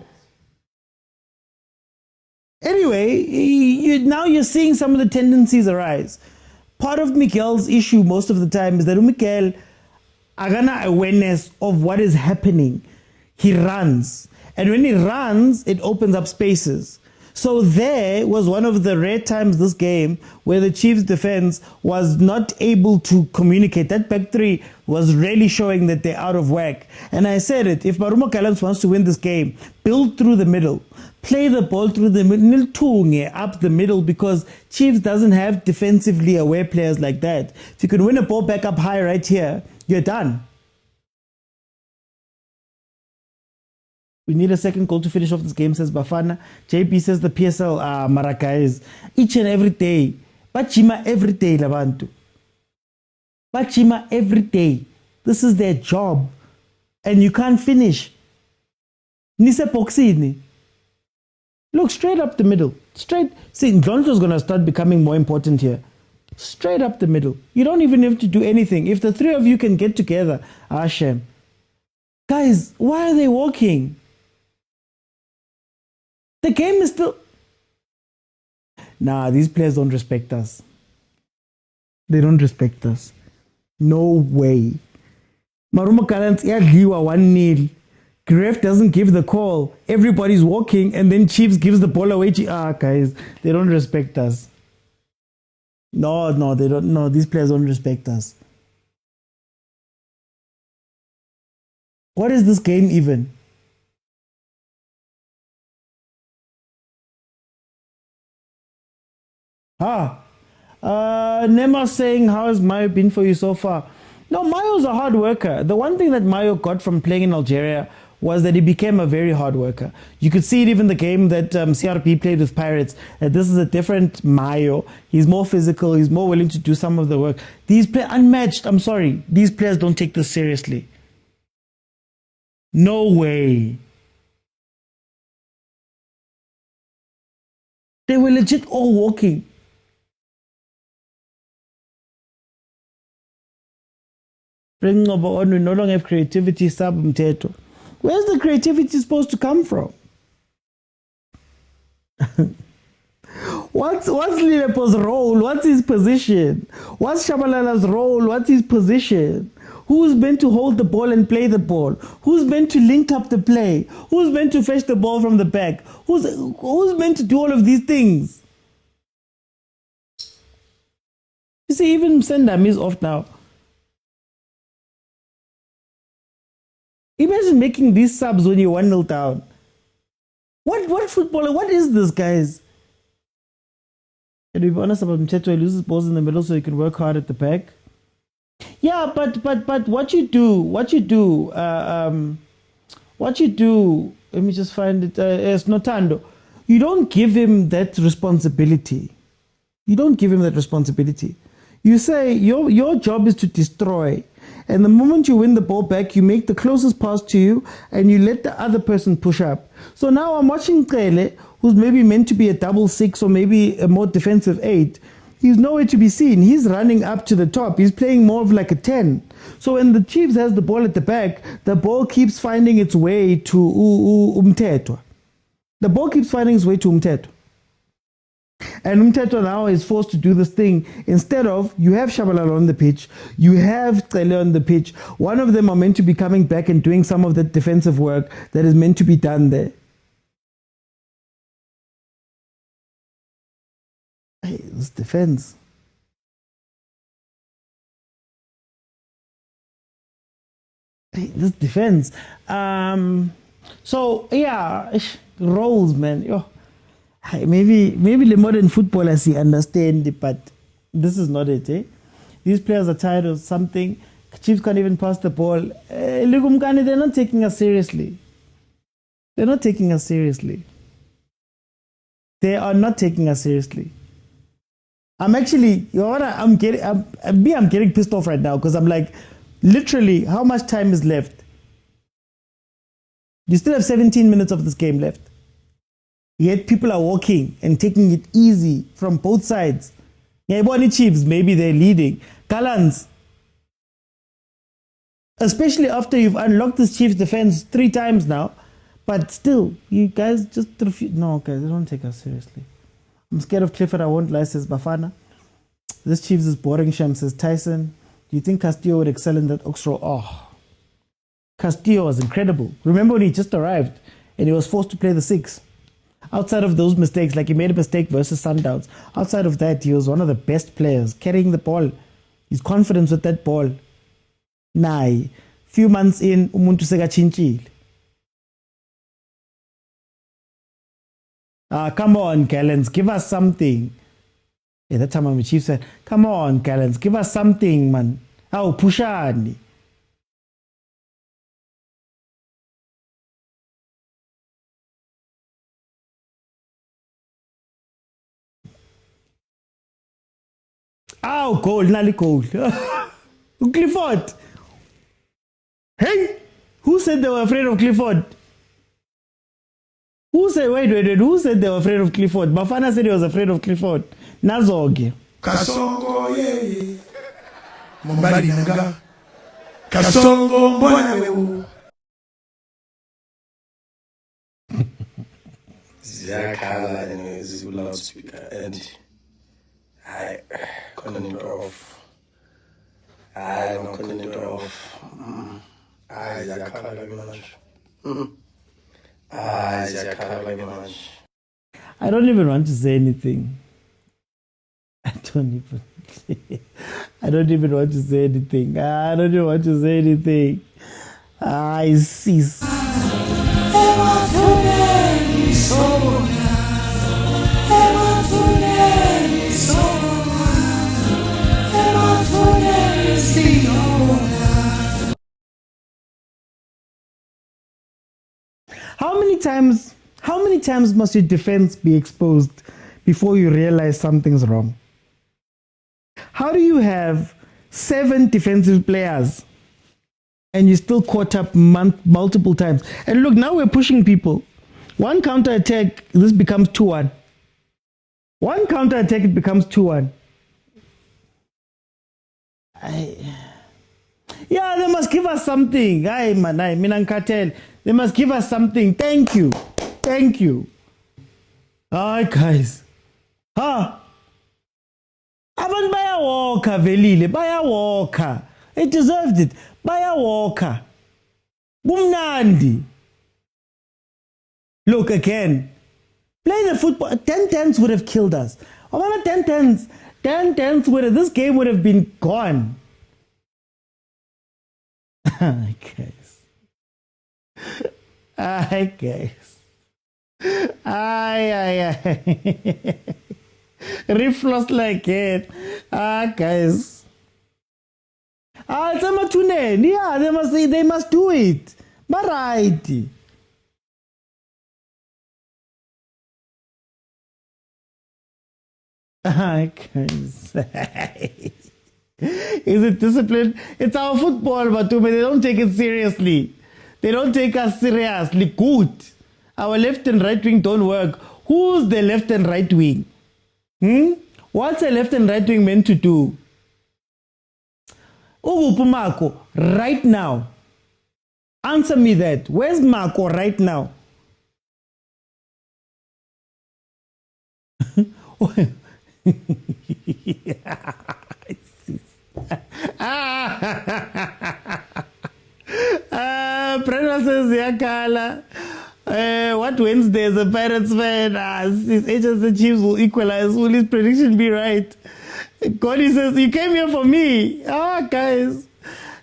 Anyway, now you're seeing some of the tendencies arise. Part of Miguel's issue most of the time is that Miguel agana awareness of what is happening. He runs. And when he runs, it opens up spaces. So there was one of the rare times this game where the Chiefs defense was not able to communicate. That back three was really showing that they're out of whack. And I said it, if Marumo Gallants wants to win this game, build through the middle. Play the ball through the middle, up the middle, because Chiefs doesn't have defensively aware players like that. If you can win a ball back up high right here, you're done. We need a second goal to finish off this game, says Bafana. JP says the PSL Maracais. Each and every day. Bachima every day, Labantu. Bachima every day. This is their job. And you can't finish. Nise Poxini. Look, straight up the middle. Straight. See, Jonto's going to start becoming more important here. Straight up the middle. You don't even have to do anything. If the three of you can get together, Hashem. Guys, why are they walking? The game is still... Nah, these players don't respect us. They don't respect us. No way. Marumo Gallants yadliwa 1-0. Gref doesn't give the call. Everybody's walking, and then Chiefs gives the ball away. Guys, they don't respect us. No, they don't. No, these players don't respect us. What is this game even? Nema saying, how has Mayo been for you so far? No, Mayo's a hard worker. The one thing that Mayo got from playing in Algeria was that he became a very hard worker. You could see it even the game that CRP played with Pirates, that this is a different Mayo. He's more physical. He's more willing to do some of the work. These players, unmatched, I'm sorry. These players don't take this seriously. No way. They were legit all walking. We no longer have creativity, sub-mteto. Where's the creativity supposed to come from? What's Lilepo's role? What's his position? What's Shabalala's role? What's his position? Who's meant to hold the ball and play the ball? Who's meant to link up the play? Who's meant to fetch the ball from the back? Who's meant to do all of these things? You see, even Sendam is off now. Imagine making these subs when you're 1-0 down. What footballer? What is this, guys? And to be honest about Mteto, he loses balls in the middle so he can work hard at the back. Yeah, but what you do, let me just find it, it's Notando. You don't give him that responsibility. You say your job is to destroy. And the moment you win the ball back, you make the closest pass to you and you let the other person push up. So now I'm watching Trele, who's maybe meant to be a 6 or maybe a more defensive 8. He's nowhere to be seen. He's running up to the top. He's playing more of like a 10. So when the Chiefs has the ball at the back, the ball keeps finding its way to Umteto. And Umteto now is forced to do this thing. Instead of, you have Shabalala on the pitch, you have Trele on the pitch. One of them are meant to be coming back and doing some of the defensive work that is meant to be done there. Hey, this defense. So yeah, roles, man. Yo. Maybe the modern footballers understand it, but this is not it. These players are tired of something. Chiefs can't even pass the ball. They're not taking us seriously. They're not taking us seriously. They are not taking us seriously. I'm actually, you know what, I'm getting pissed off right now because I'm like, literally, how much time is left? You still have 17 minutes of this game left. Yet people are walking and taking it easy from both sides. Yaboni Chiefs, maybe they're leading. Gallants, especially after you've unlocked this Chiefs defense 3 times now, but still, you guys just refuse. No, guys, they don't take us seriously. I'm scared of Clifford, I won't lie, says Bafana. This Chiefs is boring, Sham, says Tyson. Do you think Castillo would excel in that Oxro? Oh, Castillo was incredible. Remember when he just arrived and he was forced to play the 6? Outside of those mistakes, like he made a mistake versus Sundowns, outside of that, he was one of the best players, carrying the ball. His confidence with that ball. Nah, few months in, umuntu sekachinchile. Come on, Gallants, give us something. Yeah, that time my chief said, come on, Gallants, give us something, man. Oh, pushani. Oh, goal, nali goal. Clifford. Hey, who said they were afraid of Clifford? Who said, wait, who said they were afraid of Clifford? Bafana said he was afraid of Clifford. Nazoge. Kasongo ye. Mombali nanga. Kasongo mbona wewe. Ziyakhala and loudspeaker and I couldn't off. I don't couldn't off. I ziyakhala manje. I don't even want to say anything. I don't even want to say anything. I don't even want to say anything. I cease. How many times must your defense be exposed before you realize something's wrong? How do you have 7 defensive players and you still caught up multiple times? And look, now we're pushing people. One counter attack, this becomes 2-1. One counter attack, it becomes 2-1. Yeah, they must give us something. Ay, manai, minankatel. They must give us something. Thank you. Thank you. Hi, guys. Huh? Abantu bayawoka velile, bayawoka. It deserved it. Bayawoka. Bumnandi. Look again. Play the football. 10-10s would have killed us. About 10-10s. 10-10s would have, this game would have been gone. Guys. Hi, guys. Ay. Refloss like it. Guys. It's a matune. Yeah, they must do it. Right. Guys. Is it discipline? It's our football, Batume. They don't take it seriously. They don't take us seriously. Good. Our left and right wing don't work. Who's the left and right wing? What's a left and right wing meant to do? Marco, right now. Answer me that. Where's Marco right now? Prena says, Yakala. What Wednesday is a Pirates fan? The Chiefs will equalize. Will his prediction be right? Cody says, you came here for me. Guys.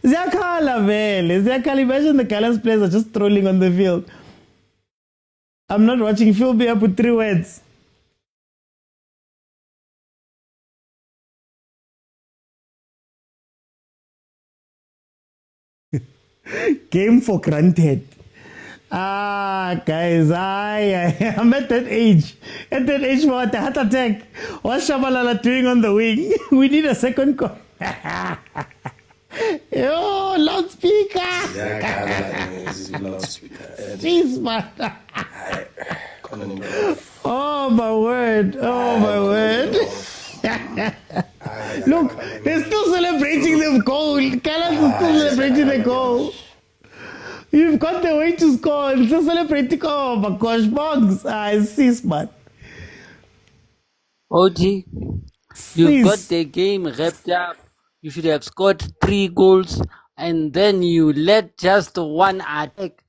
Ziakala, vele. Ziakala, imagine the Gallants players are just trolling on the field. I'm not watching. Fill me up with 3 words. Game for granted. Guys, I'm at that age. At that age, what? The heart attack. What's Shabalala doing on the wing? We need a second call. Yo, loudspeaker. Jeez, man. Oh, my word. Oh, my word. Look, they're still celebrating the goal. Gallants is still celebrating the goal. You've got the way to score and still celebrating. Oh my gosh, Bugs. I see, man. OT, you've got the game wrapped up. You should have scored 3 goals and then you let just one attack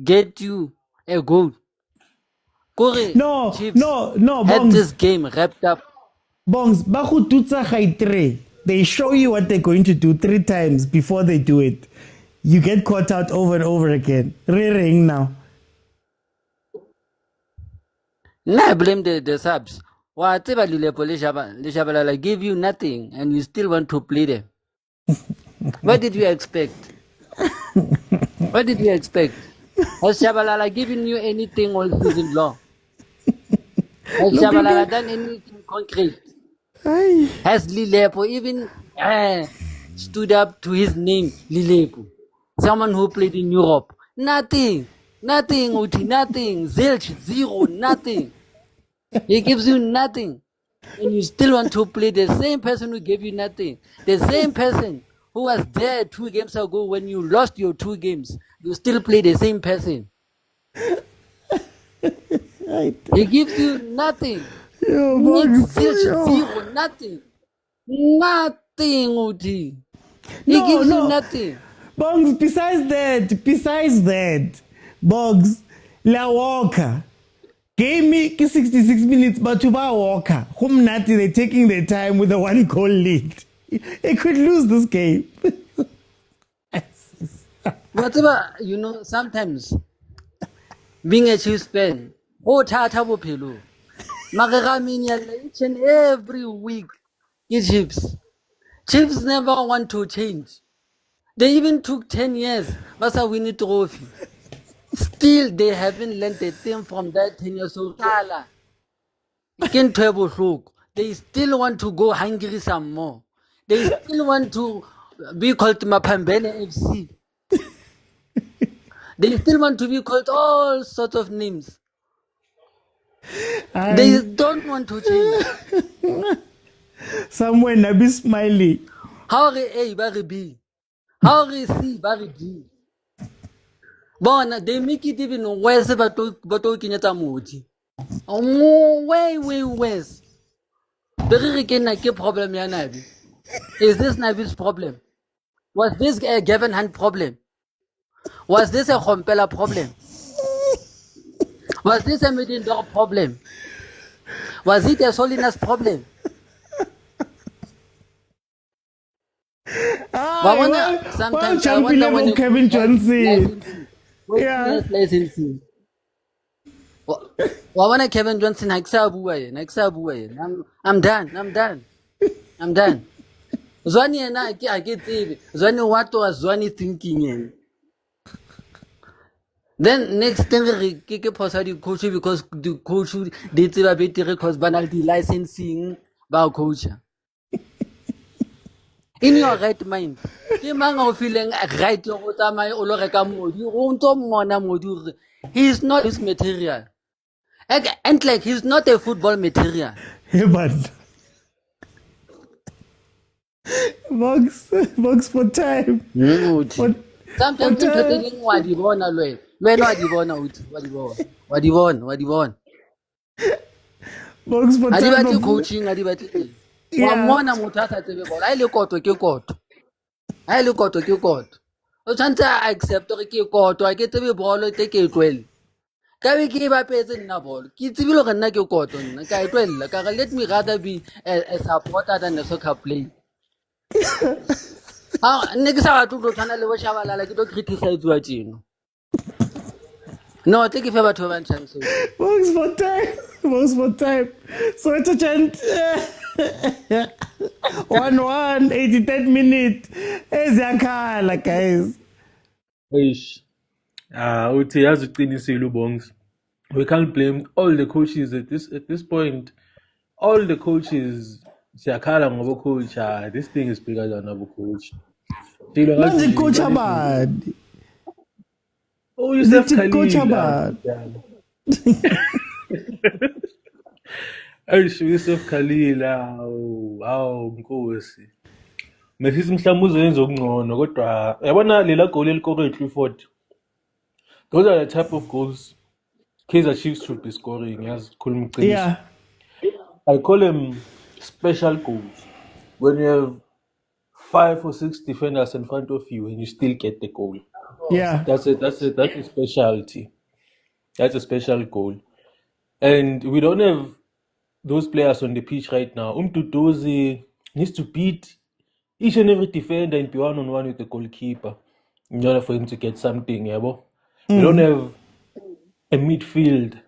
get you a goal. Kore, No, Chiefs no, had Bongs. this game wrapped up. Bongs, baku tutsa khaitre. They show you what they're going to do 3 times before they do it. You get caught out over and over again. Re-ring now. Nah, I blame the subs. Whatever Lishabalala give you nothing and you still want to play them. What did you expect? What did you expect? Has Shabalala given you anything all season long? Has Shabalala done anything concrete? Has Lilepo even stood up to his name, Lilepo? Someone who played in Europe. Nothing. Nothing, Uti, nothing. Zilch, zero, nothing. He gives you nothing. And you still want to play the same person who gave you nothing. The same person who was there 2 games ago when you lost your 2 games. You still play the same person. He gives you nothing. Zero, nothing. Nothing, Uti. He gives you nothing. Bongs, besides that, Bongs, La Walker gave me 66 minutes, but to buy Walker, Humnati, they're taking their time with a 1-goal lead. They could lose this game. Whatever, sometimes being a Chiefs fan, each and every week, Chiefs never want to change. They even took 10 years. That's a winning trophy. Still, they haven't learned a thing from that 10 years old. They still want to go hungry some more. They still want to be called Mapambene FC. They still want to be called all sorts of names. They don't want to change. Somewhere Nabi Smiley. How are A, Barry B? How are C, Barry D? Bon, they make it even worse about Kinyata Moti. Way worse. The problem, Nabi. Is this Nabi's problem? Was this a Gavin Hunt problem? Was this a Hompela problem? Was this a Median Dog problem? Was it a Solinas problem? Sometimes I wonder when Kevin Johnson. Yeah. Wawana Kevin Johnson, I'm done. Zwani and I get it. Zwani what was Zwani thinking? Then next thing we kick a positive coach because the coach did a bit because banality licensing by coach. In your right mind, the man of feeling right he's not his material. And like he's not a football material. Hey, but Box for time. Sometimes you're taking what you want away. When what you want. Box for time. Adibati coaching, adibati. Wamona mutasa tebe ball. I look out to kill court. Ochanta accept to kill court. I get to be ball, take it well. Can we give up as in a ball? Kids will look at Naki Cotton. Let me rather be a supporter than a soccer play. Next hour to Shavala, like you don't criticize what you know. No, take it for about 2 chance. Box for time. So it's a chance. 1-1, 83rd minute. Ezakala, guys. Uthi yazi uqinisile uBongs. We can't blame all the coaches at this point. All the coaches siyakhala ngoba coach. This thing is bigger than our coach. Manje coach abani? Yusuf Lithi coach Khalil. abani? Yusuf Khalil awu Nkosi. Mefisi mhlawumbe uzoyenza okungcono kodwa yabona lela goal elikore Clifford. Those are the type of goals Kaizer Chiefs should be scoring. Yes, Yeah. I call them special goals. When you have 5 or 6 defenders in front of you and you still get the goal. Yeah. That's a specialty. That's a special goal. And we don't have those players on the pitch right now. Umduduzi needs to beat each and every defender and be one-on-one with the goalkeeper in order for him to get something. Yeah, we don't have a midfield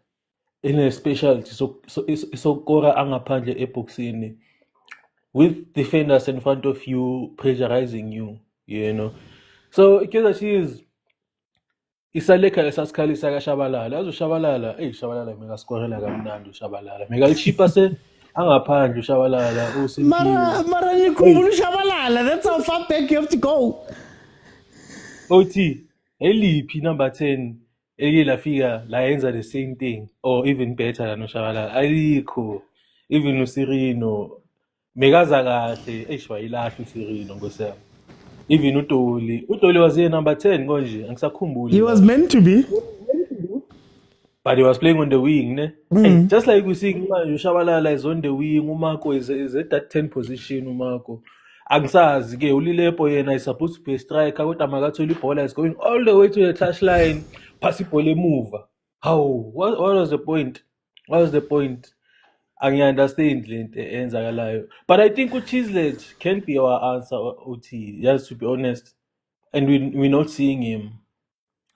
in a specialty. So Kora angaphandle epoxini with defenders in front of you pressurizing you, you know. So Kaizer Chiefs isaleka esasikhalisa kaShabalala azoshabalala Shabalala megaskorela kamnandi uShabalala megalichipa se angaphandle uShabalala Mara ngikhumbula uShabalala, that's how far back you have to go. Othi eliphi number 10 elafika la yenza the same thing or even better than uShabalala ayikho. Even uSirino megaza kahle wayilahla uSirino ngosema. Even Utoli was here number 10 konje angisakhumbuli. He was meant to be, but he was playing on the wing, ne? Hey, just like we see Shabalala is on the wing, Umako is at that 10 position, Umako. Angisazi ke ulilepo yena is supposed to be a striker, kodwa makatholi ibhola is going all the way to the touchline, pass ibhola move. How? What was the point? What was the point? Angiunderstand lento enzakalayo. But I think Chislet can be our answer, Uthi, just to be honest. And we're not seeing him.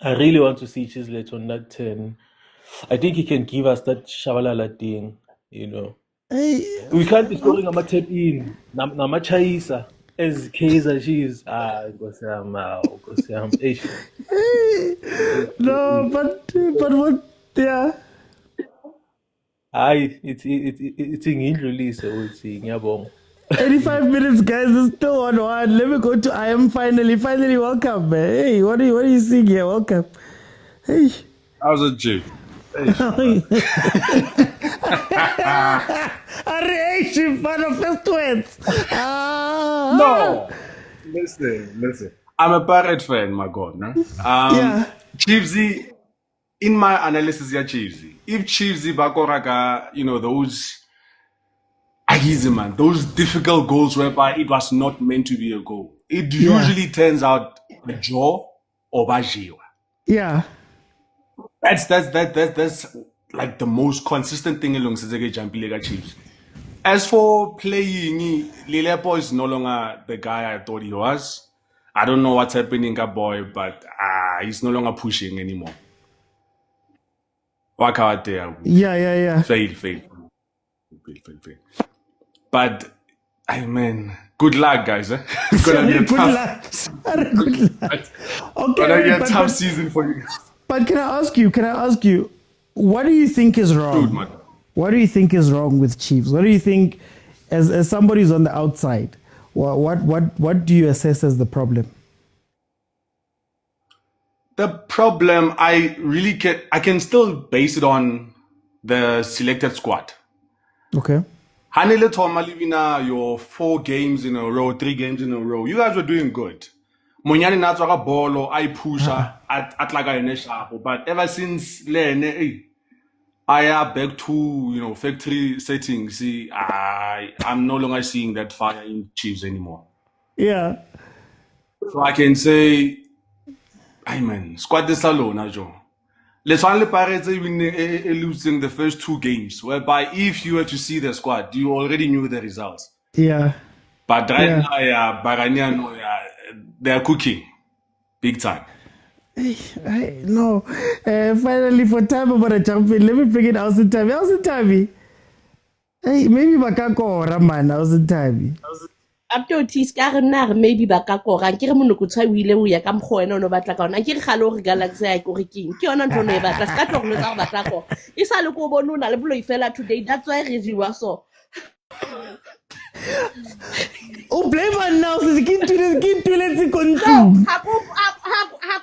I really want to see Chislet on that 10. I think he can give us that Shabalala thing, you know. We can't be scoring a tap in, Namachaisa, as Kaizer Chiefs. No, but what? Yeah. It's in release. 85 minutes, guys. It's still 1-1. Let me go to I am finally. Welcome, man. Hey, what are you seeing here? Welcome. Hey. How's it, Chief? Reaction for the first words. No. Listen. I'm a Pirate fan, my God. No? Yeah. Chiefsy, in my analysis, yeah, Chiefsy. If Chiefsy Bakoraga, you know, those difficult goals whereby it was not meant to be a goal. It usually turns out a draw or bajiwa. Yeah. That's like the most consistent thing along Zamalek Chiefs. As for playing, Lilepo is no longer the guy I thought he was. I don't know what's happening, boy, but he's no longer pushing anymore. Yeah. Fail. But, good luck, guys. It's gonna be a tough. Okay, gonna be a tough season for you guys. But can I ask you, what do you think is wrong? Dude, man. What do you think is wrong with Chiefs? What do you think, as somebody who's on the outside, what do you assess as the problem? The problem, I can still base it on the selected squad. Okay. Hanile Tomalivina, your 4 games in a row, 3 games in a row. You guys were doing good. Monyani Natwaka Bolo, I push at Laga Neshapo. But ever since Lene, I are back to factory settings. See, I'm no longer seeing that fire in Chiefs anymore. Yeah. So I can say, squad is alone, Joe. Let's only Pirates even losing the first 2 games, whereby if you were to see the squad, you already knew the results. Yeah. But right now, Baranian, they are cooking big time. No. Finally, for time about a champion, let me bring it out in time. How's the time? Hey, maybe Makako or Raman, how's the time? up to tiskare nna maybe ba ka korang ke re monokotshwa o ile o ya ka mokgwa wena o no batla ka ona ke re gale gore Gallants ya kore keng ke yona ntho o no e batla se ka tlo go letsa go batla kore e sa le ko bone o na le boloi fela today that's why re jiwa so o blame one now se ke ntuletse kontlong ha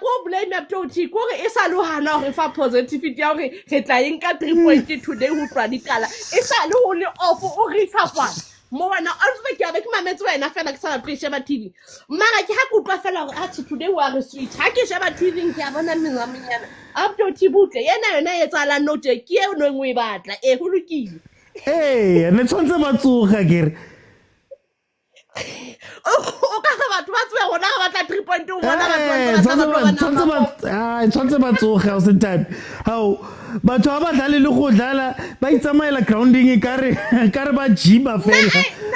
ko blame up to ti kore e sa lo hana gore fa positivity ya gore re tla eng ka 3 point today ho twa dikala e sa le ho le off o re fa kwa mo wena a re ke avec mametse wena fela ke sa tlo sheba TV mara ke ha kutlwa fela gore a today wa re switch ha ke sheba TV ke a bona menamenyana up to ti butle yena e tsala note ke e no ngwe batla ho lokile ne tshwantse batsoga kere o ka ga batho ba tswe gona ga batla 3 point o bona tshwantse batsoga o se time how batho ba dlale le go dlala ba itsamaela grounding kare ba jima fela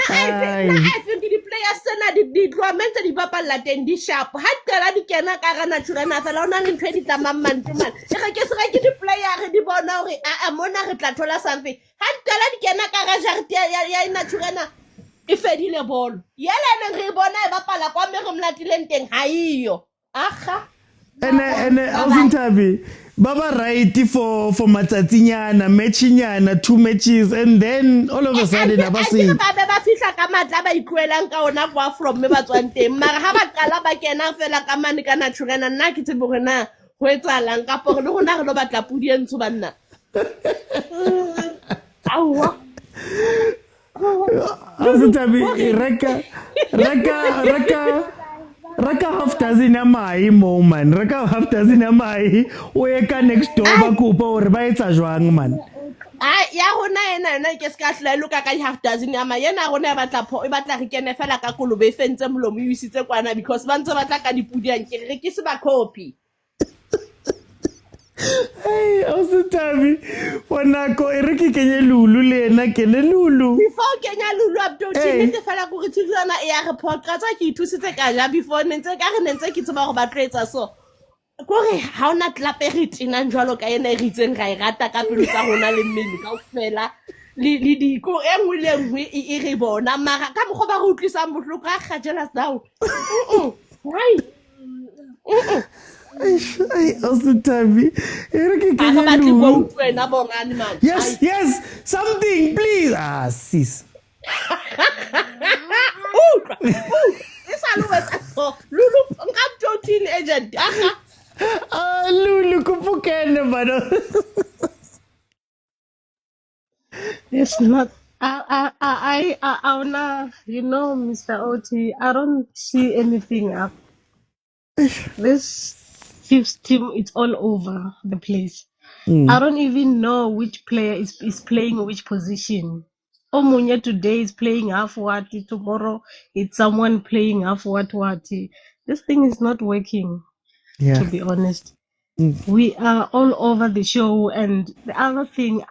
I think the players sena di tloamente di bapalla teng di sharp ha tela di kena ka ga naturana fela ona le ntwe di tsamang man to man e ga ke se ga ke di player di bona gore a mona re tla thola something ha tela di kena ka ga jarete ya naturana e fedile bolo yele ne re bona e bapala kwa me go mlatileng teng ha iyo aga ene awusintabi baba right for matsatsinyana matchinyana 2 matches and then all of a sudden abasi ba fihla ka matla ba ikwelang ka ona kwa from me ba tswang teng mara ha ba qala ba kena fela ka mane ka naturana nna ke tsebe gore na go etsalang ka pore le gona re lo batla pudi e ntsho banna awa awusintabi raka half dozen ya mai mo man raka half dozen ya mai o ye ka next door ba kopa gore ba etsa jwang man ya gona ena ke ska hla loka ka half dozen ya mai yena gona e batla re kene fela ka kolobe fentse molomo o isitse kwana because ba ntse batla ka dipudi yang ke re ke se ba copy hey awusintabi bonako e re ke kenye lulu le ena kene lulu before kenya lulu abdoti ntse fela go re tsana e ya report ka tsa ke ithusitse ka ja before ntse ka re ntse ke tseba go ba tretsa so gore ha ona tlape re tina njwalo ka ena e ritseng ga e rata ka pelo tsa rona le mmele ka ofela le di ko engwe le engwe e re bona mara ka mo go ba go utlwisa botlhoko ga ga jealous down right awusintabi yes something please sis lulu ngabjotini agent lulu kupukene bana it's not I you know Mr. Oti I don't see anything up this Chiefs team it's all over the place. I don't even know which player is playing which position. Omunya today is playing half what, tomorrow it's someone playing half what. This thing is not working, to be honest. We are all over the show, and the other thing,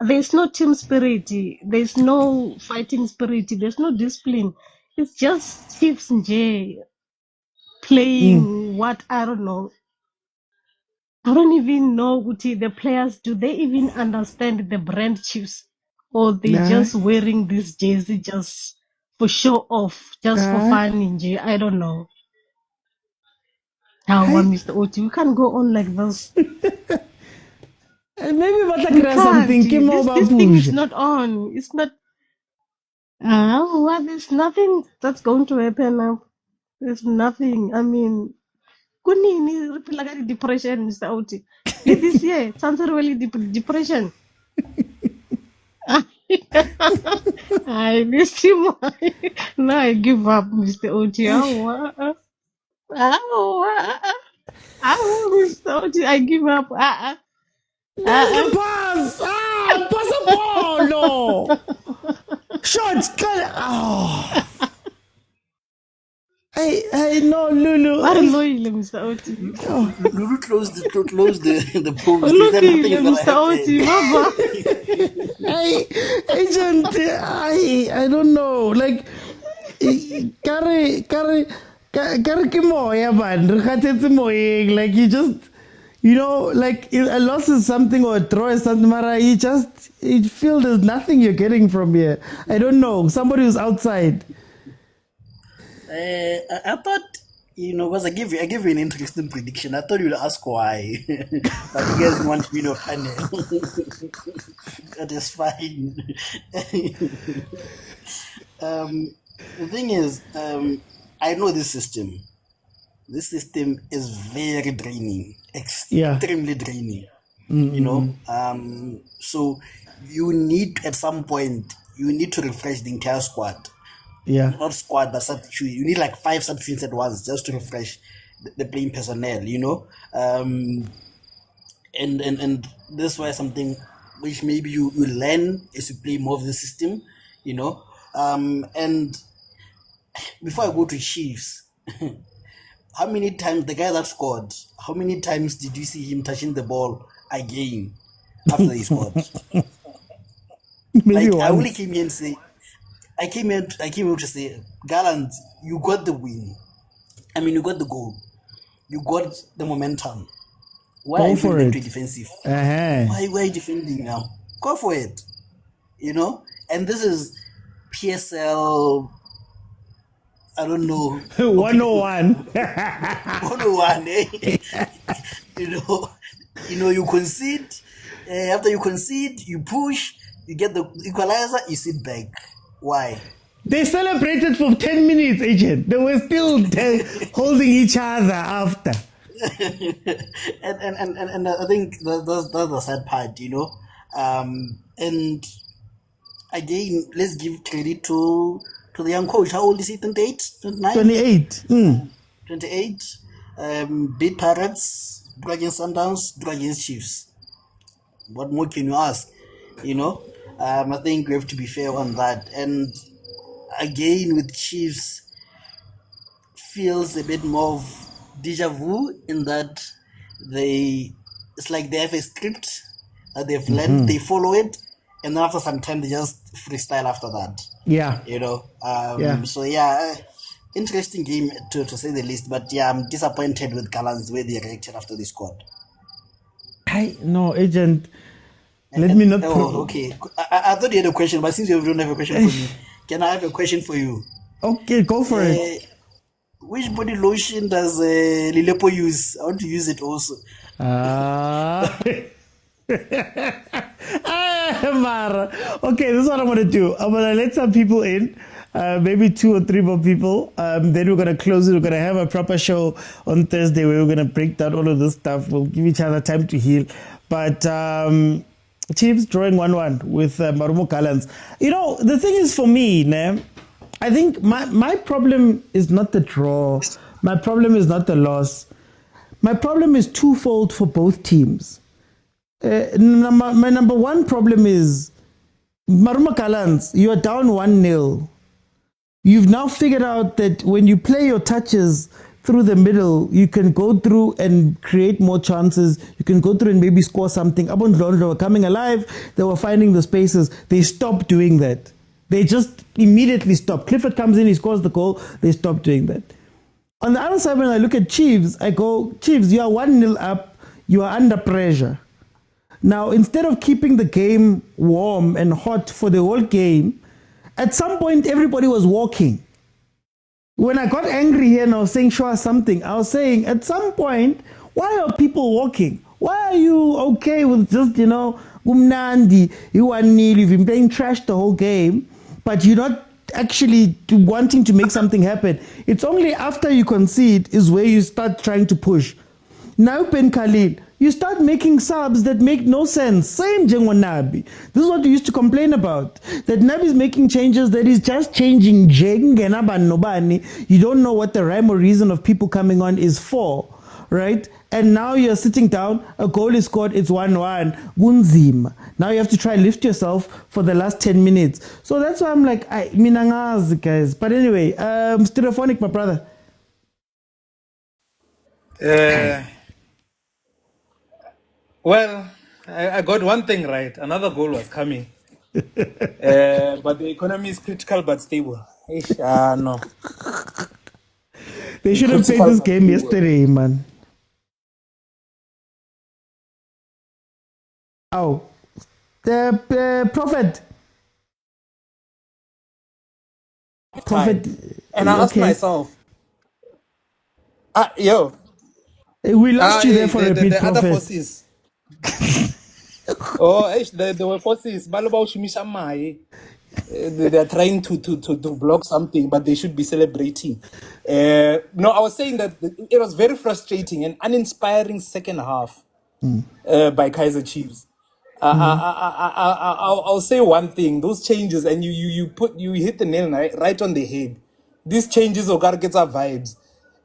there's no team spirit, there's no fighting spirit, there's no discipline. It's just Chiefs playing what I don't know. I don't even know the players. Do they even understand the brand Chiefs, or they just wearing this jersey just for show off, just for fun? I don't know. How, Mr. Oti, we can't go on like this. Maybe something. This thing is not on. It's not. There's nothing that's going to happen now. There's nothing. I mean. Kunini like depression, Mr. Oti. This year, sounds really depression. I miss him. Now I give up, Mr. Oti. Mr. Oti, I give up. Where's the pass? Pass the ball, no. Shots, Hey, no, Lulu. What annoying, Mr. Oti. Lulu closed the post. Look at Mr. Oti, Mama. Hey, agent, I don't know. Like, like you just, you know, like a loss is something or a draw is something, Mara, it feel there's nothing you're getting from here. I don't know. Somebody who's outside. I thought, because I gave you an interesting prediction. I thought you'd ask why, but you guys want me to panel. That is fine. The thing is, I know this system. This system is very draining, extremely draining. So you need at some point to refresh the entire squad. Yeah. Not squad, but substitute. You need like 5 substitutes at once just to refresh the playing personnel, and this was something which maybe you learn as you play more of the system, and before I go to Chiefs, how many times the guy that scored, how many times did you see him touching the ball again after he scored? Maybe I only once. came here and say, I came here to say, Gallants, you got the win. I mean, you got the goal. You got the momentum. Why are you being too defensive? Why are you defending now? Go for it. And this is PSL, I don't know. 101. 101, eh? You concede. After you concede, you push, you get the equalizer, you sit back. Why? They celebrated for 10 minutes, agent. They were still holding each other after. and I think that's the sad part, and again, let's give credit to the young coach. How old is he? 28? 29? 28. 28. Beat Pirates, draw against Sundowns, draw against Chiefs. What more can you ask? I think we have to be fair on that. And again, with Chiefs, feels a bit more of deja vu in that it's like they have a script that they've learned, they follow it, and then after some time they just freestyle after that. Yeah. So interesting game to say the least, but I'm disappointed with Gallants where they reacted after they scored. No, agent, let me not... okay. I thought you had a question, but since you don't have a question for me, can I have a question for you? Okay, go for it. Which body lotion does Lilepo use? I want to use it also. Mara. Okay, this is what I'm going to do. I'm going to let some people in, maybe 2 or 3 more people. Then we're going to close it. We're going to have a proper show on Thursday where we're going to break down all of this stuff. We'll give each other time to heal. But Chiefs drawing 1-1 with Marumo Gallants. The thing is for me, I think my problem is not the draw. My problem is not the loss. My problem is twofold for both teams. My number one problem is Marumo Gallants, you are down 1-0. You've now figured out that when you play your touches through the middle, you can go through and create more chances. You can go through and maybe score something. Abondlondo were coming alive. They were finding the spaces. They stopped doing that. They just immediately stop. Clifford comes in, he scores the goal. They stop doing that. On the other side, when I look at Chiefs, I go, Chiefs, you are 1-0 up. You are under pressure. Now, instead of keeping the game warm and hot for the whole game, at some point, everybody was walking. When I got angry here and I was saying, sure, something, I was saying, at some point, why are people walking? Why are you okay with just, Gumnandi, you are nil, you've been playing trash the whole game, but you're not actually wanting to make something happen. It's only after you concede is where you start trying to push. Now, Ben Khalil, you start making subs that make no sense. Same Jengwa Nabi. This is what you used to complain about. That Nabi is making changes that is just changing Jeng and Nobani. You don't know what the rhyme or reason of people coming on is for, right? And now you're sitting down, a goal is scored, it's 1-1. Gunzima. Now you have to try and lift yourself for the last 10 minutes. So that's why I'm like, minangaz, guys. But anyway, Stereophonic, my brother. Well, I got one thing right. Another goal was coming. But the economy is critical but stable. No. They should have played this game yesterday, man. Oh, the Prophet. Prophet, And I asked okay. myself, yo, We lost you there for a bit, the other Prophet. forces. Oh, there were forces. Balaba Shumisha Mai. They are trying to block something, but they should be celebrating. No, I was saying that it was very frustrating and uninspiring second half by Kaizer Chiefs. I'll say one thing: those changes, and you hit the nail right on the head. These changes are gets our vibes,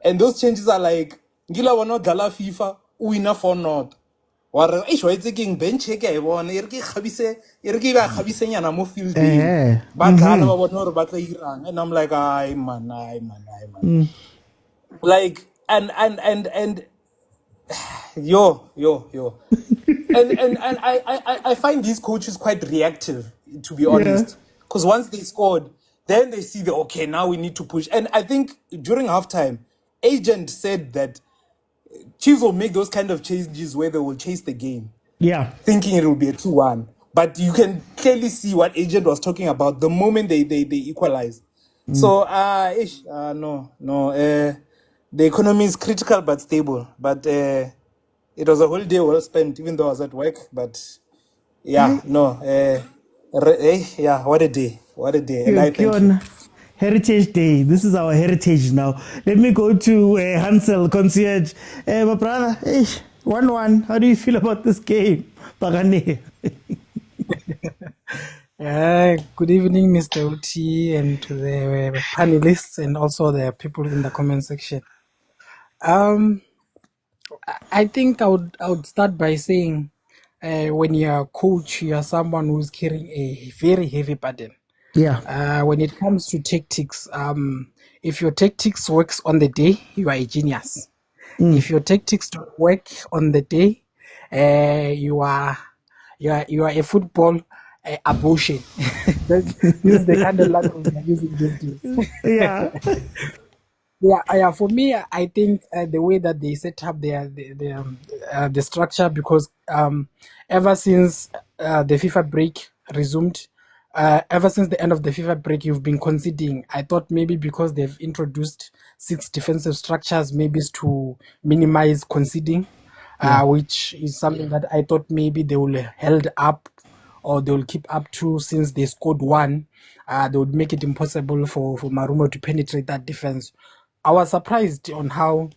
and those changes are like Gila wano dala FIFA winner for not. Ware e shwa itse king bench ke e bona e re ke ba khabise nyana mo fielding ba dlala ba bona hore ba tla irang, and I'm like ay man. Like and yo and I find these coaches quite reactive, to be honest, because once they scored, then they see okay, now we need to push. And I think during halftime, agent said that Chiefs will make those kind of changes where they will chase the game, thinking it will be a 2-1. But you can clearly see what agent was talking about the moment they equalized. So no, the economy is critical but stable. But it was a whole day well spent, even though I was at work. But yeah, what a day, And I thank you. Heritage Day. This is our heritage now. Let me go to Hansel, concierge. My brother, 1-1. How do you feel about this game? Pagane. Good evening, Mr. Uti, and to the panelists and also the people in the comment section. I think I would start by saying when you're a coach, you're someone who's carrying a very heavy burden. When it comes to tactics, if your tactics works on the day, you are a genius. If your tactics don't work on the day, you are a football abortion. This is the kind of language we're using these days. Yeah. For me, I think the way that they set up the structure, because ever since the FIFA break resumed, ever since the end of the FIFA break, you've been conceding. I thought maybe because they've introduced 6 defensive structures, maybe it's to minimize conceding, which is something that I thought maybe they will held up or they will keep up to, since they scored 1. They would make it impossible for Marumo to penetrate that defense. I was surprised on how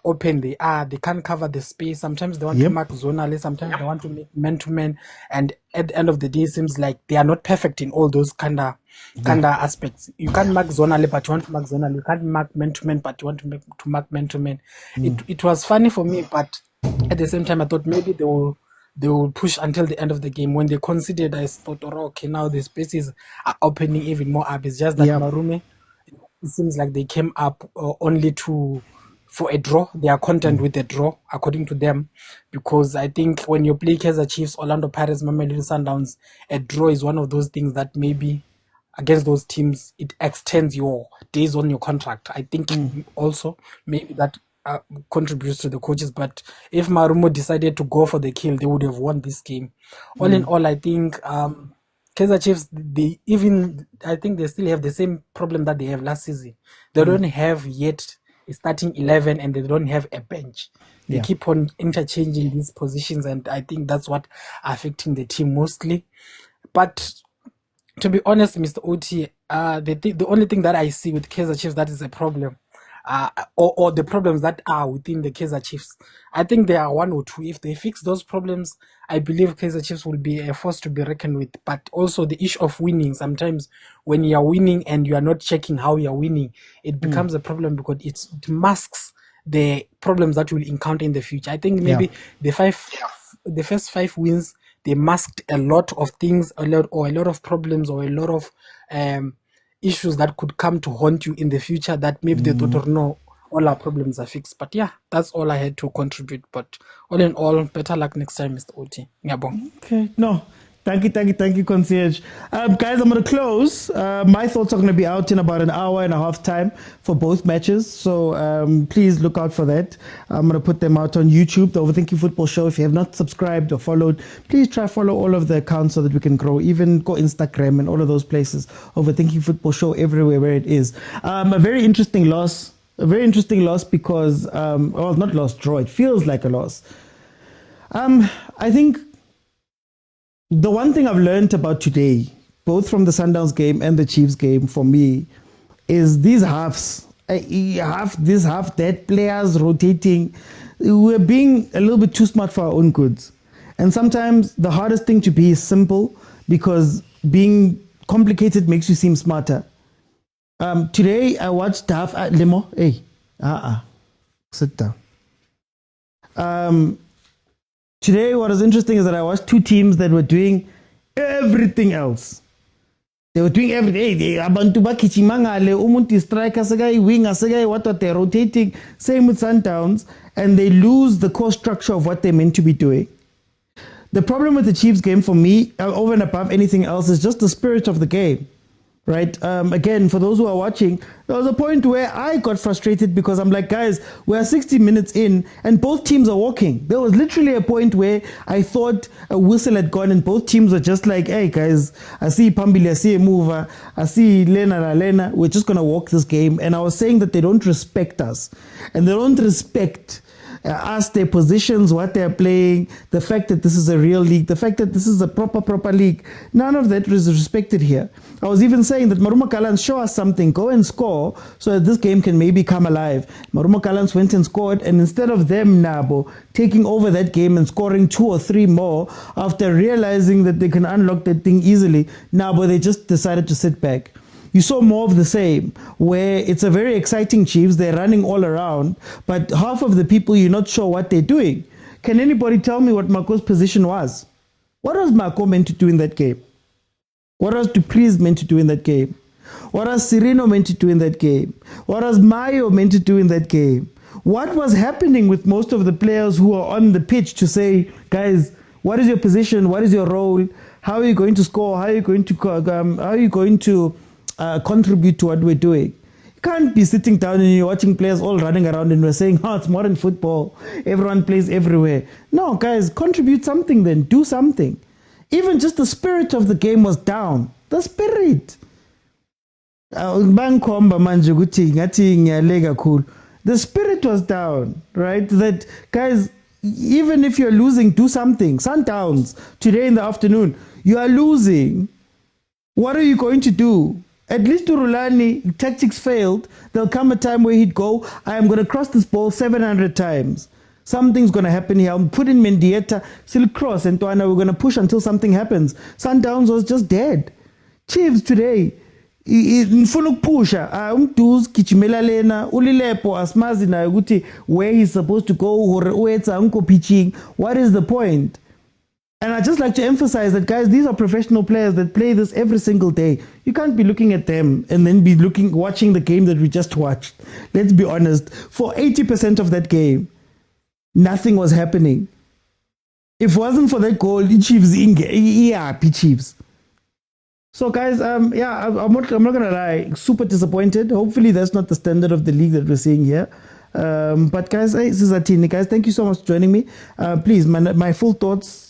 open they are. They can't cover the space. Sometimes they want to mark zonally, sometimes they want to make man-to-man, and at the end of the day, it seems like they are not perfect in all those kind of aspects. You can't mark zonally, but you want to mark zonally. You can't mark man-to-man, but you want to mark man-to-man. It was funny for me, but at the same time, I thought maybe they will push until the end of the game. When they considered, I thought, okay, now the spaces are opening even more up. It's just that Marume, it seems like they came up only for a draw. They are content with a draw, according to them, because I think when you play Kaizer Chiefs, Orlando Pirates, Mamelodi Sundowns, a draw is one of those things that maybe against those teams, it extends your days on your contract. I think also maybe that contributes to the coaches. But if Marumo decided to go for the kill, they would have won this game. All in all, I think Kaizer Chiefs, I think they still have the same problem that they have last season. They don't have yet a starting 11, and they don't have a bench. They keep on interchanging these positions, and I think that's what affecting the team mostly. But to be honest, Mr. Oti, the only thing that I see with Kaizer Chiefs that is a problem, or the problems that are within the Kaizer Chiefs, I think there are 1 or 2. If they fix those problems, I believe Kaizer Chiefs will be a force to be reckoned with. But also the issue of winning. Sometimes when you are winning and you are not checking how you are winning, it becomes a problem, because it masks the problems that you will encounter in the future. I think maybe the first 5 wins, they masked a lot of things, a lot of problems, or a lot of issues that could come to haunt you in the future, that maybe they thought, no, all our problems are fixed. But yeah, that's all I had to contribute. But all in all, better luck next time, Mr. Oti. Okay, no, Thank you, concierge. Guys, I'm going to close. My thoughts are going to be out in about an hour and a half time for both matches. So please look out for that. I'm going to put them out on YouTube, the Overthinking Football Show. If you have not subscribed or followed, please try follow all of the accounts so that we can grow. Even go Instagram and all of those places. Overthinking Football Show everywhere where it is. A very interesting loss. A very interesting loss because, well, not loss, draw. It feels like a loss. I think the one thing I've learned about today, both from the Sundowns game and the Chiefs game for me, is these halves. Half that players rotating. We're being a little bit too smart for our own goods. And sometimes the hardest thing to be is simple because being complicated makes you seem smarter. Today I watched half Lemo. Hey, sit down. Today, what was interesting is that I watched two teams that were doing everything else. They were doing everything. Abantu bakichimangale, umuntu striker, sagai winger, sagai what they're rotating. Same with Sundowns, and they lose the core structure of what they're meant to be doing. The problem with the Chiefs game for me, over and above anything else, is just the spirit of the game. Right? Again, for those who are watching, there was a point where I got frustrated because I'm like, guys, we're 60 minutes in and both teams are walking. There was literally a point where I thought a whistle had gone and both teams were just like, hey, guys, I see Pambili, I see a mover, I see Lena, we're just going to walk this game. And I was saying that they don't respect us and they don't respect us, their positions, what they're playing, the fact that this is a real league, the fact that this is a proper league. None of that is respected here. I was even saying that Maruma Gallants, show us something, go and score so that this game can maybe come alive. Maruma Gallants went and scored, and instead of them, Nabo, taking over that game and scoring 2 or 3 more after realizing that they can unlock that thing easily, Nabo, they just decided to sit back. You saw more of the same, where it's a very exciting Chiefs, they're running all around, but half of the people, you're not sure what they're doing. Can anybody tell me what Marco's position was? What was Marco meant to do in that game? What was Dupreez meant to do in that game? What was Cirino meant to do in that game? What was Mayo meant to do in that game? What was happening with most of the players who are on the pitch to say, guys, what is your position? What is your role? How are you going to score? How are you going to contribute to what we're doing? You can't be sitting down and you're watching players all running around and we're saying, oh, it's modern football. Everyone plays everywhere. No, guys, contribute something then. Do something. Even just the spirit of the game was down. The spirit. The spirit was down, right? That, guys, even if you're losing, do something. Sundowns, today in the afternoon, you are losing. What are you going to do? At least to Rulani, tactics failed. There'll come a time where he'd go, I am going to cross this ball 700 times. Something's going to happen here. I'm putting Mendieta, still cross, and we're going to push until something happens. Sundowns was just dead. Chiefs today, ngifuna ukupusha umduzi gijimela lena ulilepo asmazi nayo ukuthi where he's supposed to go or uetsa unko pitching. What is the point? And I just like to emphasize that, guys, these are professional players that play this every single day. You can't be looking at them and then be watching the game that we just watched. Let's be honest. For 80% of that game, nothing was happening. If it wasn't for that goal, the Chiefs, Chiefs. So, guys, I'm not gonna lie, super disappointed. Hopefully, that's not the standard of the league that we're seeing here. But guys, this is Atini. Guys, thank you so much for joining me. Please, my full thoughts,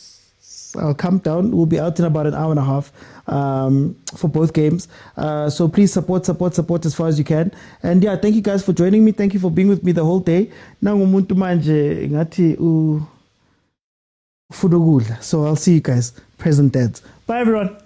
I'll come down. We'll be out in about an hour and a half for both games. So please support as far as you can. And yeah, thank you guys for joining me. Thank you for being with me the whole day. So I'll see you guys. Present dads. Bye everyone.